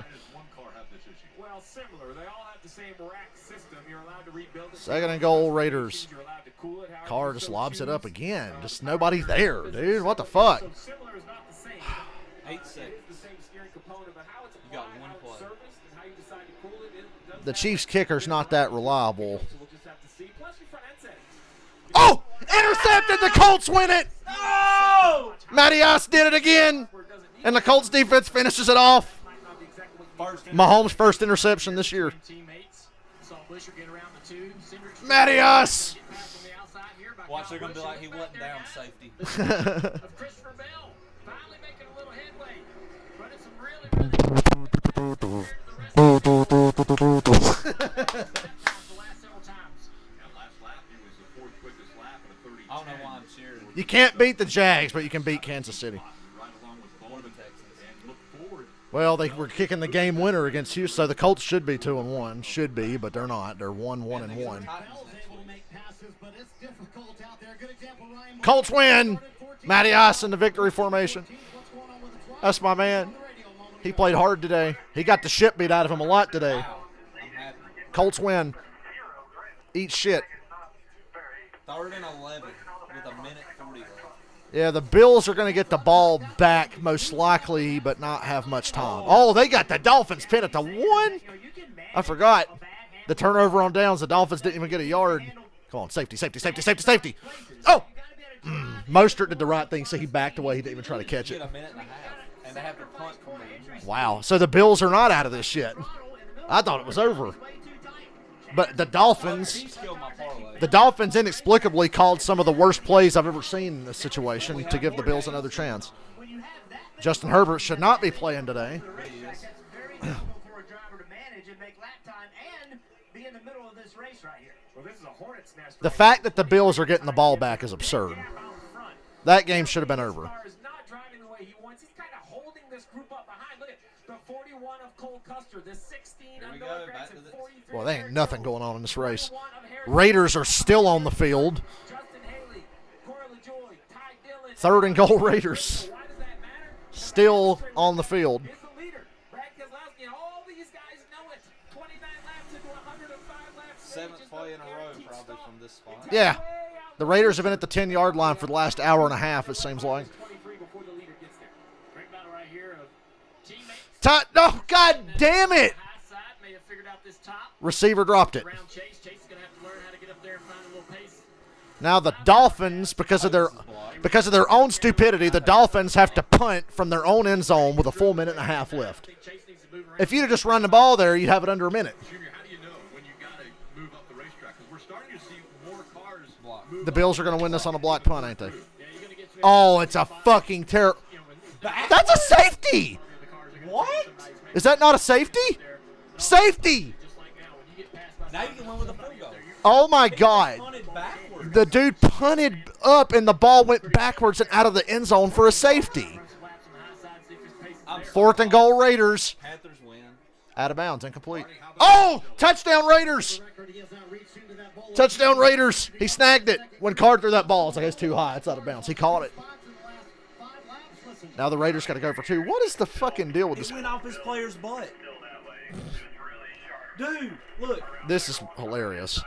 Well, similar. They all have the same rack system. You're allowed to rebuild it. Second and goal, Raiders. You're allowed to cool it however Car you just so lobs it up choose. again. Just nobody there, dude. What the fuck? So similar is not the same. 8 seconds. It's the same steering component, but how it's You got applied, one how it's play. serviced, and how you decide to cool it, does The that Chiefs' matter. kicker's not that reliable. So we'll just have to see. Plus your front end setting. Oh! Intercepted! The Colts win it! Oh! Matty Ice did it again! And the Colts defense finishes it off. Mahomes' first interception this year. Teammates. Saw Busher get around the two. Cindric Matty Ice! Watch, they're going to be like he wasn't down safety. Of Christopher Bell finally making a little headway. Running some really, the last several times. Last lap, he was the 4th quickest lap at a 30. I don't know why I'm cheering. You can't beat the Jags, but you can beat Kansas City. Right along with Bowman and look forward. Well, they were kicking the game winner against Houston, so the Colts should be 2-1. Should be, but they're not. They're 1-1-1. Bell's able to make passes, but it's difficult out there. Good example, Ryan. Colts win. Matty Ice in the victory formation. That's my man. He played hard today. He got the shit beat out of him a lot today. Wow. I'm happy. Colts win. Eat shit. 3rd and 11 with a minute 40 left. Yeah, the Bills are going to get the ball back most likely, but not have much time. Oh, they got the Dolphins pinned at the 1. I forgot. The turnover on downs, the Dolphins didn't even get a yard. Come on, safety, safety, safety, safety, safety. Oh! Mostert did the right thing, so he backed away. He didn't even try to catch it. Get a minute and a half, and they have to punt from the Wow. So the Bills are not out of this shit. I thought it was over. But the Dolphins, Chiefs killed my parlay. the Dolphins inexplicably called some of the worst plays I've ever seen in this situation to give the Bills another chance. Justin Herbert should not be playing today. Very difficult for a driver to manage and make lap time and be in the middle of this race right here. Well, this is a hornet's nest. The fact that the Bills are getting the ball back is absurd. That game should have been over. Is not driving the way he wants. He's kind of holding this group up behind. Look at the 41 of Cole Custer, the 16 Here we of go, Noah back Gregson, to the- 43 Well, there ain't nothing going on in this race. 41 of Harris. Raiders are still on the field. Justin Haley, Corey LaJoy, Ty Dillon. 3rd and goal, Raiders. Why does that matter? Still on the field. He's the leader. Brad Keselowski, and all these guys know it. 29 laps into 105 laps. 7th play in a row probably from this spot. Yeah. The Raiders have been at the 10-yard line for the last hour and a half, it seems like. 23 before the leader gets there. Great battle right here of teammates. No, God damn it. High side may have figured out this top. Receiver dropped it. Around Chase. Chase is going to have to learn how to get up there and find a little pace. Now the Dolphins, because of their own stupidity, the Dolphins have to punt from their own end zone with a full minute and a half left. I think Chase needs to move around. If you'd have just run the ball there, you'd have it under a minute. Junior, how do you know when you got to move up the racetrack? Because we're starting to see more cars move. The Bills are going to win this on a block punt, ain't they? Yeah, you're gonna get through Oh, it's a fucking terror. That's a safety. What? Is that not a safety? Safety. just like now when you get past Now you can win with a field goal. Oh, my God. Punted backwards. The dude punted up, and the ball went backwards and out of the end zone for a safety. laps on the high side, see if his pace is I'm there. 4th and goal, Raiders. Panthers win. Out of bounds, incomplete. Oh, touchdown Raiders. Touchdown Raiders. He snagged it when Carr threw that ball. It's like it's too high. It's out of bounds. He caught it. Now the Raiders got to go for 2. What is the fucking deal with It this? went off his player's butt. Dude, look. This is hilarious.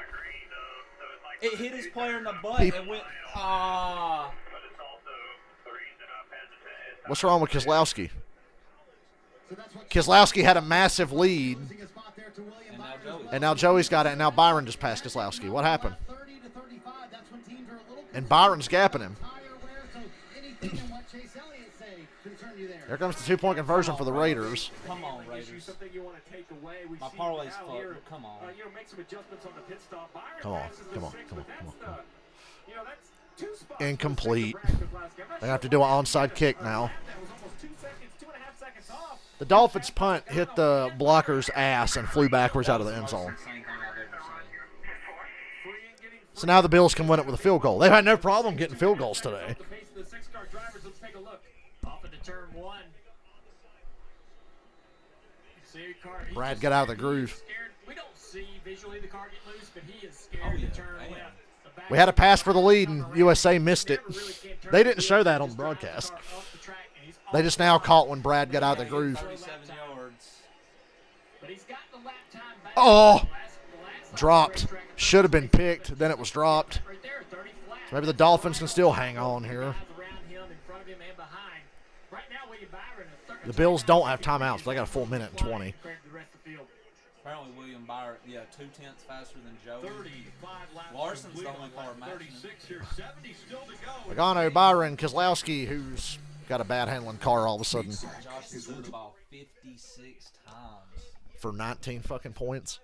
It hit his player in the butt He- and went, ah. What's wrong with Keselowski? Keselowski had a massive lead, And now Joey. and now Joey's got it, and now Byron just passed Keselowski. What happened? And Byron's gapping him. Here comes the 2-point conversion for the Raiders. Come on, Issue, Raiders. something you want to take away. We've My seen parlay's Kyle fucked, here, but come on. make some adjustments on the pit stop. Byron Come on, passes the come on, 6, come on, but come that's on, the- that's 2 spots Incomplete. for Brad Keselowski. I'm not They have to sure do an what onside kick now. that was almost 2 seconds, 2.5 seconds off. The Dolphins punt hit the blocker's ass and flew backwards out of the end zone. Same thing I've ever seen. So now the Bills can win it with a field goal. They've had no problem getting field goals today. The pace of the 6-car drivers. Let's take a look. Off into turn 1. See, car, Brad got out of the groove. Scared. We don't see visually the car get loose, but he is scared to turn left. We had a pass for the lead, and USA missed it. They didn't show that on the broadcast. They just now caught when Brad got out of the groove. 37 yards. Oh, dropped. Should have been picked. Then it was dropped. So maybe the Dolphins can still hang on here. The Bills don't have timeouts, but they got a full minute and 20. Apparently William Byron, 2/10 faster than Joey. Larson's the only car matching him. Pagano, Byron, Kozlowski, who's got a bad handling car all of a sudden. Josh has threw the ball 56 times. For 19 fucking points.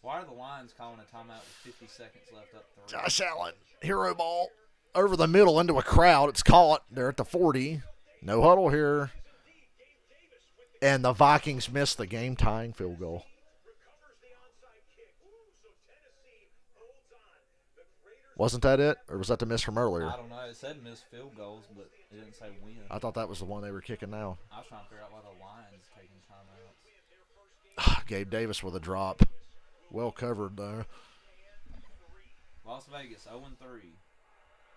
Why are the Lions calling a timeout with 50 seconds left up the road? Josh Allen, hero ball. Over the middle into a crowd. It's caught. They're at the 40. No huddle here. And the Vikings missed the game-tying field goal. Wasn't that it? Or was that the miss from earlier? I don't know. It said missed field goals, but it didn't say win. I thought that was the one they were kicking now. I was trying to figure out why the Lions taking timeouts. Gabe Davis with a drop. Well covered, though. Las Vegas, 0-3.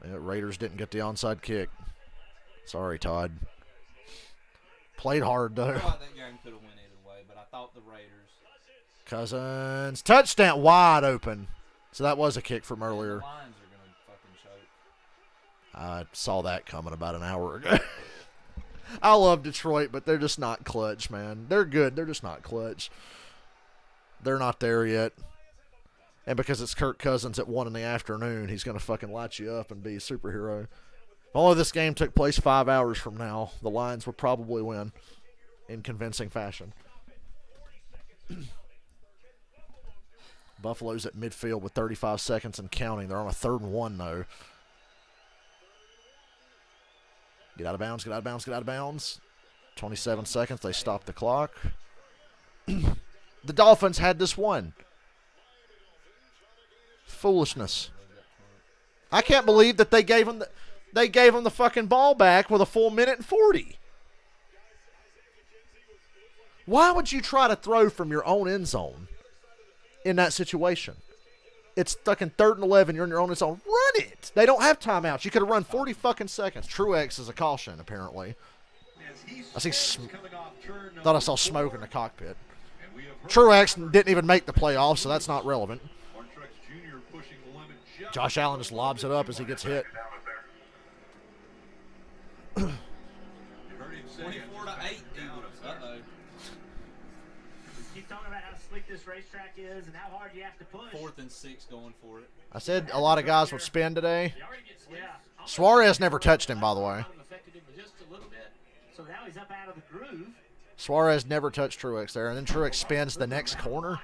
Yeah, Raiders didn't get the onside kick. Sorry, Todd. Played hard, though. I thought that game could have went either way, but I thought the Raiders. Cousins. Touchdown wide open. So that was a kick from earlier. The Lions are going to fucking choke. I saw that coming about an hour ago. I love Detroit, but they're just not clutch, man. They're good. They're just not clutch. They're not there yet. And because it's Kirk Cousins at 1 in the afternoon, he's going to fucking light you up and be a superhero. If only this game took place 5 hours from now, the Lions would probably win in convincing fashion. Buffalo's at midfield with 35 seconds and counting. They're on a 3rd and 1, though. Get out of bounds, get out of bounds, get out of bounds. 27 seconds. They stop the clock. The Dolphins had this one. Foolishness. I can't believe that they gave him the fucking ball back with a full minute and 40. Why would you try to throw from your own end zone in that situation? It's fucking 3rd and 11. You're in your own end zone. Run it. They don't have timeouts. You could have run 40 fucking seconds. Truex is a caution, apparently. I see. Thought I saw smoke in the cockpit. Truex didn't even make the playoffs, so that's not relevant. Josh Allen just lobs it up as he gets hit. 24-8 Eagles. Uh-oh. Keep talking about how slick this racetrack is and how hard you have to push. 4th and 6 going for it. I said a lot of guys would spin today. Suarez never touched him, by the way. So now he's up out of the groove. Suarez never touched Truex there, and then Truex spins the next corner.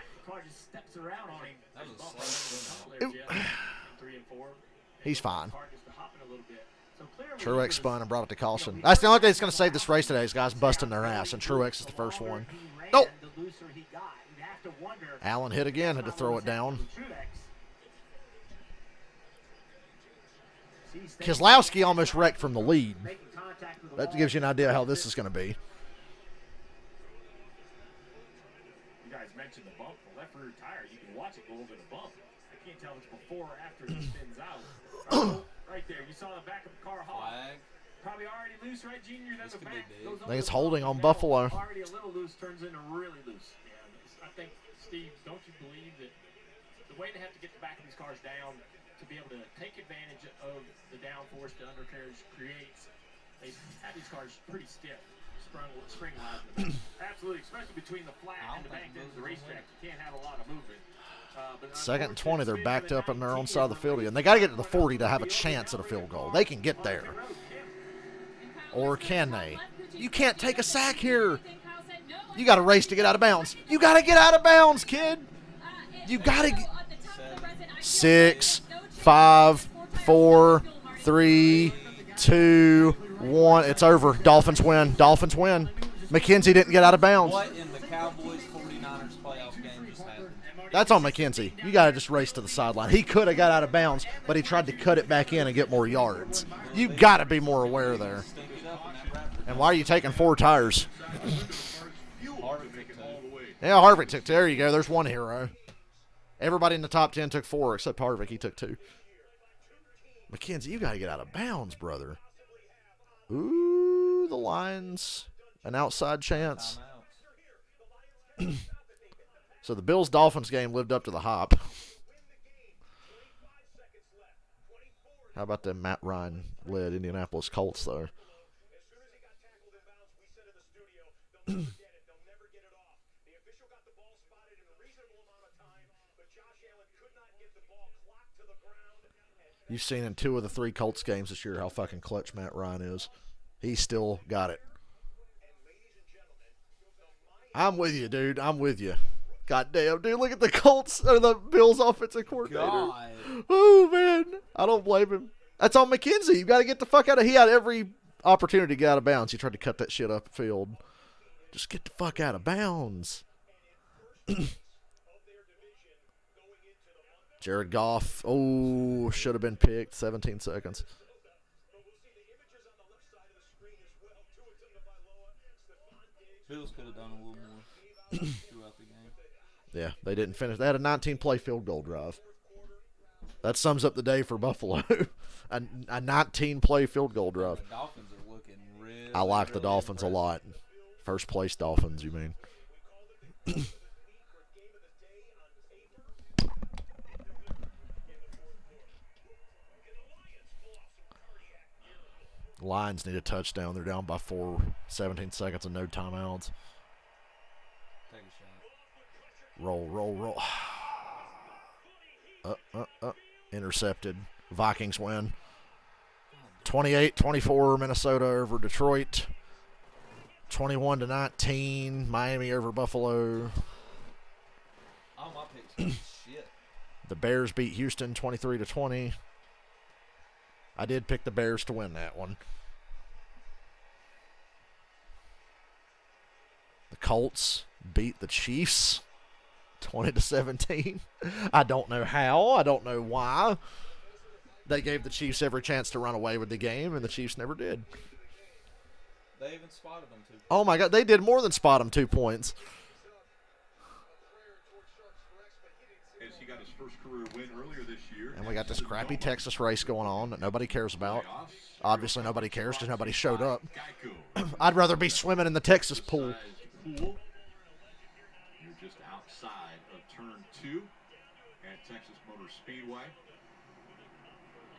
He's fine. Truex spun and brought it to caution. That's the only thing that's going to save this race today is guys busting their ass, and Truex is the first one. Nope. Allen hit again, had to throw it down. Kozlowski almost wrecked from the lead. That gives you an idea how this is going to be. You guys mentioned the bump, the left rear tire. You can watch it go over the bump. I can't tell if it's before or after he spins out. Right there, you saw the back of the car hog. Probably already loose, right, Junior? That's the back. I think it's holding on Buffalo. Already a little loose turns into really loose. Yeah, I think, Steve, don't you believe that the way they have to get the back of these cars down to be able to take advantage of the downforce the undercarriage creates, they have these cars pretty stiff, spring-wise. Absolutely, especially between the flat and the back end of the racetrack. You can't have a lot of movement. 2nd and 20, they're backed up on their own side of the field, and they got to get to the 40 to have a chance at a field goal. They can get there. Or can they? You can't take a sack here. You got to race to get out of bounds. You got to get out of bounds, kid. You got to get 6, 5, 4, 3, 2, 1. It's over. Dolphins win. Dolphins win. McKenzie didn't get out of bounds. What in the Cowboys 49ers playoff game just happened. That's on McKenzie. You got to just race to the sideline. He could have got out of bounds, but he tried to cut it back in and get more yards. You got to be more aware there. And why are you taking 4 tires? Yeah, Harvick took 2. There you go. There's one hero. Everybody in the top 10 took 4 except Harvick. He took 2. McKenzie, you got to get out of bounds, brother. Ooh, the Lions. An outside chance. So the Bills-Dolphins game lived up to the hype. How about the Matt Ryan-led Indianapolis Colts, though? You've seen in 2 of the 3 Colts games this year how fucking clutch Matt Ryan is. He still got it. I'm with you, dude. I'm with you. God damn, dude. Look at the Colts or the Bills offensive coordinator. God. Oh, man. I don't blame him. That's on McKenzie. You got to get the fuck out of. He had every opportunity to get out of bounds. He tried to cut that shit up the field. Just get the fuck out of bounds. Jared Goff. Oh, should have been picked. 17 seconds. Bills could have done a little more throughout the game. Yeah, they didn't finish. They had a 19-play field goal drive. That sums up the day for Buffalo. a 19-play field goal drive. The Dolphins are looking really, I like the really Dolphins impressive. a lot. First place Dolphins, you mean? Lions need a touchdown. They're down by 4, 17 seconds and no timeouts. Take a shot. Roll. Intercepted. Vikings win. 28-24 Minnesota over Detroit. 21-19 Miami over Buffalo. All my picks are shit. The Bears beat Houston 23-20. I did pick the Bears to win that one. The Colts beat the Chiefs 20-17. I don't know how. I don't know why. They gave the Chiefs every chance to run away with the game, and the Chiefs never did. They even spotted them 2 points. Oh, my God. They did more than spot them 2 points. As he got his first career win earlier this year. And we got this crappy Texas race going on that nobody cares about. Obviously, nobody cares because nobody showed up. I'd rather be swimming in the Texas pool. You're just outside of turn 2 at Texas Motor Speedway.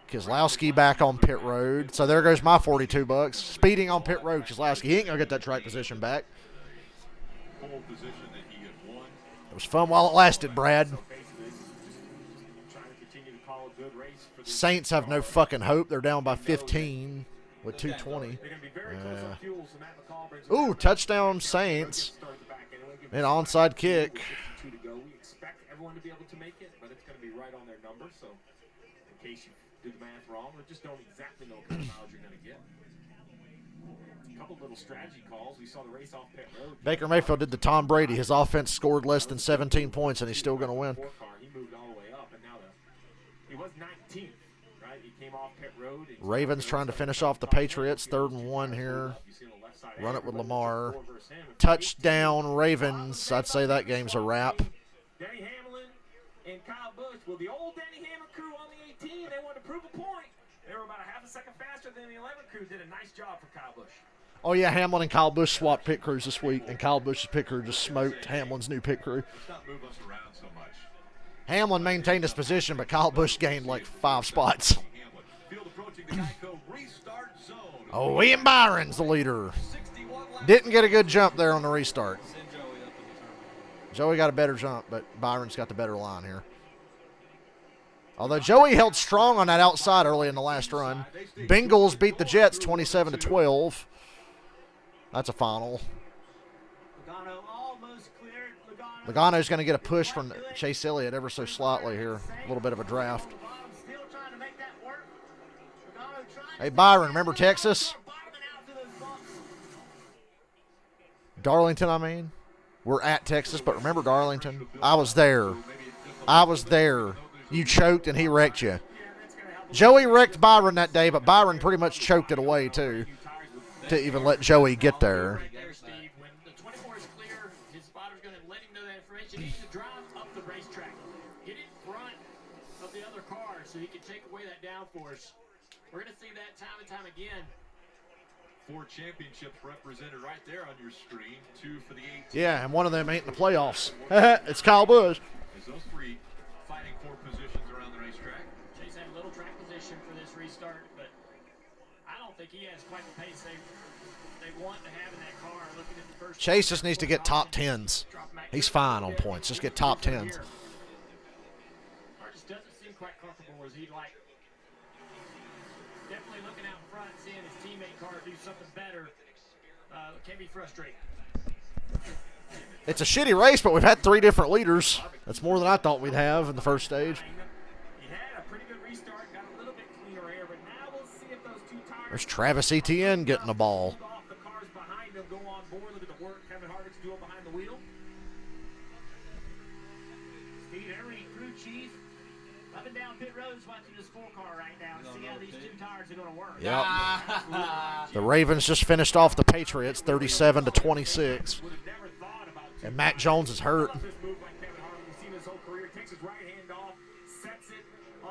Keselowski back on pit road. So there goes my $42. Speeding on pit road, Keselowski. He ain't going to get that track position back. Pole position that he had won. It was fun while it lasted, Brad. Saints have no fucking hope. They're down by 15 with 2:20. Ooh, touchdown Saints. An onside kick. 2 to go. We expect everyone to be able to make it, but it's going to be right on their number. So, in case you did the math wrong, we just don't exactly know what kind of miles you're going to get. A couple little strategy calls. We saw the race off pit road. Baker Mayfield did the Tom Brady. His offense scored less than 17 points, and he's still going to win. He moved all the way up, and now he was 19th, right? He came off pit road. Ravens trying to finish off the Patriots. 3rd and 1 here. Run it with Lamar. Touchdown Ravens. I'd say that game's a wrap. Denny Hamlin and Kyle Busch. Well, the old Denny Hamlin crew on the 18, they wanted to prove a point. They were about a half a second faster than the 11 crew. Did a nice job for Kyle Busch. Oh, yeah, Hamlin and Kyle Busch swapped pit crews this week, and Kyle Busch's pit crew just smoked Hamlin's new pit crew. Let's not move us around so much. Hamlin maintained his position, but Kyle Busch gained like 5 spots. Field approaching the Geico restart zone. Oh, Ian Byron's the leader. Didn't get a good jump there on the restart. Joey got a better jump, but Byron's got the better line here. Although Joey held strong on that outside early in the last run. Bengals beat the Jets 27-12. That's a final. Logano almost cleared. Logano's going to get a push from Chase Elliott ever so slightly here. A little bit of a draft. Still trying to make that work. Logano trying Hey, Byron, remember Texas? Darlington, I mean. We're at Texas, but remember Darlington? I was there. I was there. You choked and he wrecked you. Joey wrecked Byron that day, but Byron pretty much choked it away too to even let Joey get there. Steve, when the 24 is clear, his spotter's going to let him know that information. He needs to drive up the racetrack, get in front of the other car so he can take away that downforce. We're going to see that time and time again. 4 championships represented right there on your screen. 2 for the 18. Yeah, and one of them ain't in the playoffs. It's Kyle Busch. As those 3 fighting for positions around the racetrack. Chase had a little track position for this restart, but I don't think he has quite the pace they want to have in that car. Looking at the first Chase just needs to get top 10s. He's fine on points. Just get top 10s. Or just doesn't seem quite comfortable as he'd like. Definitely looking out front, seeing his teammate car do something better. Can be frustrating. It's a shitty race, but we've had 3 different leaders. That's more than I thought we'd have in the first stage. He had a pretty good restart, got a little bit cleaner air, but now we'll see if those 2 tires. There's Travis Etienne getting the ball. Off the cars behind him, go on board. Look at the work Kevin Harvick's doing behind the wheel. Steve, every crew chief up and down pit roads watching this 4-car right now to see how these 2 tires are going to work. Yep. The Ravens just finished off the Patriots 37-26. And Matt Jones is hurt.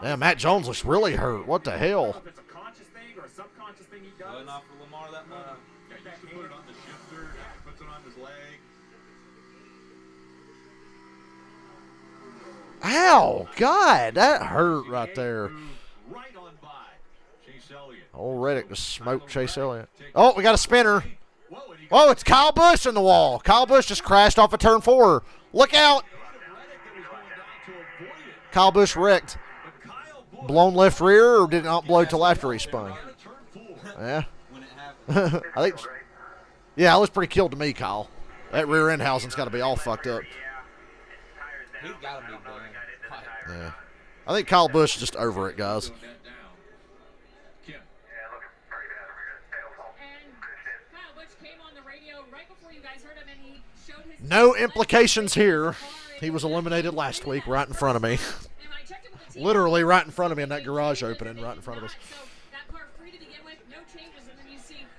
Yeah, Matt Jones looks really hurt. What the hell? Well, not for Lamar that money. Yeah, he used to put it on the shifter, puts it on his leg. Ow, God, that hurt right there. Right on by Chase Elliott. Old Reddick just smoked Chase Elliott. Oh, we got a spinner. Oh, it's Kyle Busch in the wall. Kyle Busch just crashed off of turn 4. Look out. Kyle Busch wrecked. Blown left rear, or did it not blow till after he spun? Yeah. I think. Yeah, it was pretty killed to me, Kyle. That rear end housing's got to be all fucked up. He's got to be done. Yeah. I think Kyle Busch is just over it, guys. And Kyle Busch came on the radio right before you guys heard him, and he showed his No implications here. He was eliminated last week right in front of me. Literally right in front of me in that garage opening right in front of us.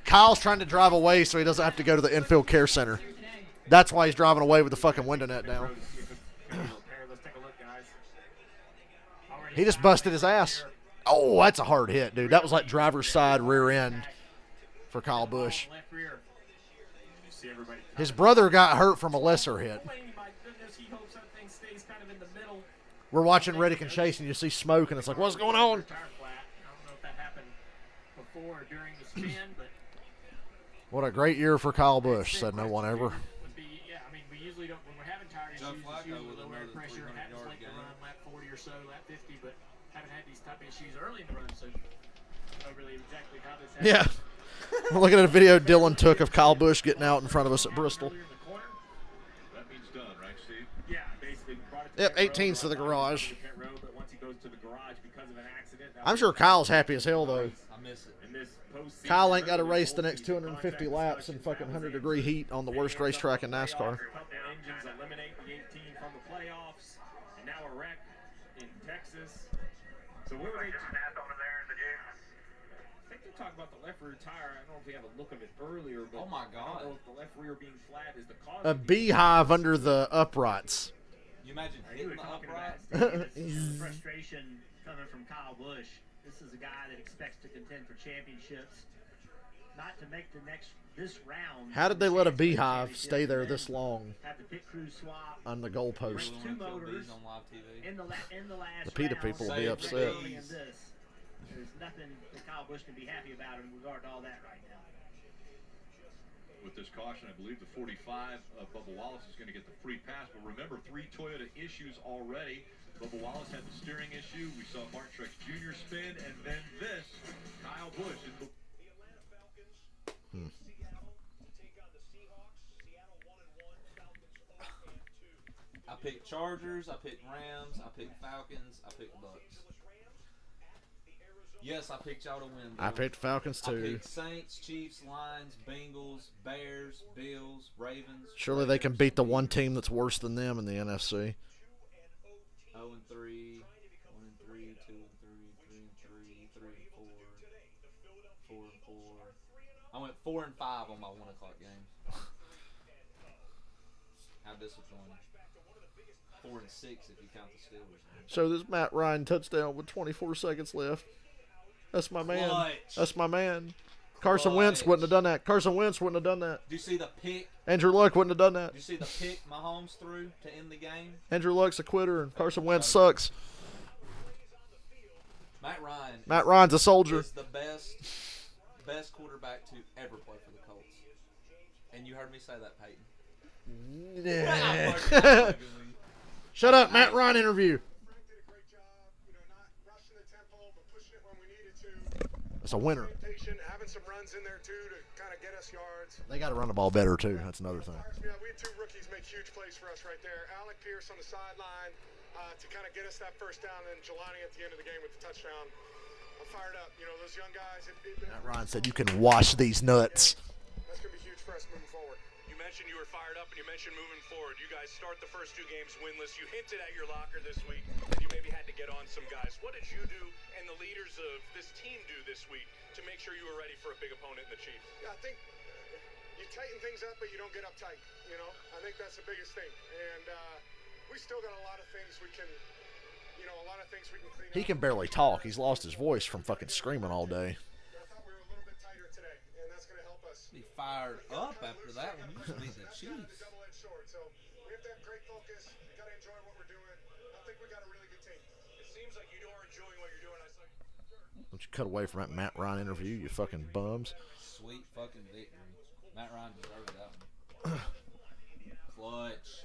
Kyle's trying to drive away so he doesn't have to go to the infield care center. That's why he's driving away with the fucking window net down. He just busted his ass. Oh, that's a hard hit, dude. That was like driver's side rear end for Kyle Busch. His brother got hurt from a lesser hit. We're watching Reddick and Chase, and you see smoke, and it's like, what's going on? I don't know if that happened before or during the spin, but What a great year for Kyle Busch, said no one ever. yeah, I mean, we usually don't, when we're having tire issues, it's usually low air pressure, happens late in the run, lap 40 or so, lap 50, but haven't had these type of issues early in the run, so I don't know really exactly how this happened. Yeah. We're looking at a video Dylan took of Kyle Busch getting out in front of us at Bristol. That means done, right, Steve? Yeah, basically. Yep, 18's to the garage. But once he goes to the garage because of an accident, I'm sure Kyle's happy as hell, though. I miss it. Kyle ain't got to race the next 250 laps in fucking 100-degree heat on the worst racetrack in NASCAR. Engines eliminate the 18 from the playoffs, and now a wreck in Texas. So what were they I think they're talking about the left rear tire. I don't know if we have a look of it earlier, but Oh my I God. don't know if the left rear being flat is the cause. A beehive under the uprights. You imagine You were hitting the talking upright? about the frustration coming from Kyle Busch. This is a guy that expects to contend for championships, not to make this round. How did they let a beehive stay there this long Have the pit crew swap. on the goalpost? Two motors on live TV. in the last The PETA round. people will be Save the upset. Early in this, there's nothing that Kyle Busch can be happy about in regard to all that right now. With this caution, I believe the 45, Bubba Wallace is going to get the free pass. But remember, 3 Toyota issues already. Bubba Wallace had the steering issue. We saw Mark Truex Jr. spin, and then this, Kyle Busch. The Atlanta Falcons, Seattle take on the Seahawks. Seattle 1-1, Falcons 0-2. I picked Chargers, I picked Rams, I picked Falcons, I picked Bucs. Yes, I picked y'all to win. I Bill. picked Falcons I too. picked Saints, Chiefs, Lions, Bengals, Bears, Bills, Ravens. Surely they can beat the one team that's worse than them in the NFC. 0-3, 1-3, 2-3, 3-3, 3-3, 3-4, 4-4. I went 4-5 on my 1 o'clock game. How disappointing. 4-6 if you count the Steelers. So this Matt Ryan touchdown with 24 seconds left. That's my man. Clutch. That's my man. Carson Wentz wouldn't have done that. Carson Wentz wouldn't have done that. Did you see the pick? Andrew Luck wouldn't have done that. Did you see the pick Mahomes threw to end the game? Andrew Luck's a quitter, and Carson Wentz sucks. Matt Ryan's a soldier. Is the best quarterback to ever play for the Colts. And you heard me say that, Peyton. Yeah. Shut up, Matt Ryan interview. It's a winner. Having some runs in there too to kind of get us yards. They got to run the ball better too. That's another thing. Yeah, we had 2 rookies make huge plays for us right there. Alec Pierce on the sideline to kind of get us that first down, and Jelani at the end of the game with the touchdown. I'm fired up. You know, those young guys. Matt Ryan said you can wash these nuts. That's gonna be huge for us moving forward. You mentioned you were fired up, and you mentioned moving forward. You guys start the first 2 games winless. You hinted at your locker this week that you maybe had to get on some guys. What did you do and the leaders of this team do this week to make sure you were ready for a big opponent in the Chiefs? Yeah, I think you tighten things up, but you don't get uptight. You know, I think that's the biggest thing. And we still got a lot of things we can, clean up. He can barely talk. He's lost his voice from fucking screaming all day. I thought we were a little bit tighter today, and that's going to help us. Be fired up after that when you just beat the Chiefs. Double-edged sword. So we have to have great focus. We got to enjoy what we're doing. I think we got a really good team. It seems like you are enjoying what you're doing. Don't you cut away from that Matt Ryan interview, you fucking bums. Sweet fucking victory. Matt Ryan deserved that one. Clutch.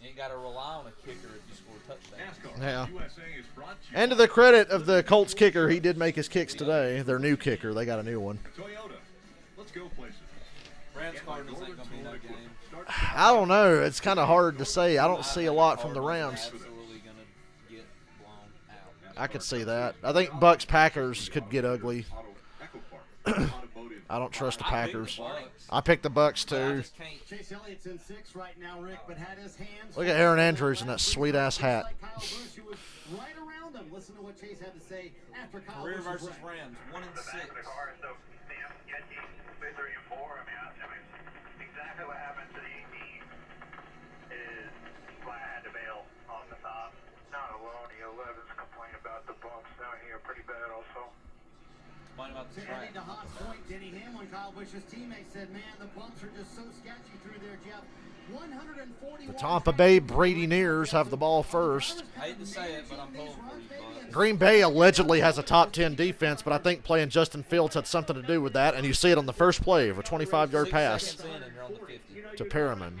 You ain't got to rely on a kicker if you score a touchdown. Yeah. USA is brought to you And to the credit of the Colts kicker, he did make his kicks today. Their new kicker, they got a new one. Toyota. Let's go places. Rams Cardinals ain't gonna be no game. I don't know. It's kind of hard to say. I don't see a lot from the Rams. Absolutely gonna get blown out. I could see that. I think Bucs Packers could get ugly. I don't trust the Packers. I picked the Bucs too. Chase Elliott's in 6 right now, Rick, but had his hands. Look at Aaron Andrews in that sweet ass hat. Kyle Busch, who was right around him. Listen to what Chase had to say after Kyle Career Busch's versus wreck. Rams, 1-6. Exactly what happened to the 18 is why I had to bail on the top. Not alone, the 11s complain about the bumps down here pretty bad also. Complain about the To track. add to Haas' point, Denny Hamlin, Kyle Busch's teammate, said, man, the bumps are just so sketchy through there, Jeff. 141 The Tampa Bay Brady Nears have the ball first. I hate to say it, but I'm pulling for you, Bucs. Green Bay allegedly has a top 10 defense, but I think playing Justin Fields had something to do with that, and you see it on the first play of a 25-yard 6 pass seconds in and you're on the 50. to Perriman.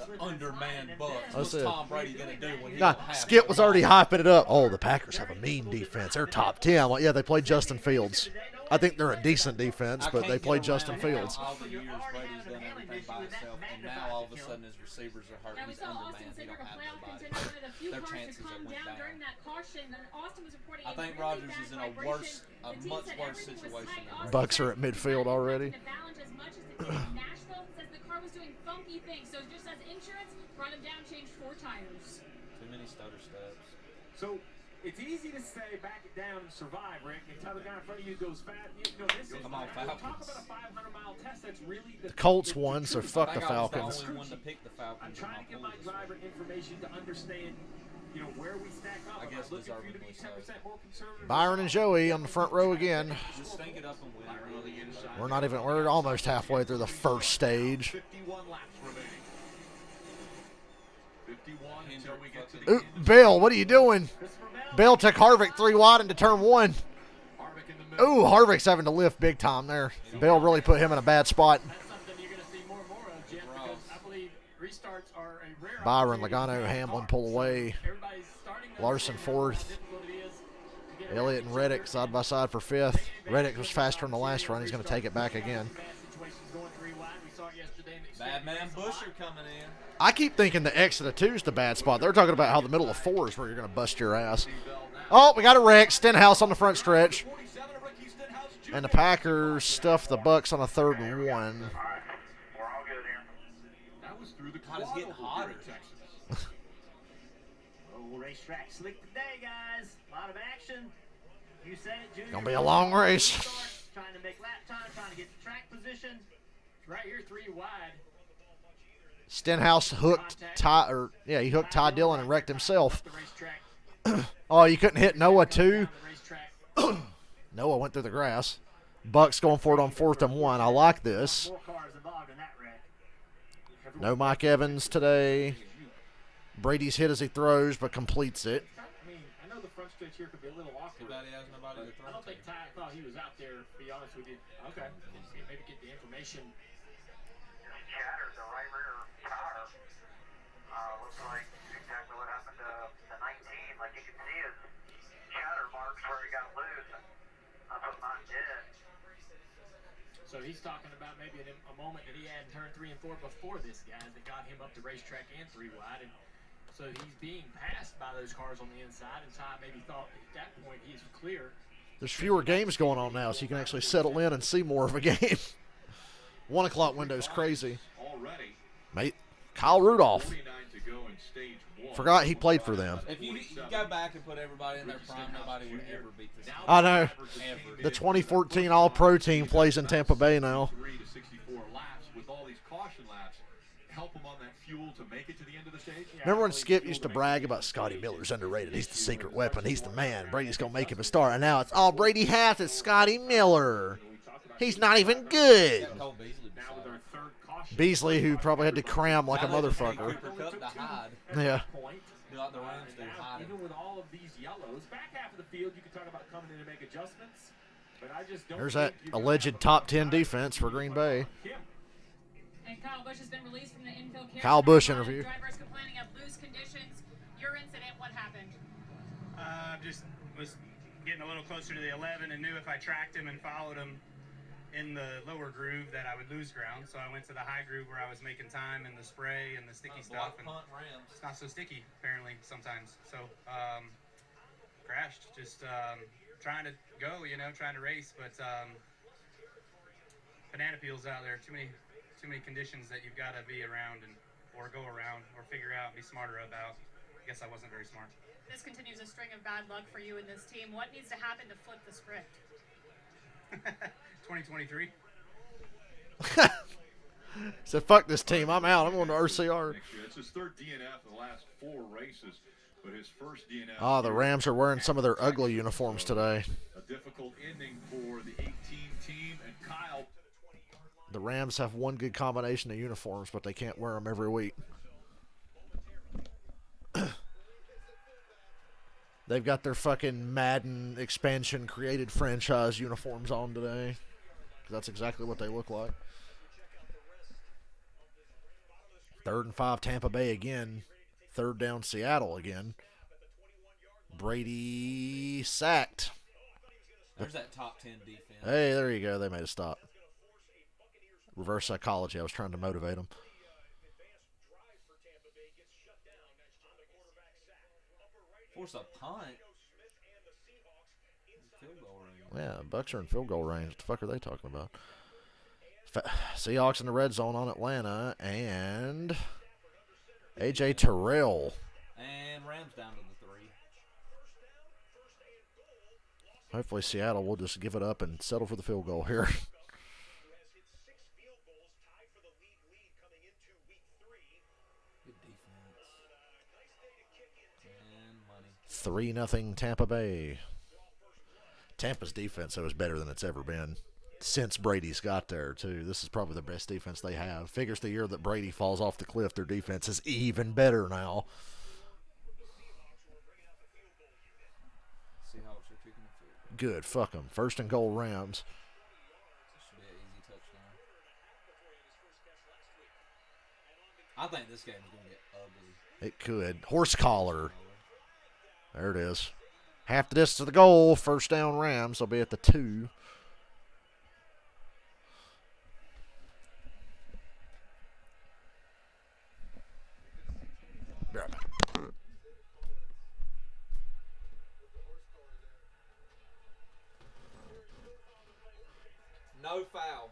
The undermanned Bucs. That's What's it. Tom Brady gonna do when he Nah, don't have Skip no was already line? hyping it up. Oh, the Packers have a mean defense. They're top 10. Well, yeah, they played Justin Fields. I think they're a decent defense, I but can't they get played around Justin how Fields. All the years Brady's done everything by himself, and now all of a sudden his receivers are hurt. Now we He's saw Austin undermanned. He Cedric, don't a have playoff nobody. contender, wanted a few Their cars to chances calm have went down down. during that caution. Then Austin was reporting I a think really Rodgers bad is in a vibration. worse, a The team much said worse everything was situation tight. than Austin Bucks said are at midfield already. the balance as much as it did in Nashville. Says the car was doing funky things, so just as insurance, brought him down, changed 4 tires. Too many stutter steps. So it's easy to say back it down and survive, Rick, and tell the guy in front of you goes fast. You know, this is Come on, talk Falcons. about a 500-mile test. That's really the Colts won, so truth. fuck I the think I was Falcons. the only one to pick the Falcons. I'm in trying to get my pool this driver week. information to understand, you know, where we stack up. I guess I'm looking for you to be deservedly 10% more conservative. Byron and Joey on the front row again. Just stink it up and win. Really inside. We're almost halfway through the first stage. 51 laps remaining. 51 until we get to the Ooh, end. Bill, what are you doing? Bill took Harvick 3 wide into turn 1. Harvick in the middle. Ooh, Harvick's having to lift big time there. Bill really put him in a bad spot. That's something you're going to see more and more of, Jeff, because I believe restarts are a rare Byron, opportunity Logano, for Hamlin cars. pull away. Everybody's starting to Larson understand how 4th. difficult it is to get Elliott and Reddick side by side for 5th. Reddick was faster in the last run. He's going to take it back again. bad situations going 3 wide. We saw it yesterday in the Bad man Xfinity race a lot. Busher coming in. I keep thinking the exit of 2 is the bad spot. They're talking about how the middle of 4 is where you're going to bust your ass. Oh, we got a wreck. Stenhouse on the front stretch. And the Packers stuff the Bucs on a 3rd and 1. All right, we're all good here. That was through the God, it's getting quad over here hotter. in Texas. Oh, racetrack slick today, guys. A lot of action. You said it, Junior. Gonna be a long race. Trying to make lap time, trying to get the track position. Right here, 3 wide. Stenhouse hooked he hooked Ty Dillon and wrecked himself. Oh, you couldn't hit Noah too? Noah went through the grass. Bucs going for it on 4th and 1. I like this. No Mike Evans today. Brady's hit as he throws, but completes it. I mean, I know the front stretch here could be a little awkward. I don't think Ty thought he was out there, to be honest with you. Okay. Maybe get the information. Shattered the right rear tire. Looks like exactly what happened to the 19. Like you can see his shatter marks where he got loose. That's what mine did. So he's talking about maybe a moment that he had in turn 3 and 4 before this guy that got him up the racetrack and 3 wide. And so he's being passed by those cars on the inside, and Ty maybe thought at that point he's clear. There's fewer games going on now, so you can actually settle in and see more of a game. 1 o'clock window's crazy. Mate, Kyle Rudolph. Forgot he played for them. If you go back and put everybody in their prime, nobody would ever beat this team. I know. Ever. The 2014 All-Pro team plays in Tampa Bay now. 3 to 64 laps with all these caution laps. Help them on that fuel to make it to the end of the stage. Remember when Skip used to brag about Scotty Miller's underrated? He's the secret weapon. He's the man. Brady's going to make him a star. And now it's all Brady has is Scotty Miller. He's not even good. Beasley, who probably had to cram like a motherfucker. Yeah. Even with all of these yellows, back half of the field, you can talk about coming in and make adjustments. But I just don't. There's that alleged top 10 defense for Green Bay. And Kyle Busch has been released from the infield care. Kyle Busch interview. Drivers complaining of loose conditions. Your incident, what happened? Just was getting a little closer to the 11 and knew if I tracked him and followed him in the lower groove that I would lose ground. So I went to the high groove where I was making time and the spray and the sticky stuff. And it's not so sticky apparently sometimes. So crashed. Just trying to go, trying to race, but banana peels out there. Too many conditions that you've got to be around or go around or figure out and be smarter about. I guess I wasn't very smart. This continues a string of bad luck for you and this team. What needs to happen to flip the script? 2023. So fuck this team. I'm out. I'm going to RCR. It's his 3rd DNF in the last 4 races, but his first DNF. Oh, the Rams are wearing some of their ugly uniforms today. A difficult ending for the 18 team and Kyle. The Rams have one good combination of uniforms, but they can't wear them every week. They've got their fucking Madden expansion created franchise uniforms on today. That's exactly what they look like. 3rd and 5 Tampa Bay again. 3rd down Seattle again. Brady sacked. There's that top 10 defense. Hey, there you go. They made a stop. Reverse psychology. I was trying to motivate them. Force a punt. Field goal range. Yeah, Bucs are in field goal range. What the fuck are they talking about? Seahawks in the red zone on Atlanta, and A.J. Terrell. And Rams down to the 3. Hopefully Seattle will just give it up and settle for the field goal here. Good defense. 3-0 Tampa Bay. Tampa's defense, though, is better than it's ever been since Brady's got there, too. This is probably the best defense they have. Figures the year that Brady falls off the cliff, their defense is even better now. Seahawks are kicking the field. Good, fuck them. 1st and goal Rams. Should be an easy touchdown. I think this game is going to get ugly. It could. Horse collar. There it is. Half the distance to the goal. 1st down Rams. They'll be at the 2. No foul.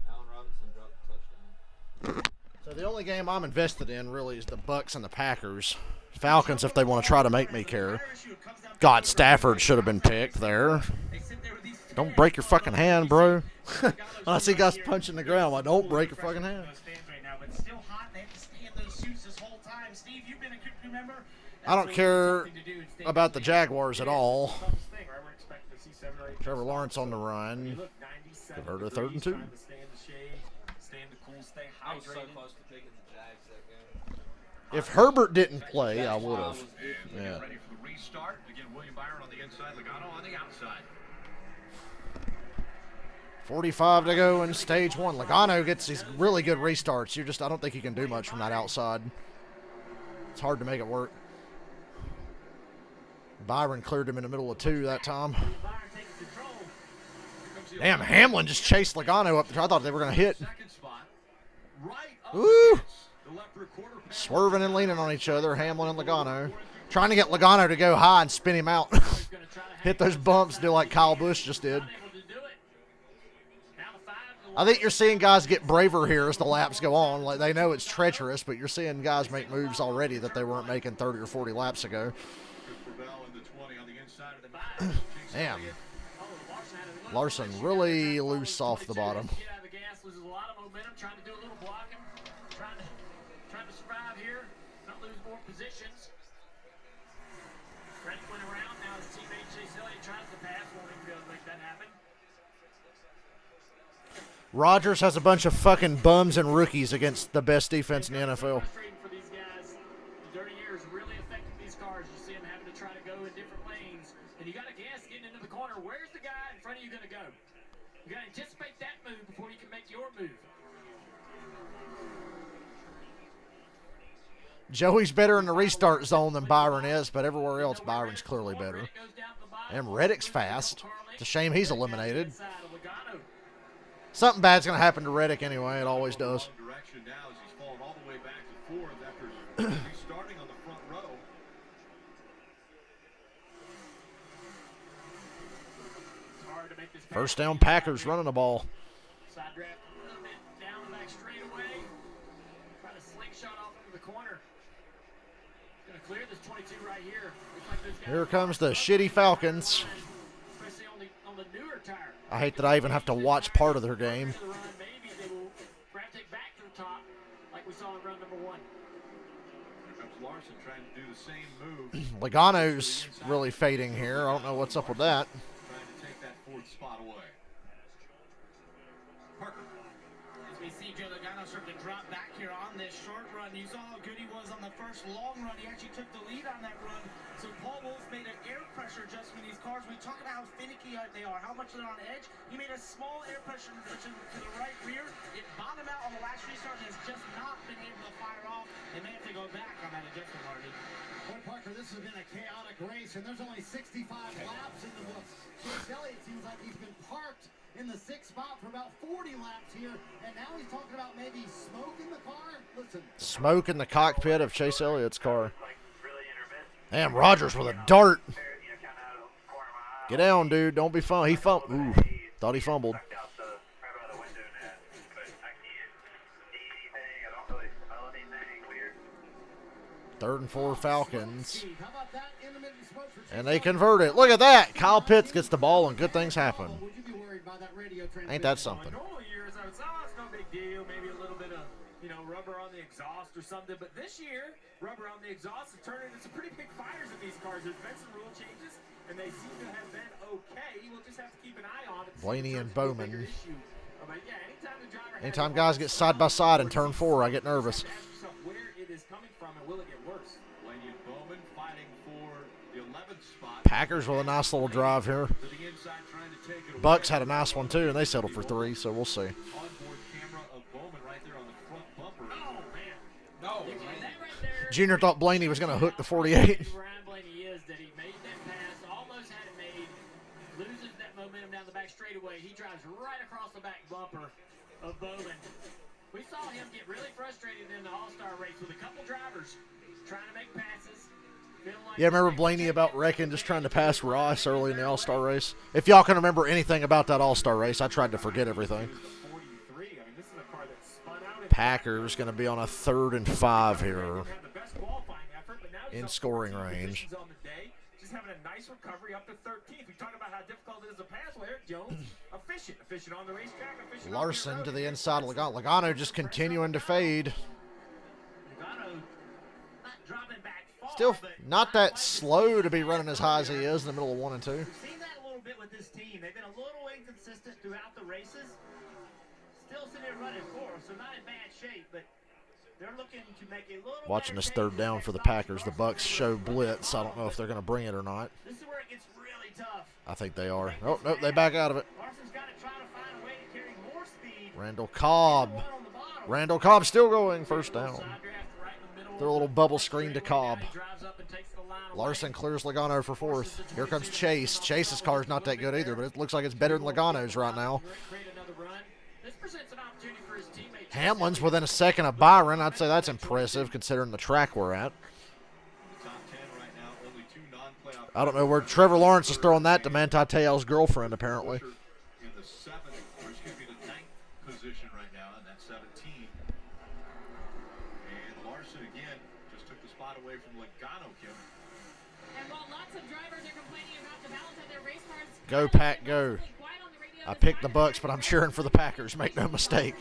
Allen Robinson dropped a touchdown. So the only game I'm invested in really is the Bucs and the Packers. Falcons, if they want to try to make me care. God, Stafford should have been picked there. Don't break your fucking hand, bro. I see guys punching the ground. Like, don't break your fucking hand. I don't care about the Jaguars at all. Trevor Lawrence on the run. Converted a 3rd and 2. I was so close to picking the Jags that game. If Herbert didn't play, I would have. Yeah. Ready for the restart. Again, William Byron on the inside, Logano on the outside. 45 to go in stage 1. Logano gets these really good restarts. I don't think he can do much from that outside. It's hard to make it work. Byron cleared him in the middle of 2 that time. Damn, Hamlin just chased Logano up there. I thought they were going to hit. Ooh! Swerving and leaning on each other, Hamlin and Logano. Trying to get Logano to go high and spin him out. Hit those bumps, do like Kyle Busch just did. I think you're seeing guys get braver here as the laps go on. Like, they know it's treacherous, but you're seeing guys make moves already that they weren't making 30 or 40 laps ago. Damn. Larson really loose off the bottom. Trying to do a little blocking, trying to survive here, not lose more positions. Reddick went around, now his teammate Chase Elliott tries to pass, won't even be able to make that happen. Rodgers has a bunch of fucking bums and rookies against the best defense in the NFL. Frustrating for these guys. The dirty air is really affecting these cars. You see them having to try to go in different lanes, and you got to guess getting into the corner. Where's the guy in front of you going to go? You got to anticipate that move before you can make your move. Joey's better in the restart zone than Byron is, but everywhere else, Byron's clearly better. And Reddick's fast. It's a shame he's eliminated. Something bad's going to happen to Reddick anyway. It always does. First down, Packers running the ball. Side draft a little bit down the back straightaway. Try to slingshot off into the corner. Going to clear this 22 right here. Here comes the shitty Falcons. Especially on the newer tire. I hate that I even have to watch part of their game. Maybe they will gravitate back to the top like we saw in round number 1. Here comes Larson trying to do the same move. Logano's really fading here. I don't know what's up with that. Trying to take that 4th spot away. Parker. As we see Joe Logano start to drop back here on this short run. You saw how good he was on the first long run. He actually took the lead on that run. So Paul Wolf made an air pressure adjustment in these cars. We talk about how finicky they are, how much they're on edge. He made a small air pressure adjustment to the right rear. It bottomed out on the last restart and has just not been able to fire off. They may have to go back on that adjustment, Marty. Boy, Parker, this has been a chaotic race, and there's only 65 laps in the books. Chase Elliott seems like he's been parked in the 6th spot for about 40 laps here, and now he's talking about maybe smoke in the car. Listen. Smoke in the cockpit of Chase Elliott's car. Damn, Rodgers with a dart. Get down, dude. Don't be fun. He fumbled. Ooh, thought he fumbled. 3rd and 4 Falcons. And they convert it. Look at that. Kyle Pitts gets the ball and good things happen. Ain't that something? Normal years, I would say, oh, it's no big deal. Maybe a little bit of, rubber on the exhaust or something. But this year, rubber on the exhaust has turned into some pretty big fires in these cars. There's been some rule changes, and they seem to have been okay. We'll just have to keep an eye on it. Blaney and Bowman. But yeah, Anytime guys get side by side in turn 4, I get nervous. ask yourself where it is coming from and will it get worse? Blaney and Bowman fighting for the 11th spot. Packers with a nice little drive here. To the inside, trying to take it away. Bucs had a nice one too, and they settled for 3, so we'll see. Onboard camera of Bowman right there on the front bumper. Oh, man. No. That right there. Junior thought Blaney was going to hook the 48. Ryan Blaney is that he made that pass, almost had it made, loses that momentum down the back straightaway. He drives right across the back bumper of Bowman. We saw him get really frustrated in the All-Star race with a couple drivers trying to make passes. Yeah, remember Blaney about wrecking, just trying to pass Ross early in the All-Star race? If y'all can remember anything about that All-Star race, I tried to forget everything. Packers going to be on a 3rd and 5 here in scoring range. Just having a nice recovery up to 13th. We talked about how difficult it is to pass. Well, Eric Jones, efficient on the racetrack, efficient. Larson to the inside of Logano. Logano just continuing to fade. Logano not dropping back far, Still but not that slow to be running as high as he is in the middle of 1 and 2. We've seen that a little bit with this team. They've been a little inconsistent throughout the races. Still sitting there running 4, so not in bad shape, but they're looking to make a little Watching this better 3rd down for the Packers. The Bucs show blitz. I don't know if they're going to bring it or not. This is where it gets really tough. I think they are. Oh, nope, they back out of it. Larson's got to try to find a way to carry more speed. Randall Cobb. Randall Cobb still going 1st down. Throw a little bubble screen to Cobb. Larson clears Logano for 4th. Here comes Chase. Chase's car's not that good either, but it looks like it's better than Logano's right now. Hamlin's within a second of Byron. I'd say that's impressive considering the track we're at. I don't know where Trevor Lawrence is throwing that to Manti Te'o's girlfriend, apparently. In the 7th, or excuse me, the 9th position right now, and that's 17. And Larson again just took the spot away from Logano, Kim. And while lots of drivers are complaining about the balance of their race cars, Go, Pack, go. I picked the Bucs, but I'm cheering for the Packers. Make no mistake.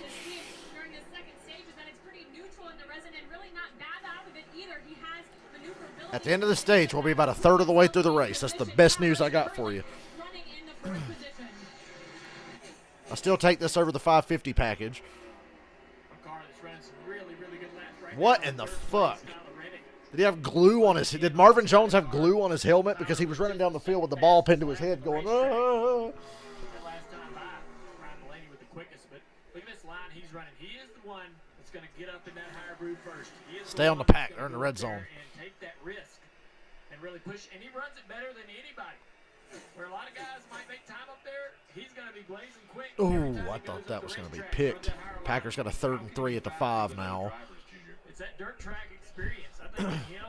during this second stage is that it's pretty neutral in the resin and really not bad out of it either. He has maneuverability. At the end of the stage, we'll be about a 1/3 of the way through the race. That's the best news I got for you. Running in the 4th position. I still take this over the 550 package. A car that's running some really, really good laps right What now. in the fuck? Did he have glue on his? Did Marvin Jones have glue on his helmet because he was running down the field with the ball pinned to his head, going? Ah. Last time by Ryan Blaney with the quickest, but look at this line he's running. He is the one that's going to get up in that higher groove first. He is Stay on the one pack. that's They're in the gonna red go up zone. there and take that risk and really push. And he runs it better than anybody. Where a lot of guys might make time up there, he's going to be blazing quick. Ooh, I thought that was going to be picked. Packers got a 3rd and 3 at the 5 now. It's that dirt track experience. I think him,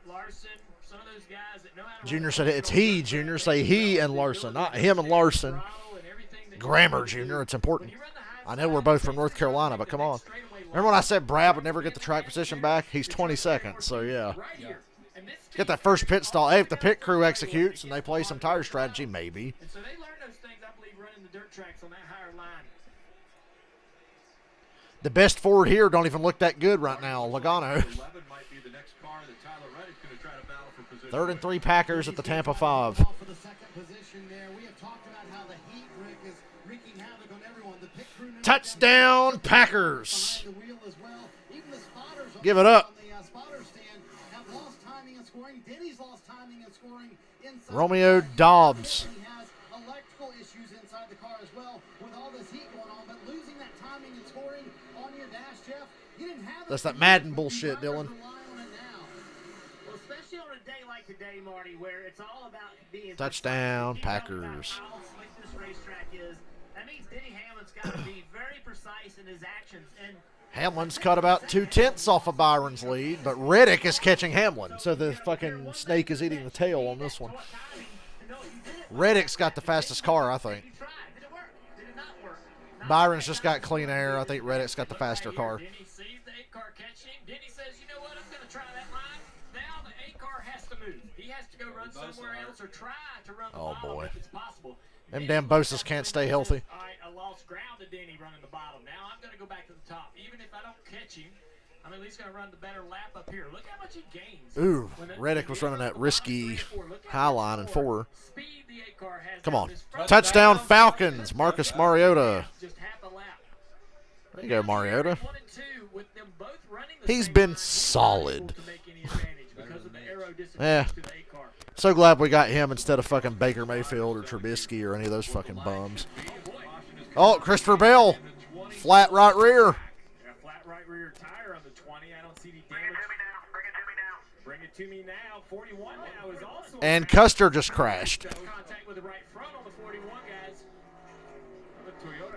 Larson, some of those guys that know how to Junior said it's he. Junior say he and Larson, not him and Larson. Grammar, Junior. It's important. I know we're both from North Carolina, but come on. Remember when I said Brad would never get the track position back? He's 22nd, so yeah. Get that first pit stall. Hey, if the pit crew executes and they play some tire strategy, maybe. And so they learn those things, I believe, running the dirt tracks on that higher line. The best forward here don't even look that good right now. Logano. 3rd and 3 Packers at the Tampa 5. For the second position there, we have talked about how the heat, Rick, is wreaking havoc on everyone. The pit crew Touchdown, Packers. behind the wheel as well. Even the spotters Give it up. on the spotter stand have lost timing and scoring. Denny's lost timing and scoring inside. Romeo Dobbs. He has electrical issues inside the car as well with all this heat going on, but losing that timing and scoring on your dash, Jeff, you didn't have That's that Madden bullshit, Dylan. Well, especially on a day like today, Marty, where it's all about being Touchdown, precise. Packers. How slick this racetrack is. That means Denny Hamlin's got to be very precise in his actions. And Hamlin's cut about 2/10 off of Byron's lead, but Reddick is catching Hamlin. So the fucking snake is eating the tail on this one. Reddick's got the fastest car, I think. Byron's just got clean air. I think Reddick's got the faster car. Denny sees the 8 car catching. Denny says, you know what, I'm going to try that line. move. He has to go run somewhere else or try to run the Oh, bottom boy. if it's possible. Them damn Bosa's can't stay healthy. All right, I lost ground to Denny running the bottom. Now I'm going to go back to the top. Even if I don't catch him, I'm at least going to run the better lap up here. Look how much he gains. Ooh, Reddick was running that risky high line in 4. Speed the 8-car has. Come on. Touchdown Falcons. Marcus Mariota. Just half a lap. There you go, Mariota. 1 and 2 with them both running the He's same been line, solid. to make any advantage because of the aero disadvantage Yeah. to the 8-car. So glad we got him instead of fucking Baker Mayfield or Trubisky or any of those fucking bums. Oh, Christopher Bell. Flat right rear. Yeah, flat right rear tire on the 20. I don't see any damage. Bring it to me now. 41 now is also. And Custer just crashed. Contact with the right front on the 41, guys.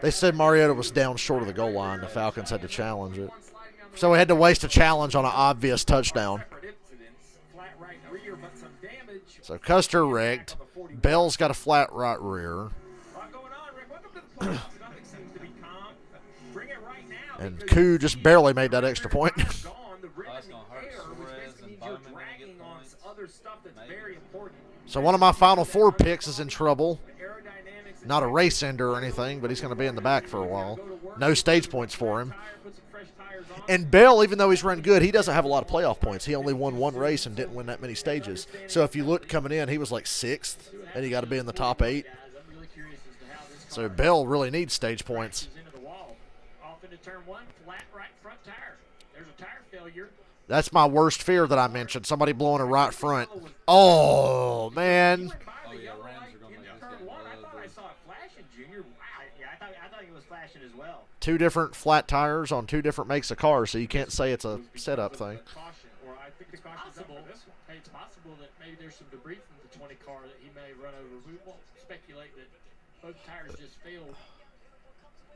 They said Mariota was down short of the goal line. The Falcons had to challenge it. So we had to waste a challenge on an obvious touchdown. Flat right rear, but some damage. So Custer wrecked. Bell's got a flat right rear. And Koo just barely made that extra point. Oh, that's gonna hurt Suarez and Bowman when they get points. So one of my Final Four picks is in trouble. Not a race ender or anything, but he's going to be in the back for a while. No stage points for him. And Bell, even though he's run good, he doesn't have a lot of playoff points. He only won 1 race and didn't win that many stages. So if you look coming in, he was like 6th, and he got to be in the top 8. So Bell really needs stage points. Off into turn 1, flat right front tire. There's a tire failure. That's my worst fear that I mentioned. Somebody blowing a right front. Oh, man. Oh, yeah, Rams are going to make this Turn game 1, I thought I ugly. saw it flashing, Junior. Wow. Yeah, I thought he was flashing as well. 2 different flat tires on 2 different makes of cars, so you can't say it's a setup thing. Caution, or I think it's possible. Hey, it's possible that maybe there's some debris from the 20 car that he may run over. We won't speculate that both tires just failed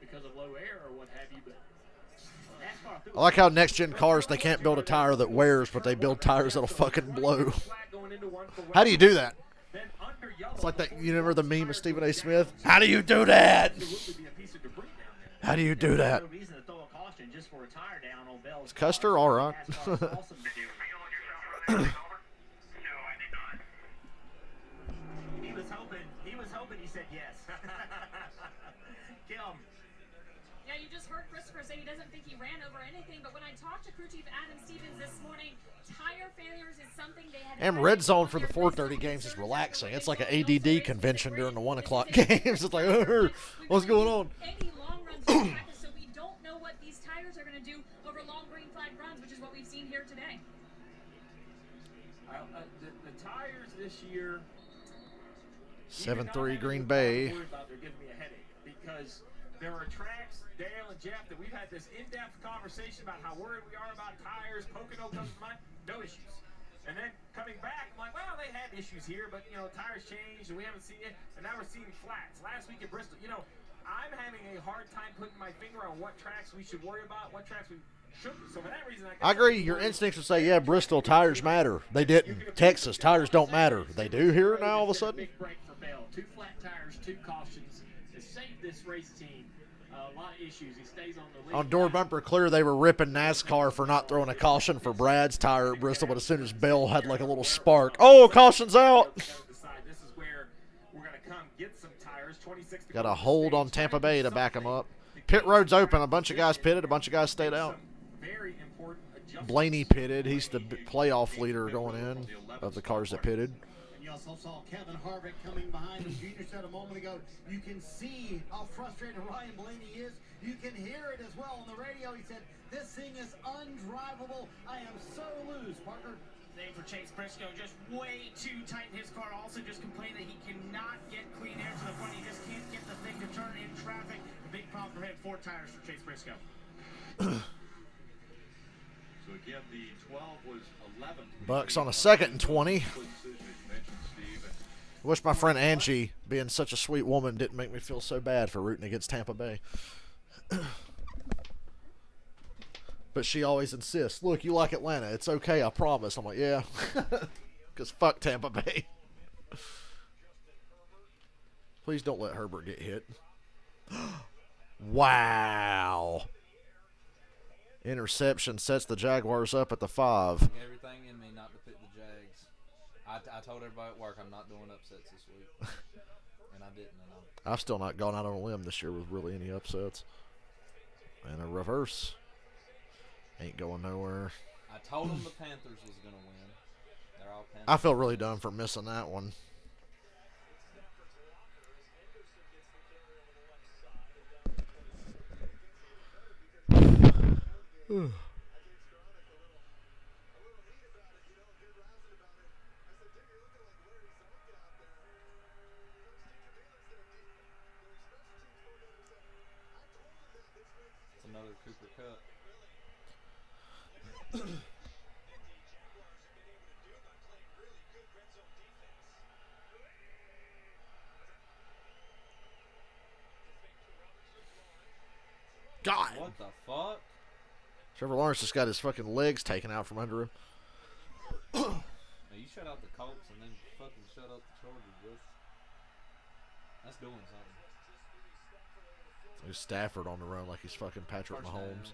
because of low air or what have you, but NASCAR I like how next-gen cars, they can't build a tire that wears, but they build tires that'll fucking blow. How do you do that? It's like that, you remember the meme of Stephen A. Smith? How do you do that? How do you do that? No reason to throw a caution just for a tire down on Bell's Is Custer all right? He was hoping he said yes. Kim. Yeah, you just heard Christopher say he doesn't think he ran over anything, but when I talked to crew chief Adam Stevens this morning, tire failures is something they had. And red zone for the 4:30 games is relaxing. It's like an ADD convention during the 1 o'clock games. It's like, what's going on? Any long runs in practice, so we don't know what these tires are going to do over long green flag runs, which is what we've seen here today. the tires this year. 7-3 Green Bay. They're giving me a headache because there are tracks, Dale and Jeff, that we've had this in-depth conversation about how worried we are about tires. Pocono comes to mind, no issues. And then coming back, I'm like, well, they had issues here, but tires changed and we haven't seen it. And now we're seeing flats. Last week at Bristol, I'm having a hard time putting my finger on what tracks we should worry about, what tracks we shouldn't. So for that reason, I agree. Your instincts would say, yeah, Bristol, tires matter. They didn't. Texas, tires don't matter. They do here now all of a sudden. Big break for Bell. 2 flat tires, 2 cautions. It saved this race team a lot of issues. He stays on the lead. On door bumper clear, they were ripping NASCAR for not throwing a caution for Brad's tire at Bristol, but as soon as Bell had like a little spark, oh, caution's out. This is where we're going to come get some tires. 26 Got a hold on Tampa Bay to back them up. Pit road's open. A bunch of guys pitted. A bunch of guys stayed out. Very important adjustments. Blaney pitted. He's the playoff leader going in of the cars that pitted. And you also saw Kevin Harvick coming behind him. Junior said a moment ago, you can see how frustrated Ryan Blaney is. You can hear it as well on the radio. He said, this thing is undrivable. I am so loose. Parker. Same for Chase Briscoe, just way too tight in his car. Also just complained that he cannot get clean air to the front. He just can't get the thing to turn in traffic. A big problem for him. 4 tires for Chase Briscoe. So again, the 12 was 11. Bucs on a 2nd and 20. Wish my friend Angie, being such a sweet woman, didn't make me feel so bad for rooting against Tampa Bay. But she always insists, look, you like Atlanta. It's okay, I promise. I'm like, yeah. Because fuck Tampa Bay. Please don't let Herbert get hit. Wow. Interception sets the Jaguars up at the 5. Everything in me not to pick the Jags. I told everybody at work I'm not doing upsets this week, and I didn't. And I've still not gone out on a limb this year with really any upsets. And a reverse. Ain't going nowhere. I told them the Panthers was going to win. They're all Panthers. I feel really dumb for missing that one. It's another Cooper Cup. God. What the fuck? Trevor Lawrence just got his fucking legs taken out from under him. Now you shut out the Colts and then fucking shut out the Chargers. That's doing something. There's Stafford on the run like he's fucking Patrick First Mahomes. down.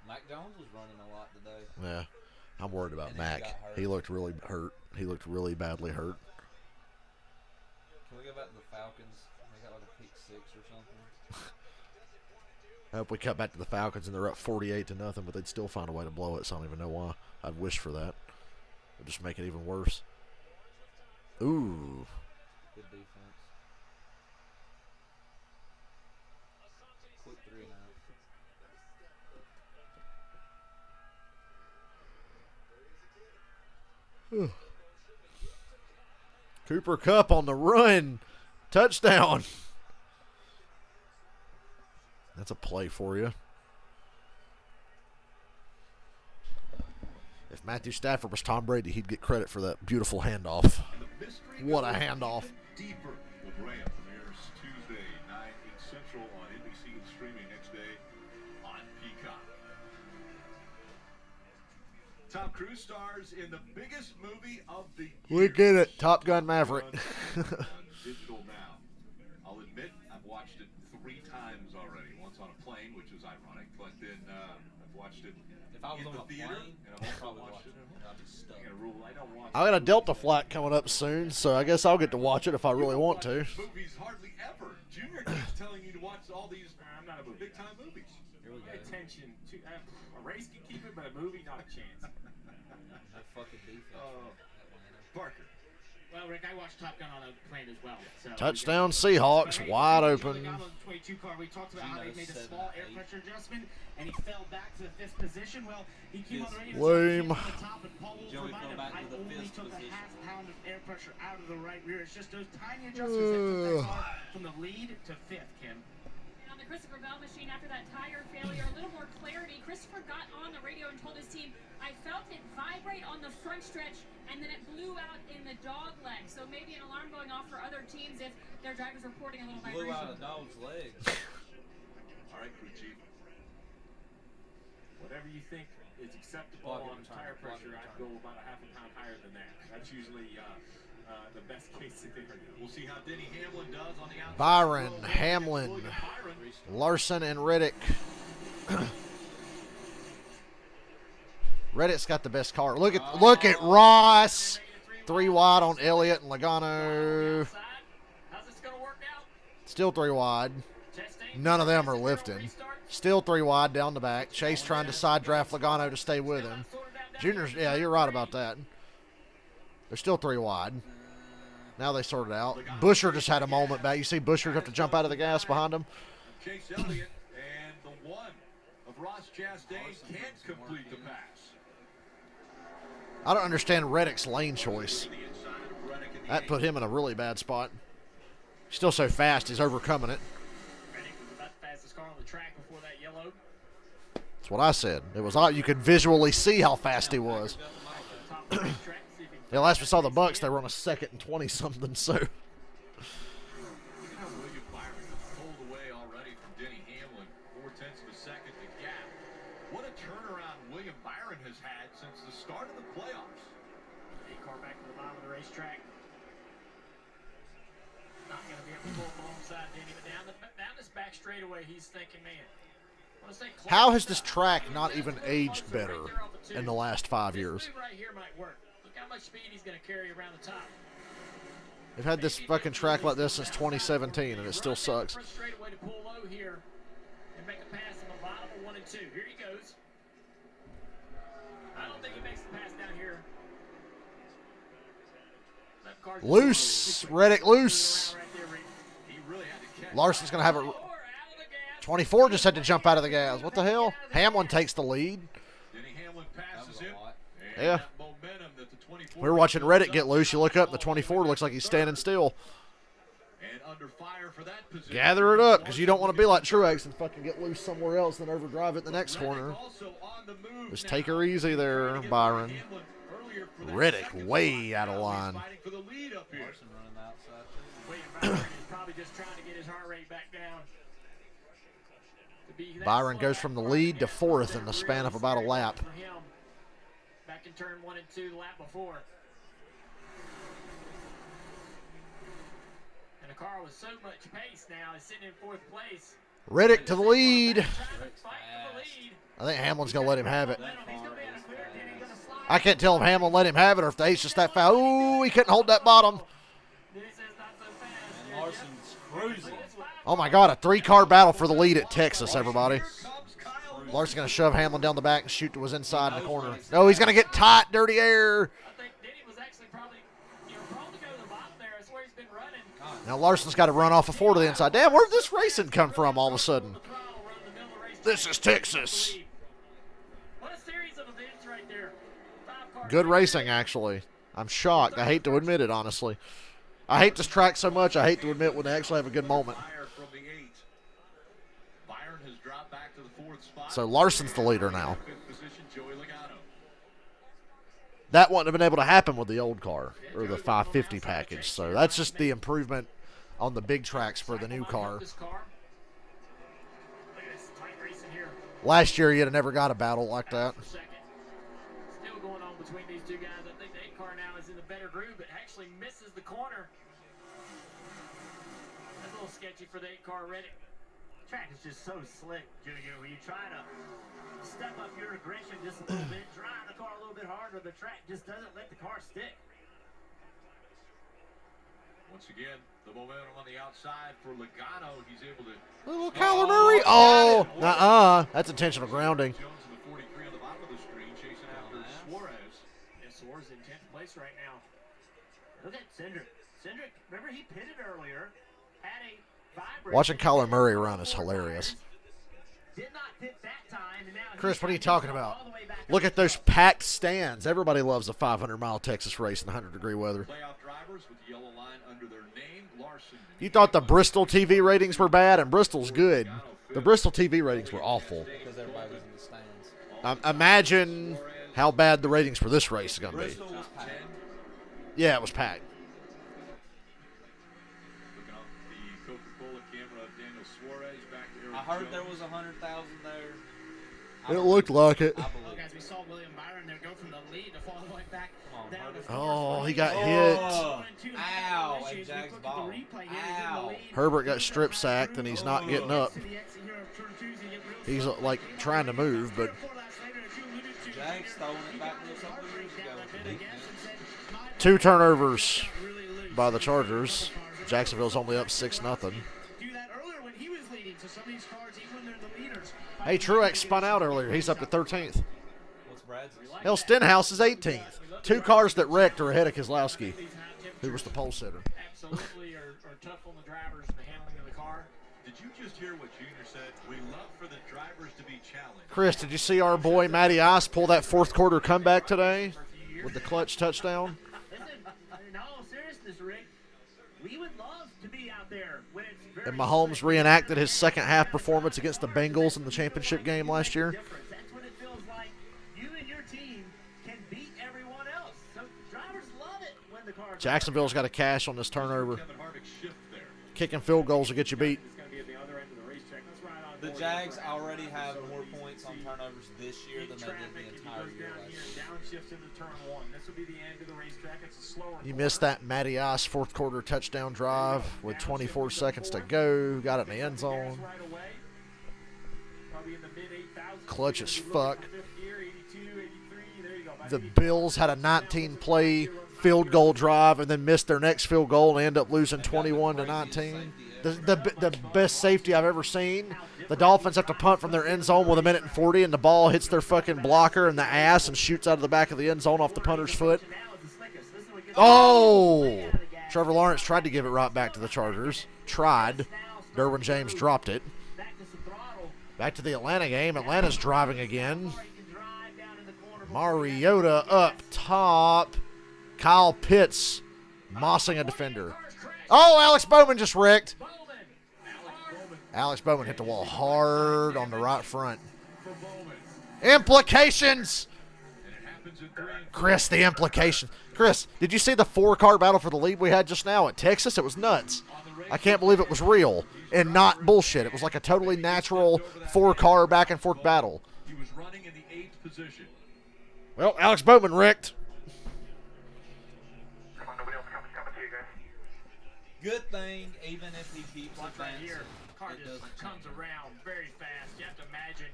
Mac Jones was running a lot today. Yeah. I'm worried about And then he Mac. got hurt. He looked really hurt. He looked really badly hurt. Can we go back to the Falcons? They got like a pick 6 or something. I hope we cut back to the Falcons and they're up 48-0, but they'd still find a way to blow it, so I don't even know why. I'd wish for that. It'd just make it even worse. Ooh. Good defense. Quick 3 and out. Cooper Kupp on the run. Touchdown. That's a play for you. If Matthew Stafford was Tom Brady, he'd get credit for that beautiful handoff. What a handoff. Deeper with Ram premieres Tuesday, 9, 8 Central on NBC and streaming next day on Peacock. Tom Cruise stars in the biggest movie of the year. We get it. Top Gun Maverick. On digital now. I'll admit I've watched it 3 times already. Once on a plane, which was ironic, but then I've watched it If I was in on the a theater, plane, and I'd I've also probably watched watch it. it. I'd be stuck. I got a rule. I don't watch I got a Delta flight coming up soon, so I guess I'll get to watch it if I really want to. movies hardly ever. Junior keeps telling you to watch all these big time movies. Here we go. Pay attention to a race can keep it, but a movie not a chance. That fucking defense. Parker. Well, Rick, I watched Top Gun on a plane as well. So Touchdown Seahawks, wide open. On the 22 car, we talked about how they made a Geno small 7, air 8. pressure adjustment, and he fell back to the 5th position. Well, he came on the radio Lame. on the top, and Paul Wolf Joey reminded fell him, back I to the only 5th took position. a half pound of air pressure out of the right rear. It's just those tiny adjustments that took that car from the lead to 5th, Kim. And on the Christopher Bell machine, after that tire failure, a little more clarity. Christopher got on the radio and told his team, I felt it vibrate on the front stretch, and then it blew out in the dog leg. So maybe an alarm going off for other teams if their driver's reporting a little Blew vibration. out a dog's leg. All right, crew chief. Whatever you think is acceptable Plug on and tire return, plug pressure, and I'd return. go about a half a pound higher than that. That's usually the best case scenario. We'll see how Denny Hamlin does on the outside. Byron, Hamlin, Larson, and Reddick. Reddick's got the best car. Look at Ross. 3 wide on Elliott and Logano. How's this going to work out? Still 3 wide. None of them are lifting. Still 3 wide down the back. Chase trying to side draft Logano to stay with him. Junior's, yeah, you're right about that. They're still 3 wide. Now they sorted out. Busher just had a moment back. You see Busher have to jump out of the gas behind him. Chase Elliott and the one of Ross Chastain can't complete the pass. I don't understand Reddick's lane choice. That put him in a really bad spot. Still so fast, he's overcoming it. Reddick was about the fastest car on the track before that yellow. That's what I said. It was odd. You could visually see how fast he was. Yeah, last we saw the Bucs, they were on a 2nd and 20 something. So. Look at how William Byron is pulled away already from Denny Hamlin. 0.4 of a second to gap. What a turnaround William Byron has had since the start of the playoffs. A car back to the bottom of the racetrack. Not going to be able to pull alongside Denny, but down this back straightaway, he's thinking, man. How has this track not even aged better in the last 5 years? This move right here might work. Look how much much speed he's going to carry around the top. They've had this fucking track like this since 2017, and it still sucks. Straightaway to pull low here and make a pass on the bottom of 1 and 2. Here he goes. I don't think he makes the pass down here. Loose. Reddick loose. Larson's going to have it. 24 just had to jump out of the gas. What the hell? Hamlin takes the lead. Yeah. We were watching Reddick get loose. You look up, and the 24 looks like he's standing still. Gather it up, because you don't want to be like Truex and fucking get loose somewhere else and overdrive it in the next corner. Just take her easy there, Byron. Reddick way out of line. Byron goes from the lead to 4th in the span of about a lap. Back in turn 1 and 2 the lap before. And a car with so much pace now is sitting in 4th place. Reddick to the lead. I think Hamlin's going to let him have it. I can't tell if Hamlin let him have it or if the ace just that foul. Ooh, he couldn't hold that bottom. And Larson's cruising. Oh, my God, a 3-car battle for the lead at Texas, everybody. Larson's going to shove Hamlin down the back and shoot to his inside in the corner. No, he's going to get tight, dirty air. Now Larson's got to run off a 4 to the inside. Damn, where did this racing come from all of a sudden? This is Texas. Good racing, actually. I'm shocked. I hate to admit it, honestly. I hate this track so much, I hate to admit when they actually have a good moment. So Larson's the leader now. That wouldn't have been able to happen with the old car or the 550 package. So that's just the improvement on the big tracks for the new car. Last year, you'd have never got a battle like that. Still going on between these two guys. I think the 8 car now is in the better groove, but actually misses the corner. That's a little sketchy for the 8 car Reddick. Track is just so slick, Junior. When you try to step up your aggression just a little bit, drive the car a little bit harder, the track just doesn't let the car stick. Once again, the momentum on the outside for Logano. He's able to. Little Kyler Murray. Oh, that's intentional grounding. Jones in the 43 on the bottom of the screen, chasing after Suarez. And Suarez in 10th place right now. Look at Cindric. Cindric, remember he pitted earlier, had a vibrant. Watching Kyler Murray run is hilarious. Did not pit that time, and now Chris, what are you talking about? Look at those packed stands. Everybody loves a 500-mile Texas race in 100-degree weather. Playoff drivers with the yellow line under their name, Larson. You thought the Bristol TV ratings were bad, and Bristol's good. The Bristol TV ratings were awful. Because everybody was in the stands. Imagine how bad the ratings for this race is going to be. Bristol was packed. Yeah, it was packed. Looking up the Coca-Cola camera of Daniel Suarez back to Eric I heard Jones. there was 100,000 there. It looked like it. Well, guys, we saw William Byron there go from the lead to fall all the way back down to Oh, he got hit. Ow, and Jack's ball. Ow. Herbert got strip sacked, and he's not getting up. He's like trying to move, but Jack's throwing it back to a couple of years ago. 2 turnovers by the Chargers. Jacksonville's only up 6-0. Hey, Truex spun out earlier. He's up to 13th. What's Brad's? Hell, Stenhouse is 18th. 2 cars that wrecked are ahead of Keselowski, who was the pole sitter. Absolutely are tough on the drivers, the handling of the car. Did you just hear what Junior said? We love for the drivers to be challenged. Chris, did you see our boy Matty Ice pull that 4th quarter comeback today with the clutch touchdown? Listen, in all seriousness, Rick, we would love to be out there when it's very. And Mahomes reenacted his second half performance against the Bengals in the championship game last year. That's what it feels like. You and your team can beat everyone else. So drivers love it when the cars. Jacksonville's got a cash on this turnover. Kevin Harvick's shift there. Kicking field goals will get you beat. It's going to be at the other end of the racetrack. That's right on The board. Jags already have more points on turnovers this year than they did Traffic, the if he entire goes year down last here year. and downshifts into turn 1. This will be the end of the racetrack. It's a slower You corner. missed that Matty Ice 4th quarter touchdown drive with 24 seconds to go. Got it in the end zone. Right away. Probably in the mid 8,000. Clutch as fuck. Fifth gear, 82, 83. There you go. the Bills had a 19-play field goal drive and then missed their next field goal and end up losing 21-19. The best safety I've ever seen. The Dolphins have to punt from their end zone with 1:40, and the ball hits their fucking blocker in the ass and shoots out of the back of the end zone off the punter's foot. Oh! Trevor Lawrence tried to give it right back to the Chargers. Tried. Derwin James dropped it. Back to the Atlanta game. Atlanta's driving again. Mariota up top. Kyle Pitts mossing a defender. Oh, Alex Bowman just wrecked. Alex Bowman hit the wall hard on the right front. Implications. Chris, the implication. Chris, did you see the 4-car battle for the lead we had just now at Texas? It was nuts. I can't believe it was real and not bullshit. It was like a totally natural 4-car back and forth battle. He was running in the 8th position. Well, Alex Bowman wrecked. Come on, nobody else coming to you guys. Good thing, even if he keeps Watch right advancing, here. Car it just doesn't comes around very fast. You have to imagine.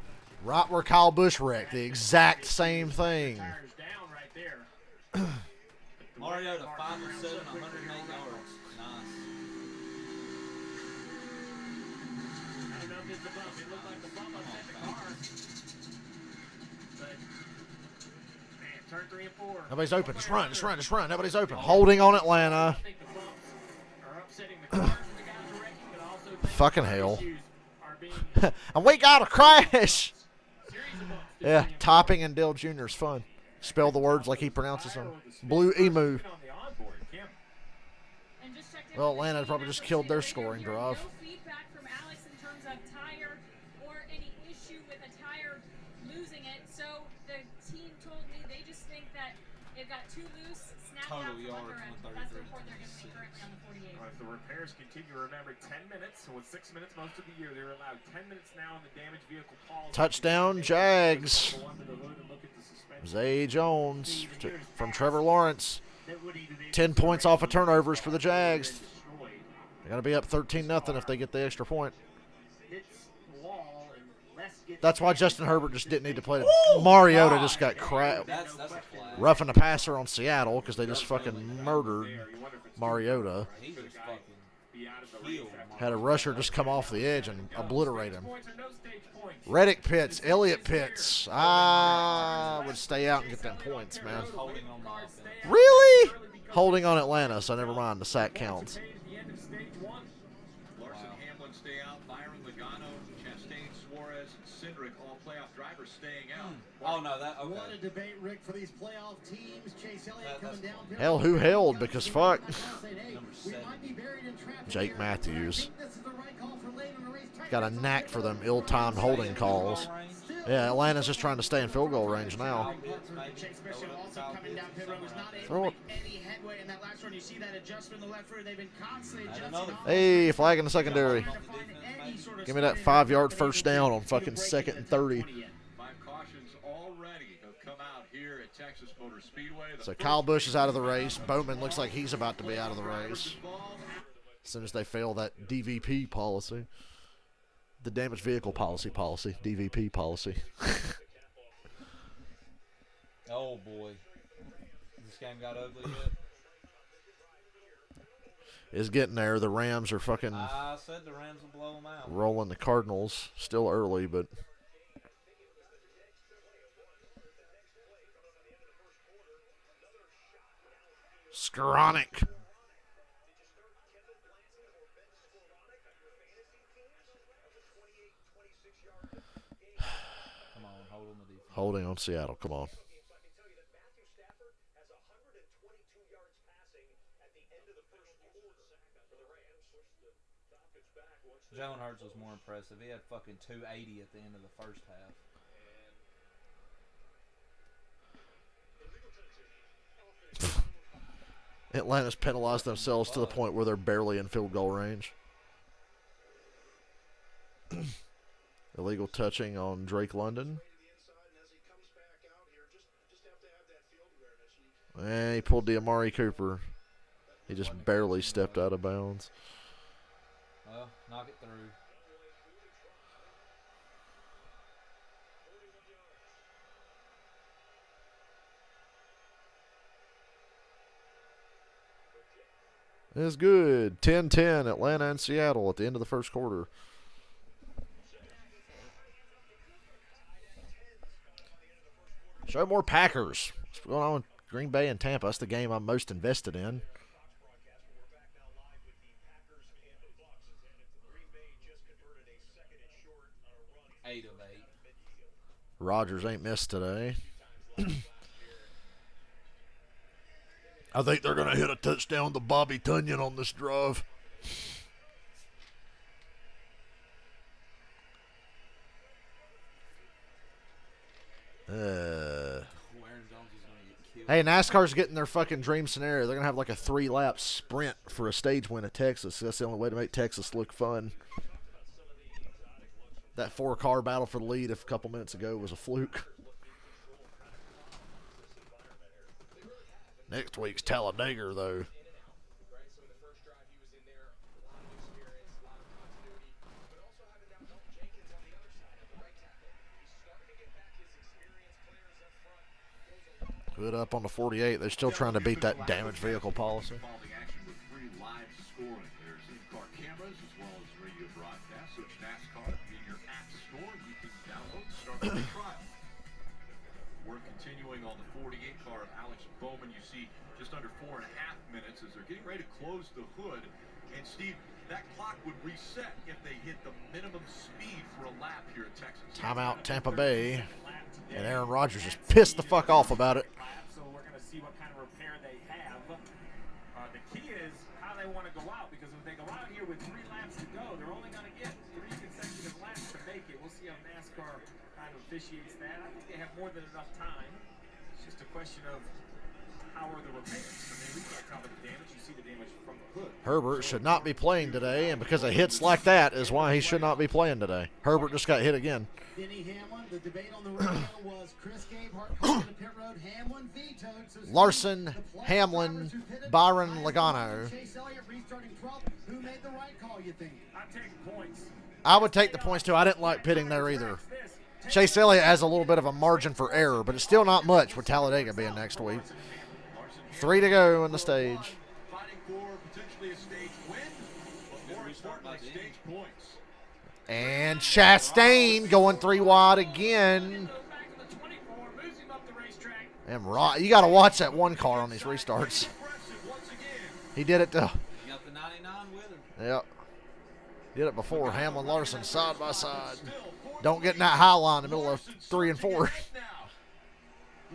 Right where Kyle Busch wrecked. The exact same thing. Tires down right there. Mariota 5 for 7, 108 yards. Nice. I don't know if it's the bump. It looked like the bump upset the car. But, man, turn 3 and 4. Nobody's open. Just run, just run, just run. Nobody's open. Holding on Atlanta. I think the bumps are upsetting the cars. The guys are wrecking, but also Fucking hell. issues are being And we got a crash. series of bumps. Yeah, Topping and Dale Jr. is fun. Spell the words like he pronounces them. Blue Emu. Well, Atlanta probably just killed their scoring drive. No feedback from Alex in terms of tire or any issue with a tire losing it. So the team told me they just think that it got too loose, snapped Total out from yards, under it. That's the report they're giving me currently on the 48. If the repairs continue, remember 10 minutes. So with 6 minutes most of the year, they're allowed 10 minutes now in the damaged vehicle policy. Touchdown, Jags. Zay Jones from Trevor Lawrence. 10 points off of turnovers for the Jags. They're going to be up 13-0 if they get the extra point. That's why Justin Herbert just didn't need to play. Mariota just got crap. That's a flag. Roughing the passer on Seattle because they just fucking murdered Mariota. He just fucking killed. Had a rusher just come off the edge and obliterate him. Reddick Pitts, Elliott Pitts. I would stay out and get them points, man. Holding on the offense. Really? Holding on Atlanta, so never mind. The sack counts. Larson, Hamlin stay out. Byron, Logano, Chastain, Suarez, Cindric, all playoff drivers staying out. Oh, no, that, okay. What a debate, Rick, for these playoff teams. Chase Elliott coming down. Hell, who held? Because fuck. Number 7. Jake Matthews. Got a knack for them ill-timed holding calls. Yeah, Atlanta's just trying to stay in field goal range now. Chase Bishop also coming down pit road was not able Throw to it. make any headway in that last run. You see that adjustment in the left rear. They've been constantly adjusting. another- off. Hey, flag in the secondary. Trying to find any sort of Give me that speed. 5-yard first down on fucking 2nd and 30. 5 cautions already have come out here at Texas Motor Speedway. The So Kyle Busch is out of the race. Bowman looks like he's about to be out of the race involved. as soon as they fail that DVP policy. The damaged vehicle policy, DVP policy. Oh, boy. This game got ugly yet? It's getting there. The Rams are fucking I said the Rams will blow them out. rolling the Cardinals. Still early, but Skowronek. Come on, hold on the defense. Holding on Seattle. Come on. Jalen Hurts was more impressive. He had fucking 280 at the end of the first half. Atlanta's penalized themselves to the point where they're barely in field goal range. Illegal touching on Drake London. And he pulled the Amari Cooper. He just barely stepped out of bounds. Well, knock it through. It's good. 10-10, Atlanta and Seattle at the end of the first quarter. Show more Packers. What's going on with Green Bay and Tampa? That's the game I'm most invested in. 8 of 8. Rodgers ain't missed today. I think they're going to hit a touchdown to Bobby Tunyon on this drive. Hey, NASCAR's getting their fucking dream scenario. They're going to have like a 3-lap sprint for a stage win at Texas. That's the only way to make Texas look fun. That 4-car battle for the lead a couple minutes ago was a fluke. Next week's Talladega, though. Good up on the 48. They're still trying to beat that damaged vehicle policy. Free live scoring. There's in-car cameras as well as radio broadcast. Search NASCAR in your app store. You can download and start the trial. We're continuing on the 48 car of Alex Bowman. You see just under 4.5 minutes as they're getting ready to close the hood. And Steve, that clock would reset if they hit the minimum speed for a lap here at Texas. Timeout Tampa Bay. And Aaron Rodgers is pissed the fuck off about it. So we're going to see what kind of repair they have. The key is how they want to go out, because if they go out here with 3 laps to go, they're only going to get 3 consecutive laps to make it. We'll see how NASCAR kind of officiates that. I think they have more than enough time. It's just a question of how are the repairs. I mean, we can't tell the damage. You see the damage from the hood. Herbert should not be playing today, and because of hits like that is why he should not be playing today. Herbert just got hit again. Denny Hamlin, the debate on the radio was Chris Gabehart calling the pit road. Hamlin vetoed. So Larson, Hamlin, Byron Logano. Chase Elliott restarting 12th. Who made the right call, you think? I'm taking points. I would take the points, too. I didn't like pitting there either. Chase Elliott has a little bit of a margin for error, but it's still not much with Talladega being next week. 3 to go on the stage. Fighting for potentially a stage win, but more importantly, stage points. And Chastain going 3 wide again. And you got to watch that one car on these restarts. He did it to. He got the 99 with him. Yep. Did it before. Hamlin Larson side by side. Don't get in that high line in the middle of 3 and 4.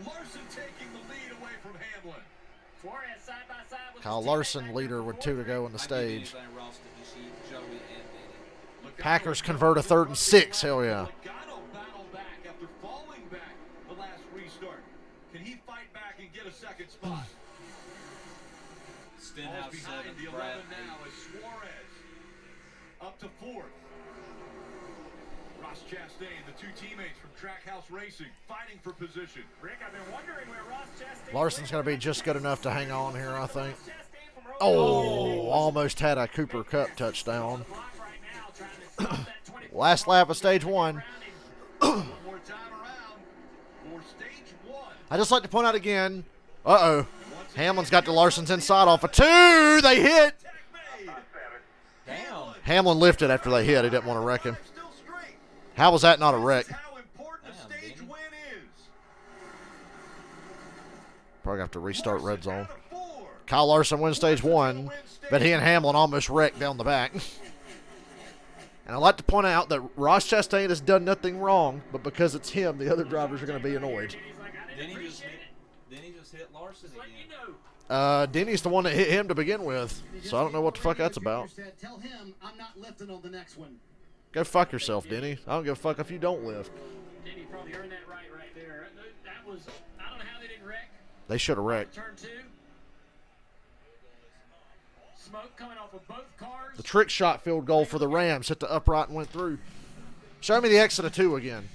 Larson taking the lead away from Hamlin. Kyle Larson leader with 2 to go on the stage. Packers convert a 3rd and 6. Hell yeah. Logano battled back after falling back the last restart. Can he fight back and get a second spot? Stenhouse behind 7th, the 11 Brad now 8th. is Suarez up to 4th. Ross Chastain, the 2 teammates from Trackhouse Racing, fighting for position. Rick, I've been wondering where Ross Chastain Larson's going to be just good enough to hang on here, I think. Oh, almost had a Cooper Cup touchdown. Last lap of stage 1. I just like to point out again. Uh-oh. Hamlin's got the Larson's inside off of 2. They hit. Damn. Hamlin lifted after they hit. He didn't want to wreck him. How was that not a wreck? Probably have to restart red zone. Kyle Larson wins stage 1, but he and Hamlin almost wrecked down the back. And I'd like to point out that Ross Chastain has done nothing wrong, but because it's him, the other drivers are going to be annoyed. Then he just hit Larson again. Denny's the one that hit him to begin with, so I don't know what the fuck that's about. Tell him I'm not lifting on the next one. Go fuck yourself, Denny. I don't give a fuck if you don't lift. Denny probably earned that right there. That was, I don't know how they didn't wreck. They should have wrecked. Turn 2. Smoke coming off of both cars. The trick shot field goal for the Rams hit the upright and went through. Show me the exit of 2 again.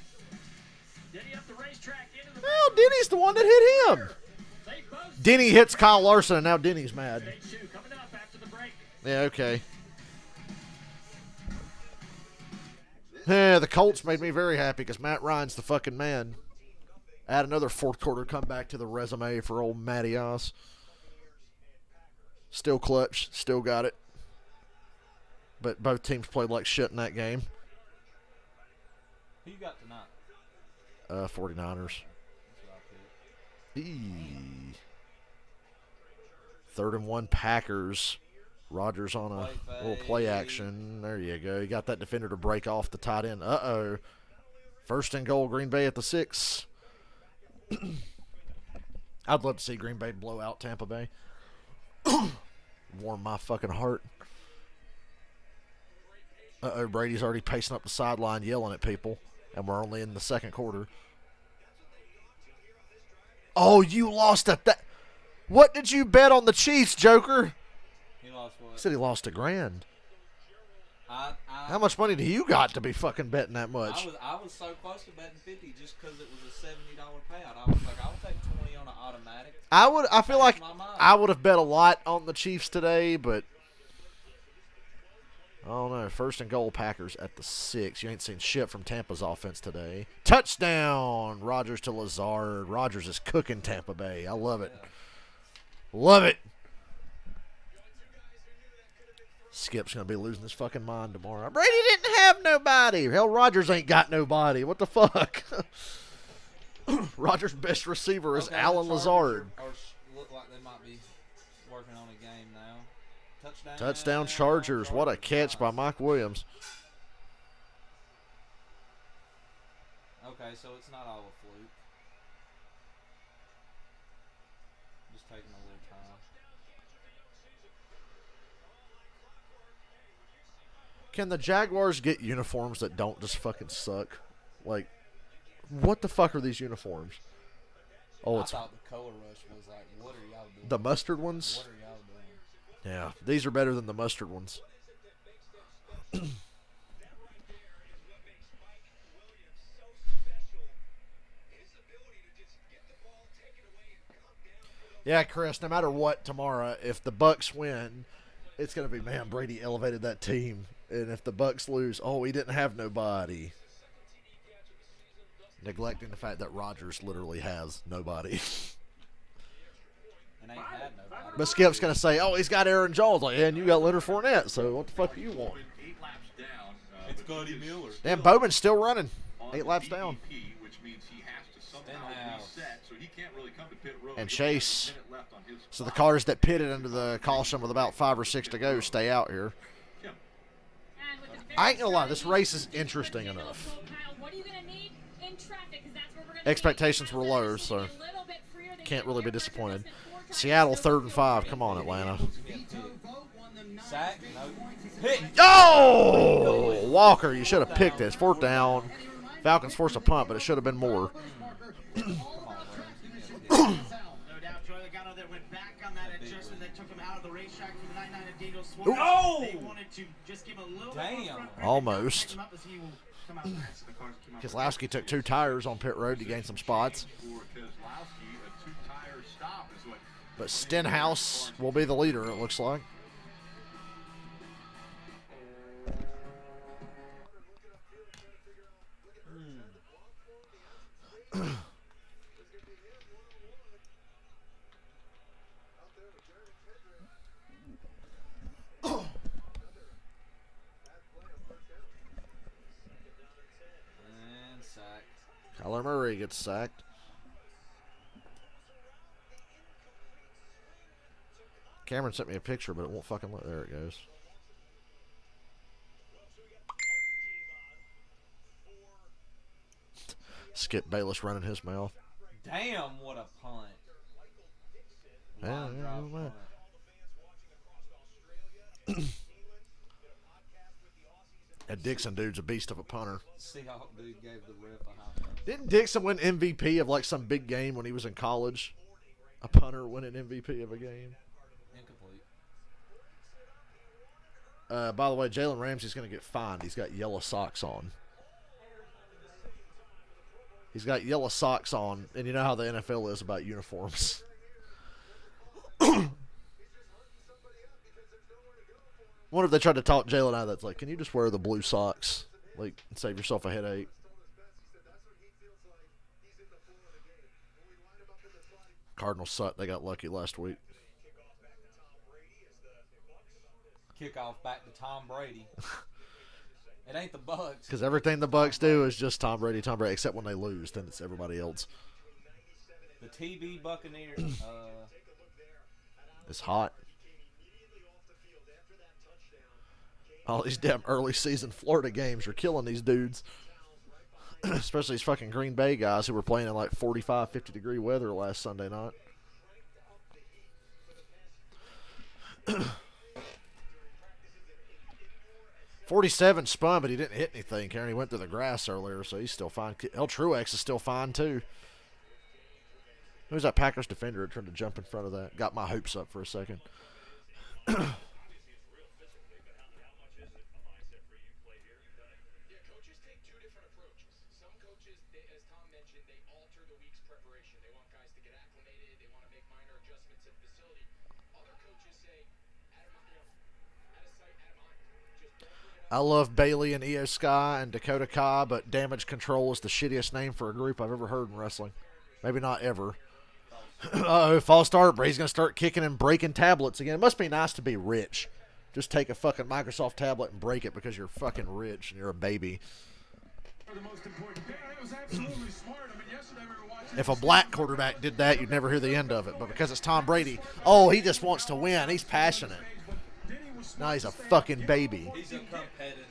Denny up the racetrack into the Well, Denny's the one that hit him. Denny hits Kyle Larson, and now Denny's mad. stage 2 coming up after the break. Yeah, okay. Yeah, the Colts made me very happy because Matt Ryan's the fucking man. Add another 4th quarter comeback to the resume for old Matty Ice. Still clutch. Still got it. But both teams played like shit in that game. Who you got tonight? 49ers. That's what I picked. 3rd and 1 Packers. Rodgers on a little play action. There you go. You got that defender to break off the tight end. Uh-oh. 1st and goal, Green Bay at the 6. I'd love to see Green Bay blow out Tampa Bay. Warm my fucking heart. Uh-oh, Brady's already pacing up the sideline yelling at people, and we're only in the 2nd quarter. Oh, you lost at that. What did you bet on the Chiefs, Joker? He lost what? He said he lost $1,000. How much money do you got to be fucking betting that much? I was so close to betting 50 just because it was a $70 payout. I was like, I'll take 20 on an automatic. I feel like I would have bet a lot on the Chiefs today, but I don't know. 1st and goal, Packers at the 6. You ain't seen shit from Tampa's offense today. Touchdown! Rodgers to Lazard. Rodgers is cooking Tampa Bay. I love it. Love it. Skip's going to be losing his fucking mind tomorrow. Brady didn't have nobody. Hell, Rodgers ain't got nobody. What the fuck? Rodgers' best receiver is Alan Lazard. Look like they might be working on a game now. Touchdown Chargers. What a catch by Mike Williams. Okay, so it's not all a fluke. Just taking a little time. Can the Jaguars get uniforms that don't just fucking suck? Like, what the fuck are these uniforms? Oh, I it's thought the color rush was like, what are y'all doing? the mustard ones. What are y'all doing? Yeah, these are better than the mustard ones. Yeah, Chris, no matter what tomorrow, if the Bucs win, it's going to be, man, Brady elevated that team. And if the Bucs lose, oh, he didn't have nobody. Neglecting the fact that Rodgers literally has nobody. And ain't had nobody. But Skip's going to say, oh, he's got Aaron Jones. Like, yeah, and you got Leonard Fournette, so what the fuck do you want? It's Cody Miller. Damn, Bowman's still running. 8 laps down. Which means he has to somehow reset, so he can't really come to pit road. And Chase. So the cars that pitted under the caution with about 5 or 6 to go stay out here. I ain't going to lie, this race is interesting enough. Expectations were low, so can't really be disappointed. Seattle 3rd and 5. Come on, Atlanta. Sack? No. Pick. Oh! Walker, you should have picked this. 4th down. Falcons forced a punt, but it should have been more. Oh! Damn. Almost. Keselowski took 2 tires on pit road to gain some spots. But Stenhouse will be the leader, it looks like. Kyler Murray gets sacked. Cameron sent me a picture, but it won't fucking look. There it goes. Skip Bayless running his mouth. Damn, what a punt. That Dixon dude's a beast of a punter. Seahawk dude gave the ref a high five. Didn't Dixon win MVP of like some big game when he was in college? A punter winning MVP of a game. Incomplete. By the way, Jalen Ramsey's going to get fined. He's got yellow socks on. He's got yellow socks on, and you know how the NFL is about uniforms. Wonder if they tried to talk Jalen out of that. It's like, can you just wear the blue socks, like, and save yourself a headache? Cardinals suck. They got lucky last week. Kickoff back to Tom Brady. It ain't the Bucs. Because everything the Bucs do is just Tom Brady, except when they lose, then it's everybody else. The TV Buccaneers. It's hot. All these damn early season Florida games are killing these dudes. Especially these fucking Green Bay guys who were playing in like 45, 50 degree weather last Sunday night. 47 spun, but he didn't hit anything, Karen. He went through the grass earlier, so he's still fine. El Truex is still fine, too. Who's that Packers defender that tried to jump in front of that? Got my hopes up for a second. I love Bailey and Io Sky and Dakota Kai, but Damage Control is the shittiest name for a group I've ever heard in wrestling. Maybe not ever. False start, but he's going to start kicking and breaking tablets again. It must be nice to be rich. Just take a fucking Microsoft tablet and break it because you're fucking rich and you're a baby. If a black quarterback did that, you'd never hear the end of it. But because it's Tom Brady, oh, he just wants to win. He's passionate. Now he's a fucking baby. He's a competitor.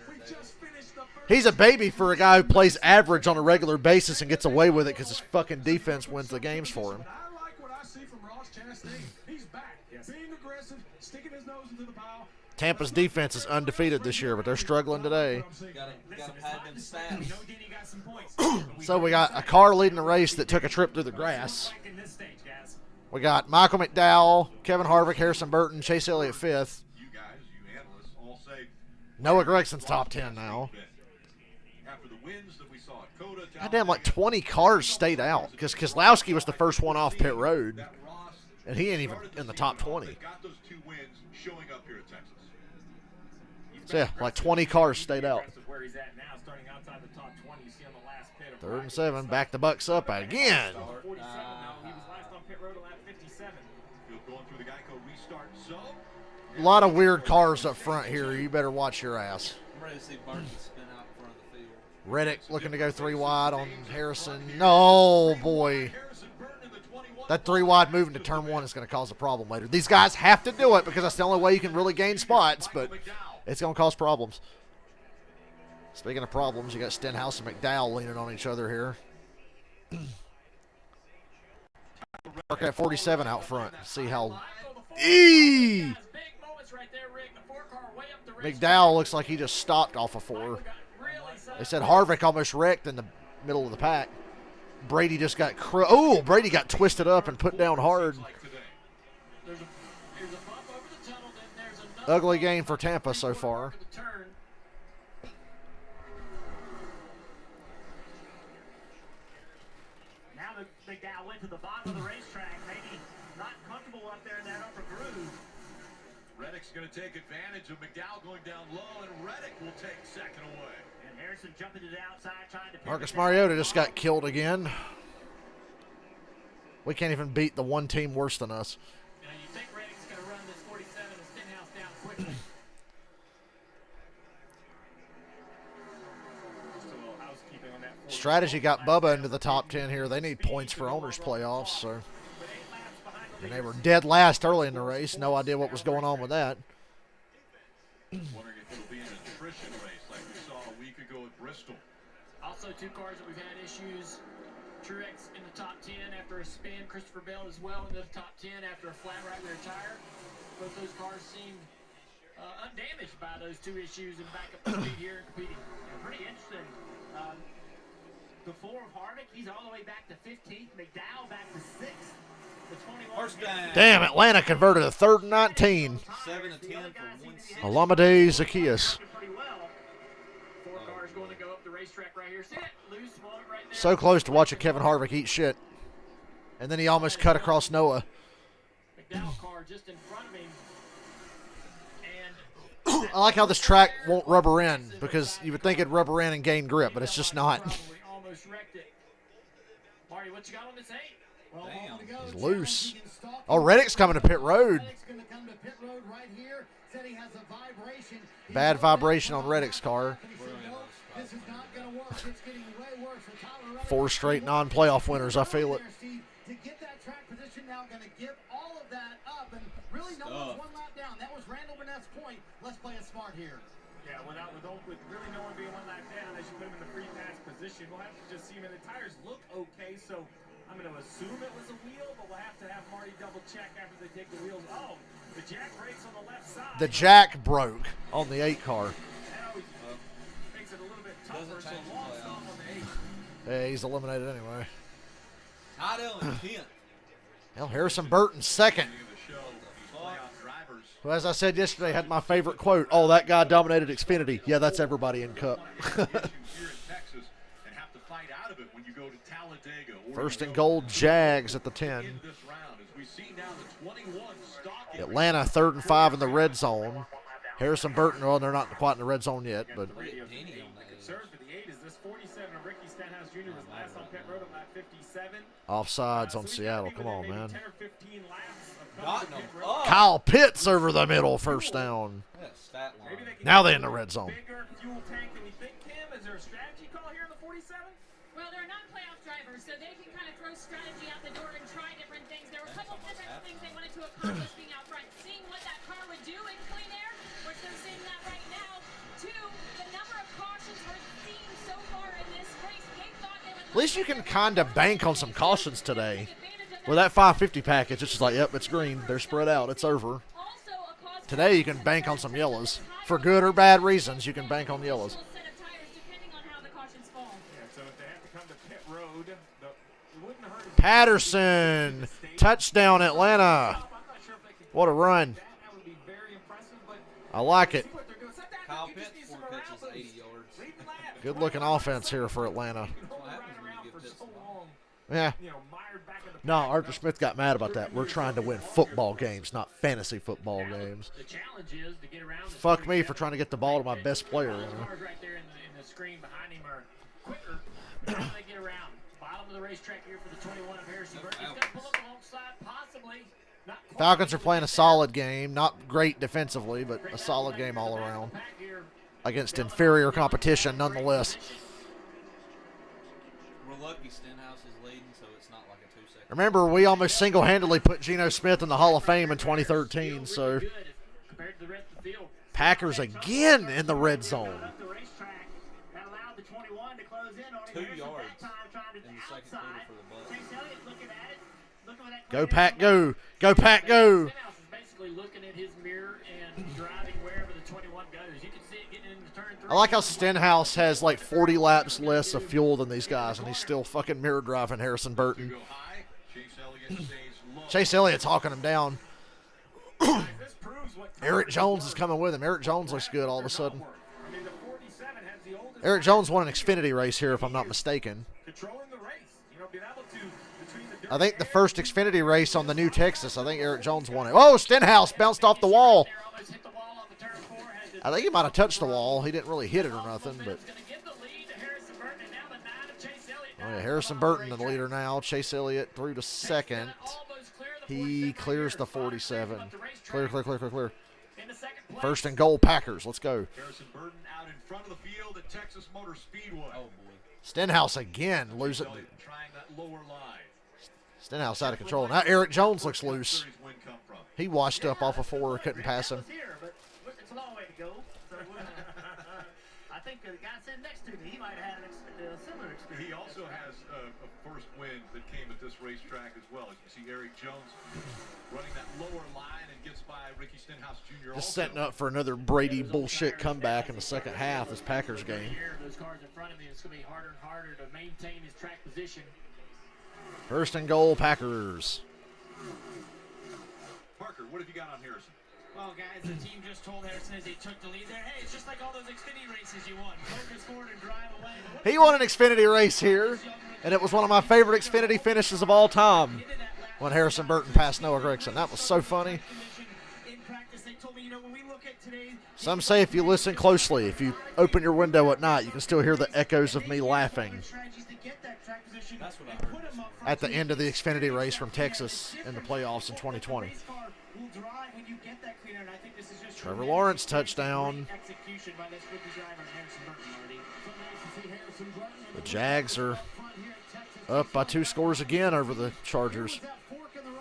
He's a baby for a guy who plays average on a regular basis and gets away with it because his fucking defense wins the games for him. I like what I see from Ross Chastain. He's back, being aggressive, sticking his nose into the pile. Tampa's defense is undefeated this year, but they're struggling today. So we got a car leading the race that took a trip through the grass. We got Michael McDowell, Kevin Harvick, Harrison Burton, Chase Elliott fifth. Noah Gregson's top 10 now. Goddamn, like 20 cars stayed out because Keselowski was the first one off pit road, and he ain't even in the top 20. So yeah, like 20 cars stayed out. 3rd and 7, back the Bucs up again. A lot of weird cars up front here. You better watch your ass. I'm ready to see Burton spin out in front of the field. Reddick looking to go 3 wide on Harrison. No, boy. That 3 wide moving to turn 1 is going to cause a problem later. These guys have to do it because that's the only way you can really gain spots, but it's going to cause problems. Speaking of problems, you got Stenhouse and McDowell leaning on each other here. Working at 47 out front. See how... McDowell looks like he just stopped off of 4. They said Harvick almost wrecked in the middle of the pack. Brady just got... Brady got twisted up and put down hard. Ugly game for Tampa so far. Now that McDowell went to the bottom of the racetrack, maybe not comfortable up there in that upper groove. Reddick's going to take advantage of McDowell going down low, and Reddick will take second away. And Harrison jumping to the outside, trying to... Marcus Mariota just got killed again. We can't even beat the one team worse than us. You think Reddick's going to run this 47 and Stenhouse down quickly. Strategy got Bubba into the top 10 here. They need points for owners playoffs, so... And they were dead last early in the race. No idea what was going on with that. Wondering if it'll be an attrition race like we saw a week ago at Bristol. Also, 2 cars that we've had issues. Truex in the top 10 after a spin. Christopher Bell as well in the top 10 after a flat right rear tire. Both those cars seemed undamaged by those 2 issues and back up to speed here and competing. Pretty interesting. The 4 of Harvick, he's all the way back to 15th. McDowell back to 6th. The 21. First down. Damn, Atlanta converted a 3rd and 19. 7 to 10 for 1 6. Alameda Zacchaeus. 4 cars going to go up the racetrack right here. See it? Loose moment right there. So close to watching Kevin Harvick eat shit. And then he almost cut across Noah. McDowell car just in front of him. And I like how this track won't rubber in because you would think it'd rubber in and gain grip, but it's just not. Almost wrecked it. Marty, what you got on this 8? Well, He's loose. Oh, Reddick's coming to pit road. Reddick's going to come to pit road right here. said he has a vibration. Bad vibration on Reddick's car. This is not going to work. It's getting way worse for Tyler Reddick. 4 straight non-playoff winners. I feel it. To get that track position now, going to give all of that up, and really no one's one lap down. That was Randall Burnett's point. Let's play it smart here. Yeah, with really no one being one lap down, they should put him in the free pass position. We'll have to just see him, and the tires look okay, so I'm going to assume it was a wheel, but we'll have to have Marty double check after they take the wheels. Oh, the jack brakes on the left side. The jack broke on the 8 car. That always makes it a little bit tougher, so long stop on the 8. Yeah, he's eliminated anyway. Tidell in 10th. Hell, Harrison Burton 2nd. Who, as I said yesterday, had my favorite quote. Oh, that guy dominated Xfinity. Yeah, that's everybody in Cup. First and goal, Jags at the 10. Atlanta 3rd and 5 in the red zone. Harrison Burton, well, they're not quite in the red zone yet, but offsides on Seattle. Come on, man. Kyle Pitts over the middle, first down. Now they're in the red zone. Well, they're not playoff drivers, so they can kind of throw strategy out the door and try different things. There were a couple different things they wanted to accomplish being out front. Seeing what that car would do in clean air, which they're seeing that right now. 2, the number of cautions we're seeing so far in this race, they thought they would... At least you can kind of bank on some cautions today. With that 550 package, it's just like, yep, it's green. They're spread out. It's over. Today you can bank on some yellows. For good or bad reasons, you can bank on yellows. Patterson, touchdown Atlanta. What a run. I like it. Kyle Pitts, 4 catches, 80 yards. Good looking offense here for Atlanta. Yeah. No, Arthur Smith got mad about that. We're trying to win football games, not fantasy football games. Fuck me for trying to get the ball to my best player. You know? Right there in the screen behind him are quicker. How do they get around? Bottom of the racetrack here for the 21 of Harrison Burton. He's going to pull up alongside, possibly. Falcons are playing a solid game. Not great defensively, but a solid game all around. Against inferior competition, nonetheless. We're lucky Stenhouse is leading, so it's not like a 2-second. Remember, we almost single-handedly put Geno Smith in the Hall of Fame in 2013, so Packers again in the red zone. 2 yards in the second quarter for the Bucs. Go, Pack, go. Go, Pack, go. Basically looking at his mirror and driving wherever the 21 goes. You can see it getting into turn 3. I like how Stenhouse has like 40 laps less of fuel than these guys, and he's still fucking mirror driving Harrison Burton. Chase Elliott's hawking him down. Eric Jones is coming with him. Eric Jones looks good all of a sudden. Eric Jones won an Xfinity race here, if I'm not mistaken. I think the first Xfinity race on the new Texas, I think Eric Jones won it. Oh, Stenhouse bounced off the wall. I think he might have touched the wall. He didn't really hit it or nothing, but. Oh, yeah, Harrison Burton, the leader now. Chase Elliott through to second. He clears the 47. Clear. First and goal, Packers. Let's go. Harrison Burton out in front of the field at Texas Motor Speedway. Oh, boy. Stenhouse again losing. Trying that lower line. Stenhouse out of control. Now Eric Jones looks loose. He washed up off of 4, couldn't pass him. It's a long way to go. So I think the guy sitting next to me, he might have had a similar experience. He also has a first win that came at this racetrack as well. As you see Eric Jones running that lower line and gets by Ricky Stenhouse Jr. Just setting up for another Brady bullshit comeback in the second half of this Packers game. Those cars in front of me, it's going to be harder and harder to maintain his track position. First and goal, Packers. Parker, what have you got on Harrison? Well, guys, the team just told Harrison as they took the lead there, hey, it's just like all those Xfinity races you won. Focus forward and drive away. He won an Xfinity race here, and it was one of my favorite Xfinity finishes of all time when Harrison Burton passed Noah Gragson. That was so funny. Some say if you listen closely, if you open your window at night, you can still hear the echoes of me laughing at the end of the Xfinity race from Texas in the playoffs in 2020. Trevor Lawrence touchdown. Execution by this rookie driver, Harrison Burton, Marty. The Jags are up by 2 scores again over the Chargers.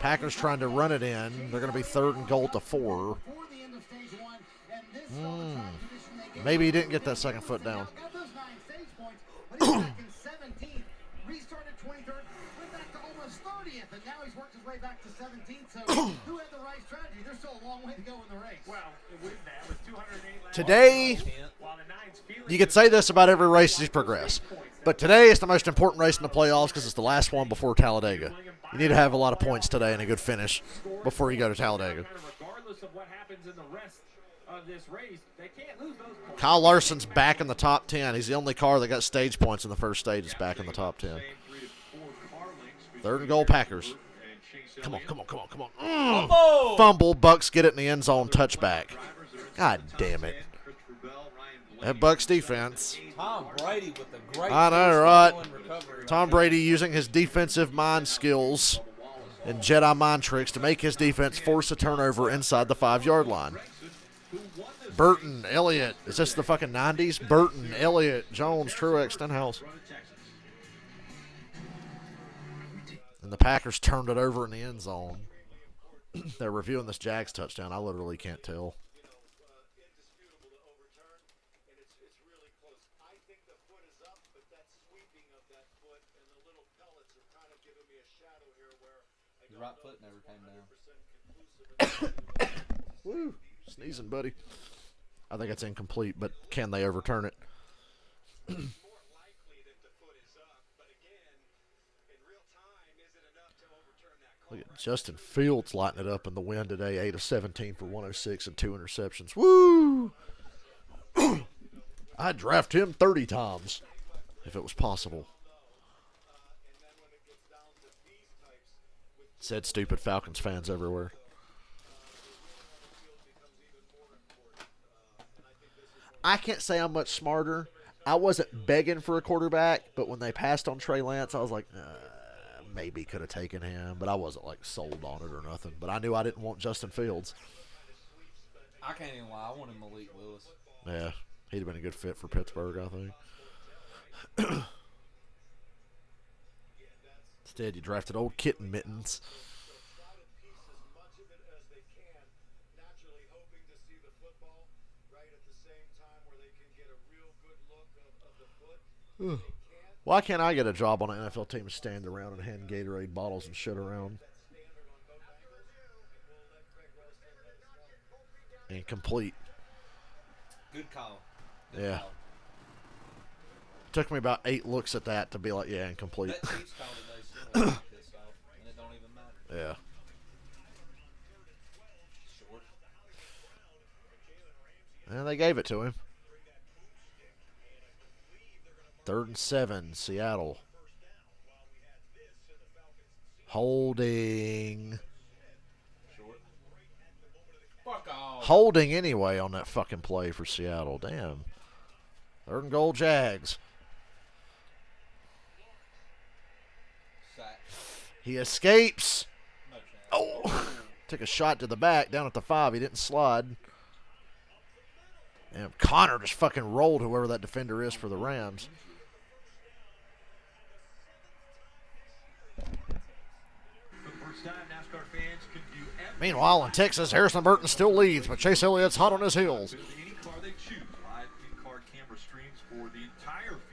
Packers trying to run it in. They're going to be 3rd and goal to 4. Maybe he didn't get that second foot down. Restarted 23rd, went back to almost 30th, and now he's worked his way back to 17th. So who had the right strategy? There's still a long way to go in the race. Well, with that, with 208 laps, Today, while the Nine's feeling you could say this about every race as you progress, but today is the most important race in the playoffs because it's the last one before Talladega. You need to have a lot of points today and a good finish before you go to Talladega. regardless of what happens in the rest of this race, they can't lose those points. Kyle Larson's back in the top 10. He's the only car that got stage points in the first stage is back in the top 10. 3rd and goal, Packers. Come on, come on, come on, come on. Fumble, Bucs get it in the end zone, touchback. God damn it. That Bucs defense. Tom Brady with the great I know, right? recovery. Tom Brady using his defensive mind skills and Jedi mind tricks to make his defense force a turnover inside the 5-yard line. Burton, Elliott. Is this the fucking 90s? Burton, Elliott, Jones, Truex, Stenhouse. And the Packers turned it over in the end zone. They're reviewing this Jags touchdown. I literally can't tell. His right foot never came down. Woo. Sneezing, buddy. I think it's incomplete, but can they overturn it? Look at Justin Fields lighting it up in the wind today, 8 of 17 for 106 and 2 interceptions. Woo! I'd draft him 30 times if it was possible. Said stupid Falcons fans everywhere. I can't say I'm much smarter. I wasn't begging for a quarterback, but when they passed on Trey Lance, I was like, maybe could have taken him, but I wasn't like sold on it or nothing. But I knew I didn't want Justin Fields. I can't even lie. I wanted Malik Willis. Yeah, he'd have been a good fit for Pittsburgh, I think. Instead, you drafted old Kitten Mittens. Why can't I get a job on an NFL team and stand around and hand Gatorade bottles and shit around? Incomplete. Good call. Yeah. Took me about 8 looks at that to be like, yeah, incomplete. That Chiefs call today still makes me pissed off, and it don't even matter. Yeah. Short. And they gave it to him. 3rd and 7, Seattle. Holding. Short. Fuck off. Holding anyway on that fucking play for Seattle. Damn. 3rd and goal, Jags. Sack. He escapes. No chance. Oh. Took a shot to the back down at the 5. He didn't slide. And Connor just fucking rolled whoever that defender is for the Rams. Meanwhile, in Texas, Harrison Burton still leads, but Chase Elliott's hot on his heels.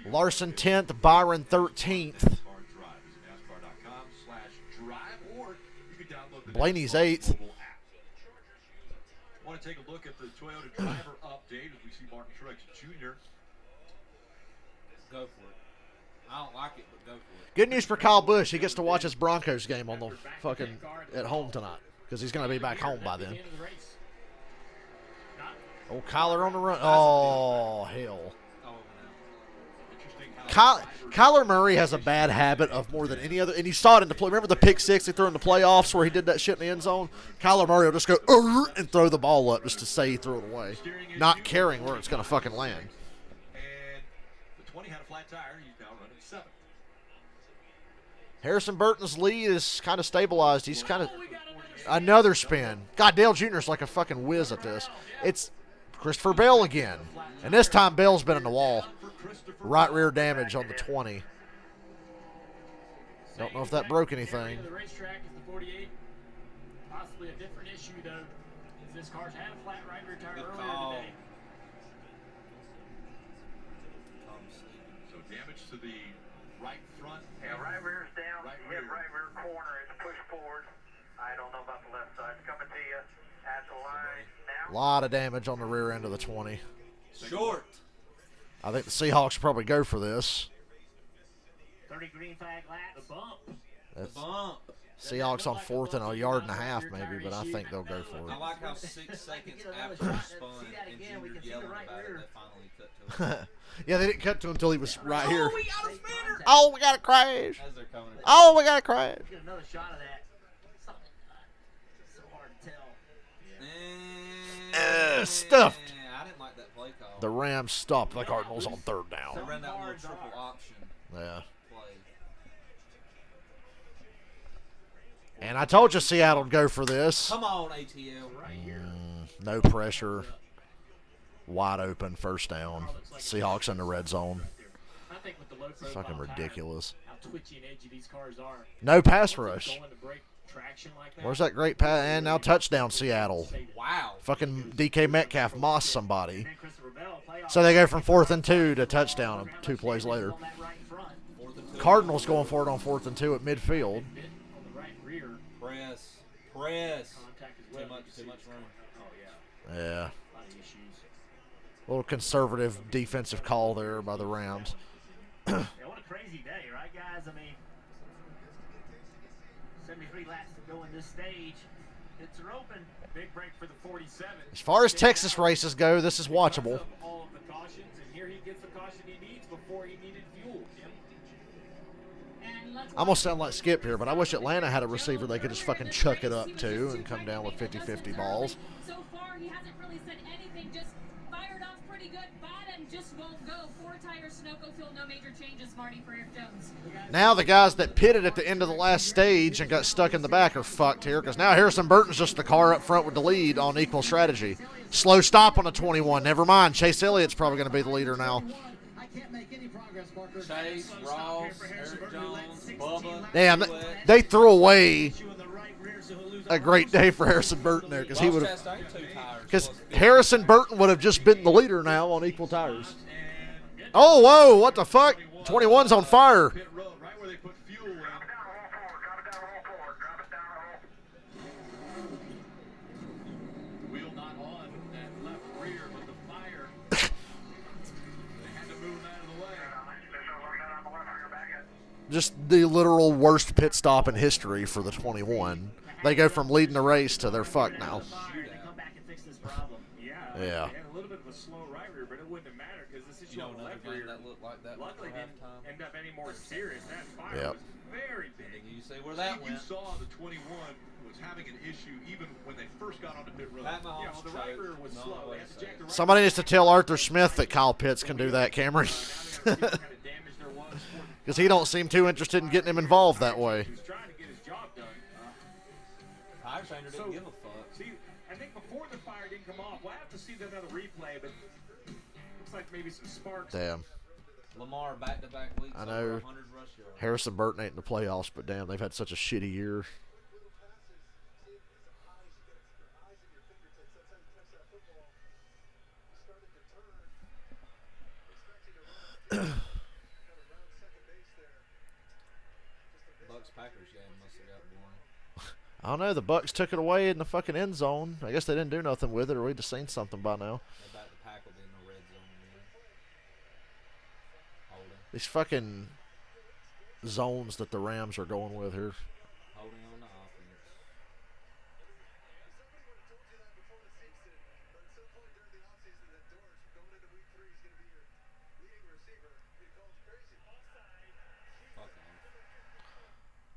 Larson 10th, Byron 13th. Blaney's 8th. Want to take a look at the Toyota driver update as we see Martin Truex Jr. Go for it. I don't like it, but go for it. Good news for Kyle Busch. He gets to watch his Broncos game on the fucking at home tonight because he's going to be back home by then. Oh, Kyler on the run. Oh, hell. Kyler Murray has a bad habit of more than any other, and you saw it in the play. Remember the pick 6 he threw in the playoffs where he did that shit in the end zone? Kyler Murray will just go and throw the ball up just to say he threw it away, not caring where it's going to fucking land. And the 20 had a flat tire. He's now running 7th. Harrison Burton's lead is kind of stabilized. He's kind of Another spin. God, Dale Jr.'s like a fucking whiz at this. It's Christopher Bell again. And this time Bell's been in the wall. Right rear damage on the 20. Don't know if that broke anything. The racetrack is the 48. Possibly a different issue, though, as this car's had a flat right rear tire earlier today. So damage to the right front. Yeah, right rear's down. Right Hit rear. right rear corner. It's pushed forward. I don't know about the left side. It's coming to you at the line A now. lot of damage on the rear end of the 20. Short. I think the Seahawks probably go for this. 30 green flag lap. The bump. That's Bump. Seahawks on 4th and a yard and a half maybe, but I think they'll go for I it. like how 6 seconds after he spun and Junior yelling about it, they finally cut to it. Yeah, they didn't cut to him until he was right here. we got a spinner! Oh, we got a crash. As they're coming. Oh, we got a crash. Get another shot of that. Something so hard to tell. Stuffed. I didn't like that play call. The Rams stopped the Cardinals on 3rd They down. ran that little triple option Yeah. play. And I told you Seattle would go for this. Come on, ATL. No pressure. Wide open, 1st down. Seahawks in the red zone. I think with the low profile Fucking ridiculous. tire, how twitchy and edgy these cars are. No pass Once rush. they go into brake traction like that, Where's that great pass? And now touchdown, Seattle. Wow. Fucking DK Metcalf mossed somebody. And Christopher Bell, playoff. So they go from 4th and 2 to touchdown 2 plays later. On that right front. Cardinals going for it on 4th and 2 at midfield. bit on the right rear. Press. Contact as well. Too much room. Oh, yeah. Yeah. A lot of issues. A little conservative defensive call there by the Rams. Yeah, what a crazy day, right, guys? I mean, 73 laps to go in this stage. Hits are open. Big break for the 47. As far as Texas races go, this is watchable. Because of all of the cautions, and here he gets the caution he needs before he needed fuel. I'm going to sound like Skip here, but I wish Atlanta had a receiver they could just fucking chuck it up to and come down with 50-50 balls. So far, he hasn't really said anything. Just fired off pretty good. Bottom just won't go. 4 tires, Sunoco field, no major changes, Marty, for Eric Jones. Now the guys that pitted at the end of the last stage and got stuck in the back are fucked here because now Harrison Burton's just the car up front with the lead on equal strategy. Slow stop on the 21. Never mind. Chase Elliott's probably going to be the leader now. I can't make any progress, Parker. Chase, Ross, Eric Jones, Bubba. Damn, they threw away a great day for Harrison Burton there because he would have. Because Harrison Burton would have just been the leader now on equal tires. Oh, whoa, what the fuck? 21's on fire. Pit road, right where they put fuel in. Wheel not on that left rear, but the fire. They had to move that out of the way. Just the literal worst pit stop in history for the 21. They go from leading the race to they're fucked now. Come back and fix this problem. Yeah. Yeah. They had a little bit of a slow right rear, but it wouldn't have mattered because this issue on the left rear that looked like that luckily before didn't halftime. end up any more serious. That fire Yep. was very big. You see where that You went. saw the 21 was having an issue even when they first got onto pit road. Pat Mahomes Yeah, well, the right rear was choked. slow. No, They had to jack the right Somebody needs to tell Arthur Smith that Kyle Pitts can do that, Cameron. kind of damage there was for the Because he don't seem too interested in getting him involved that way. He was trying to get his job done. Tire changer didn't give a fuck. See, I think before the fire didn't come off, we'll have to see another replay, but looks like maybe some sparks. Damn. Lamar back-to-back weeks. I over know 100 rush yards. Harrison Burton ain't in the playoffs, but damn, they've had such a shitty year. Bucs-Packers game must have got boring. I don't know. The Bucs took it away in the fucking end zone. I guess they didn't do nothing with it, or we'd have seen something by now. They back the pack will be in the red zone again. Holding. These fucking zones that the Rams are going with here. Holding on the offense. Fuck off.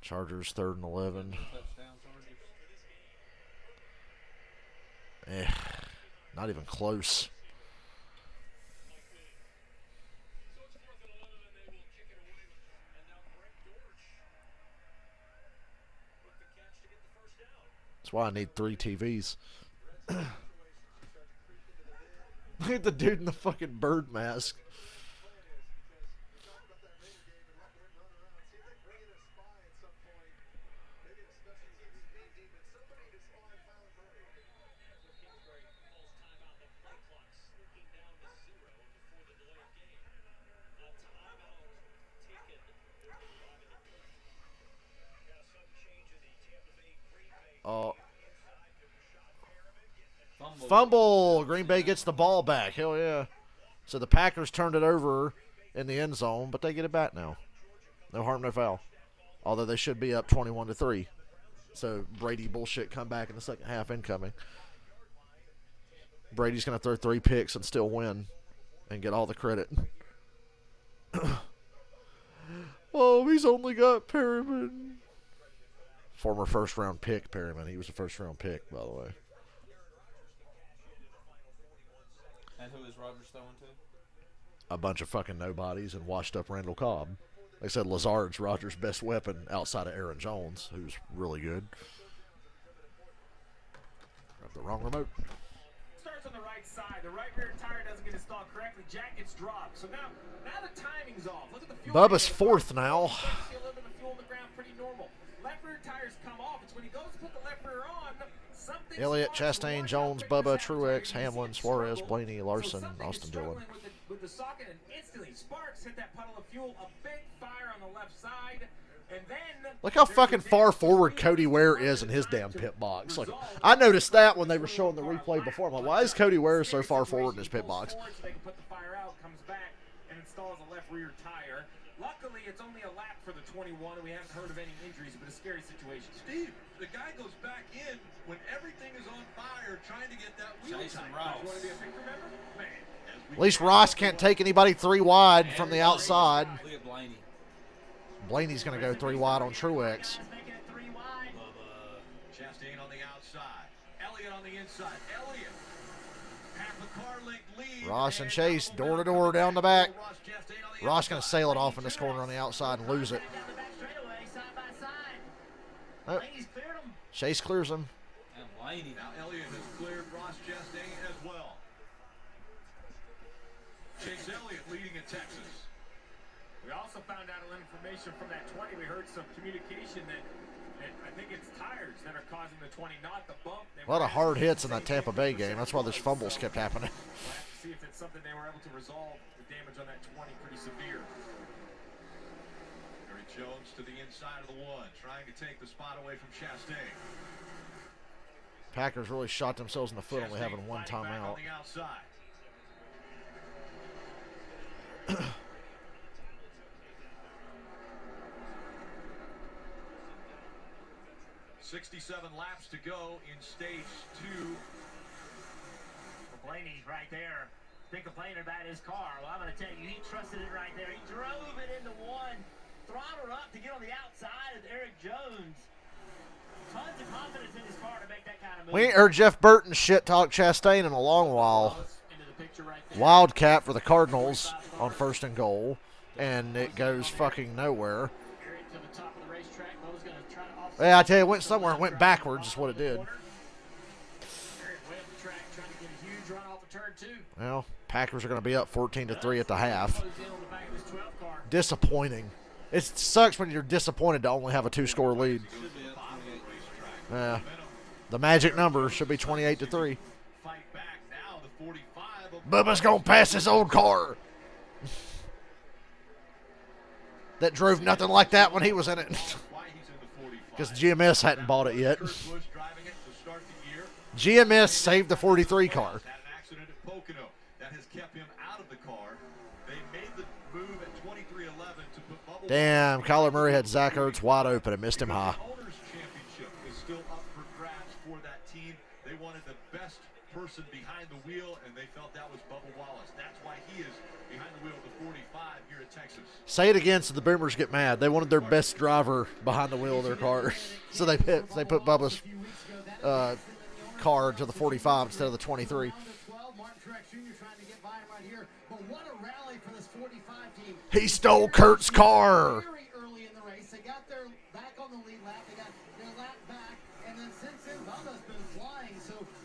Chargers 3rd and 11. Touchdown Chargers. Not even close. It's That's why I need 3 TVs. Look at the dude in the fucking bird mask. Fumble. Green Bay gets the ball back. Hell yeah. So the Packers turned it over in the end zone, but they get it back now. No harm, no foul. Although they should be up 21-3. So Brady bullshit come back in the second half incoming. Brady's going to throw 3 picks and still win and get all the credit. Oh, he's only got Perriman. Former first-round pick, Perriman. He was a first-round pick, by the way. And who is Rodgers throwing to? A bunch of fucking nobodies and washed up Randall Cobb. They said Lazard's Rodgers' best weapon outside of Aaron Jones, who's really good. Got the wrong remote. Starts on the right side. The right rear tire doesn't get installed correctly. Jack gets dropped. So now the timing's off. Look at the fuel. Bubba's 4th now. See a little bit of fuel on the ground, pretty normal. Left rear tires come off. It's when he goes to put the left rear on. Elliott, Chastain, Jones, Bubba, Truex, Hamlin, Suarez, Blaney, Larson, Austin Dillon. With the socket, and instantly Sparks hit that puddle of fuel. A big fire on the left side. And then look how fucking far forward Cody Ware is in his damn pit box. Like, I noticed that when they were showing the replay before. I'm like, why is Cody Ware so far forward in his pit box? They can put the fire out, comes back, and installs a left rear tire. Luckily, it's only a lap for the 21, and we haven't heard of any injuries, but a scary situation. Steve, the guy goes back in when everything is on fire trying to get that wheel Jason tight. Ross. You want to be a picture member? Man. At least Ross can't take anybody 3 wide from the outside. Look at Blaney. Blaney's going to go 3 wide on Truex. Chastain on the outside. Elliott on the inside. Elliott. Half a car length lead. Ross and Chase door to door down the back. Ross going to sail it off in this corner on the outside and lose it. Oh. Chase clears him. And Blaney. Now Elliott has cleared Ross Chastain as well. Chase Elliott leading in Texas. We also found out a little information from that 20. We heard some communication that I think it's tires that are causing the 20, not the bump. A lot of hard hits in that Tampa Bay game. That's why those fumbles kept happening. We'll have to see if it's something they were able to resolve. The damage on that 20 pretty severe. Mary Jones to the inside of the 1, trying to take the spot away from Chastain. Packers really shot themselves in the foot only having 1 fighting back timeout. on the outside. 67 laps to go in stage 2. Blaney's right there. Been complaining about his car. Well, I'm going to tell you, he trusted it right there. He drove it into 1, throttled up to get on the outside of Eric Jones. Tons of confidence in his car to make that kind of move. We ain't heard Jeff Burton shit talk Chastain in a long while. Wildcat for the Cardinals on 1st and goal, and it goes fucking nowhere. Yeah, I tell you, it went somewhere and went backwards is what it did. Well, Packers are going to be up 14-3 at the half. Disappointing. It sucks when you're disappointed to only have a 2-score lead. The magic number should be 28-3. Bubba's going to pass his old car. That drove nothing like that when he was in it. Because GMS hadn't bought it yet. GMS saved the 43 car. Damn, Kyler Murray had Zach Ertz wide open and missed him high. Person behind the wheel, and they felt that was Bubba Wallace. That's why he is behind the wheel of the 45 here at Texas. Say it again so the Boomers get mad. They wanted their best driver behind the wheel of their car. So they put Bubba's car to the 45 instead of the 23. He stole Kurt's car.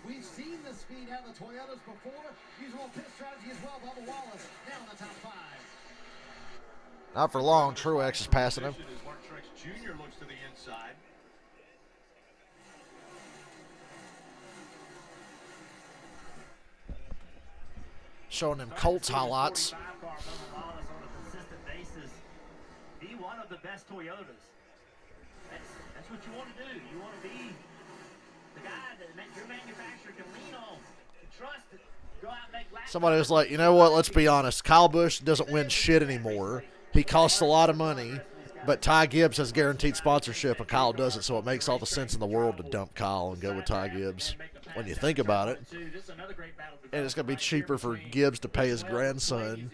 we've seen the speed out of the Toyotas before. Use a little pit strategy as well. Bubba Wallace now in the top 5. Not for long. Truex is passing him. As Mark Truex Jr. looks to the inside. Showing them Colts highlights. Be one of the best Toyotas. That's what you want to do. You want to be the guy that your manufacturer can lean on, can trust, go out and make laps. Somebody was like, you know what, let's be honest. Kyle Busch doesn't win shit anymore. He costs a lot of money, but Ty Gibbs has guaranteed sponsorship, and Kyle doesn't, so it makes all the sense in the world to dump Kyle and go with Ty Gibbs when you think about it. And it's going to be cheaper for Gibbs to pay his grandson.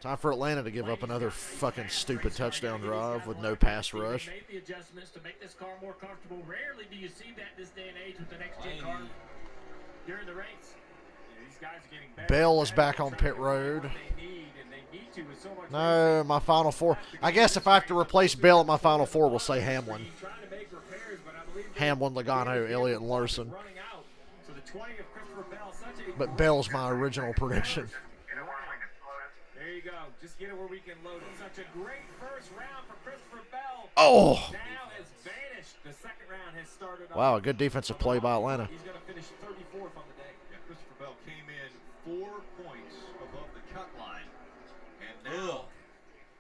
Time for Atlanta to give up another fucking stupid touchdown drive with no pass rush. Made the adjustments to make this car more comfortable. Rarely do you see that this day and age with the next-gen car during the race. These guys are getting better. Bell is back on pit road. No, my final 4. I guess if I have to replace Bell at my final 4, we'll say Hamlin. Hamlin, Logano, Elliott, and Larson. But Bell's my original prediction. There you go. Just get it where we can load it. Such a great first round for Christopher Bell. Oh! Now has vanished. The second round has started. Wow, a good defensive play by Atlanta. He's going to finish 34th on the day. Yeah, Christopher Bell came in 4 points above the cut line. And now,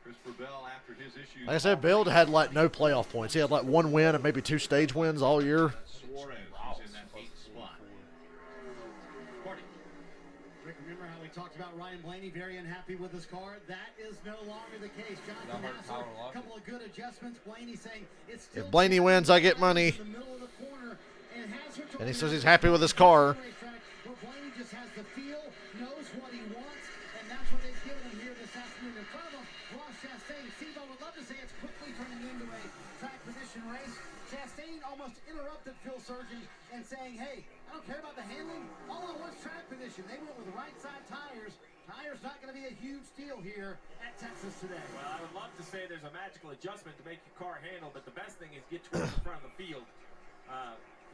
Christopher Bell, after his issues. Like I said, Bill had like no playoff points. He had like 1 win and maybe 2 stage wins all year. Suarez is in that 8th spot. Rick, remember how we talked about Ryan Blaney very unhappy with his car? That is no longer the case. Jonathan Nasser, a couple of good adjustments. Blaney saying it's still If Blaney wins, I get money. in the middle of the corner, And he says he's happy with his car. Where Blaney just has the feel, knows what he wants, and that's what they've given him here this afternoon. In front of him, Ross Chastain. Steve, I would love to say it's quickly turning into a track position race. Chastain almost interrupted Phil Surgeon and saying, hey, I don't care about the handling. All I want is track position. They went with right side tires. Tires not going to be a huge deal here at Texas today. Well, I would love to say there's a magical adjustment to make your car handle, but the best thing is get towards the front of the field.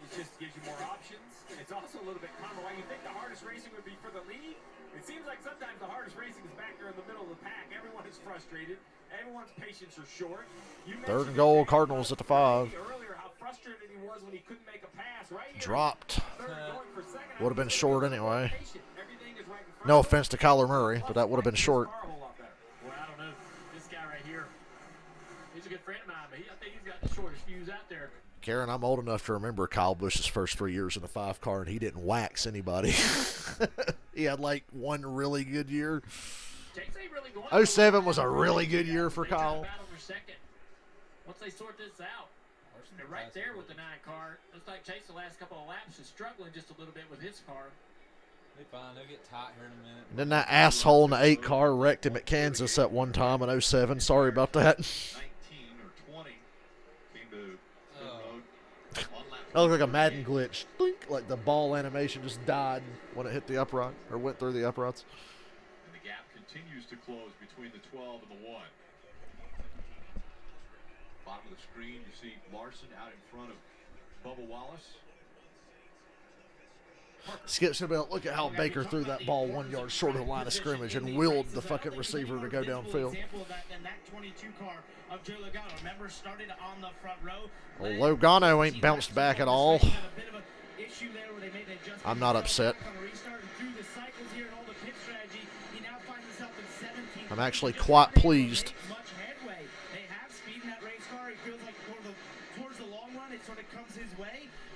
It just gives you more options. It's also a little bit common. Why you think the hardest racing would be for the lead? It seems like sometimes the hardest racing is back there in the middle of the pack. Everyone is frustrated. Everyone's patience are short. 3rd and goal, Cardinals at the 5. Earlier, how frustrated he was when he couldn't make a pass. Right here, Dropped. Would have been short anyway. Everything is right in front No of him. offense to Kyler Murray, but that would have been short. Well, I don't know. This guy right here, he's a good friend of mine, but I think he's got the shortest fuse out there. Karen, I'm old enough to remember Kyle Busch's first 3 years in the 5 car, and he didn't wax anybody. He had like 1 really good year. 07 was a really good year for Kyle. Once they sort this out, they're right there with the 9 car. Looks like Chase the last couple of laps is struggling just a little bit with his car. They're fine. They'll get tight here in a minute. And then that asshole in the 8 car wrecked him at Kansas at one time in 07. Sorry about that. 19 or 20 came to the road. That looked like a Madden glitch. Blink, like the ball animation just died when it hit the upright or went through the uprights. And the gap continues to close between the 12 and the 1. Bottom of the screen, you see Larson out in front of Bubba Wallace. Skip should be able to look at how Baker threw that ball 1 yard short of the line of scrimmage and willed the fucking receiver to go downfield. Example of that in that 22 car of Joe Logano. Remember, started on the front row. Well, Logano ain't bounced back at all. I'm not upset. I'm actually quite pleased.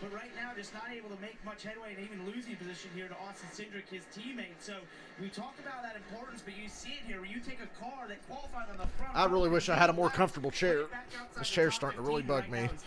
But right now, just not able to make much headway and even losing position here to Austin Cindric, his teammate. So we talk about that importance, but you see it here where you take a car that qualified on the front. I really wish I had a more comfortable chair. This chair's starting to really bug me. Another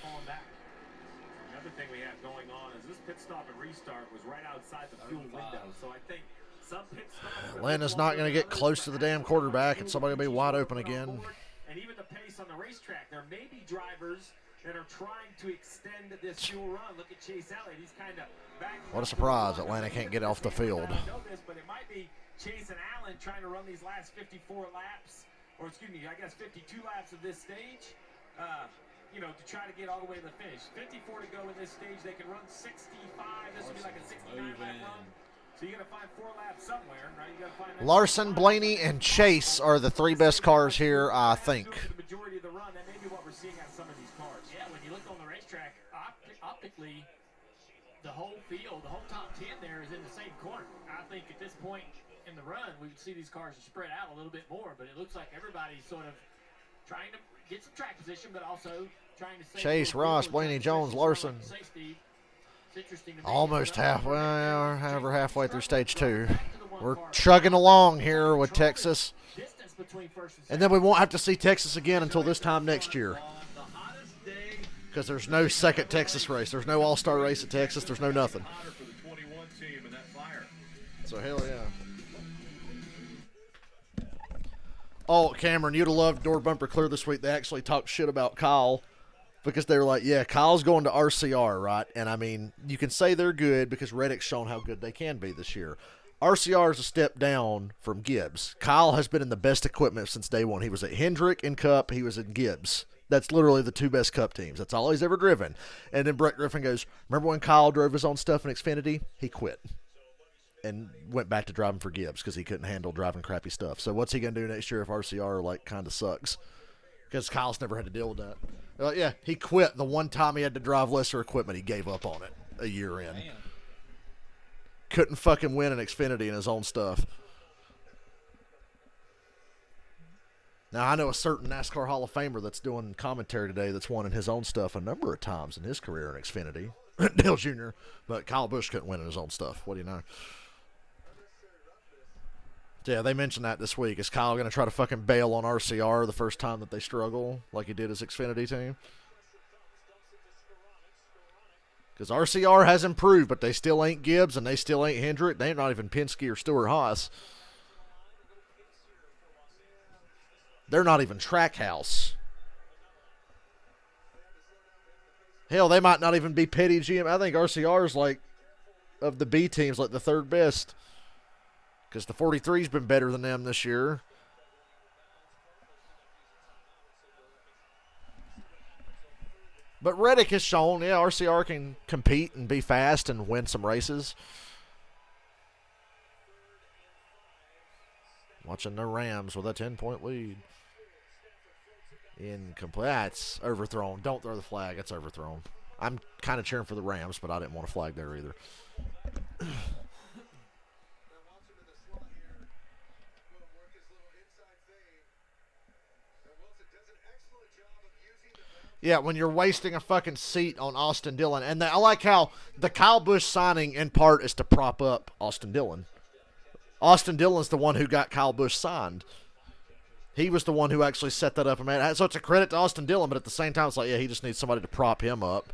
thing we have going on is this pit stop and restart was right outside the fuel window. So I think some pit stops. Atlanta's not going to get close to the damn quarterback, and somebody will be wide open again. And even the pace on the racetrack, there may be drivers that are trying to extend this fuel run. Look at Chase Elliott. He's kind of back. What a surprise. Atlanta can't get off the field. I know this, but it might be Chase and Allen trying to run these last 54 laps, or excuse me, I guess 52 laps of this stage. to try to get all the way to the finish. 54 to go in this stage. They can run 65. This will be like a 69-lap run. So you got to find 4 laps somewhere, right? You got to find Larson, Blaney, and Chase are the 3 best cars here, I think. the majority of the run. That may be what we're seeing on some of these cars. Yeah, when you look on the racetrack, optically, the whole field, the whole top 10 there is in the same corner. I think at this point in the run, we would see these cars spread out a little bit more, but it looks like everybody's sort of trying to get some track position, but also trying to Chase, Ross, Blaney, Jones, Larson. Almost halfway, over halfway through stage 2. We're chugging along here with Texas. And then we won't have to see Texas again until this time next year. Because there's no second Texas race. There's no all-star race at Texas. There's no nothing. So, hell yeah. Oh, Cameron, you'd have loved Door Bumper Clear this week. They actually talked shit about Kyle. Because they were like, yeah, Kyle's going to RCR, right? And, I mean, you can say they're good because Reddick's shown how good they can be this year. RCR is a step down from Gibbs. Kyle has been in the best equipment since day one. He was at Hendrick in Cup. He was at Gibbs. That's literally the 2 best Cup teams. That's all he's ever driven. And then Brett Griffin goes, remember when Kyle drove his own stuff in Xfinity? He quit and went back to driving for Gibbs because he couldn't handle driving crappy stuff. So what's he going to do next year if RCR, like, kind of sucks? Because Kyle's never had to deal with that. Like, yeah, he quit the one time he had to drive lesser equipment. He gave up on it a year in. Damn. Couldn't fucking win an Xfinity in his own stuff. Now, I know a certain NASCAR Hall of Famer that's doing commentary today that's won in his own stuff a number of times in his career in Xfinity. Dale Jr. But Kyle Busch couldn't win in his own stuff. What do you know? Yeah, they mentioned that this week. Is Kyle going to try to fucking bail on RCR the first time that they struggle like he did his Xfinity team? Because RCR has improved, but they still ain't Gibbs and they still ain't Hendrick. They ain't not even Penske or Stewart-Haas. They're not even Trackhouse. Hell, they might not even be Petty GM. I think RCR is like, of the B teams, like the 3rd best. Because the 43's been better than them this year. But Reddick has shown, yeah, RCR can compete and be fast and win some races. Watching the Rams with a 10-point lead. Incomplete. That's overthrown. Don't throw the flag. It's overthrown. I'm kind of cheering for the Rams, but I didn't want a flag there either. Yeah, when you're wasting a fucking seat on Austin Dillon. And I like how the Kyle Busch signing, in part, is to prop up Austin Dillon. Austin Dillon's the one who got Kyle Busch signed. He was the one who actually set that up. So it's a credit to Austin Dillon, but at the same time, it's like, yeah, he just needs somebody to prop him up.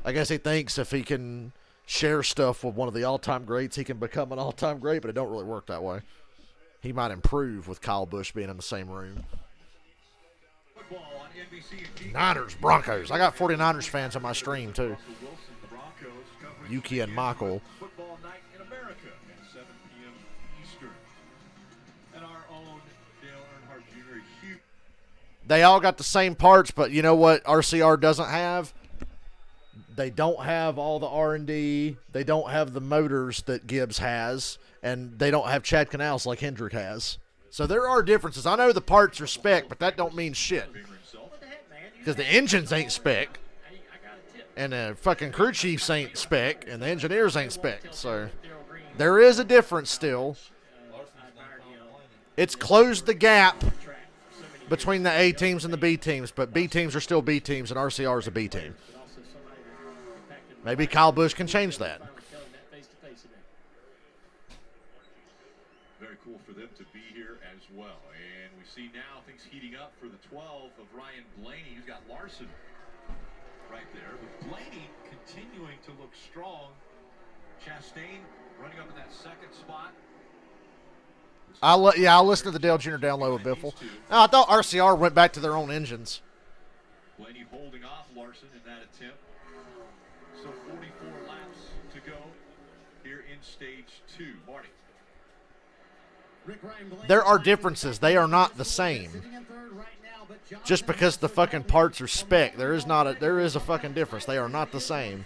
I guess he thinks if he can share stuff with one of the all-time greats, he can become an all-time great, but it don't really work that way. He might improve with Kyle Busch being in the same room. Niners, Broncos. I got 49ers fans on my stream, too. Yuki and Michael. Football night in America at 7 p.m. Eastern. And our own Dale Earnhardt Jr. They all got the same parts, but you know what RCR doesn't have? They don't have all the R&D. They don't have the motors that Gibbs has. And they don't have Chad Canals like Hendrick has. So there are differences. I know the parts are spec, but that don't mean shit. Because the engines ain't spec. And the fucking crew chiefs ain't spec. And the engineers ain't spec. So there is a difference still. It's closed the gap between the A teams and the B teams. But B teams are still B teams, and RCR is a B team. Maybe Kyle Busch can change that. Very cool for them to be here as well. And we see now things heating up for the 12 of Ryan Blaney. He's got Larson right there. But Blaney continuing to look strong. Chastain running up in that 2nd spot. I'll listen to the Dale Jr. down low with Biffle. No, I thought RCR went back to their own engines. Blaney holding off Larson in that attempt. So 44 laps to go here in stage 2. Marty. There are differences. They are not the same. Just because the fucking parts are spec, there is a fucking difference. They are not the same.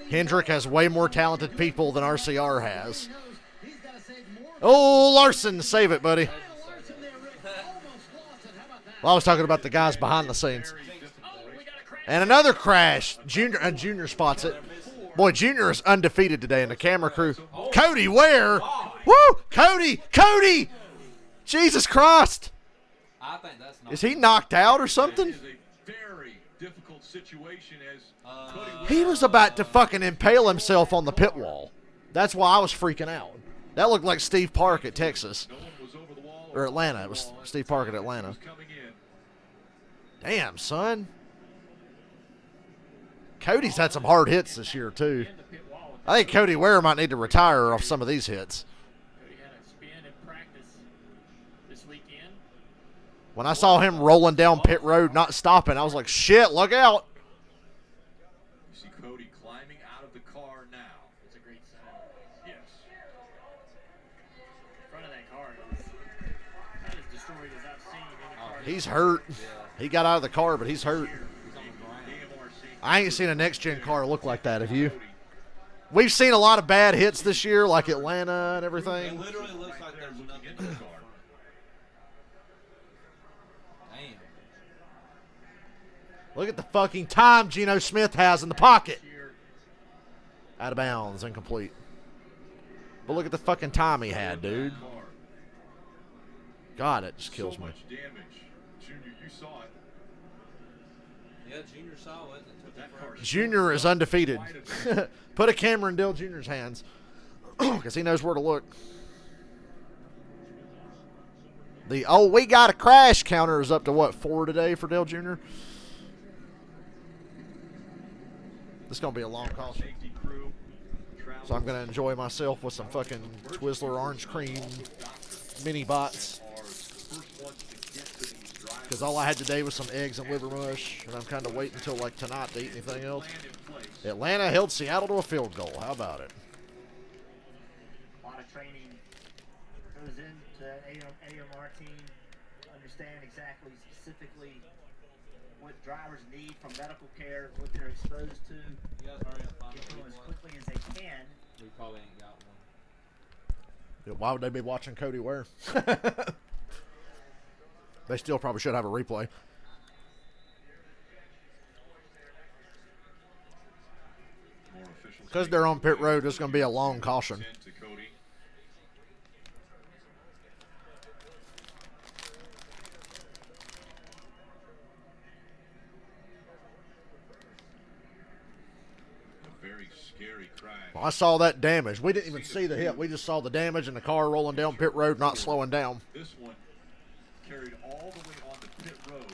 Hendrick has way more talented people than RCR has. Oh, Larson, save it, buddy. Well, I was talking about the guys behind the scenes. And another crash. Junior spots it. Boy, Junior is undefeated today in the camera crew. Cody Ware. Woo! Cody! Jesus Christ. I think that's not. Is he knocked out or something? Very difficult situation as He was about to fucking impale himself on the pit wall. That's why I was freaking out. That looked like Steve Park at Texas. Or Atlanta. It was Steve Park at Atlanta. Damn, son. Cody's had some hard hits this year, too. I think Cody Ware might need to retire off some of these hits. Cody had a spin in practice this weekend. When I saw him rolling down pit road, not stopping, I was like, shit, look out. You see Cody climbing out of the car now. It's a great sign. Yes. In front of that car is not as destroyed as I've seen any car. He's hurt. He got out of the car, but he's hurt. I ain't seen a next-gen car look like that, have you? We've seen a lot of bad hits this year, like Atlanta and everything. It literally looks like there's nothing in the car. Damn. Look at the fucking time Geno Smith has in the pocket. Out of bounds, incomplete. But look at the fucking time he had, dude. God, it just kills me. Damage. Junior, you saw it. Yeah, Junior saw it. Junior is undefeated. Put a camera in Dale Jr.'s hands because he knows where to look. The we got a crash counter is up to what, 4 today for Dale Jr.? This is going to be a long call. So I'm going to enjoy myself with some fucking Twizzler orange cream mini bots. Because all I had today was some eggs and liver mush, and I'm kind of waiting until like tonight to eat anything else. Atlanta held Seattle to a field goal. How about it? A lot of training goes into that AMR team. Understand exactly, specifically, what drivers need from medical care, what they're exposed to. You guys hurry up, get to them as quickly as they can. We probably ain't got one. Why would they be watching Cody Ware? They still probably should have a replay. Because they're on pit road, it's going to be a long caution. Very scary crash. Well, I saw that damage. We didn't even see the hit. We just saw the damage and the car rolling down pit road, not slowing down. This one carried all the way on the pit road.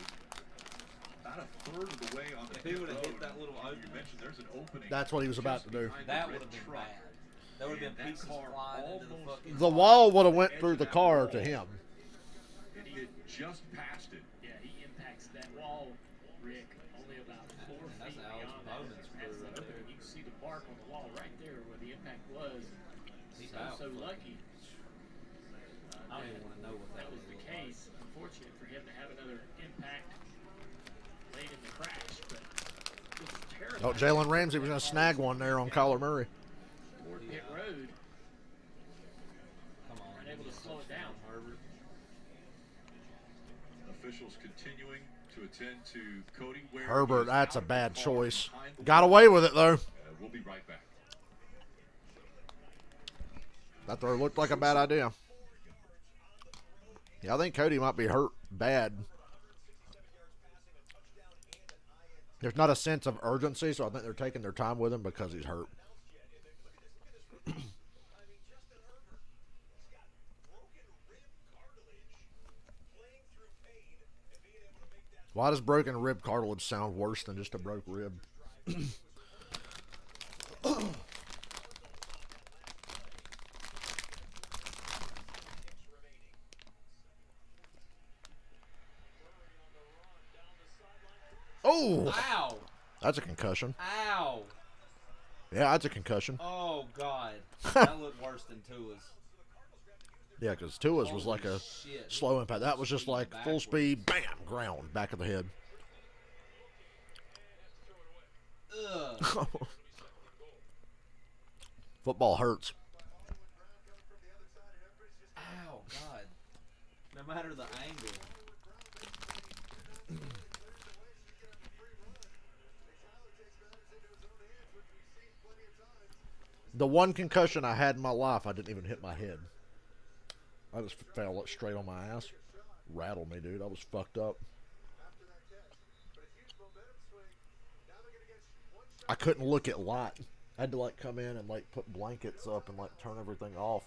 About a third of the way on the pit road. Hit that little opening. You mentioned there's an opening. That's what he was about to do. That would have been bad. That would have been pieces flying into the fucking... The wall would have went through the car to him. And he had just passed it. Yeah, he impacts that wall, Rick, only about 4 feet beyond that. That's up there. You can see the mark on the wall right there where the impact was. He's so lucky. I don't even want to know what that was the case. Unfortunate for him to have another impact late in the crash, but it was terrible. Oh, Jalen Ramsey was going to snag one there on Kyler Murray. Toward pit road. Come on. Unable to slow it down, Herbert. Officials continuing to attend to Cody Ware. Herbert, that's a bad choice. Got away with it, though. We'll be right back. That throw looked like a bad idea. Yeah, I think Cody might be hurt bad. There's not a sense of urgency, so I think they're taking their time with him because he's hurt. Why does broken rib cartilage sound worse than just a broke rib? Oh! Ow! That's a concussion. Ow! Yeah, that's a concussion. Oh, God. That looked worse than Tua's. Yeah, because Tua's was like a shit. slow impact. That was just like full speed, bam, ground, back of the head. Ugh. Football hurts. Ow, God. No matter the angle. The one concussion I had in my life, I didn't even hit my head. I just fell straight on my ass. Rattled me, dude. I was fucked up. I couldn't look at light. I had to like come in and like put blankets up and like turn everything off.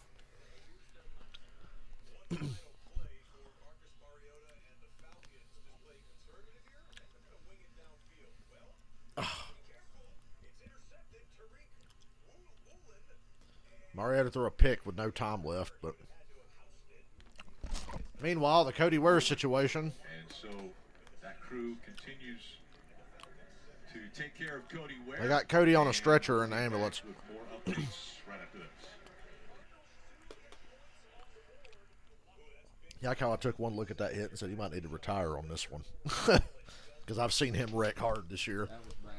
Mariota threw a pick with no time left, but meanwhile, the Cody Ware situation. And so that crew continues to take care of Cody Ware. They got Cody on a stretcher in the ambulance. With more updates right after this. Yeah, I like how I took one look at that hit and said he might need to retire on this one. Because I've seen him wreck hard this year. That was bad.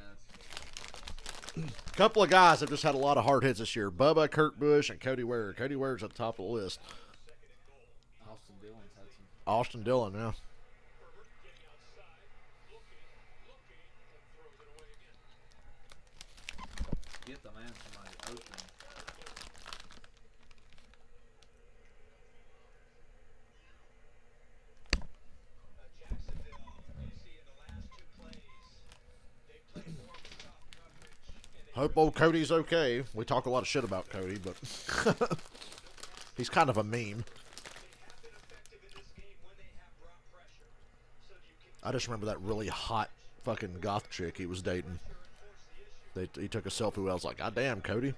A couple of guys have just had a lot of hard hits this year. Bubba, Kurt Busch, and Cody Ware. Cody Ware's at the top of the list. Austin Dillon's had some. Austin Dillon, yeah. Get the man somebody open. Hope old Cody's okay. We talk a lot of shit about Cody, but he's kind of a meme. I just remember that really hot fucking goth chick he was dating. He took a selfie with. I was like, God damn, Cody.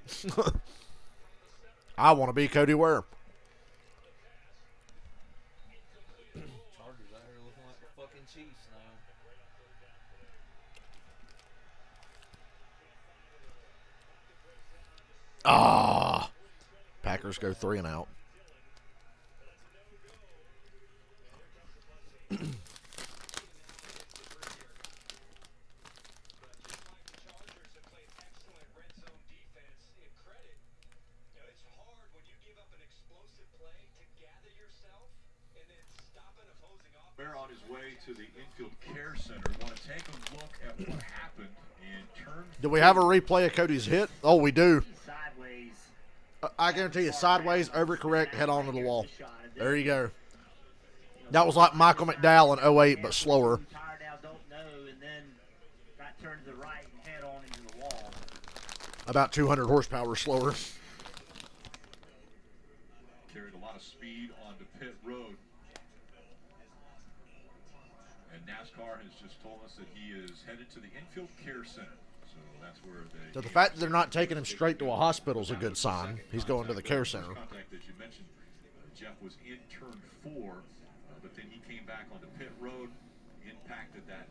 I want to be Cody Ware. Chargers out here looking like the fucking Chiefs now. Ah, Packers go 3 and out. On his way to the infield care center, want to take a look at what happened in turn. Do we have a replay of Cody's hit? Oh, we do. Sideways. I guarantee you, sideways, overcorrect, head on to the wall. There you go. That was like Michael McDowell in 08, but slower. Tired out, don't know, and then got turned to the right and head on into the wall. About 200 horsepower slower. Carried a lot of speed onto pit road. And NASCAR has just told us that he is headed to the infield care center. So that's where they. So the fact that they're not taking him straight to a hospital is a good sign. He's going to the care center. Contact that you mentioned, Jeff was in turn 4, but then he came back onto pit road, impacted that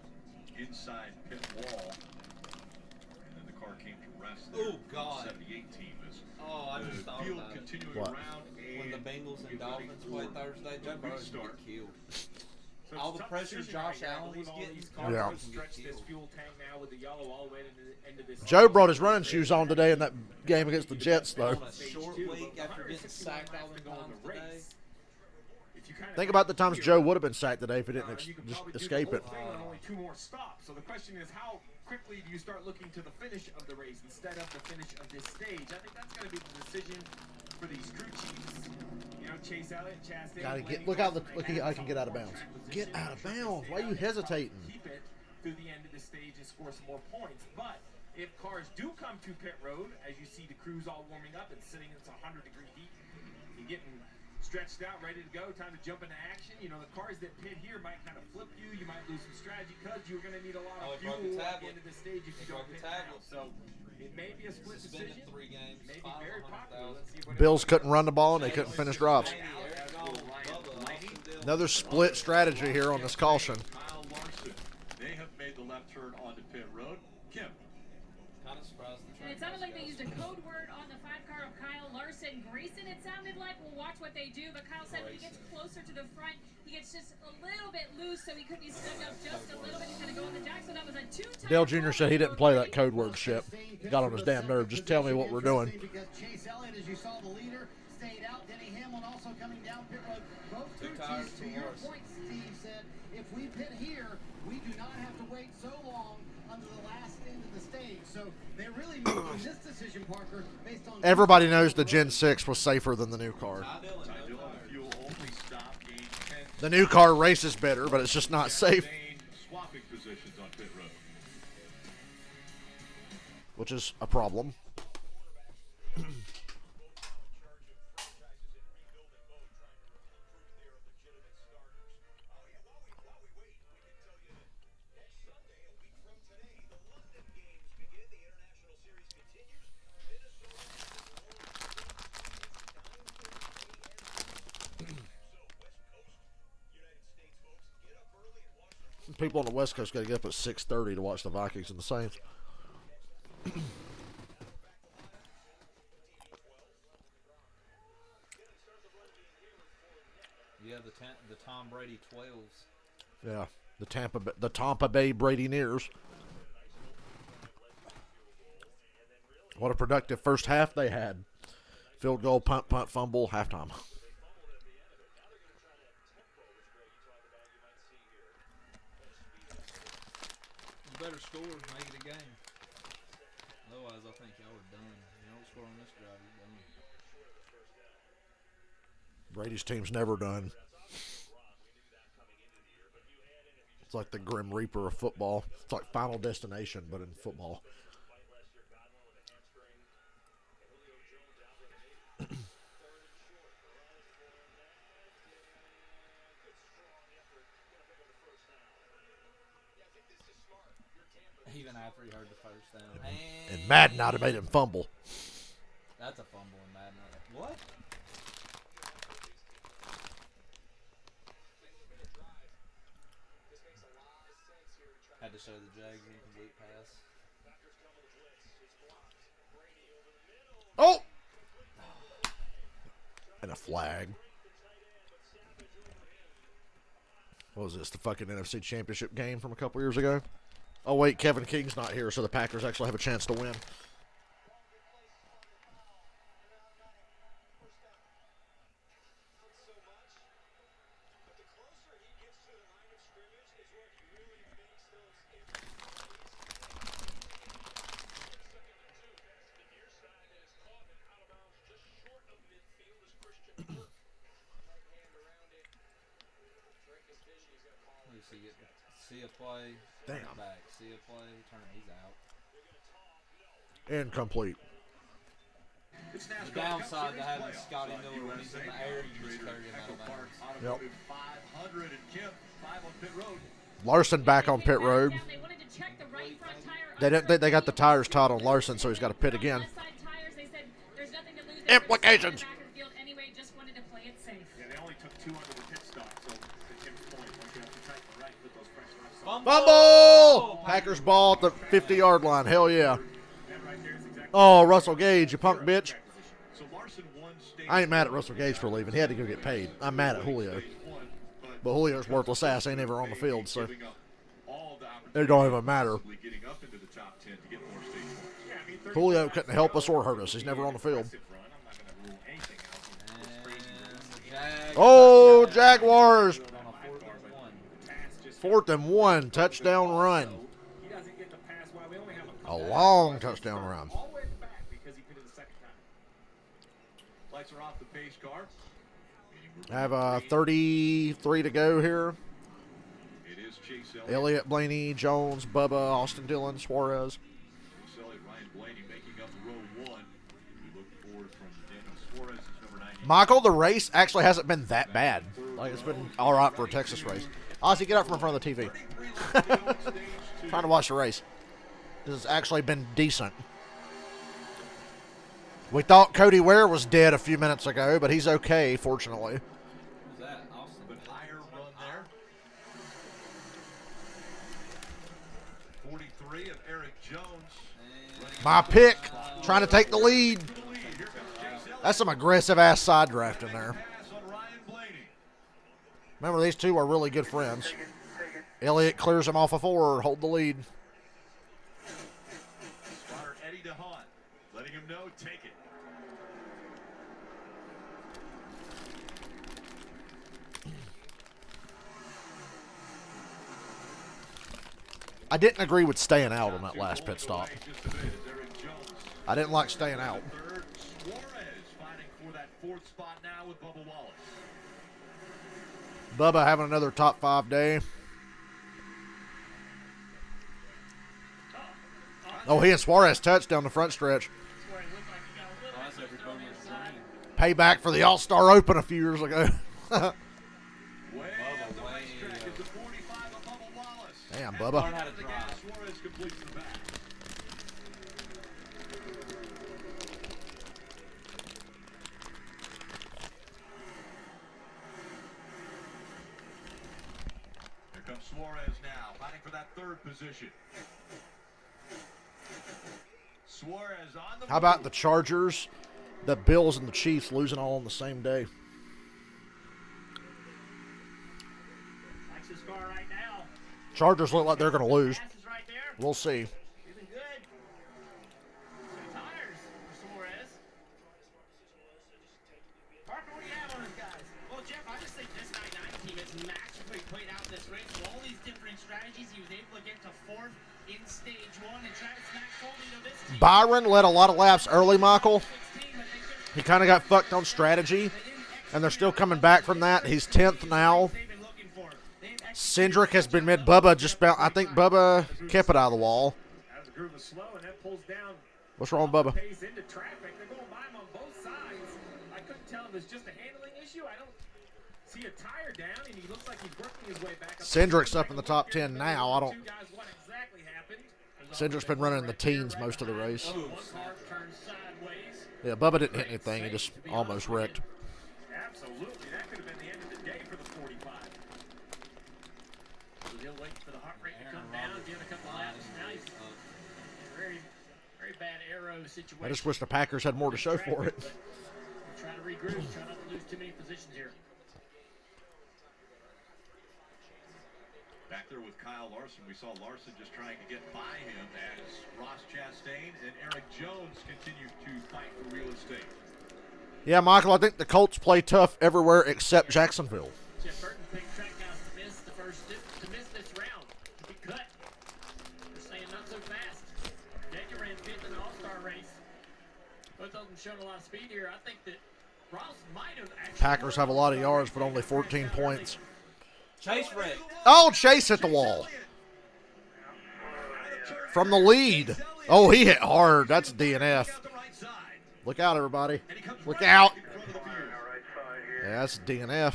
inside pit wall, and then the car came to rest there. Oh God! 78 team is. I just thought field about continuing What? around when the Bengals and Dolphins played Thursday. Joe Burrow's gonna get killed. So All it's the a tough pressure decision Josh right now. I Allen believe was all getting, these cars Yeah. cars can stretch get this killed. fuel tank now with the yellow all the way into this. Joe brought his running shoes on today in that game against the Jets, though. On a short week after getting sacked all the times today. Think about the times Joe would have been sacked today if he didn't just escape it. Only 2 more stops. So the question is, how quickly do you start looking to the finish of the race instead of the finish of this stage? I think that's going to be the decision for these crew chiefs. You know, Chase Elliott, Chastain. Gotta get look I can get out of bounds. Get out of bounds. Why are you hesitating? Keep it through the end of the stage and score some more points. But if cars do come to pit road, as you see the crews all warming up and sitting in 100-degree heat, you're getting stretched out, ready to go, time to jump into action. You know, the cars that pit here might kind of flip you. You might lose some strategy because you're going to need a lot of fuel at the end of the stage if you don't pit now. So it may be a split decision. 3 games, It may be very popular. Let's see what Bills couldn't run the ball and they couldn't finish drives. Another split strategy here on this caution. Kyle Larson. They have made the left turn onto pit road. Kim. Kind of surprised. And it sounded like they used a code word on the 5-car of Kyle Larson. Grayson, it sounded like, we'll watch what they do, but Kyle said when he gets closer to the front, he gets just a little bit loose, so he couldn't be stuck up just a little bit. He's going to go in the jack, so that was a 2-time. Dale Jr. said he didn't play that code word shit. Got on his damn nerve. Just tell me what we're doing. Because Chase Elliott, as you saw, the leader, stayed out. Denny Hamlin also coming down pit road. Both crew chiefs, to your point, Steve, said, if we pit here, we do not have to wait so long under the last end of the stage. So they're really making this decision, Parker, based on... Everybody knows the Gen 6 was safer than the new car. The new car races better, but it's just not safe. Swapping positions on pit road. Which is a problem. People on the West Coast got to get up at 6:30 to watch the Vikings and the Saints. Yeah, the Tom Brady 12s. Yeah, the Tampa Bay Brady-neers. What a productive first half they had. Field goal, punt, fumble, halftime. Better score, make it a game. Otherwise, I think y'all are done. You don't score on this drive, you're done. Brady's team's never done. It's like the Grim Reaper of football. It's like Final Destination, but in football. Even after he heard the first down. And Madden I'd have made him fumble. That's a fumble in Madden. What? Had to show the Jags incomplete pass. Oh! And a flag. What was this? The fucking NFC Championship game from a couple years ago? Oh, wait, Kevin King's not here, so the Packers actually have a chance to win. See a play. Damn. Back. See a play. Turn. He's out. Incomplete. The downside to having Scotty Miller when he's in the air, you just carry him out of bounds. Yep. 500 and Kemp, 5 on pit road. Larson back on pit road. They got the tires tied on Larson, so he's got to pit again. Implications. Yeah, they only took 2 under the pit stop, so to Kim's point, once you have to tighten the right, put those fresh laps on. Fumble! Packers ball at the 50-yard line. Hell yeah. Oh, Russell Gage, you punk bitch. I ain't mad at Russell Gage for leaving. He had to go get paid. I'm mad at Julio. But Julio's worthless ass ain't ever on the field, so it don't even matter. Julio couldn't help us or hurt us. He's never on the field. Oh, Jaguars. 4th and 1. Touchdown run. A long touchdown run. Lights are off the pace car. I have 33 to go here. It is Chase Elliott, Blaney, Jones, Bubba, Austin Dillon, Suarez. Chase Elliott, Ryan Blaney making up row 1. We look forward from Daniel Suarez, number 90. Michael, the race actually hasn't been that bad. Like, it's been all right for a Texas race. Ozzy, get up from in front of the TV. Trying to watch the race. This has actually been decent. We thought Cody Ware was dead a few minutes ago, but he's okay, fortunately. Who's that? Austin. But higher run there. 42 23 of Eric Jones. My pick, trying to take the lead. That's some aggressive-ass side draft in there. Remember, these two are really good friends. Elliott clears him off a 4, hold the lead. Spotter Eddie DeHaan, letting him know, take it. I didn't agree with staying out on that last pit stop. I didn't like staying out. Suarez fighting for that 4th spot now with Bubba Wallace. Bubba having another top 5 day. Oh, he and Suarez touched down the front stretch. Payback for the All-Star Open a few years ago. Damn, Bubba. Here comes Suarez now, fighting for that 3rd position. Suarez on the How about the Chargers, the Bills, and the Chiefs losing all on the same day? Chargers look like they're going to lose. We'll see. Well, Jeff, I just think this 9-9 team is masterfully played out this race with all these different strategies. He was able to get to 4th in stage 1 and try to smack home into this team. Byron led a lot of laps early, Michael. He kind of got fucked on strategy, and they're still coming back from that. He's 10th now. Cindric has been mid. Bubba just about, I think Bubba kept it out of the wall. As the groove is slow and that pulls down. What's wrong, Bubba? Pays into traffic. They're going by him on both sides. I couldn't tell if it's just a handling issue. I don't see a tire down, and he looks like he's working his way back up. Cindric's up in the top 10 now. I don't. Cindric's been running in the teens most of the race. Yeah, Bubba didn't hit anything. He just almost wrecked. Absolutely. That could have been the end of the day for the 45. So he'll wait for the heart rate to come down, give a couple laps. Now he's very, very bad aero situation. I just wish the Packers had more to show for it. Trying to regroup, trying not to lose too many positions here. Back there with Kyle Larson, we saw Larson just trying to get by him as Ross Chastain and Eric Jones continue to fight for real estate. Yeah, Michael, I think the Colts play tough everywhere except Jacksonville. Jeff Burton picked Trackhouse to miss this round, to be cut. They're saying not so fast. Daniel ran 5th in the All-Star race. Both of them showing a lot of speed here. I think that Ross might have actually... Packers have a lot of yards, but only 14 points. Chase wrecked. Oh, Chase hit the wall. From the lead. Oh, he hit hard. That's DNF. Look out, everybody. Look out. Yeah, that's DNF.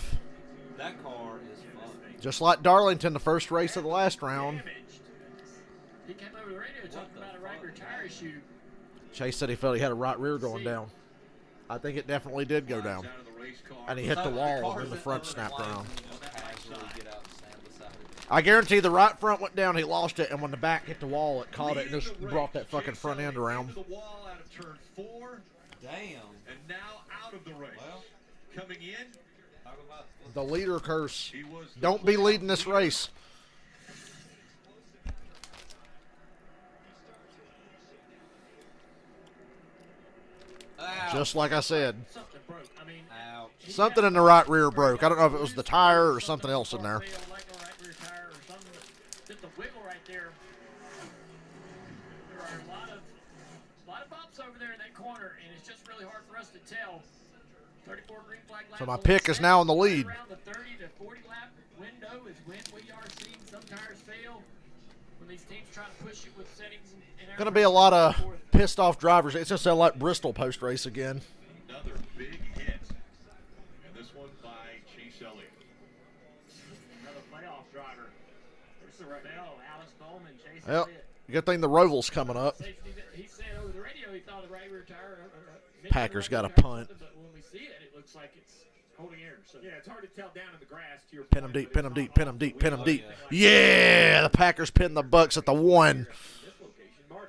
That car is fun. Just like Darlington, the first race of the last round. He came over the radio talking about a right rear tire issue. Chase said he felt he had a right rear going down. I think it definitely did go down. And he hit the wall and the front snapped around. I guarantee the right front went down, he lost it, and when the back hit the wall, it caught it and just brought that fucking front end around. The wall out of turn 4. Damn. And now out of the race. Well, coming in. The leader curse. Don't be leading this race. Ow. Just like I said. Something broke. I mean, something in the right rear broke. I don't know if it was the tire or something else in there. Just the wiggle right there. There are a lot of bumps over there in that corner, and it's just really hard for us to tell. 34 green flag laps. So my pick is now in the lead. Around the 30 to 40 lap window is when we are seeing some tires fail. When these teams try to push it with settings. Going to be a lot of pissed off drivers. It's going to sound like Bristol post race again. Another big hit. And this one by Chase Elliott. Another playoff driver. There's the Rebel, Alex Bowman, Chase Well, Elliott. good thing the Roval's coming up. He said over the radio he thought the right rear tire. Packers got a punt. But when we see it, it looks like it's holding error. So yeah, it's hard to tell down in the grass. To your Pin them deep, pin them deep, pin them deep, pin them deep. Yeah, the Packers pinned the Bucs at the 1.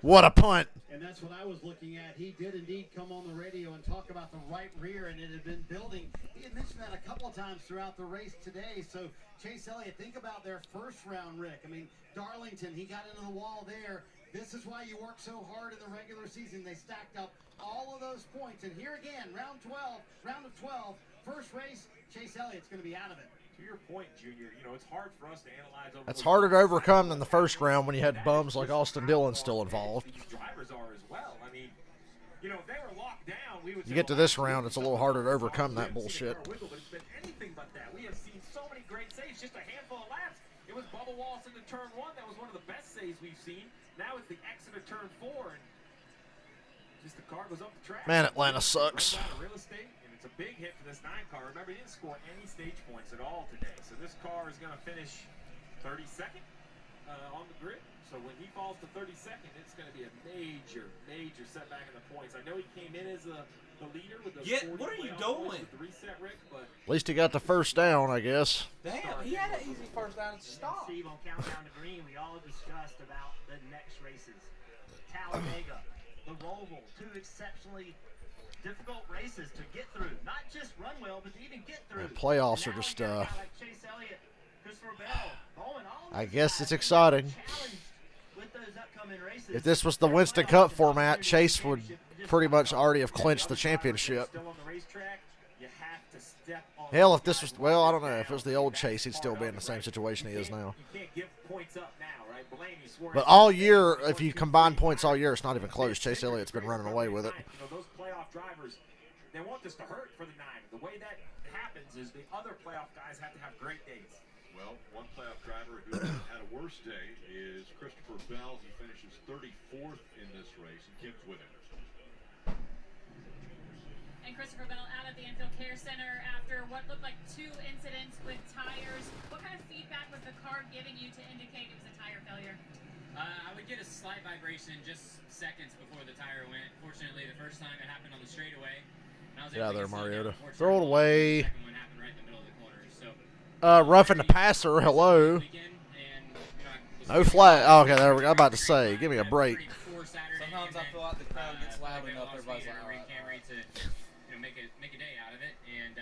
What a punt. And that's what I was looking at. He did indeed come on the radio and talk about the right rear, and it had been building. He had mentioned that a couple of times throughout the race today. So Chase Elliott, think about their first round, Rick. I mean, Darlington, he got into the wall there. This is why you work so hard in the regular season. They stacked up all of those points. And here again, round of 12, first race, Chase Elliott's going to be out of it. To your point, Junior, you know, it's hard for us to analyze. That's harder to overcome than the first round when you had bums like Austin Dillon still involved. These drivers are as well. I mean, you know, if they were locked down, we would. You get to this round, it's a little harder to overcome that bullshit. But it's been anything but that. We have seen so many great saves, just a handful of laps. It was Bubba Wallace into turn 1. That was one of the best saves we've seen. Now it's the exit of turn 4, and just the car goes up the track. Man, Atlanta sucks. Real estate, and it's a big hit for this 9 car. Remember, he didn't score any stage points at all today. So this car is going to finish 32nd on the grid. So when he falls to 32nd, it's going to be a major, major setback in the points. I know he came in as the leader with the 40 what are you playoff doing? points with the reset, Rick, but At least he got the first down, I guess. Damn, he had an easy first down to stop. Steve, on Countdown to Green, we all discussed about the next races. Talladega, the Roval, 2 exceptionally difficult races to get through. Not just run well, but to even get through. The playoffs are Now just, we got a guy like Chase Elliott, Christopher Bell, Bowman, all I these guess guys it's exciting. challenged with those upcoming races. If this was the Winston Cup format, Chase would pretty much already have clinched the championship. still on the racetrack, you have to step on Hell, if this was, well, I don't know. If it was the old Chase, he'd still be in the same situation he is now. You can't give points up now, right? Blaney swore But all year, if you combine points all year, it's not even close. Chase Elliott's been running away with it. You know, those playoff drivers, they want this to hurt for the 9. The way that happens is the other playoff guys have to have great days. Well, one playoff driver who had a worse day is Christopher Bell. He finishes 34th in this race, and Kim's with him. And Christopher Bell out at the Infield Care Center after what looked like 2 incidents with tires. What kind of feedback was the car giving you to indicate it was a tire failure? I would get a slight vibration just seconds before the tire went. Fortunately, the first time it happened on the straightaway. And I was Get out able of there, to slow down. Mariota. Unfortunately, Throw it away. The second one happened right in the middle of the corner. So, Roughing the passer. Hello. No flag. Oh, okay, there we go. I'm about to say, give me a break. Sometimes I feel like the crowd gets loud enough. Everybody's like, all right. To make a day out of it, and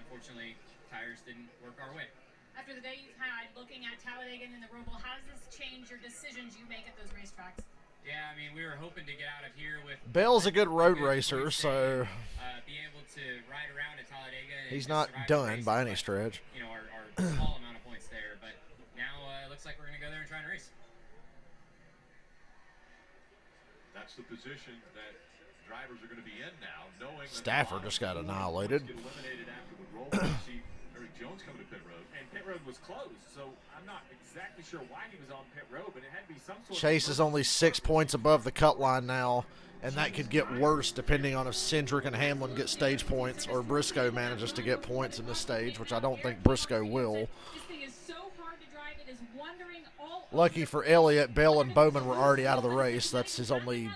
unfortunately, tires didn't work our way. After the day you've had looking at Talladega and the Roval, how does this change your decisions you make at those racetracks? Yeah, I mean, we were hoping to get out of here with. Bell's a good road racer, so Be able to ride around at Talladega. And he's just not survive the done race by with, any stretch. You know, our small amount of points there, but now it looks like we're going to go there and try and race. That's the position that drivers are going to be in now, knowing Stafford just got annihilated. get eliminated after the roll. You see Eric Jones coming to pit road. And pit road was closed, so I'm not exactly sure why he was on pit road, but it had to be some sort Chase is only 6 points above the cut line now, and that could get worse depending on if Cindric and Hamlin get stage points or Briscoe manages to get points in this stage, which I don't think Briscoe will. This thing is so hard to drive, it is wandering all Lucky for Elliott, Bell and Bowman were already out of the race. That's his only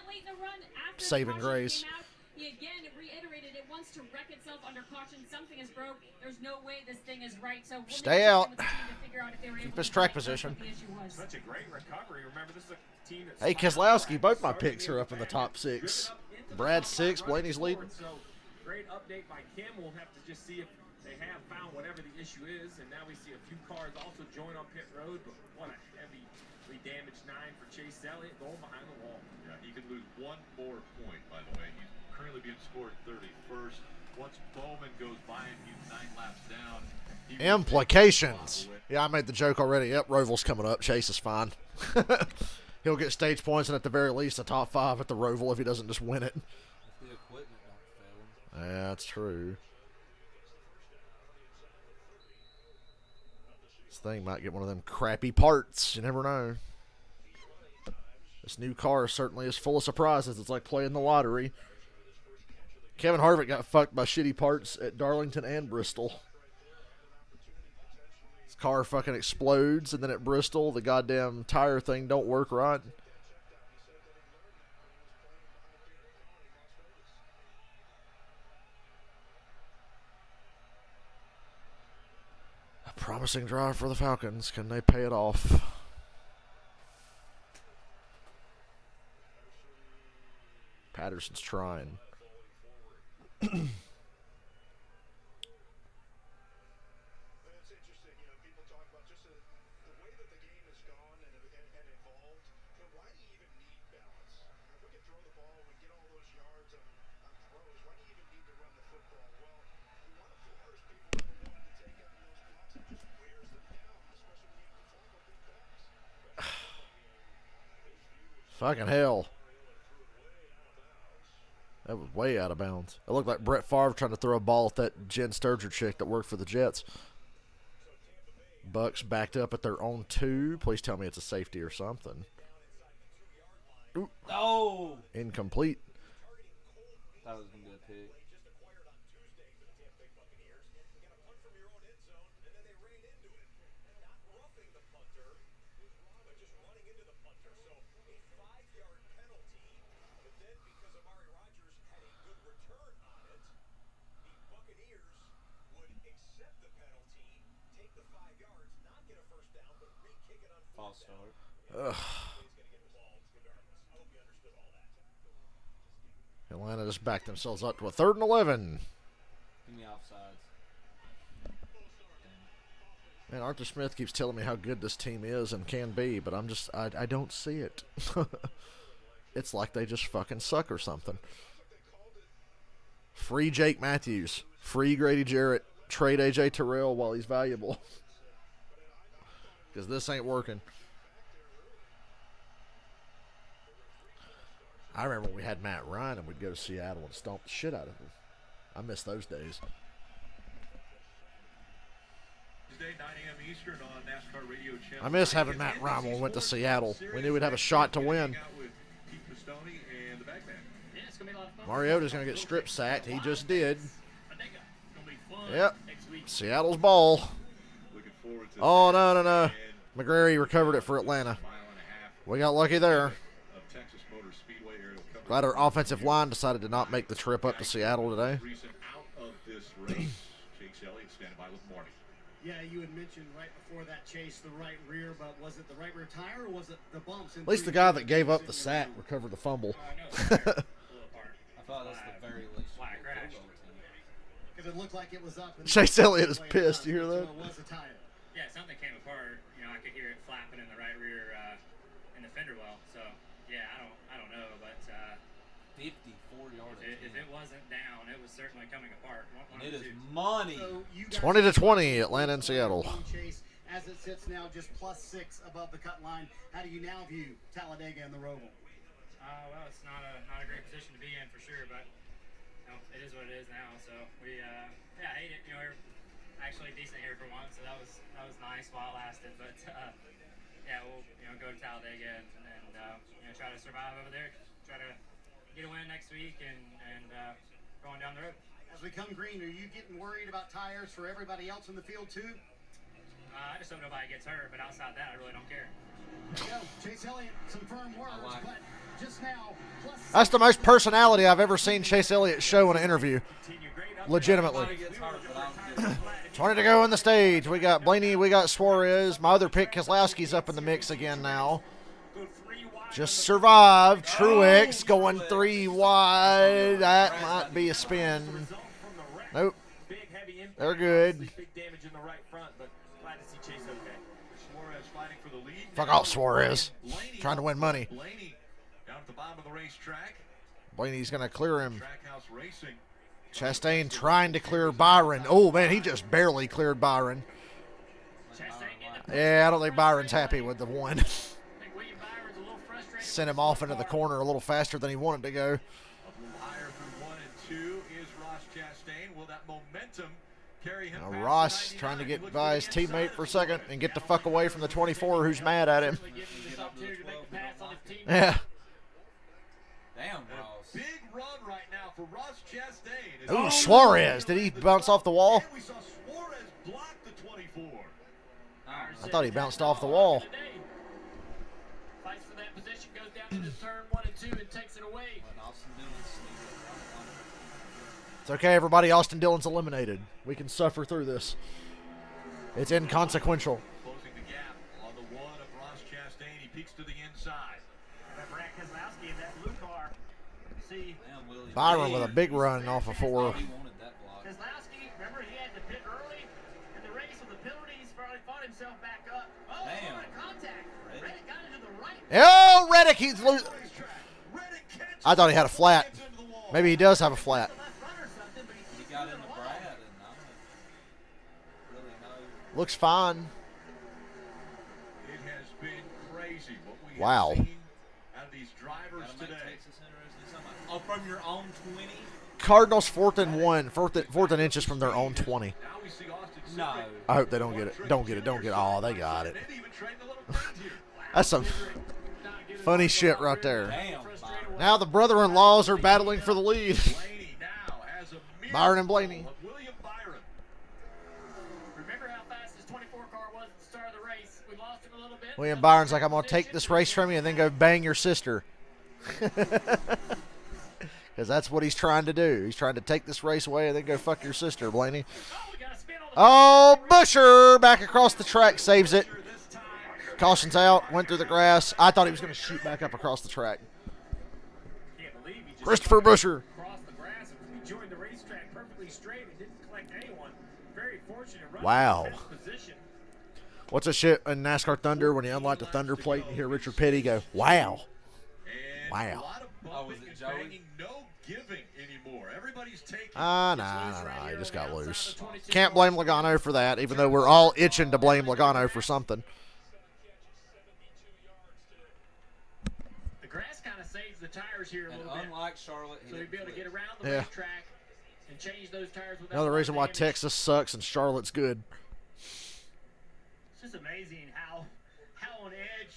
saving grace. He again reiterated it wants to wreck itself under caution. Something is broke. There's no way this thing is right. So we'll Stay check in out. with the team to figure out if they were Keep able his to track diagnose position. what the issue was. Such a great recovery. Remember, this is a team that's Hey, Keselowski, both my picks are up in the top 6. Brad 6, Blaney's leading. So great update by Kim. We'll have to just see if they have found whatever the issue is. And now we see a few cars also join on pit road. But what a heavily damaged 9 for Chase Elliott going behind the wall. Yeah, he could lose one more point, by the way. He's currently being scored 31st. Once Bowman goes by him, he's 9 laps down. Implications. Yeah, I made the joke already. Yep, Roval's coming up. Chase is fine. He'll get stage points and at the very least a top 5 at the Roval if he doesn't just win it. The equipment don't fail. Yeah, that's true. This thing might get one of them crappy parts. You never know. This new car certainly is full of surprises. It's like playing the lottery. Kevin Harvick got fucked by shitty parts at Darlington and Bristol. His car fucking explodes, and then at Bristol, the goddamn tire thing don't work right. Promising drive for the Falcons. Can they pay it off? Patterson's trying. It's interesting, you know, people talk about just the way that the game has gone and evolved. You know, why do you even need balance? If we can throw the ball, we get all those yards on throws, why do you even need to run the football? Well, one of the worst people ever wanted to take on those blocks, it just wears them down, especially when you have to tackle big backs. Fucking hell. That was way out of bounds. It looked like Brett Favre trying to throw a ball at that Jen Sturger chick that worked for the Jets. Bucs backed up at their own 2. Please tell me it's a safety or something. Ooh. Oh! Incomplete. That was going to be a pick. False start. Ugh. Atlanta just backed themselves up to a 3rd and 11. Give me offsides. Man, Arthur Smith keeps telling me how good this team is and can be, but I don't see it. It's like they just fucking suck or something. Free Jake Matthews. Free Grady Jarrett. Trade A.J. Terrell while he's valuable. Because this ain't working. I remember when we had Matt Ryan and we'd go to Seattle and stomp the shit out of him. I miss those days. Tuesday, 9 a.m. Eastern on NASCAR Radio Channel. I miss having Matt Ryan when we went to Seattle. We knew we'd have a shot to win. Mariota's going to get strip sacked. He just did. Yep. Seattle's ball. Oh, no. McGrary recovered it for Atlanta. We got lucky there. Glad our offensive line decided to not make the trip up to Seattle today. Yeah, you had mentioned right before that chase the right rear, but was it the right rear tire or was it the bumps? At least the guy that gave up the sack recovered the fumble. I thought that's the very least. Because it looked like it was up. Chase Elliott is pissed. You hear that? So it was a tire. Yeah, something came apart. You know, I could hear it flapping in the right rear in the fender well. So yeah, I don't know, but 54 yards. If it wasn't down, it was certainly coming apart. And it is money. So 20-20, Atlanta and Seattle. Chase, as it sits now, just +6 above the cut line. How do you now view Talladega and the Roval? Well, it's not a great position to be in for sure, but you know, it is what it is now. So we I hate it. You know, we're actually decent here for once, so that was nice while it lasted. But yeah, we'll go to Talladega and try to survive over there. Try to get a win next week and going down the road. As we come green, are you getting worried about tires for everybody else in the field too? I just hope nobody gets hurt, but outside that, I really don't care. There you go. Chase Elliott, some firm words, but just now, That's the most personality I've ever seen Chase Elliott show in an interview. Legitimately. 20 to go in the stage. We got Blaney, we got Suarez. My other pick, Keselowski's up in the mix again now. Just survived. Truex going 3 wide. That might be a spin. Nope. They're good. Fuck off, Suarez. Trying to win money. Blaney's going to clear him. Chastain trying to clear Byron. Oh, man, he just barely cleared Byron. Yeah, I don't think Byron's happy with the one. Sent him off into the corner a little faster than he wanted to go. A little higher through 1 and 2 is Ross Chastain. Will that momentum carry him? Now Ross trying to get by his teammate for a second and get the fuck away from the 24 who's mad at him. Yeah. Damn, Ross. Big run right now for Ross Chastain. Ooh, Suarez. Did he bounce off the wall? We saw Suarez block the 24. I thought he bounced off the wall. Fights for that position, goes down to the turn 1 and 2 and takes it away. It's okay, everybody. Austin Dillon's eliminated. We can suffer through this. It's inconsequential. Closing the gap on the one of Ross Chastain. He peeks to the inside. Brad Keselowski in that blue car. See, Byron with a big run off of 4. Keselowski, remember he had to pit early in the race with the penalties. Finally fought himself back up. Oh, what a contact. Reddick got into the right. Oh, Reddick, he's losing. I thought he had a flat. Maybe he does have a flat. He got into Brad, and I don't really know. Looks fine. It has been crazy what we Wow. have seen out of these drivers today. Oh, from your own 20? Cardinals 4th and 1. 4th and inches from their own 20. No. I hope they don't get it. Don't get it. Don't get it. Oh, they got it. That's some funny shit right there. Damn. Now the brother-in-laws are battling for the lead. Byron and Blaney. Remember how fast his 24 car was at the start of the race? We lost him a little bit. William Byron's like, I'm going to take this race from you and then go bang your sister. Because that's what he's trying to do. He's trying to take this race away and then go fuck your sister, Blaney. Oh, Busher back across the track, saves it. Caution's out, went through the grass. I thought he was going to shoot back up across the track. Christopher Busher. Across the grass and he joined the racetrack perfectly straight and didn't collect anyone. Very fortunate. Wow. What's a shit in NASCAR Thunder when you unlock the Thunder plate and you hear Richard Petty go, wow. Wow. Oh, was it Joey? No giving anymore. Everybody's taking. Nah. He just got loose. Can't blame Logano for that, even though we're all itching to blame Logano for something. The grass kind of saves the tires here a little bit. Unlike Charlotte, so you'll be able to get around the racetrack and change those tires without Another reason why damage. Texas sucks and Charlotte's good. It's just amazing how on edge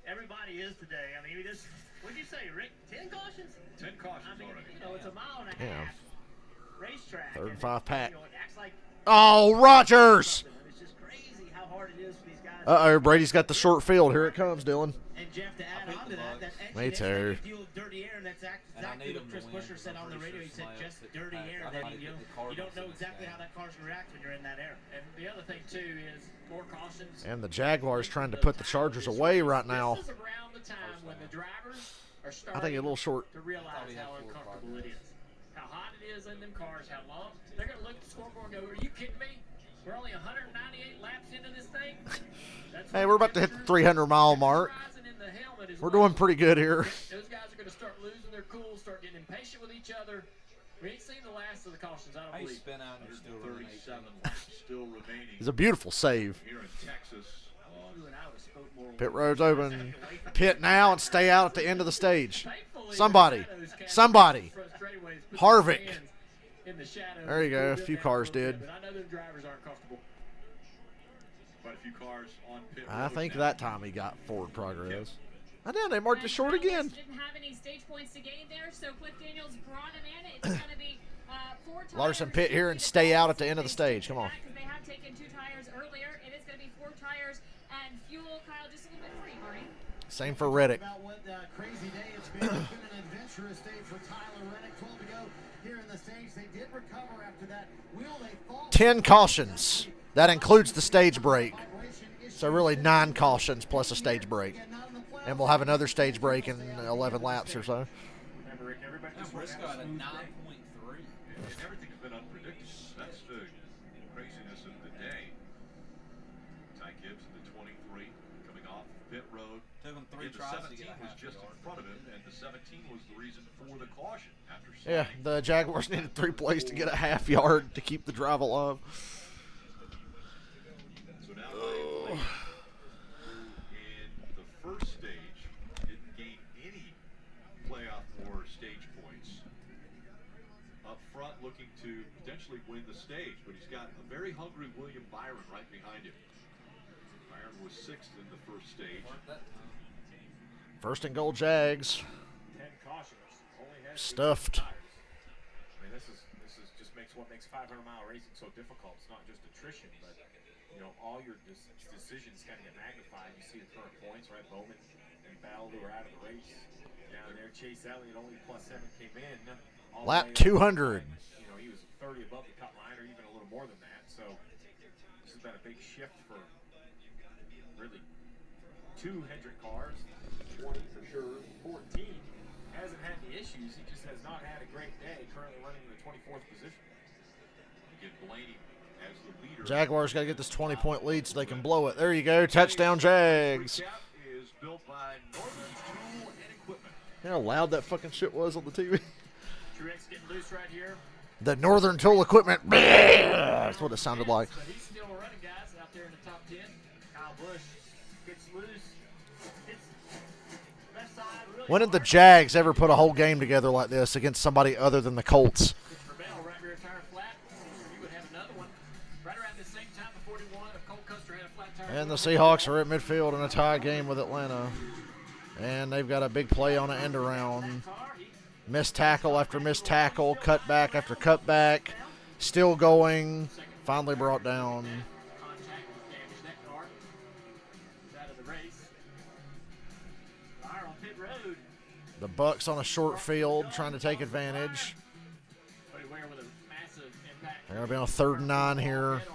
everybody is today. I mean, we just, what'd you say, Rick? 10 cautions? 10 cautions I mean, already. you know, it's a mile and a half racetrack. 3rd and and 5 pack. You know, it acts like Oh, Rogers. it's just crazy how hard it is for these guys. Uh-oh, Brady's got the short field. Here it comes, Dylan. And Jeff, to add on to that Me too. deal with dirty air, and that's exactly what Chris Buescher said on the radio. He said just dirty air. That you don't know exactly how that car's going to react when you're in that air. And the other thing, too, is more cautions. And the Jaguars trying to put the Chargers away right now. This is around the time when the drivers are I starting think a little short. to realize how uncomfortable it is. How hot it is in them cars, how long. They're going to look at the scoreboard and go, are you kidding me? We're only 198 laps into this thing? Hey, we're about to hit the 300-mile mark. We're doing pretty good here. Those guys are going to start losing their cool, start getting impatient with each other. We ain't seen the last of the cautions, I don't believe. Spin out and you're still 37 laps still remaining. It's a beautiful save. Here in Texas. Pit road's open. Pit now and stay out at the end of the stage. Somebody. Harvick. There you go. A few cars did. But I know their drivers aren't comfortable. Quite a few cars on pit I road think now. that time he got forward progress. I know they marked it short again. Didn't have any stage points to gain there, so Cliff Daniels brought him in. It's going to be 4 tires. Larson pit here and stay out at the end of the stage. Come on. Because they have taken 2 tires earlier. It is going to be 4 tires and fuel. Kyle, just a little bit free, Marty. Same for Reddick. About what crazy day it's been. It's been an adventurous day for Tyler Reddick. 12 to go here in the stage. They did recover after that wheel. They thought 10 cautions. That includes the stage break. So really 9 cautions plus a stage break. And we'll have another stage break in 11 laps or so. Remember, Rick, everybody just Briscoe at a 9.3. And everything's been unpredictable. That's the craziness of the day. Ty Gibbs in the 23 coming off pit road. Took him 3 The tries to 17 get a was half just yard. in front of him, and the 17 was the reason for the caution after Yeah, the Jaguars needed 3 plays to get a half yard to keep the drive alive. So now in the first stage, didn't gain any playoff or stage points. Up front looking to potentially win the stage, but he's got a very hungry William Byron right behind him. Byron was 6th in the first stage. First and goal, Jags. 10 cautions. Only has Stuffed. I mean, this is just makes what makes 500-mile racing so difficult. It's not just attrition, but you know, all your decisions kind of get magnified. You see the current points, right? Bowman and Bell, who are out of the race down there. Chase Elliott only +7 came in. All the Lap way up. 200. You know, he was 30 above the cut line, or even a little more than that. So This has been a big shift for really 2 Hendrick cars. 20 for sure. 14 hasn't had any issues. He just has not had a great day. Currently running in the 24th position. Again, Blaney as the leader. Jaguars got to get this 20-point lead so they can blow it. There you go. Touchdown, Jags. Is built by Northern Tool and Equipment. You know how loud that fucking shit was on the TV? Truex getting loose right here. The Northern Tool Equipment. That's what it sounded like. But he's still running, guys, out there in the top 10. Kyle Busch gets loose. Hits left side. Really When did the Jags ever put a whole game together like this against somebody other than the Colts? Right rear tire flat. You would have another one. Right around the same time, the 41 of Cole Custer had a flat tire. And the Seahawks are at midfield in a tie game with Atlanta. And they've got a big play on an end around. Missed tackle after missed tackle. Cutback after cutback. Still going. Finally brought down. Contact damaged that car. He's out of the race. Fire on pit road. The Bucs on a short field trying to take advantage. Cody Ware with a massive impact. They're going to be on 3rd and 9 here. Comes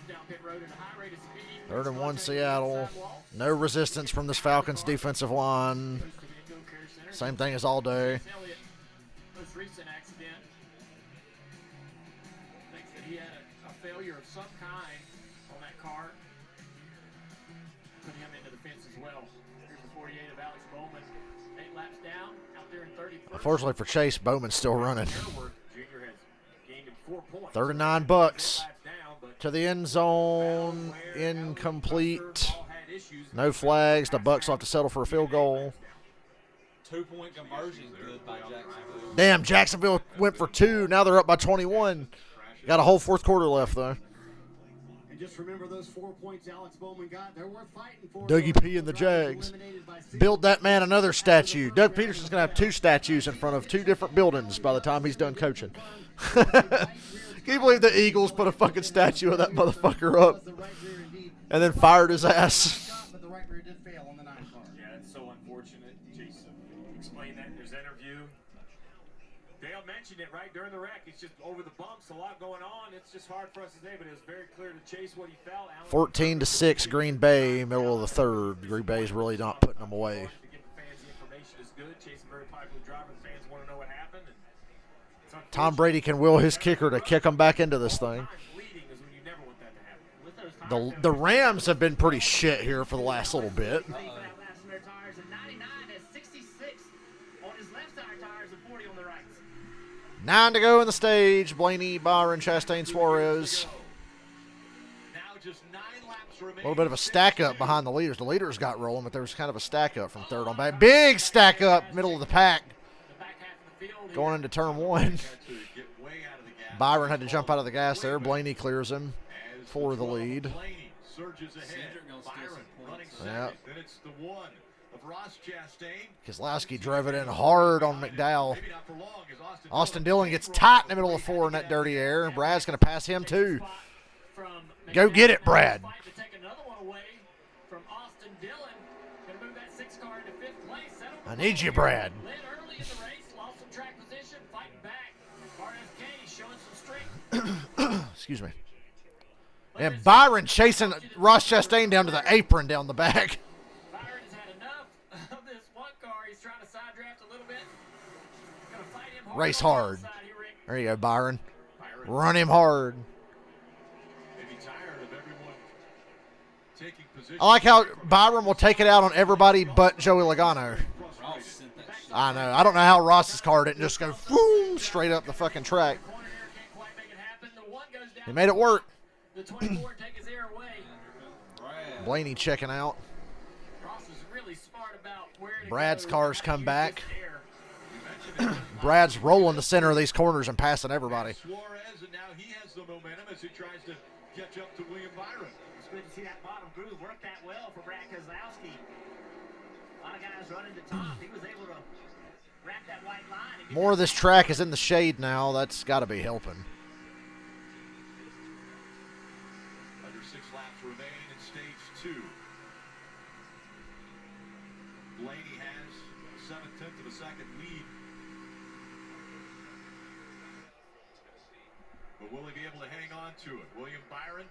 down pit road at a high rate of speed. 3rd and 1 Seattle. No resistance from this Falcons defensive line. Same thing as all day. Most recent accident. Thinks that he had a failure of some kind on that car. Put him into the fence as well. Here's the 48 of Alex Bowman. 8 laps down, out there in 31st. Unfortunately for Chase, Bowman's still running. Junior has gained him 4 points. 3rd and 9 Bucs. To the end zone. Incomplete. No flags. The Bucs will have to settle for a field goal. 2-point conversion good by Jacksonville. Damn, Jacksonville went for 2. Now they're up by 21. Got a whole 4th quarter left, though. And just remember those 4 points Alex Bowman got. They're worth fighting for. Dougie P and the Jags. Build that man another statue. Doug Peterson's going to have 2 statues in front of 2 different buildings by the time he's done coaching. Can you believe the Eagles put a fucking statue of that motherfucker up and then fired his ass? Yeah, it's so unfortunate. Chase explained that in his interview. Dale mentioned it right during the wreck. It's just over the bumps, a lot going on. It's just hard for us to say, but it was very clear to Chase what he felt. 14-6 Green Bay, middle of the 3rd. Green Bay's really not putting them away. To give the fans the information is good. Chase, a very popular driver. The fans want to know what happened. And Tom Brady can will his kicker to kick him back into this thing. The Rams have been pretty shit here for the last little bit. 9 to go in the stage. Blaney, Byron, Chastain, Suarez. A little bit of a stack up behind the leaders. The leaders got rolling, but there was kind of a stack up from 3rd on back. Big stack up, middle of the pack. Going into turn 1. Byron had to jump out of the gas there. Blaney clears him for the lead. Yeah. Keselowski drove it in hard on McDowell. Austin Dillon gets tight in the middle of 4 in that dirty air. Brad's going to pass him too. Go get it, Brad. I need you, Brad. Excuse me. And Byron chasing Ross Chastain down to the apron down the back. Byron's had enough of this one car. He's trying to side draft a little bit. Gonna fight him hard. Race hard. There you go, Byron. Run him hard. I like how Byron will take it out on everybody but Joey Logano. I know. I don't know how Ross's car didn't just go boom, straight up the fucking track. He made it work. Blaney checking out. Brad's cars come back. Brad's rolling the center of these corners and passing everybody. Suarez, and now he has the momentum as he tries to catch up to William Byron. It's good to see that bottom groove work that well for Brad Keselowski. A lot of guys running to top. He was able to wrap that white line. More of this track is in the shade now. That's got to be helping. Under 6 laps remain in stage 2. Blaney has a 7/10 of a second lead. but will he be able to hang on to it? William Byron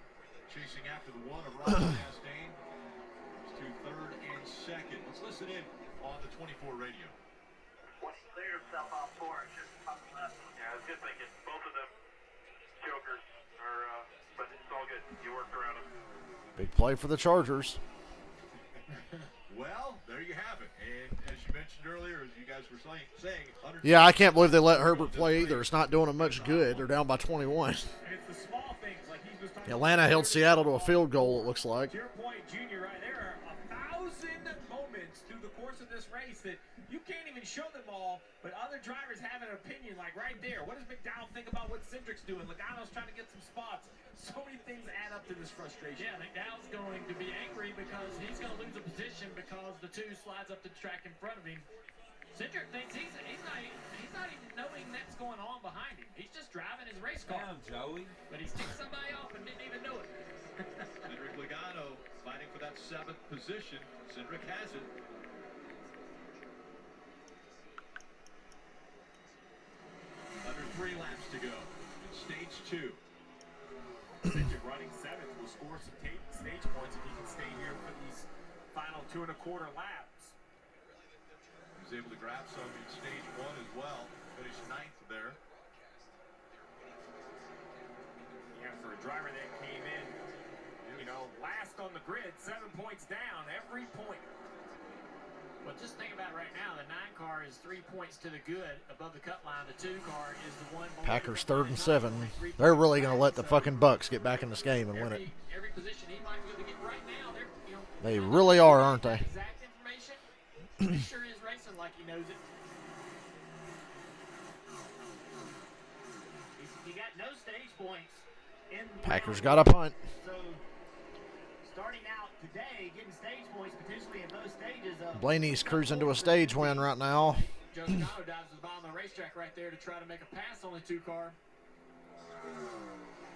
chasing after the one of Roger Chastain. It's to third and second. Let's listen in on the 24 radio. Clear himself off for it, just up left. Yeah, I was just thinking, both of them jokers are, but it's all good. You worked around them. Big play for the Chargers. Well, there you have it. And as you mentioned earlier, as you guys were saying Yeah, I can't believe they let Herbert play either. It's not doing them much good. They're down by 21. And it's the small things like he was talking Atlanta held Seattle to a field goal, it looks like. To your point, Junior, right? There are 1,000 moments through the course of this race that you can't even show them all, but other drivers have an opinion, like right there. What does McDowell think about what Cindric's doing? Logano's trying to get some spots. So many things add up to this frustration. Yeah, McDowell's going to be angry because he's going to lose a position because the two slides up the track in front of him. Cindric thinks he's not even knowing that's going on behind him. He's just driving his race car. Damn, Joey. But he's kicked somebody off and didn't even know it. Cindric Logano fighting for that 7th position. Cindric has it. Under 3 laps to go in stage 2. Cindric running 7th will score some stage points if he can stay here for these final 2 1/4 laps. He was able to grab some in stage 1 as well. Finished 9th there. Yeah, for a driver that came in, last on the grid, 7 points down, every point. Well, just think about right now, the 9 car is 3 points to the good above the cut line. The 2 car is the one below. Packers 3rd and 7. They're really going to let the fucking Bucs get back in this game and win it. Every position he might be able to get right now, They really are, aren't they? exact information. He sure is racing like he knows it. He got no stage points in Packers got a punt. So starting out today, getting stage points potentially in both stages. Blaney's cruising to a stage win right now. Joe Scano dives to the bottom of the racetrack right there to try to make a pass on the 2 car.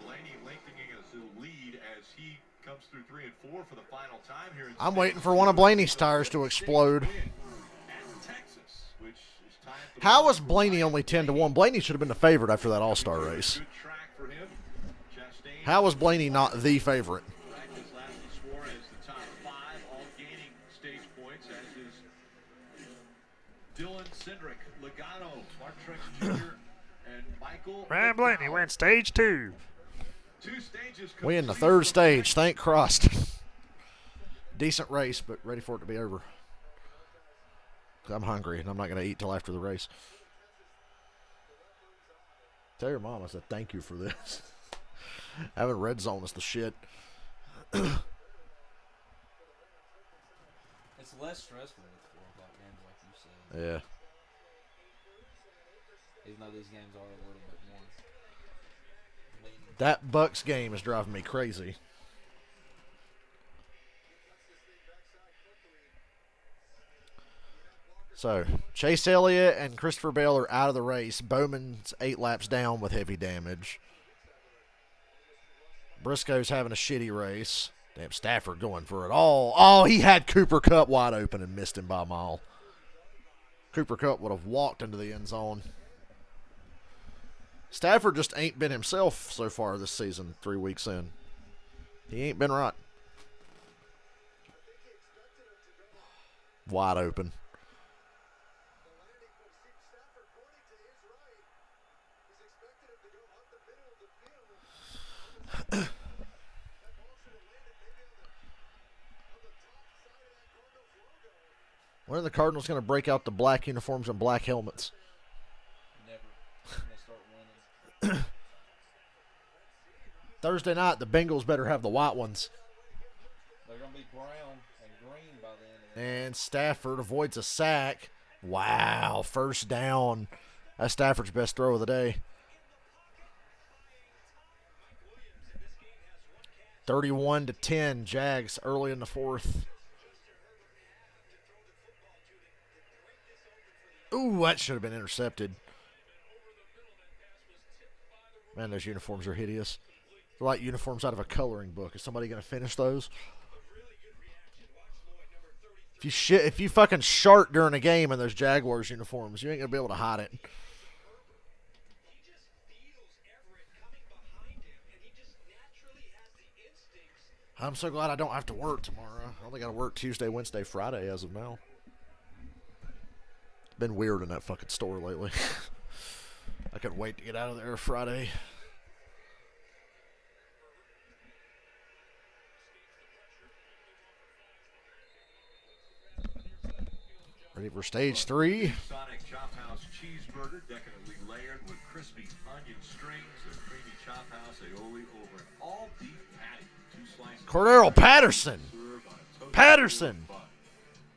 Blaney lengthening his lead as he comes through 3 and 4 for the final time here. I'm waiting for one of Blaney's tires to explode. Texas, which is time for How was Blaney only 10-1? Blaney should have been the favorite after that All-Star race. good track for him. Chastain How was Blaney not the favorite? practice lastly swore as the top 5, all gaining stage points, as is Dylan Cindric, Logano, Mark Truex Jr., and Michael Ryan Blaney went stage 2. 2 stages. We in the 3rd stage, thank Christ. Decent race, but ready for it to be over. I'm hungry, and I'm not going to eat till after the race. Tell your mom I said thank you for this. Having red zone is the shit. It's less stressful with 4 o'clock games, like you said. Yeah. Even though these games are a little bit more. That Bucs game is driving me crazy. So, Chase Elliott and Christopher Bell are out of the race. Bowman's 8 laps down with heavy damage. Briscoe's having a shitty race. Damn, Stafford going for it all. Oh, he had Cooper Kupp wide open and missed him by a mile. Cooper Kupp would have walked into the end zone. Stafford just ain't been himself so far this season, 3 weeks in. He ain't been right. Wide open. When are the Cardinals going to break out the black uniforms and black helmets? Never. When they start winning. Thursday night, the Bengals better have the white ones. They're going to be brown and green by the end of the And Stafford avoids a sack. Wow, first down. That's Stafford's best throw of the day. 31-10, Jags early in the 4th. Ooh, that should have been intercepted. Man, those uniforms are hideous. They're like uniforms out of a coloring book. Is somebody going to finish those? If you fucking shart during a game in those Jaguars uniforms, you ain't going to be able to hide it. I'm so glad I don't have to work tomorrow. I only got to work Tuesday, Wednesday, Friday as of now. It's been weird in that fucking store lately. I couldn't wait to get out of there Friday. Ready for stage 3. Sonic Chop House cheeseburger, decadently layered with crispy onion strings, a creamy chop house aioli over an all beef patty, 2 slices. Cordero Patterson. Patterson.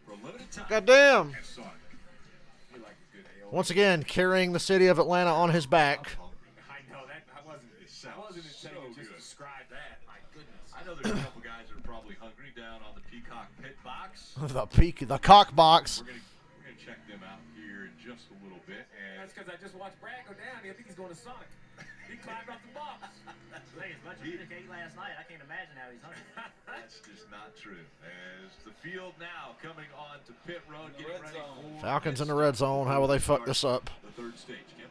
For a limited time. Goddamn. at Sonic. You like a good aioli? Once again, carrying the city of Atlanta on his back. I know that. I wasn't intending to just describe that. My goodness. I know there's a couple guys that are probably hungry down on the Peacock Pit Box. The cock box. We're gonna check them out here in just a little bit. And That's because I just watched Brad go down. I think he's going to Sonic. He climbed off the box. Hey, as much as he ate last night, I can't imagine how he's hungry. that's just not true. As the field now coming on to pit road, getting ready for Falcons in the red zone. How will they fuck this up? the third stage, Kim.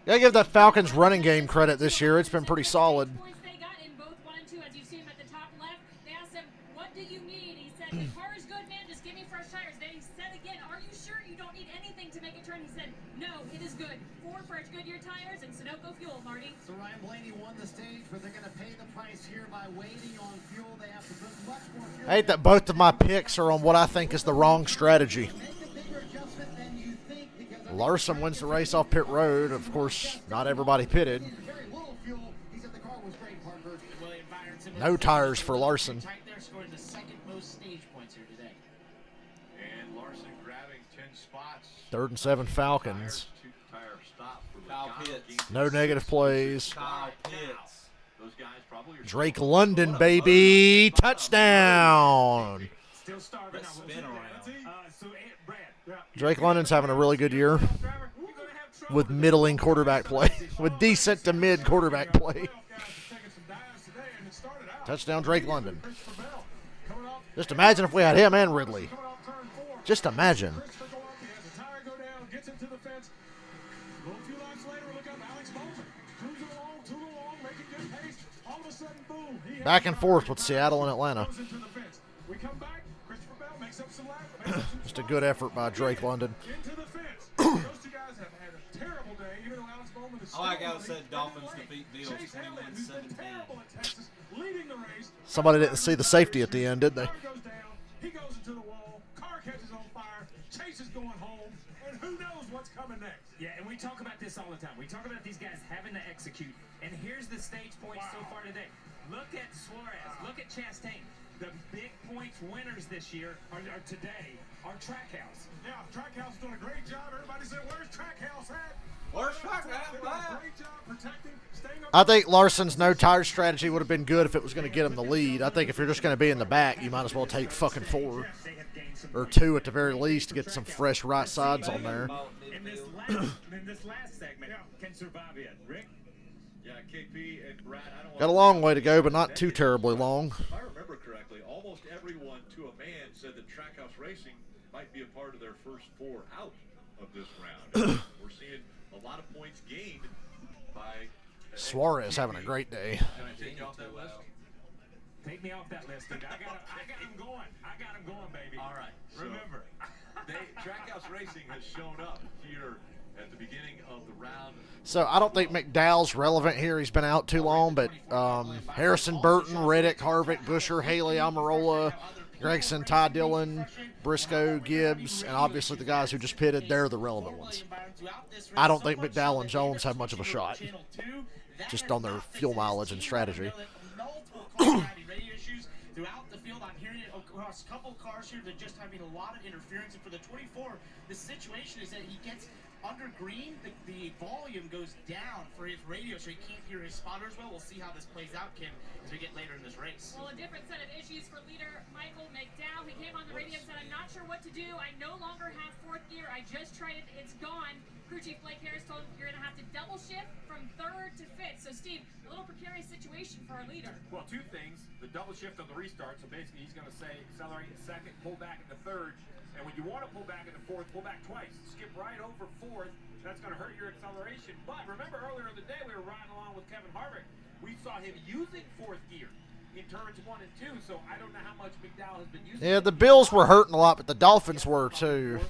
Gotta give that Falcons running game credit this year. It's been pretty solid. Points they got in both 1 and 2, as you see him at the top left. They asked him, "What do you need?" He said, "The car is good, man. Just give me fresh tires." They said again, "Are you sure you don't need anything to make a turn?" He said, "No, it is good. 4 fresh Goodyear tires and Sunoco fuel, Marty." So Ryan Blaney won the stage, but they're going to pay the price here by waiting on fuel. They have to put much more fuel. I hate that both of my picks are on what I think is the wrong strategy. Larson wins the race off pit road. Of course, not everybody pitted. No tires for Larson. And Larson grabbing 10 spots. 3rd and 7 Falcons. Tire stop for Kyle Pitts. No negative plays. Kyle Pitts. Those guys probably are Drake London, baby. Touchdown. Still starving. That spin around. Drake London's having a really good year with middling quarterback play, with decent to mid quarterback play. Touchdown, Drake London. Just imagine if we had him and Ridley. Just imagine. Back and forth with Seattle and Atlanta. Just a good effort by Drake London. I like how it said Dolphins defeat Bills 21-17. Somebody didn't see the safety at the end, did they? He goes into the wall. Car catches on fire. Chase is going home. And who knows what's coming next? Yeah, and we talk about this all the time. We talk about these guys having to execute. And here's the stage points so far today. Look at Suarez. Look at Chastain. The big points winners this year are today are Trackhouse. Yeah, Trackhouse is doing a great job. Everybody said, "Where's Trackhouse at?" Where's Trackhouse? They're doing a great job protecting, staying up. I think Larson's no tire strategy would have been good if it was going to get him the lead. I think if you're just going to be in the back, you might as well take fucking 4 or 2 at the very least to get some fresh right sides on there. In this last segment, can survive it. Rick? Yeah, KP and Brad, I don't Got a long way to go, but not too terribly long. If I remember correctly, almost everyone to a man said that Trackhouse Racing might be a part of their first 4 out of this round. We're seeing a lot of points gained by Suarez having a great day. Can I take you off that list? Take me off that list, dude. I got him going. I got him going, baby. All right. Remember. Trackhouse Racing has shown up here at the beginning of the round. So I don't think McDowell's relevant here. He's been out too long, but Harrison Burton, Reddick, Harvick, Busher, Haley, Almirola, Gregson, Ty Dillon, Briscoe, Gibbs, and obviously the guys who just pitted, they're the relevant ones. I don't think McDowell and Jones have much of a shot, just on their fuel mileage and strategy. Throughout the field, I'm hearing it across a couple cars here. They're just having a lot of interference. And for the 24, the situation is that he gets under green, the volume goes down for his radio, so he can't hear his spotters well. We'll see how this plays out, Kim, as we get later in this race. Well, a different set of issues for leader Michael McDowell. He came on the radio and said, "I'm not sure what to do. I no longer have 4th gear. I just tried it. It's gone." Crew Chief Blake Harris told him you're going to have to double shift from 3rd to 5th. So, Steve, a little precarious situation for our leader. Well, 2 things. The double shift on the restart. So basically, he's going to say accelerate in 2nd, pull back in the 3rd. And when you want to pull back in the 4th, pull back twice. Skip right over 4th. That's going to hurt your acceleration. But remember earlier in the day, we were riding along with Kevin Harvick. We saw him using 4th gear. in turns 1 and 2, so I don't know how much McDowell has been using. Yeah, the Bills were hurting a lot, but the Dolphins were too.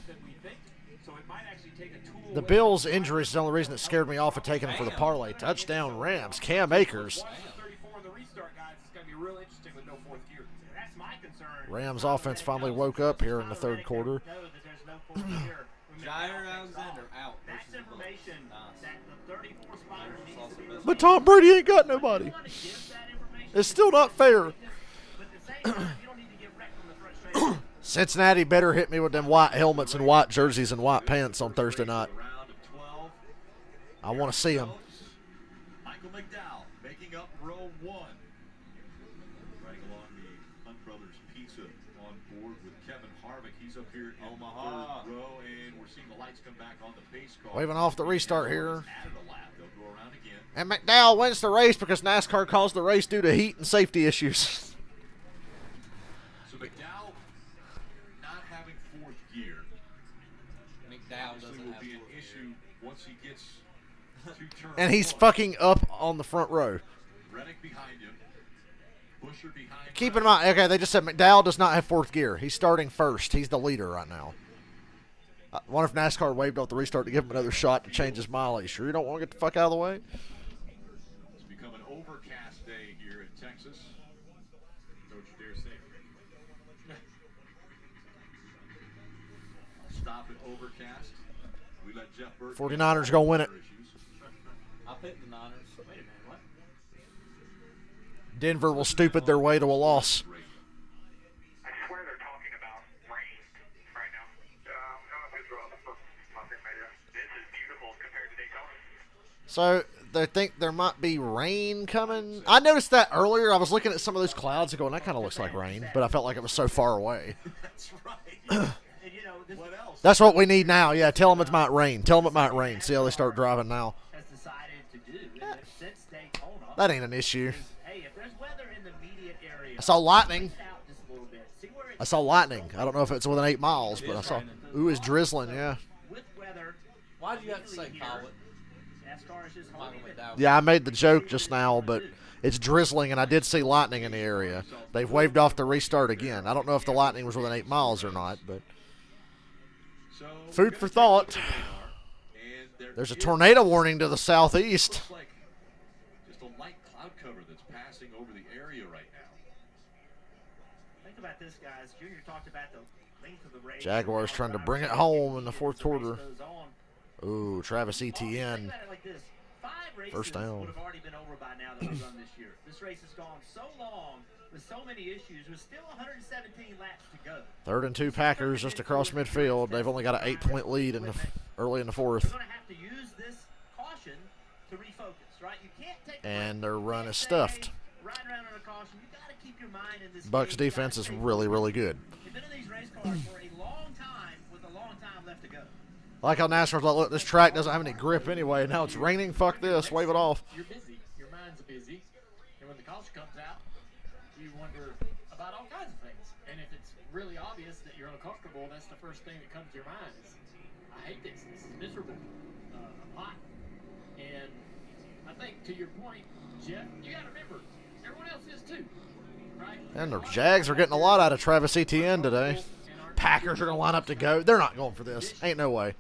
So it might actually take a tool. The Bills' injuries is the only reason that scared me off of taking them for the parlay. Touchdown Rams. Cam Akers. 34 in the restart, guys. It's going to be real interesting with no fourth gear. That's my concern. Rams offense finally woke up here in the third quarter. Jair Alexander out. That's information that the 34 spotter needs to be. But Tom Brady ain't got nobody. It's still not fair. Cincinnati better hit me with them white helmets and white jerseys and white pants on Thursday night. I want to see them. Michael McDowell making up row 1. Right along the Hunt Brothers Pizza on board with Kevin Harvick. He's up here in Omaha. Third row, and we're seeing the lights come back on the pace car. Waving off the restart here. Added a lap. They'll go around again. And McDowell wins the race because NASCAR caused the race due to heat and safety issues. So McDowell not having fourth gear. McDowell obviously doesn't will have be an fourth issue once he gets to turn And he's 1. fucking up on the front row. Reddick behind him. Busher behind. Keep in mind, okay, they just said McDowell does not have fourth gear. He's starting first. He's the leader right now. I wonder if NASCAR waved off the restart to give him another shot to change his mileage. Sure you don't want to get the fuck out of the way? It's become an overcast day here in Texas. Don't you dare say it. Stop at overcast. We let Jeff Burton. 49ers gonna win it. I picked the Niners. Wait a minute, what? Denver will stupid their way to a loss. I swear they're talking about rain right now. No, it's rough for nothing, this is beautiful compared to Daytona. So they think there might be rain coming. I noticed that earlier. I was looking at some of those clouds and going, that kind of looks like rain, but I felt like it was so far away. That's right. What else? That's what we need now. Yeah, tell them it might rain. Tell them it might rain. See how they start driving now. Has decided to do since Daytona. That ain't an issue. Hey, if there's weather in the immediate area, I saw lightning. out just a little bit. See where I saw lightning. I don't know if it's within 8 miles, but I saw. Ooh, it's drizzling, yeah. with weather. Why do you have to say call it? NASCAR is just Michael holding it. McDowell. Yeah, I made the joke just now, but it's drizzling, and I did see lightning in the area. They've waved off the restart again. I don't know if the lightning was within 8 miles or not, but food for thought. There's a tornado warning to the southeast. Looks like just a light cloud cover that's passing over the area right now. Think about this, guys. Junior talked about the length of the race. Jaguars trying to bring it home in the fourth quarter. Ooh, Travis Etienne. First down. Would have already been over by now that we've run this year. This race has gone so long with so many issues with still 117 laps to go. 3rd and 2 Packers just across midfield. They've only got an 8-point lead in the early in the fourth. You're going to have to use this caution to refocus, right? You can't take And their run is stuffed. riding around on a caution. You got to keep your mind in this Bucs game. defense is really, really good. You've been in these race cars for a long time with a long time left to go. I like how NASCAR's like, look, this track doesn't have any grip anyway. Now it's raining. Fuck this. Wave it off. You're busy. Your mind's busy. And when the caution comes out, you wonder about all kinds of things. And if it's really obvious that you're uncomfortable, that's the first thing that comes to your mind is, I hate this. This is miserable. I'm hot. And I think to your point, Jeff, you got to remember, everyone else is too. Right? And the Jags are getting a lot out of Travis Etienne today. Packers are going to line up to go. They're not going for this. Ain't no way.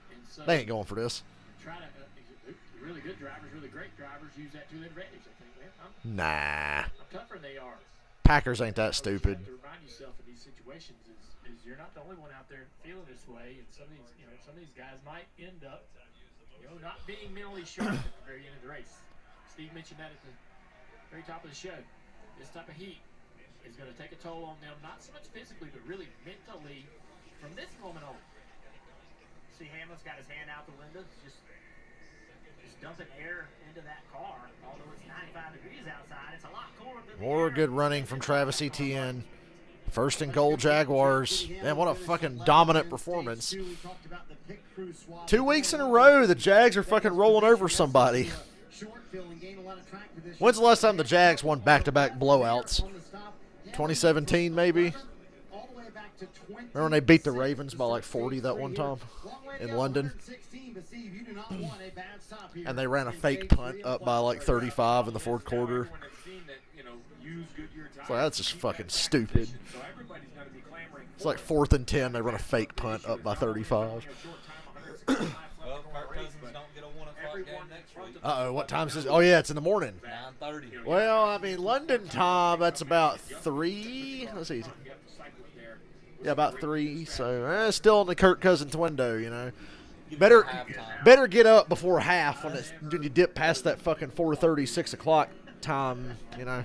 They ain't going for this. Try to, really good drivers, really great drivers use that to their advantage, I think, man. Nah. I'm tougher than they are. Packers ain't that stupid. To remind yourself in these situations is you're not the only one out there feeling this way, and some of these guys might end up, not being mentally sharp at the very end of the race. Steve mentioned that at the very top of the show. This type of heat is going to take a toll on them, not so much physically, but really mentally from this moment on. See, Hamlin's got his hand out the window, just dumping air into that car. Although it's 95 degrees outside, it's a lot cooler than More good running from Travis Etienne. 1st and goal, Jaguars. Man, what a fucking dominant performance. 2 weeks in a row, the Jags are fucking rolling over somebody. When's the last time the Jags won back-to-back blowouts? 2017, maybe? Remember when they beat the Ravens by like 40 that one time in London? And they ran a fake punt up by like 35 in the fourth quarter. use Goodyear tires. It's like, that's just to keep fucking that stupid. position. So everybody's going to be clamoring It's for like it. 4th and 10. They run a fake punt up by 35. Well, Kirk Cousins don't get a 1 o'clock game next week. Uh-oh, what time is this? Oh, yeah, it's in the morning. 9:30. Well, I mean, London time, that's about 3. Let's see. Yeah, about 3. So, still in the Kirk Cousins window, you know. Better get up before half when you dip past that fucking 4:30, 6 o'clock time, you know.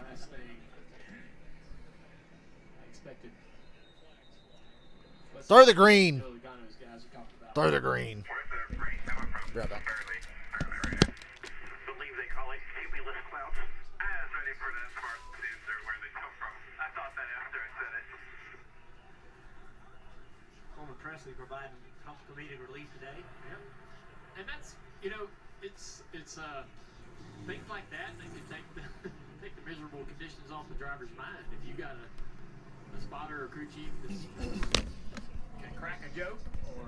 Throw the green. Throw the green. Grab that. Believe they call it cumulus clouds. I was ready for that smart answer where they come from. I thought that after I said it. Former Presley providing comedic relief today. Yep. And that's, you know, it's things like that can take the take the miserable conditions off the driver's mind. If you got a spotter or crew chief that's can crack a joke or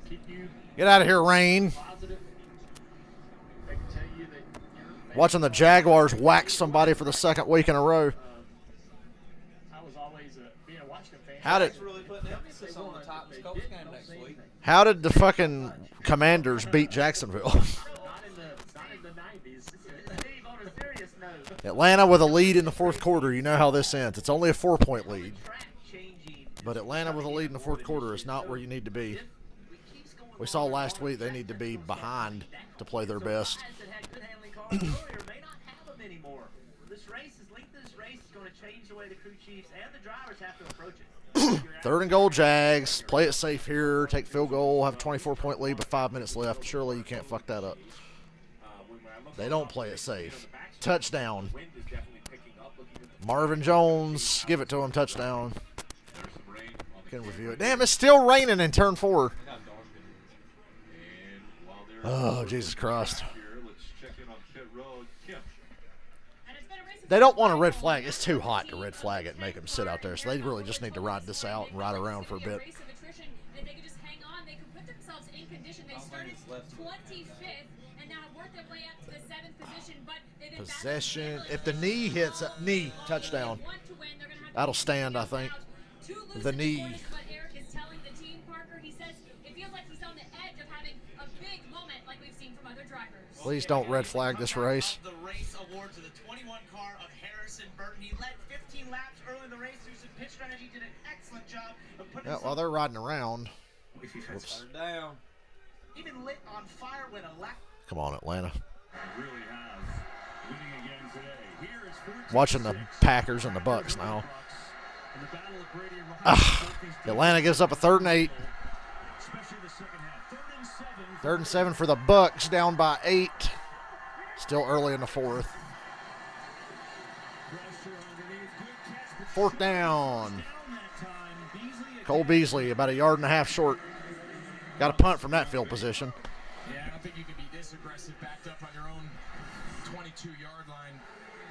keep you Get out of here, Rain. positive, they can tell you that, you know, Watching the Jaguars whack somebody for the 2nd week in a row. I was always being a Washington fan. How did- That's really putting emphasis on the Titans Colts game next week. How did the fucking Commanders beat Jacksonville? Not in the 90s. Steve, on a serious note. Atlanta with a lead in the 4th quarter. You know how this ends. It's only a 4-point lead. But Atlanta with a lead in the 4th quarter is not where you need to be. We saw last week they need to be behind to play their best. This race is going to change the way the crew chiefs and the drivers have to approach it. 3rd and goal, Jags. Play it safe here. Take field goal. Have a 24-point lead with 5 minutes left. Surely you can't fuck that up. They don't play it safe. Touchdown. Marvin Jones. Give it to him. Touchdown. Can review it. Damn, it's still raining in turn 4. Oh, Jesus Christ. They don't want a red flag. It's too hot to red flag it and make them sit out there. So they really just need to ride this out and ride around for a bit. Possession. If the knee hits, knee, touchdown. That'll stand, I think. The knee. Please don't red flag this race. The race award to the 21 car of Harrison Burton. He led 15 laps early in the race through some pit strategy. Did an excellent job of putting While they're riding around. Whoops. Down. even lit on fire when a lap. Come on, Atlanta. Really has. Winning again today. Here is Watching the Packers and the Bucs now. Atlanta gives up a 3rd and 8. 3rd and 7 for the Bucs, down by 8. Still early in the 4th. 4th down. Cole Beasley about a 1.5 yards short. Got a punt from that field position. Yeah, I don't think you can be this aggressive backed up on your own 22-yard line.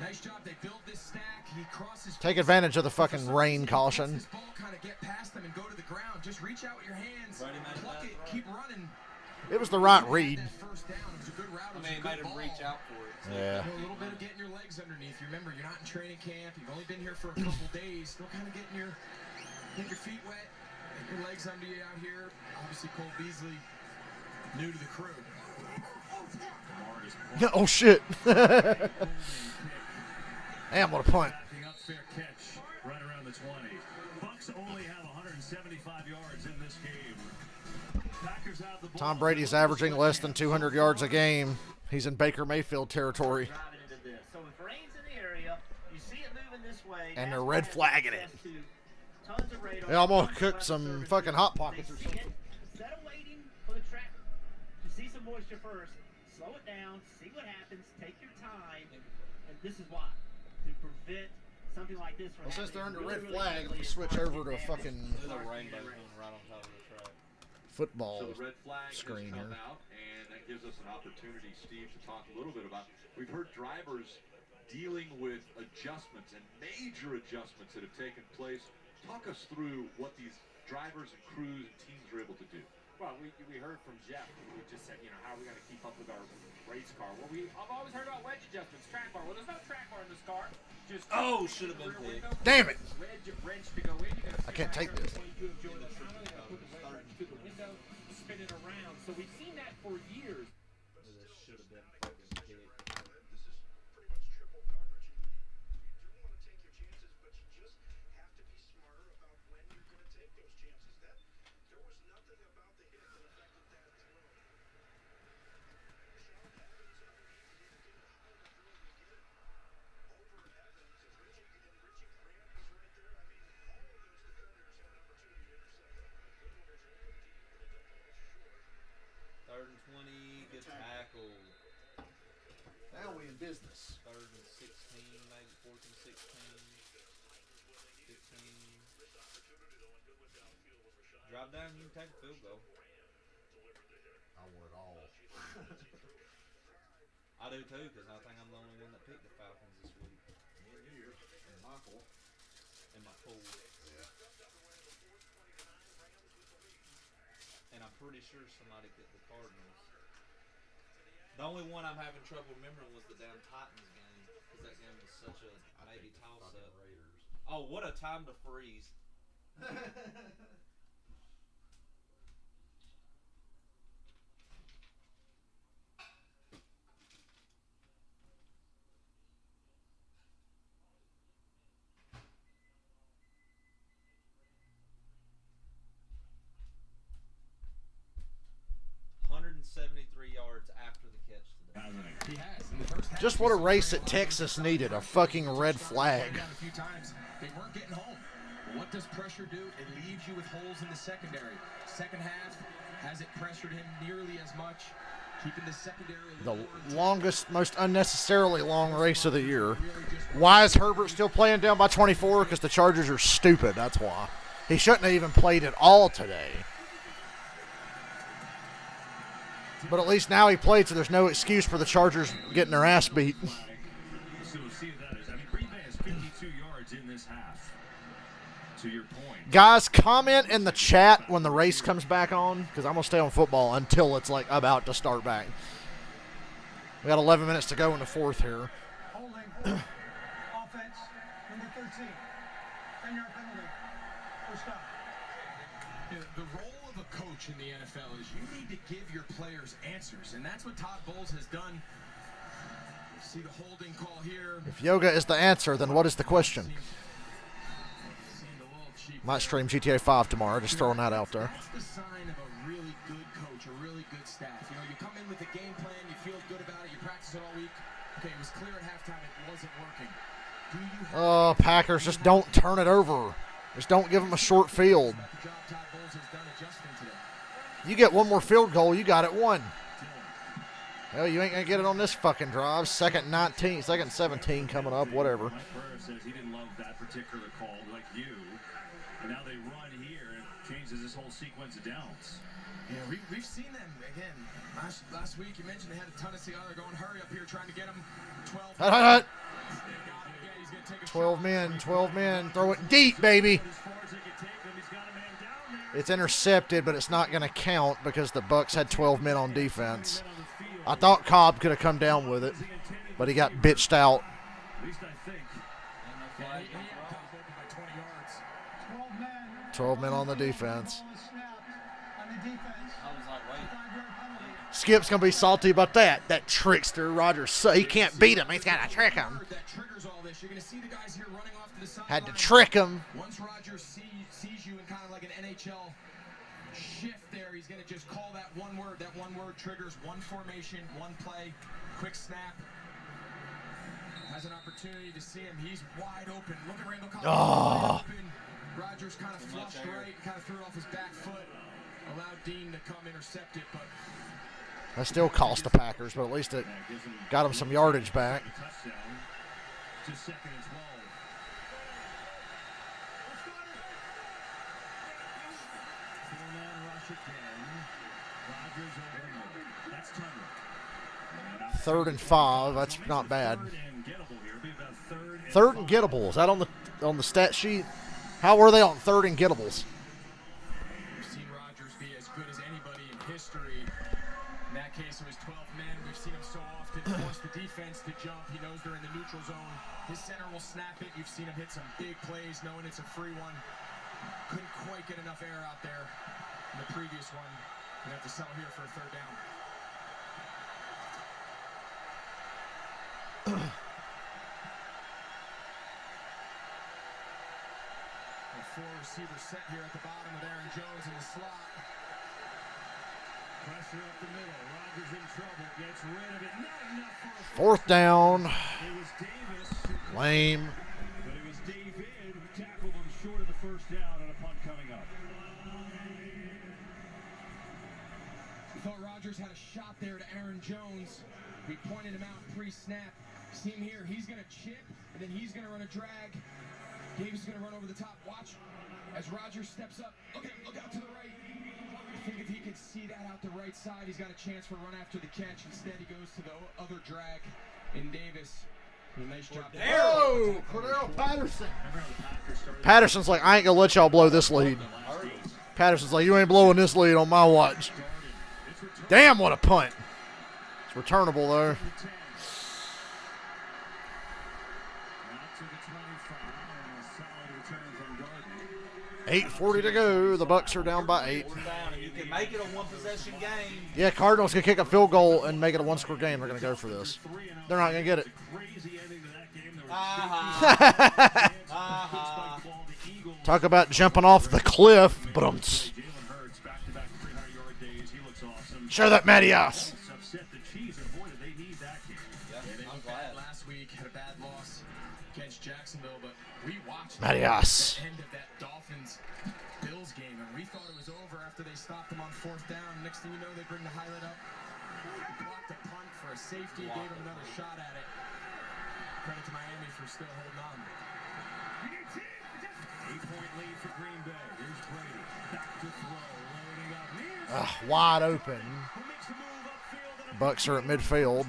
Nice job. They build this stack. He crosses. Take advantage of the fucking rain caution. This ball kind of get past them and go to the ground. Just reach out with your hands, pluck it, keep running. It was the right read. I mean, he made him reach out for it. So. Yeah. A little bit of getting your legs underneath. You remember, you're not in training camp. You've only been here for a couple days. Still kind of getting your feet wet, get your legs under you out here. Obviously, Cole Beasley, new to the crew. Oh, shit. Damn, what a punt. Fair catch right around the 20. Bucs only have 175 yards in this game. Packers have the ball. Tom Brady's averaging less than 200 yards a game. He's in Baker Mayfield territory. So if rain's in the area, you see it moving this way. And they're red flagging it. Tons of radar. Yeah, I'm going to cook some fucking Hot Pockets or They see something. it, instead of waiting for the track to see some moisture first, slow it down, see what happens, take your time, and this is why. To prevent something like this from Well, since they're happening. under red Really, flag, really we switch over to a fucking The rainbow going right on top of the track. football So the red flag screen has come here. out, and that gives us an opportunity, Steve, to talk a little bit about. We've heard drivers dealing with adjustments and major adjustments that have taken place. Talk us through what these drivers and crews and teams are able to do. Well, we heard from Jeff. We just said, how are we going to keep up with our race car? Well, I've always heard about wedge adjustments, track bar. Well, there's no track bar in this car. Just should have been picked. Damn it! Wrench to go in. I can't take this. Spin it around. So we've seen that for years. This should have been fucking picked. This is pretty much triple coverage. You do want to take your chances, but you just have to be smarter about when you're going to take those chances. There was nothing about the hit that affected that throw. Sean Evans underneath didn't get it high enough really to get it over Evans. And Richie Grant was right there. I mean, all of those defenders had an opportunity to intercept that. Good one was right deep, but it got the ball short. 3rd and 20, good tackle. Now we in business. 3rd and 16, maybe 4th and 16. 15. Drive down, you can take a field goal. I want it all. I do too, because I think I'm the only one that picked the Falcons this week. We're here in my pool. In my pool. Yeah. And I'm pretty sure somebody picked the Cardinals. The only one I'm having trouble remembering was the damn Titans game, because that game was such a maybe toss-up. Oh, what a time to freeze. 173 yards after the catch today. He has. In the first half, Just what a race that Texas needed. A fucking red flag. A few times. They weren't getting home. What does pressure do? It leaves you with holes in the secondary. Second half, has it pressured him nearly as much? Keeping the secondary The longest, most unnecessarily long race of the year. Why is Herbert still playing down by 24? Because the Chargers are stupid. That's why. He shouldn't have even played at all today. But at least now he played, so there's no excuse for the Chargers getting their ass beat. So see that is, I mean, Green Bay has 52 yards in this half. To your point. Guys, comment in the chat when the race comes back on, because I'm going to stay on football until it's like about to start back. We got 11 minutes to go in the fourth here. Holding. Offense. Number 13. 10-yard penalty. First stop. The role of a coach in the NFL is you need to give your players answers, and that's what Todd Bowles has done. See the holding call here. If yoga is the answer, then what is the question? Might stream GTA 5 tomorrow, just throwing that out there. That's the sign of a really good coach, a really good staff. You know, you come in with a game plan, you feel good about it, you practice it all week. Okay, it was clear at halftime it wasn't working. Do you have Oh, Packers, just don't turn it over. Just don't give them a short field. the job Todd Bowles has done adjusting today? You get one more field goal, you got it won. Well, you ain't going to get it on this fucking drive. Second 19, second 17 coming up, whatever. Mike Burrow says he didn't love that particular call like you. And now they run here and changes this whole sequence of downs. Yeah, we've seen them again. Last week you mentioned they had a ton of Seattle going, hurry up here, trying to get him 12. Hut, hut, hut. They got him again. He's going to take a 12 men, 12 men. Throw it deep, baby. As far as they can take him, he's got a man down there. It's intercepted, but it's not going to count because the Bucs had 12 men on defense. I thought Cobb could have come down with it, but he got bitched out. At least I think. He had Cobb open by 20 yards. 12 men. 12 men on the defense. Ball is snapped on the defense. I was like, wait. 5-yard penalty. Skip's going to be salty about that. That trickster, Rogers. So he can't beat him. He's got to trick him. That triggers all this. You're going to see the guys here running off to the side. Had to trick him. Once Rogers sees you in kind of like an NHL shift there, he's going to just call that one word. That one word triggers one formation, one play, quick snap. Has an opportunity to see him. He's wide open. Look at Randall Cobb. Wide open. Rogers kind of flushed right, kind of threw it off his back foot. Allowed Dean to come intercept it, but That still cost the Packers, but at least it got them some yardage back. Touchdown to 2nd and 12. Four-man rush again. Rodgers over Miller. That's Tunner. 3rd and 5. That's not bad. Third and gettable here. It'll be about third and 3rd and gettable. Is that on the stat sheet? How were they on 3rd and gettables? we've seen Rodgers be as good as anybody 12th man. We've seen him so often force the defense to jump. He knows they're in the neutral zone. His center will snap it. You've seen him hit some big plays knowing it's a free one. Couldn't quite get enough air out there in the previous one. Gonna have to settle here for a third down. A four-receiver set here at the bottom with Aaron Jones in the slot. Pressure up the middle. Rodgers in trouble. Gets rid of it. Not enough for a Fourth down. It was Davis. Lame. But it was David who tackled him short of the first down on a punt coming up. We thought Rodgers had a shot there to Aaron Jones. We pointed him out pre-snap. See him here. He's going to chip, and then he's going to run a drag. Davis is going to run over the top. Watch as Rodgers steps up. Look at him. Look out to the right. I think if he could see that out the right side, he's got a chance for a run after the catch. Instead, he goes to the other drag in Davis. A nice job. Oh, Cordell Patterson. Patterson's like, I ain't going to let y'all blow this lead. Patterson's like, you ain't blowing this lead on my watch. Damn, what a punt. It's returnable, though. 8:40 to go. The Bucs are down by 8. You can make it a one-possession game. Yeah, Cardinals can kick a field goal and make it a one-score game. They're going to go for this. They're not going to get it. Talk about jumping off the cliff. But show that Matty Ice. Last week had a bad loss against Jacksonville, but we watched Matty Ice. the end of that Dolphins-Bills game, and we thought it was over after they stopped them on fourth down. Next thing you know, they bring the highlight up. Blocked a punt for a safety, gave him another shot at it. Credit to Miami for still holding on. 8-point lead for Green Bay. Here's Brady. Back to throw. Loading up. Wide open. Bucs are at midfield.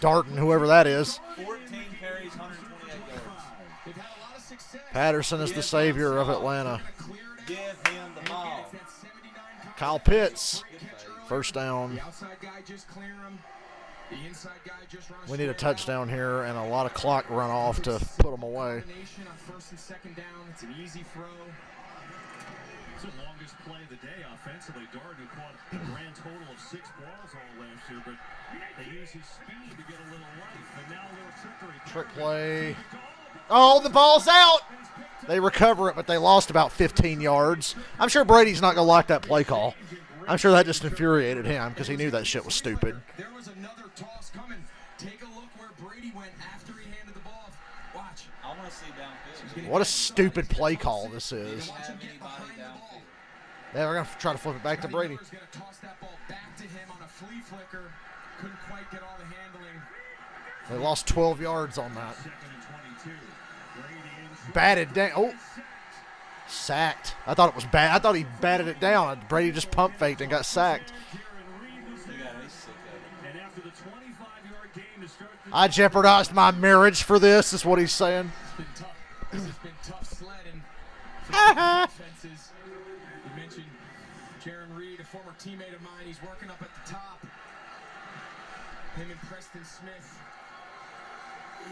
Darting, whoever that is. 14 carries, 128 yards. Patterson is the savior of Atlanta. Give him the ball. Kyle Pitts. First down. We need a touchdown here and a lot of clock run off to put them away. First and second down. It's an easy throw. It's the longest play of the day offensively. Darden, who caught a grand total of 6 balls all last year, but they use his speed to get a little life. And now a little trickery. Trick play. Oh, the ball's out. They recover it, but they lost about 15 yards. I'm sure Brady's not going to like that play call. I'm sure that just infuriated him because he knew that shit was stupid. There was another toss coming. Take a look where Brady went after he handed the ball. Watch. I want to see downfield. What a stupid play call this is. Yeah, we're going to try to flip it back to Brady. Going to toss that ball back to him on a flea flicker. Couldn't quite get all the handling. They lost 12 yards on that. Batted down. Oh, sacked. I thought it was bad. I thought he batted it down. Brady just pump faked and got sacked. I jeopardized my marriage for this, is what he's saying. This has been tough sledding for defenses. You mentioned Jaron Reed, a former teammate of mine. He's working up at the top. Him and Preston Smith.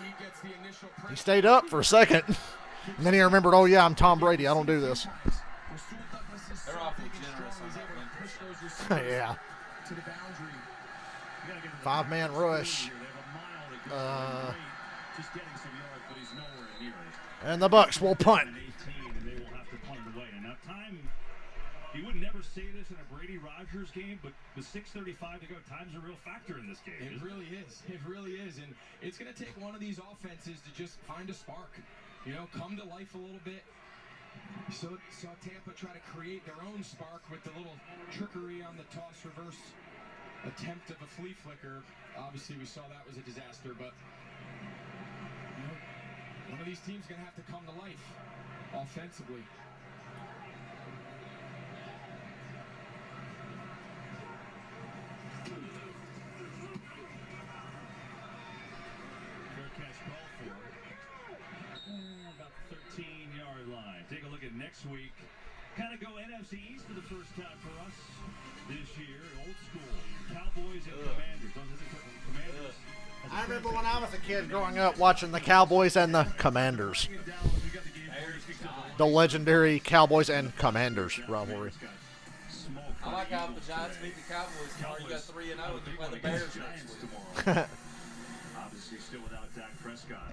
He gets the initial pressure. He stayed up for a second, and then he remembered, oh, yeah, I'm Tom Brady. I don't do this. They're awfully generous on that win. Yeah. To the boundary. 5-man rush. And the Bucs will punt. Now, time, you would never say this in a Brady Rodgers game, but with 6:35 to go, time's a real factor in this game. It really is. It really is. And it's going to take one of these offenses to just find a spark. You know, come to life a little bit. So saw Tampa try to create their own spark with the little trickery on the toss reverse attempt of a flea flicker. Obviously, we saw that was a disaster, but you know, one of these teams is going to have to come to life offensively. Fair catch call for about the 13-yard line. Take a look at next week. Kind of go NFC East for the first time for us. this year, old school. Cowboys and Commanders. Don't hesitate. Commanders. I remember when I was a kid growing up watching the Cowboys and the Commanders. The legendary Cowboys and Commanders rivalry. I like how the Giants beat the Cowboys tomorrow. You got 3-0 and you play the Bears next week. Obviously still without Dak Prescott.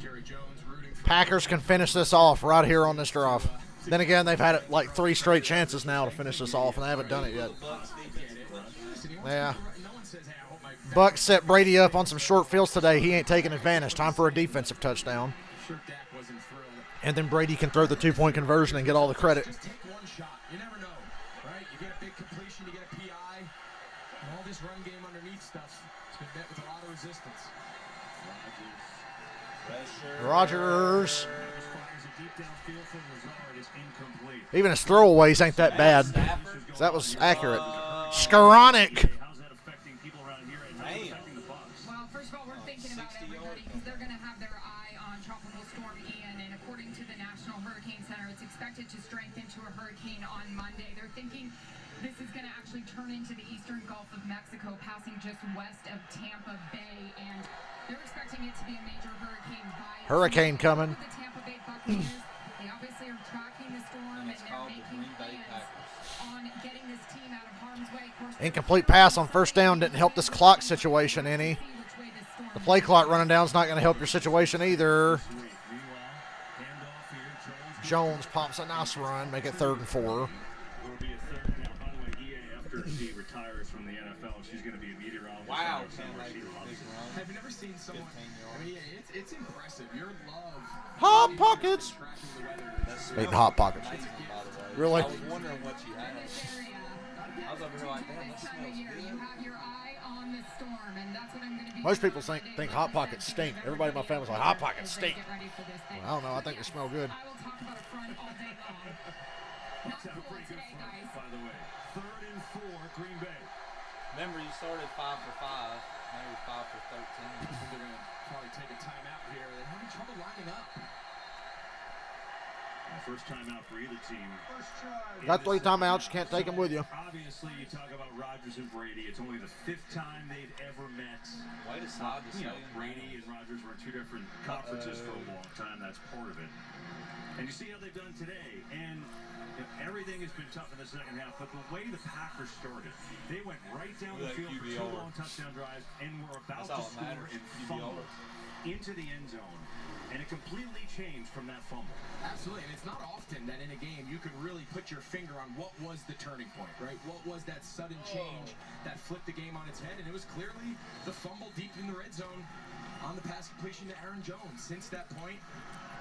Jerry Jones rooting for Packers can finish this off right here on this drive. Then again, they've had it like 3 straight chances now to finish this off, and they haven't done it yet. Yeah. Bucs set Brady up on some short fields today. He ain't taking advantage. Time for a defensive touchdown. sure Dak wasn't thrilled. And then Brady can throw the 2-point conversion and get all the credit. Just take one shot. You never know, right? You get a big completion, you get a PI, and all this run game underneath stuff. It's been met with a lot of resistance. Rogers. Even his throwaways ain't that bad. That was accurate. Skoranek. Well, first of all, we're thinking about everybody because they're going to have their eye on Tropical Storm Ian, and according to the National Hurricane Center, it's expected to strengthen to a hurricane on Monday. They're thinking this is going to actually turn into the eastern Gulf of Mexico, passing just west of Tampa Bay, and they're expecting it to be a major hurricane by Hurricane coming. the Tampa Bay Buccaneers. They obviously are tracking the storm, and they're making plans on getting this team out of harm's way. Of course, Incomplete pass on first down didn't help this clock situation any. The play clock running down is not going to help your situation either. Jones pops a nice run, make it 3rd and 4. After she retires from the NFL, she's going to be a meteorologist. Wow. Have you never seen someone? I mean, it's impressive. Your love. Hot Pockets. Eating Hot Pockets. Really? I was wondering what you had. I was over here like, damn, that smells good. Most people think Hot Pockets stink. Everybody in my family's like, Hot Pockets stink. Well, I don't know. I think they smell good. Bucs have a pretty good front, by the way. 3rd and 4, Green Bay. Remember, you started 5 for 5. Now you're 5 for 13. They're going to probably take a timeout here. They're having trouble lining up. First timeout for either team. Got 3 timeouts. You can't take them with you. Obviously, you talk about Rodgers and Brady. It's only the 5th time they've ever met. Way to side to say. Brady and Rodgers were in 2 different conferences for a long time. That's part of it. And you see how they've done today. And everything has been tough in the second half, but the way the Packers started, they went right down the field for 2 long touchdown drives and were about to score and fumble into the end zone. And it completely changed from that fumble. Absolutely, and it's not often that in a game you can really put your finger on what was the turning point, right? What was that sudden change that flipped the game on its head? And it was clearly the fumble deep in the red zone on the pass completion to Aaron Jones. Since that point,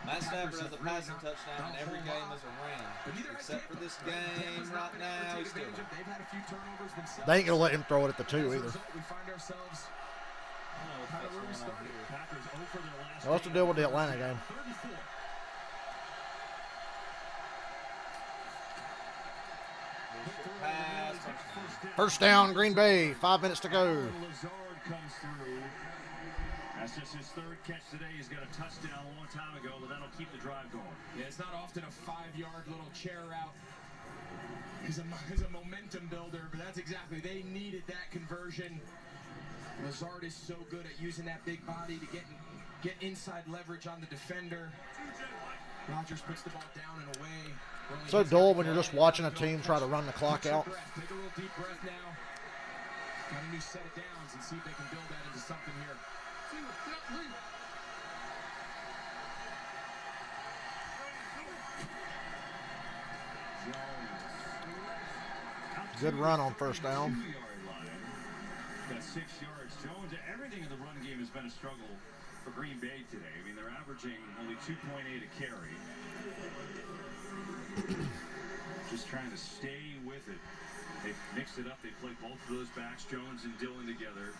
Matt Stafford has a passing touchdown in every game as a ran. Except for this game right now. He's still they've had a few turnovers themselves. They ain't going to let him throw it at the 2 either. We find ourselves kind of where we started. Packers 0 for their last. What's the deal with the Atlanta game? 34. First down, Green Bay. 5 minutes to go. Lazard comes through. That's just his 3rd catch today. He's got a touchdown a long time ago, but that'll keep the drive going. Yeah, it's not often a 5-yard little chair route is a momentum builder, but that's exactly, they needed that conversion. Lazard is so good at using that big body to get inside leverage on the defender. Rodgers puts the ball down and away. So dull when you're just watching a team try to run the clock out. Take a little deep breath now. Got a new set of downs and see if they can build that into something here. Good run on first down. Got 6 yards. Jones, everything in the run game has been a struggle for Green Bay today. I mean, they're averaging only 2.8 a carry. Just trying to stay with it. They've mixed it up. They played both of those backs, Jones and Dillon, together.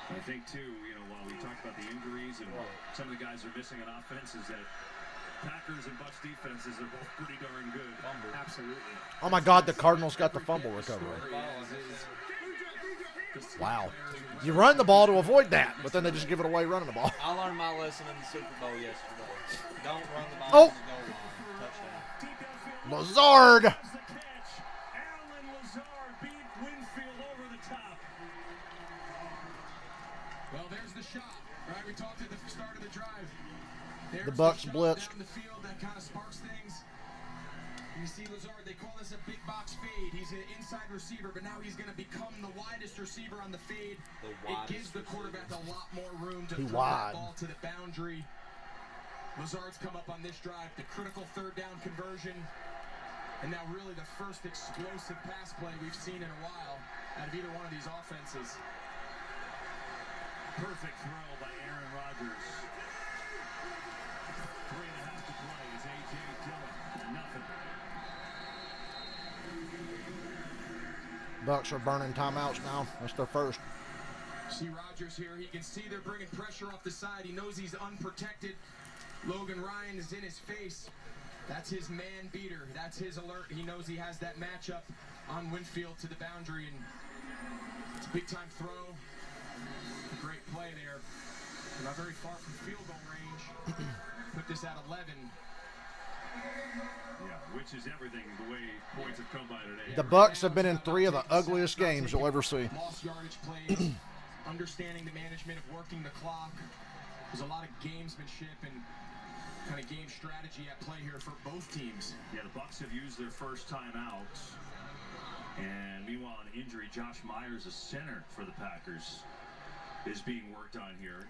I think, too, while we talked about the injuries and some of the guys are missing on offense, is that Packers and Bucs defenses are both pretty darn good. Absolutely. Oh, my God, the Cardinals got the fumble recovery. Wow. You run the ball to avoid that, but then they just give it away running the ball. I learned my lesson in the Super Bowl yesterday. Don't run the ball to the goal line. Touchdown. Lazard. That's the catch. Alan Lazard beat Winfield over the top. Well, there's the shot. Right, we talked at the start of the drive. There's The Bucs shot blitzed. down the field that kind of sparks things. You see Lazard, they call this a big box fade. He's an inside receiver, but now he's going to become the widest receiver on the fade. It gives the quarterback a lot more room to throw that ball to the boundary. Lazard's come up on this drive, the critical third down conversion, and now really the first explosive pass play we've seen in a while out of either one of these offenses. Perfect throw by Aaron Rodgers. 3.5 to play is A.J. Dillon. Nothing. Bucs are burning timeouts now. That's their first. See Rodgers here. He can see they're bringing pressure off the side. He knows he's unprotected. Logan Ryan is in his face. That's his man beater. That's his alert. He knows he has that matchup on Winfield to the boundary, and it's a big-time throw. A great play there. They're not very far from field goal range. Put this at 11. Yeah, which is everything the way points have come by today. The Bucs have been in 3 of the ugliest games you'll ever see. Lost yardage plays, understanding the management of working the clock. There's a lot of gamesmanship and kind of game strategy at play here for both teams. Yeah, the Bucs have used their first timeout. And meanwhile, an injury, Josh Myers, a center for the Packers, is being worked on here.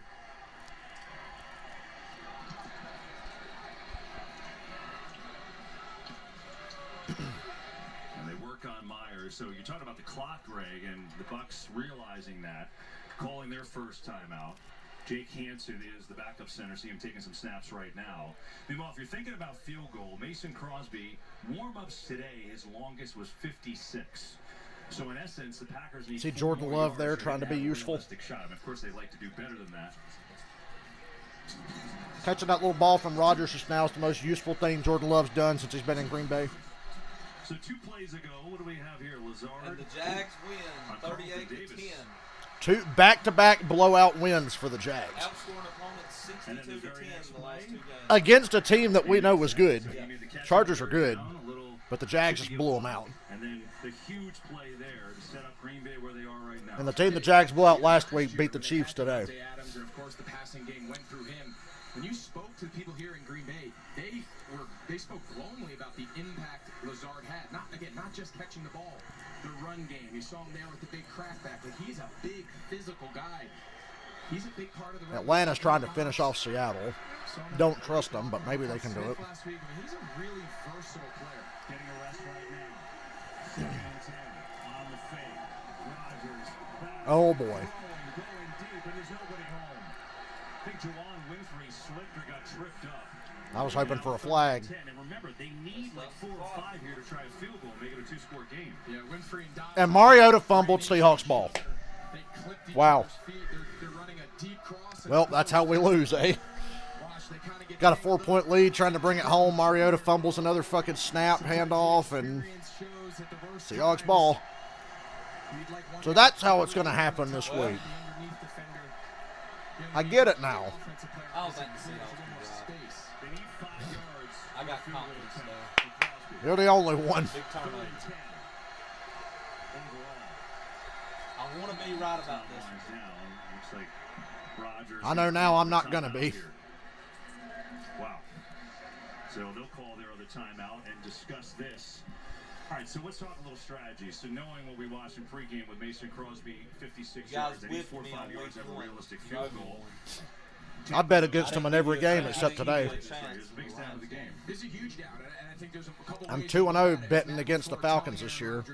And they work on Myers. So you're talking about the clock, Greg, and the Bucs realizing that, calling their first timeout. Jake Hansen is the backup center. See him taking some snaps right now. Meanwhile, if you're thinking about field goal, Mason Crosby, warm-ups today, his longest was 56. So in essence, the Packers need. See Jordan Love there trying to be useful. Shot. Of course, they'd like to do better than that. Catching that little ball from Rodgers just now is the most useful thing Jordan Love's done since he's been in Green Bay. So 2 plays ago, what do we have here? Lazard. And the Jags win 38-10. 2 back-to-back blowout wins for the Jags. Outscoring opponents 62-10 in the last 2 games. Against a team that we know was good. Chargers are good, but the Jags just blew them out. And then the huge play there to set up Green Bay where they are right now. And the team the Jags blew out last week beat the Chiefs today. Adams, and of course the passing game went through him. When you spoke to the people here in Green Bay, they spoke glowingly about the impact Lazard had. Not just catching the ball, the run game. You saw him there with the big crackback. Like, he's a big physical guy. He's a big part of the Atlanta's trying to finish off Seattle. Don't trust them, but maybe they can do it. Last week, I mean, he's a really versatile player. Getting a rest right now. 2nd and 10 on the fake. Rodgers back. Oh, boy. Going deep, and there's nobody home. I think Juwan Winfrey slipped or got tripped up. I was hoping for a flag. And remember, they need like 4 or 5 here to try a field goal, make it a 2-score game. Yeah, Winfrey And Mariota fumbled Seahawks ball. Wow. Well, that's how we lose, eh? Got a 4-point lead, trying to bring it home. Mariota fumbles another fucking snap, handoff, and Seahawks ball. So that's how it's going to happen this week. I get it now. I don't think the Seahawks can drive. I got confidence though. You're the only one. Big turnover. I want to be right about this one. I know now I'm not going to be. Wow. So they'll call their other timeout and discuss this. All right, so let's talk a little strategy. So knowing what we watched in pregame with Mason Crosby, 56 yards, and 4 or 5 yards of a realistic field goal. I bet against him in every game except today. This is a huge down, and I think there's a couple I'm 2-0 betting against the Falcons this year.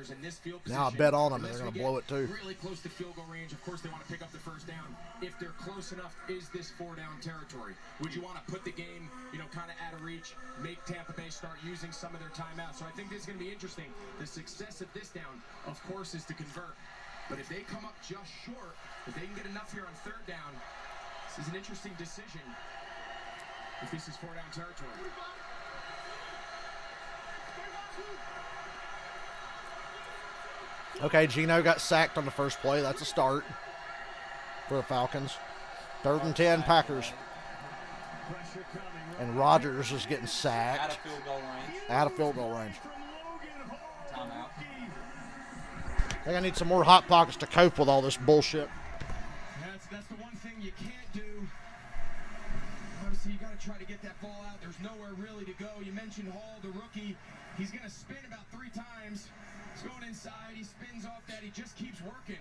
Now I bet on them, and they're going to blow it too. Really close to field goal range. Of course, they want to pick up the first down. If they're close enough, is this 4-down territory? Would you want to put the game, kind of out of reach, make Tampa Bay start using some of their timeouts? So I think this is going to be interesting. The success of this down, of course, is to convert. But if they come up just short, if they can get enough here on 3rd down, this is an interesting decision if this is 4-down territory. Okay, Geno got sacked on the first play. That's a start for the Falcons. 3rd and 10, Packers. And Rodgers is getting sacked. Out of field goal range. Out of field goal range. Timeout. I think I need some more Hot Pockets to cope with all this bullshit. That's the one thing you can't do. Obviously, you got to try to get that ball out. There's nowhere really to go. You mentioned Hall, the rookie. He's going to spin about 3 times. He's going inside. He spins off that. He just keeps working.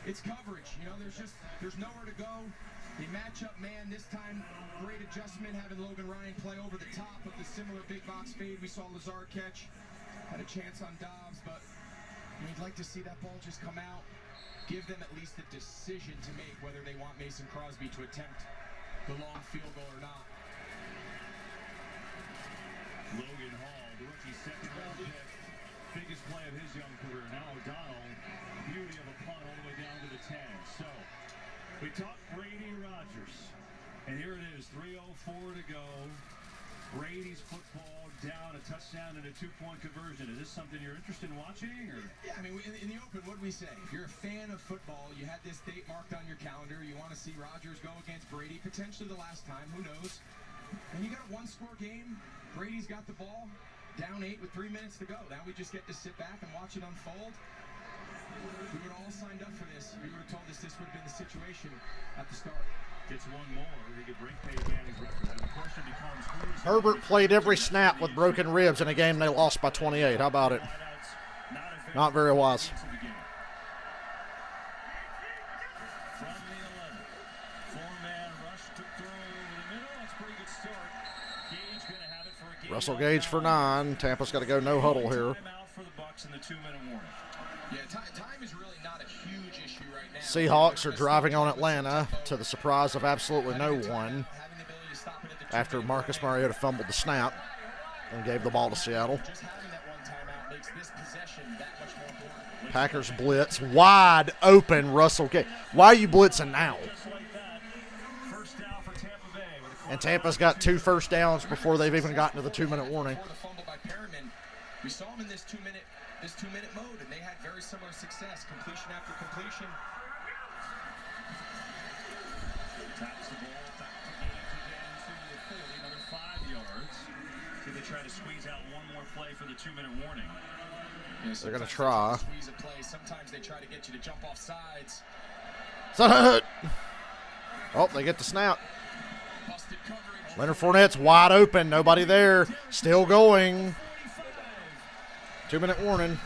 It's coverage. You know, there's nowhere to go. They match up man this time. Great adjustment having Logan Ryan play over the top of the similar big box fade we saw Lazard catch. Had a chance on Dobbs, but you'd like to see that ball just come out. Give them at least a decision to make whether they want Mason Crosby to attempt the long field goal or not. Logan Hall, the rookie second round pick. Biggest play of his young career. Now O'Donnell, beauty of a punt all the way down to the 10. So we talked Brady Rodgers. And here it is, 3:04 to go. Brady's football down, a touchdown and a 2-point conversion. Is this something you're interested in watching? Or? Yeah, I mean, in the open, what do we say? If you're a fan of football, you had this date marked on your calendar, you want to see Rodgers go against Brady, potentially the last time, who knows? And you got a one-score game. Brady's got the ball, down 8 with 3 minutes to go. Now we just get to sit back and watch it unfold. We would have all signed up for this. We would have told us this would have been the situation at the start. Gets one more. He could break Peyton Manning's record. And the question becomes, who's Herbert played every snap with broken ribs in a game they lost by 28. How about it? Not very wise. from the 11? 4-man rush to throw over the middle. That's a pretty good start. Gage going to have it for a game. Russell Gage for 9. Tampa's got to go no huddle here. Timeout for the Bucs in the 2-minute warning. Yeah, time is really not a huge issue right now. Seahawks are driving on Atlanta to the surprise of absolutely no one after Marcus Mariota fumbled the snap and gave the ball to Seattle. Just having that one timeout makes this possession that much more important. Packers blitz. Wide open Russell Gage. Why are you blitzing now? And Tampa's got 2 first downs before they've even gotten to the 2-minute warning. Before the fumble by Perriman, we saw him in this 2-minute mode, and they had very similar success, completion after completion. Taps the ball back to Gage again to the 40, another 5 yards. See, they try to squeeze out one more play for the 2-minute warning. Yeah, They're going to try. Squeeze a play. Sometimes they try to get you to jump off sides. Oh, they get the snap. Leonard Fournette's wide open. Nobody there. Still going. 2-minute warning.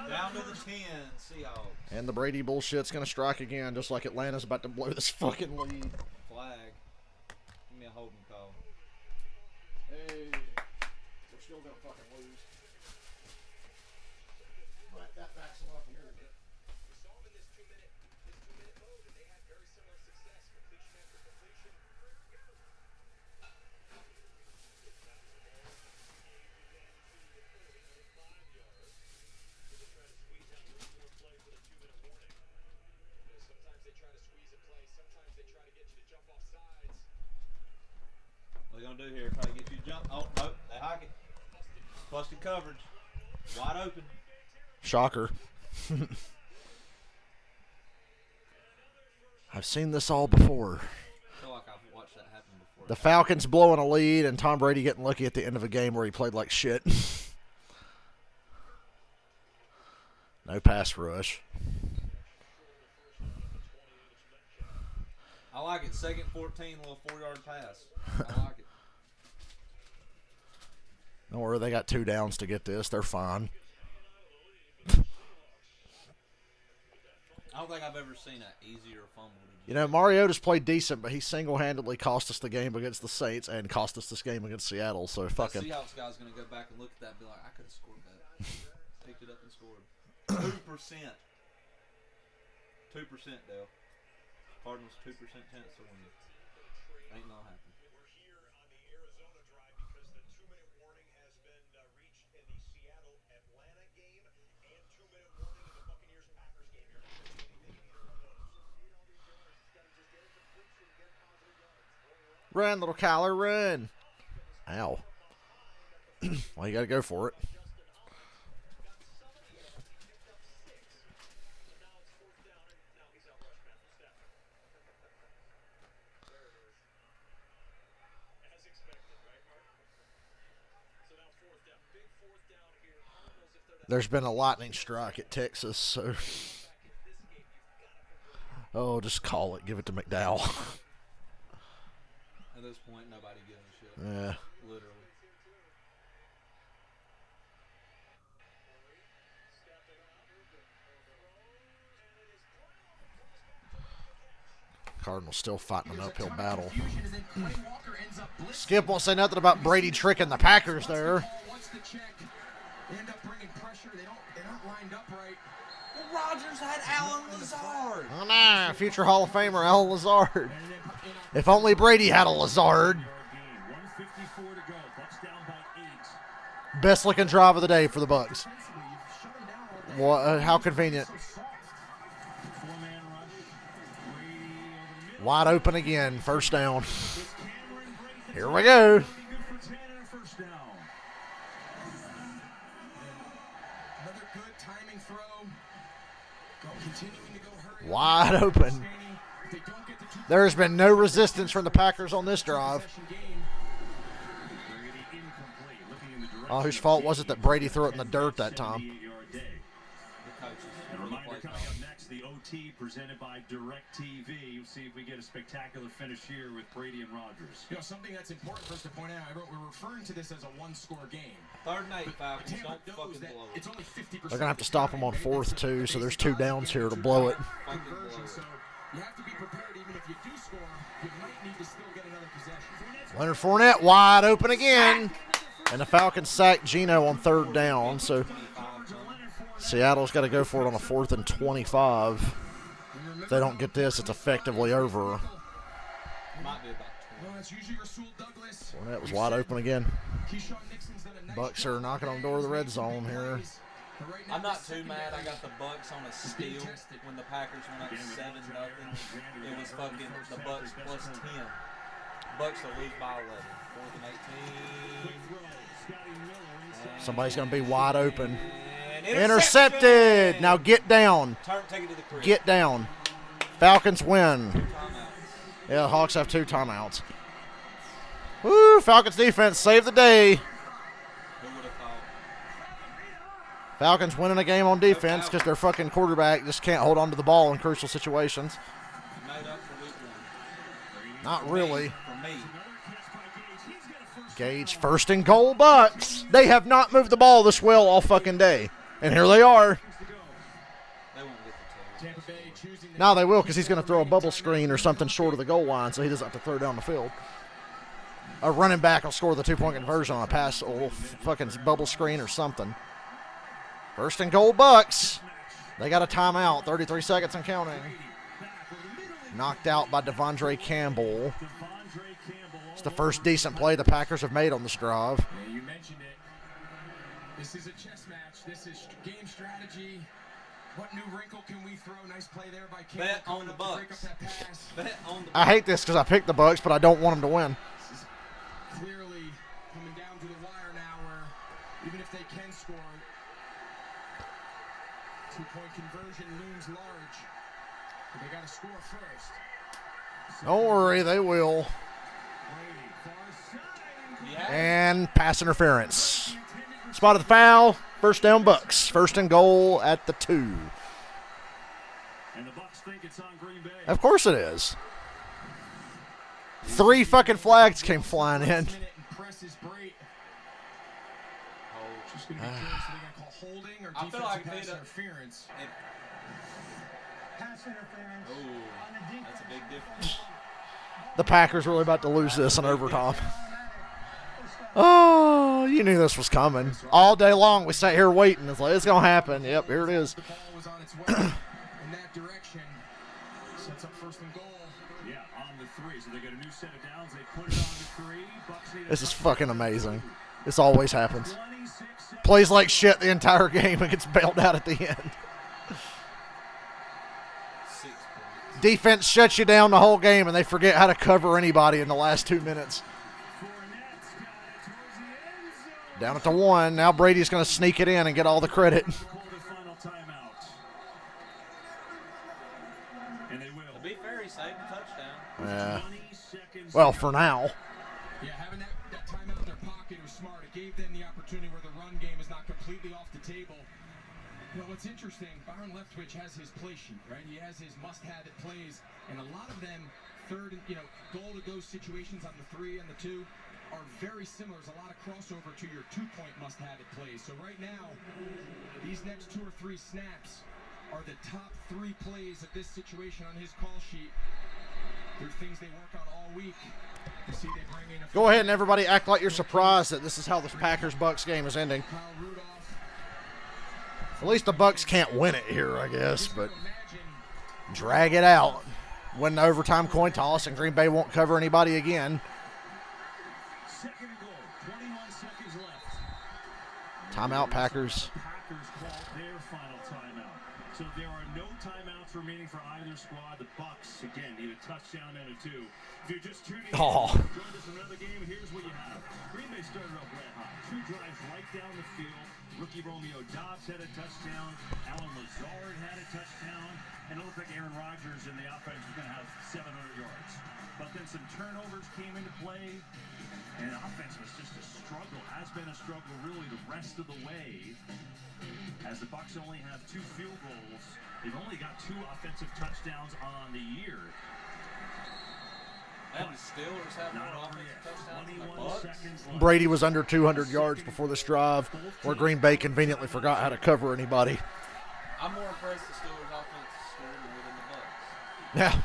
Down to the 10, Seahawks. And the Brady bullshit's going to strike again, just like Atlanta's about to blow this fucking lead. Flag. Give me a holding call. Hey, we're still going to fucking lose. But that backs them up here again. We saw him in this 2-minute mode, and they had very similar success, completion after completion. Sometimes they try to squeeze a play. Sometimes they try to get you to jump off sides. What are they going to do here? Try to get you to jump. Oh, nope. They hike it. Busted coverage. Wide open. Shocker. I've seen this all before. I feel like I've watched that happen before. The Falcons blowing a lead and Tom Brady getting lucky at the end of a game where he played like shit. No pass rush. I like it. 2nd 14, little 4-yard pass. I like it. Don't worry, they got 2 downs to get this. They're fine. I don't think I've ever seen an easier fumble. You know, Mariota's played decent, but he single-handedly cost us the game against the Saints and cost us this game against Seattle. So fucking. The Seahawks guy's going to go back and look at that and be like, I could have scored that. Picked it up and scored. 2%. 2%, Dale. Cardinals 2% chance to win. Ain't gonna happen. We're here on the Arizona drive because the 2-minute warning has been reached in the Seattle-Atlanta game and 2-minute warning in the Buccaneers-Packers game. You're not going to see anything in either one of those. Run, little Kyler, run. Ow. Well, you got to go for it. There's been a lightning strike at Texas, so. Oh, just call it. Give it to McDowell. At this point, nobody gives a shit. Yeah. Literally. Cardinals still fighting an uphill battle. Skip won't say nothing about Brady tricking the Packers there. Rodgers had Alan Lazard. Oh, nah. Future Hall of Famer Alan Lazard. If only Brady had a Lazard. Best looking drive of the day for the Bucs. How convenient. Wide open again. First down. Here we go. Wide open. There has been no resistance from the Packers on this drive. Oh, whose fault was it that Brady threw it in the dirt that time? And a reminder coming up next, the OT presented by DirecTV. You'll see if we get a spectacular finish here with Brady and Rodgers. You know, something that's important for us to point out, we're referring to this as a one-score game. 3rd and 8, Falcons. Don't fucking blow it. It's only 50%. They're going to have to stop them on 4th, too, so there's 2 downs here to blow it. So you have to be prepared. Even if you do score, you might need to still get another possession. Leonard Fournette wide open again. And the Falcons sacked Geno on 3rd down, so Seattle's got to go for it on a 4th and 25. If they don't get this, it's effectively over. Fournette was wide open again. Bucs are knocking on the door of the red zone here. I'm not too mad. I got the Bucs on a steal when the Packers went up 7-0. It was fucking the Bucs plus 10. Bucs to lose by 11. 4th and 18. Somebody's going to be wide open. Intercepted. Now get down. Take it to the crib. Get down. Falcons win. Yeah, the Hawks have 2 timeouts. Woo, Falcons defense saved the day. Falcons winning a game on defense because their fucking quarterback just can't hold on to the ball in crucial situations. Not really. Gage, 1st and goal, Bucs. They have not moved the ball this well all fucking day. And here they are. Now they will because he's going to throw a bubble screen or something short of the goal line so he doesn't have to throw down the field. A running back will score the 2-point conversion on a pass or fucking bubble screen or something. 1st and goal, Bucs. They got a timeout, 33 seconds and counting. Knocked out by Devondre Campbell. It's the first decent play the Packers have made on this drive. Yeah, you mentioned it. This is a chess match. This is game strategy. What new wrinkle can we throw? Nice play there by Campbell. Bet on the Bucs. Bet on the Bucs. I hate this because I picked the Bucs, but I don't want them to win. This is clearly coming down to the wire now where even if they can score, 2-point conversion looms large. But they got to score first. Don't worry, they will. And pass interference. Spotted the foul. 1st down, Bucs. 1st and goal at the 2. And the Bucs think it's on Green Bay. Of course it is. 3 fucking flags came flying in. I feel like pass interference. Pass interference. Oh, that's a big difference. The Packers really about to lose this in overtime. Oh, you knew this was coming. All day long we sat here waiting. It's like, it's going to happen. Yep, here it is. The ball was on its way in that direction. Sets up 1st and goal. Yeah, on the 3. So they got a new set of downs. They put it on the 3. Bucs need This is fucking amazing. This always happens. Plays like shit the entire game and gets bailed out at the end. Defense shuts you down the whole game and they forget how to cover anybody in the last 2 minutes. Down at the 1. Now Brady's going to sneak it in and get all the credit. To be fair, he saved the touchdown. Yeah. Well, for now. Yeah, having that timeout in their pocket pocket. It was smart. It gave them the opportunity where the run game is not completely off the table. You know, what's interesting, Byron Leftwich has his play sheet, right? He has his must-have-it plays, and a lot of them goal-to-go situations on the 3 and the 2 are very similar. There's a lot of crossover to your 2-point must-have-it plays. So right now, these next 2 or 3 snaps are the top 3 plays of this situation on his call sheet. They're things they work on all week. You see they bring in Go ahead and everybody act like you're surprised that this is how the Packers-Bucs game is ending. At least the Bucs can't win it here, I guess, but drag it out. Win the overtime coin toss, and Green Bay won't cover anybody again. Second and goal, 21 seconds left. Timeout, Packers. Packers called their final timeout. So there are no timeouts remaining for either squad. The Bucs, again, need a touchdown and a 2. If you're just tuning in, join us in another game, here's what you have. Green Bay started off red hot. 2 drives right down the field. Rookie Romeo Doubs had a touchdown. Alan Lazard had a touchdown. And it looked like Aaron Rodgers in the offense was going to have 700 yards. But then some turnovers came into play. And offense was just a struggle, has been a struggle really the rest of the way. As the Bucs only have 2 field goals, they've only got 2 offensive touchdowns on the year. And the Steelers have more offensive touchdowns. Brady was under 200 yards before this drive, where Green Bay conveniently forgot how to cover anybody. I'm more impressed the Steelers' offense scored more than the Bucs. Yeah.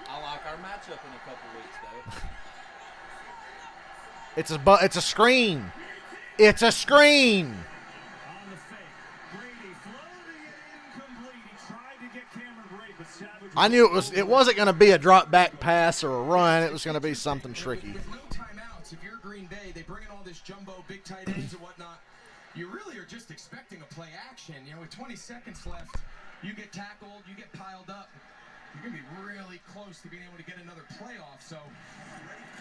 I like our matchup in a couple weeks, though. It's a screen. It's a screen. I knew it wasn't going to be a drop back pass or a run. It was going to be something tricky. With no timeouts, if you're Green Bay, they bring in all this jumbo, big tight ends and whatnot. You really are just expecting a play action. You know, with 20 seconds left, you get tackled, you get piled up. You're going to be really close to being able to get another playoff. So,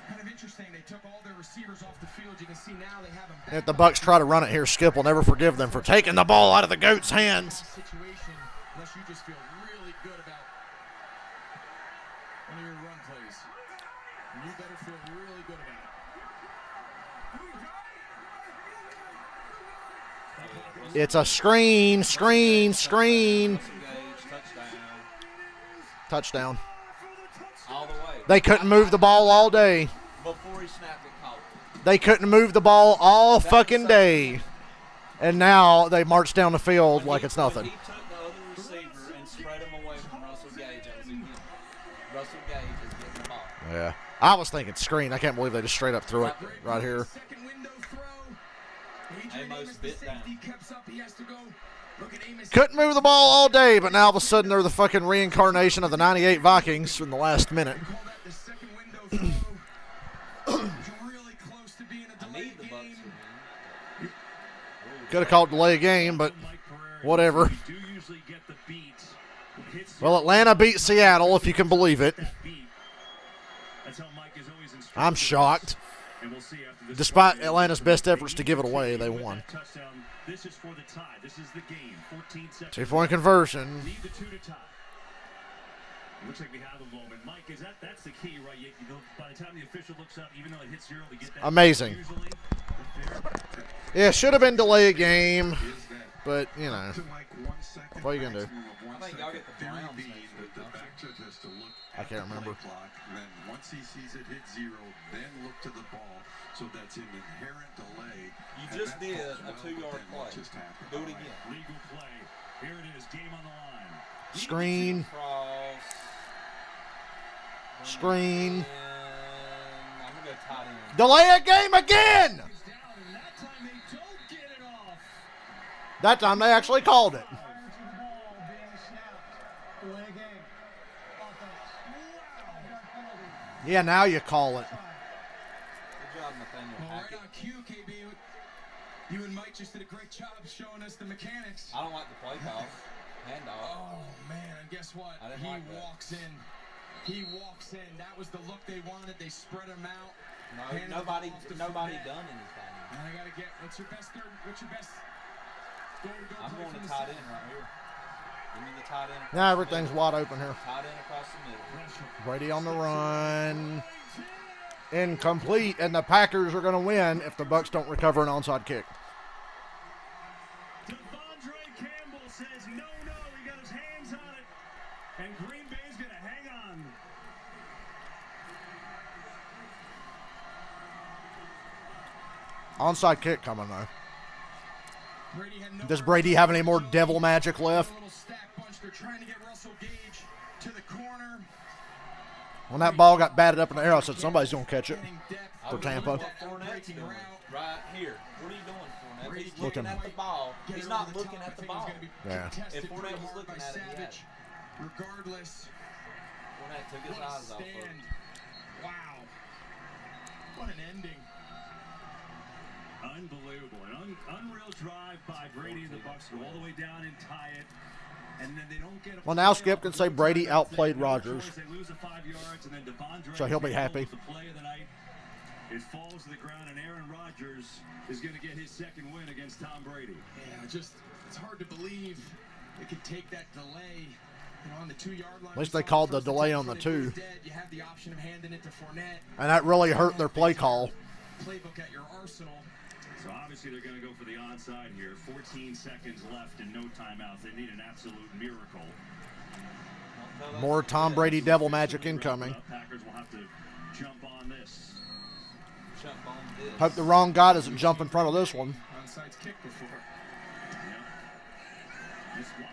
kind of interesting. They took all their receivers off the field. You can see now they have them back. If the Bucs try to run it here, Skip will never forgive them for taking the ball out of the GOAT's hands. Situation, unless you just feel really good about one of your run plays. And you better feel really good about it. It's a screen. Touchdown. All the way. They couldn't move the ball all day. Before he snapped it, caught it. They couldn't move the ball all fucking day. And now they march down the field like it's nothing. He took the other receiver and spread him away from Russell Gage. That was again. Russell Gage is getting the ball. Yeah. I was thinking screen. I can't believe they just straight up threw it right here. Amos bit down. Couldn't move the ball all day, but now all of a sudden they're the fucking reincarnation of the 98 Vikings in the last minute. Could have called delay a game, but whatever. Well, Atlanta beat Seattle, if you can believe it. I'm shocked. Despite Atlanta's best efforts to give it away, they won. This is for the tie. This is the game. 14 seconds. 2-point conversion. Lead the 2 to tie. Looks like we have the moment. Mike, that's the key, right? You know, by the time the official looks up, even though it hits 0 to get that. Amazing. Yeah, should have been delay a game, but you know, what are you gonna do? I think y'all get the Browns. I can't remember. Then once he sees it hit 0, then look to the ball. So that's an inherent delay. You just did a 2-yard play. Do it again. Legal play. Here it is. Game on the line. Screen. Screen. I'm gonna go tight end. Delay a game again. That time they actually called it. Yeah, now you call it. Good job, Nathaniel Hackett. Right on cue, KB. You and Mike just did a great job showing us the mechanics. I don't like the play call. Handoff. Oh, man, and guess what? He walks in. He walks in. That was the look they wanted. They spread him out. No, nobody done anything. And I got to get, what's your best I'm going to tight end right here. Give me the tight end. Now everything's wide open here. Tight end across the middle. Brady on the run. Incomplete, and the Packers are going to win if the Bucs don't recover an onside kick. Devondre Campbell says no. He got his hands on it. And Green Bay's going to hang on. Onside kick coming, though. Does Brady have any more devil magic left? When that ball got batted up in the air, I said somebody's going to catch it for Tampa. Right here. What are you doing, Fournette? He's Looking. looking at the ball. He's not looking at the ball. Yeah. If Fournette was looking at it, he had it. Regardless. Fournette took his eyes off of it. Wow. What an ending. Unbelievable. An unreal drive by Brady and the Bucs go all the way down and tie it. And then they don't get a Well, now Skip can say Brady outplayed Rodgers. They lose the 5 yards, and then Devondre So he'll be happy. the play of the night. It falls to the ground, and Aaron Rodgers is going to get his second win against Tom Brady. Yeah, it's hard to believe it could take that delay. On the 2-yard line. At least they called the delay on the 2. You have the option of handing it to Fournette. And that really hurt their play call. Playbook at your arsenal. So obviously they're going to go for the onside here. 14 seconds left and no timeouts. They need an absolute miracle. More Tom Brady devil magic incoming. Packers will have to jump on this. Jump on this. Hope the wrong guy doesn't jump in front of this one. Onside's kick before.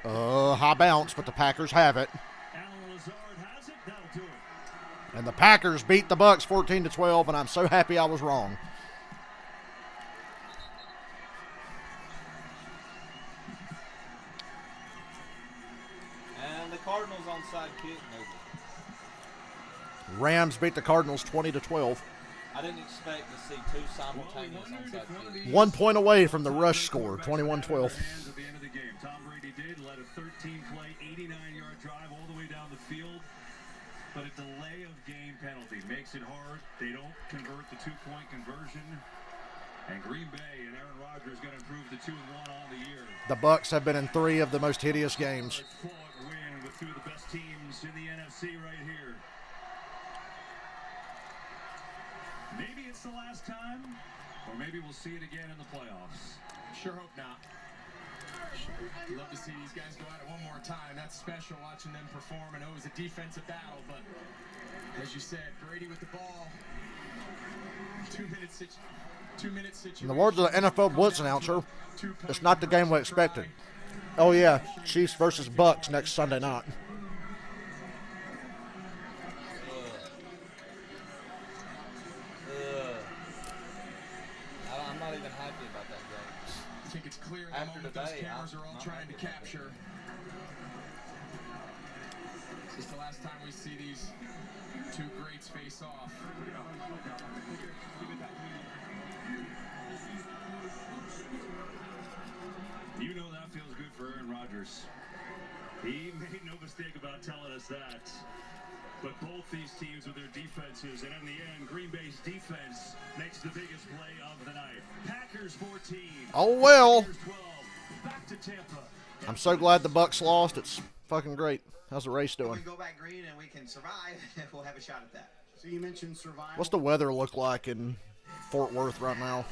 High bounce, but the Packers have it. And the Packers beat the Bucs 14-12, and I'm so happy I was wrong. And the Cardinals onside kick, no good. Rams beat the Cardinals 20-12. I didn't expect to see two simultaneous onside kicks. 1 point away from the rush score, 21-12. At the end of the game, Tom Brady led a 13-play, 89-yard drive all the way down the field. But a delay of game penalty makes it hard. They don't convert the 2-point conversion. And Green Bay and Aaron Rodgers going to improve to 2-1 on the year. The Bucs have been in 3 of the most hideous games. Win with 2 of the best teams in the NFC right here. Maybe it's the last time, or maybe we'll see it again in the playoffs. Sure hope not. I'd love to see these guys go at it one more time. That's special watching them perform. I know it was a defensive battle, but as you said, Brady with the ball. 2-minute situation. In the words of the NFL Blitz announcer, it's not the game we expected. Oh yeah, Chiefs versus Bucs next Sunday night. I'm not even happy about that game. I think it's clear the After moment today, those cameras are all I'm trying to happy about capture. This is the last time we see these two greats face off. You know that feels good for Aaron Rodgers. He made no mistake about telling us that. But both these teams with their defenses, and in the end, Green Bay's defense makes the biggest play of the night. Packers 14. Oh well. Packers 12. Back to Tampa. I'm so glad the Bucs lost. It's fucking great. How's the race If doing? we go back green and we can survive, we'll have a shot at that. So you mentioned survival. What's the weather look like in Fort Worth right now?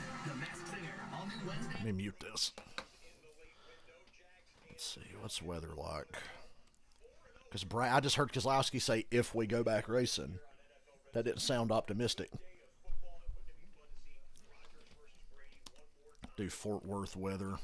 Let me mute this. Let's see, what's the weather like? Because I just heard Kozlowski say, if we go back racing. That didn't sound optimistic. Do Fort Worth weather.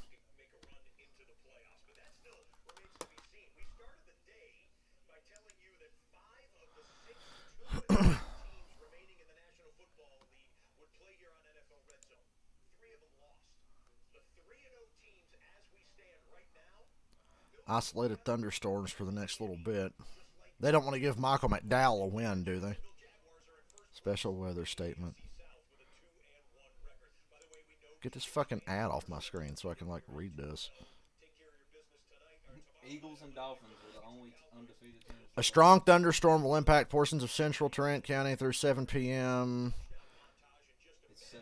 Isolated thunderstorms for the next little bit. They don't want to give Michael McDowell a win, do they? Special weather statement. Get this fucking ad off my screen so I can, like, read this. Eagles and Dolphins are the only undefeated teams. A strong thunderstorm will impact portions of central Tarrant County through 7 p.m. It's 7:30.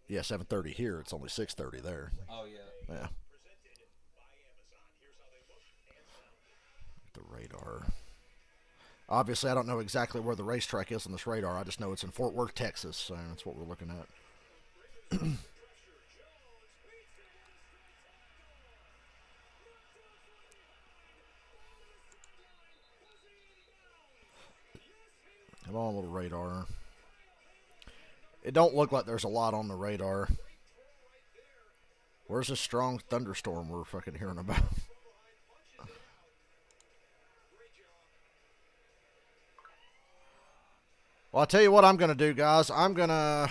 Yeah, 7:30 here. It's only 6:30 there. Oh, yeah. Yeah. The radar. Obviously, I don't know exactly where the racetrack is on this radar. I just know it's in Fort Worth, Texas, so that's what we're looking at. Come on, little radar. It don't look like there's a lot on the radar. Where's this strong thunderstorm we're fucking hearing about? Well, I'll tell you what I'm going to do, guys. All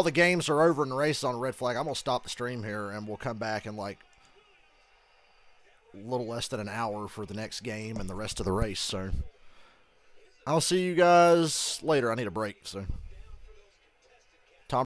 the games are over and the race is on a red flag. I'm going to stop the stream here, and we'll come back in like a little less than an hour for the next game and the rest of the race. So I'll see you guys later. I need a break, so.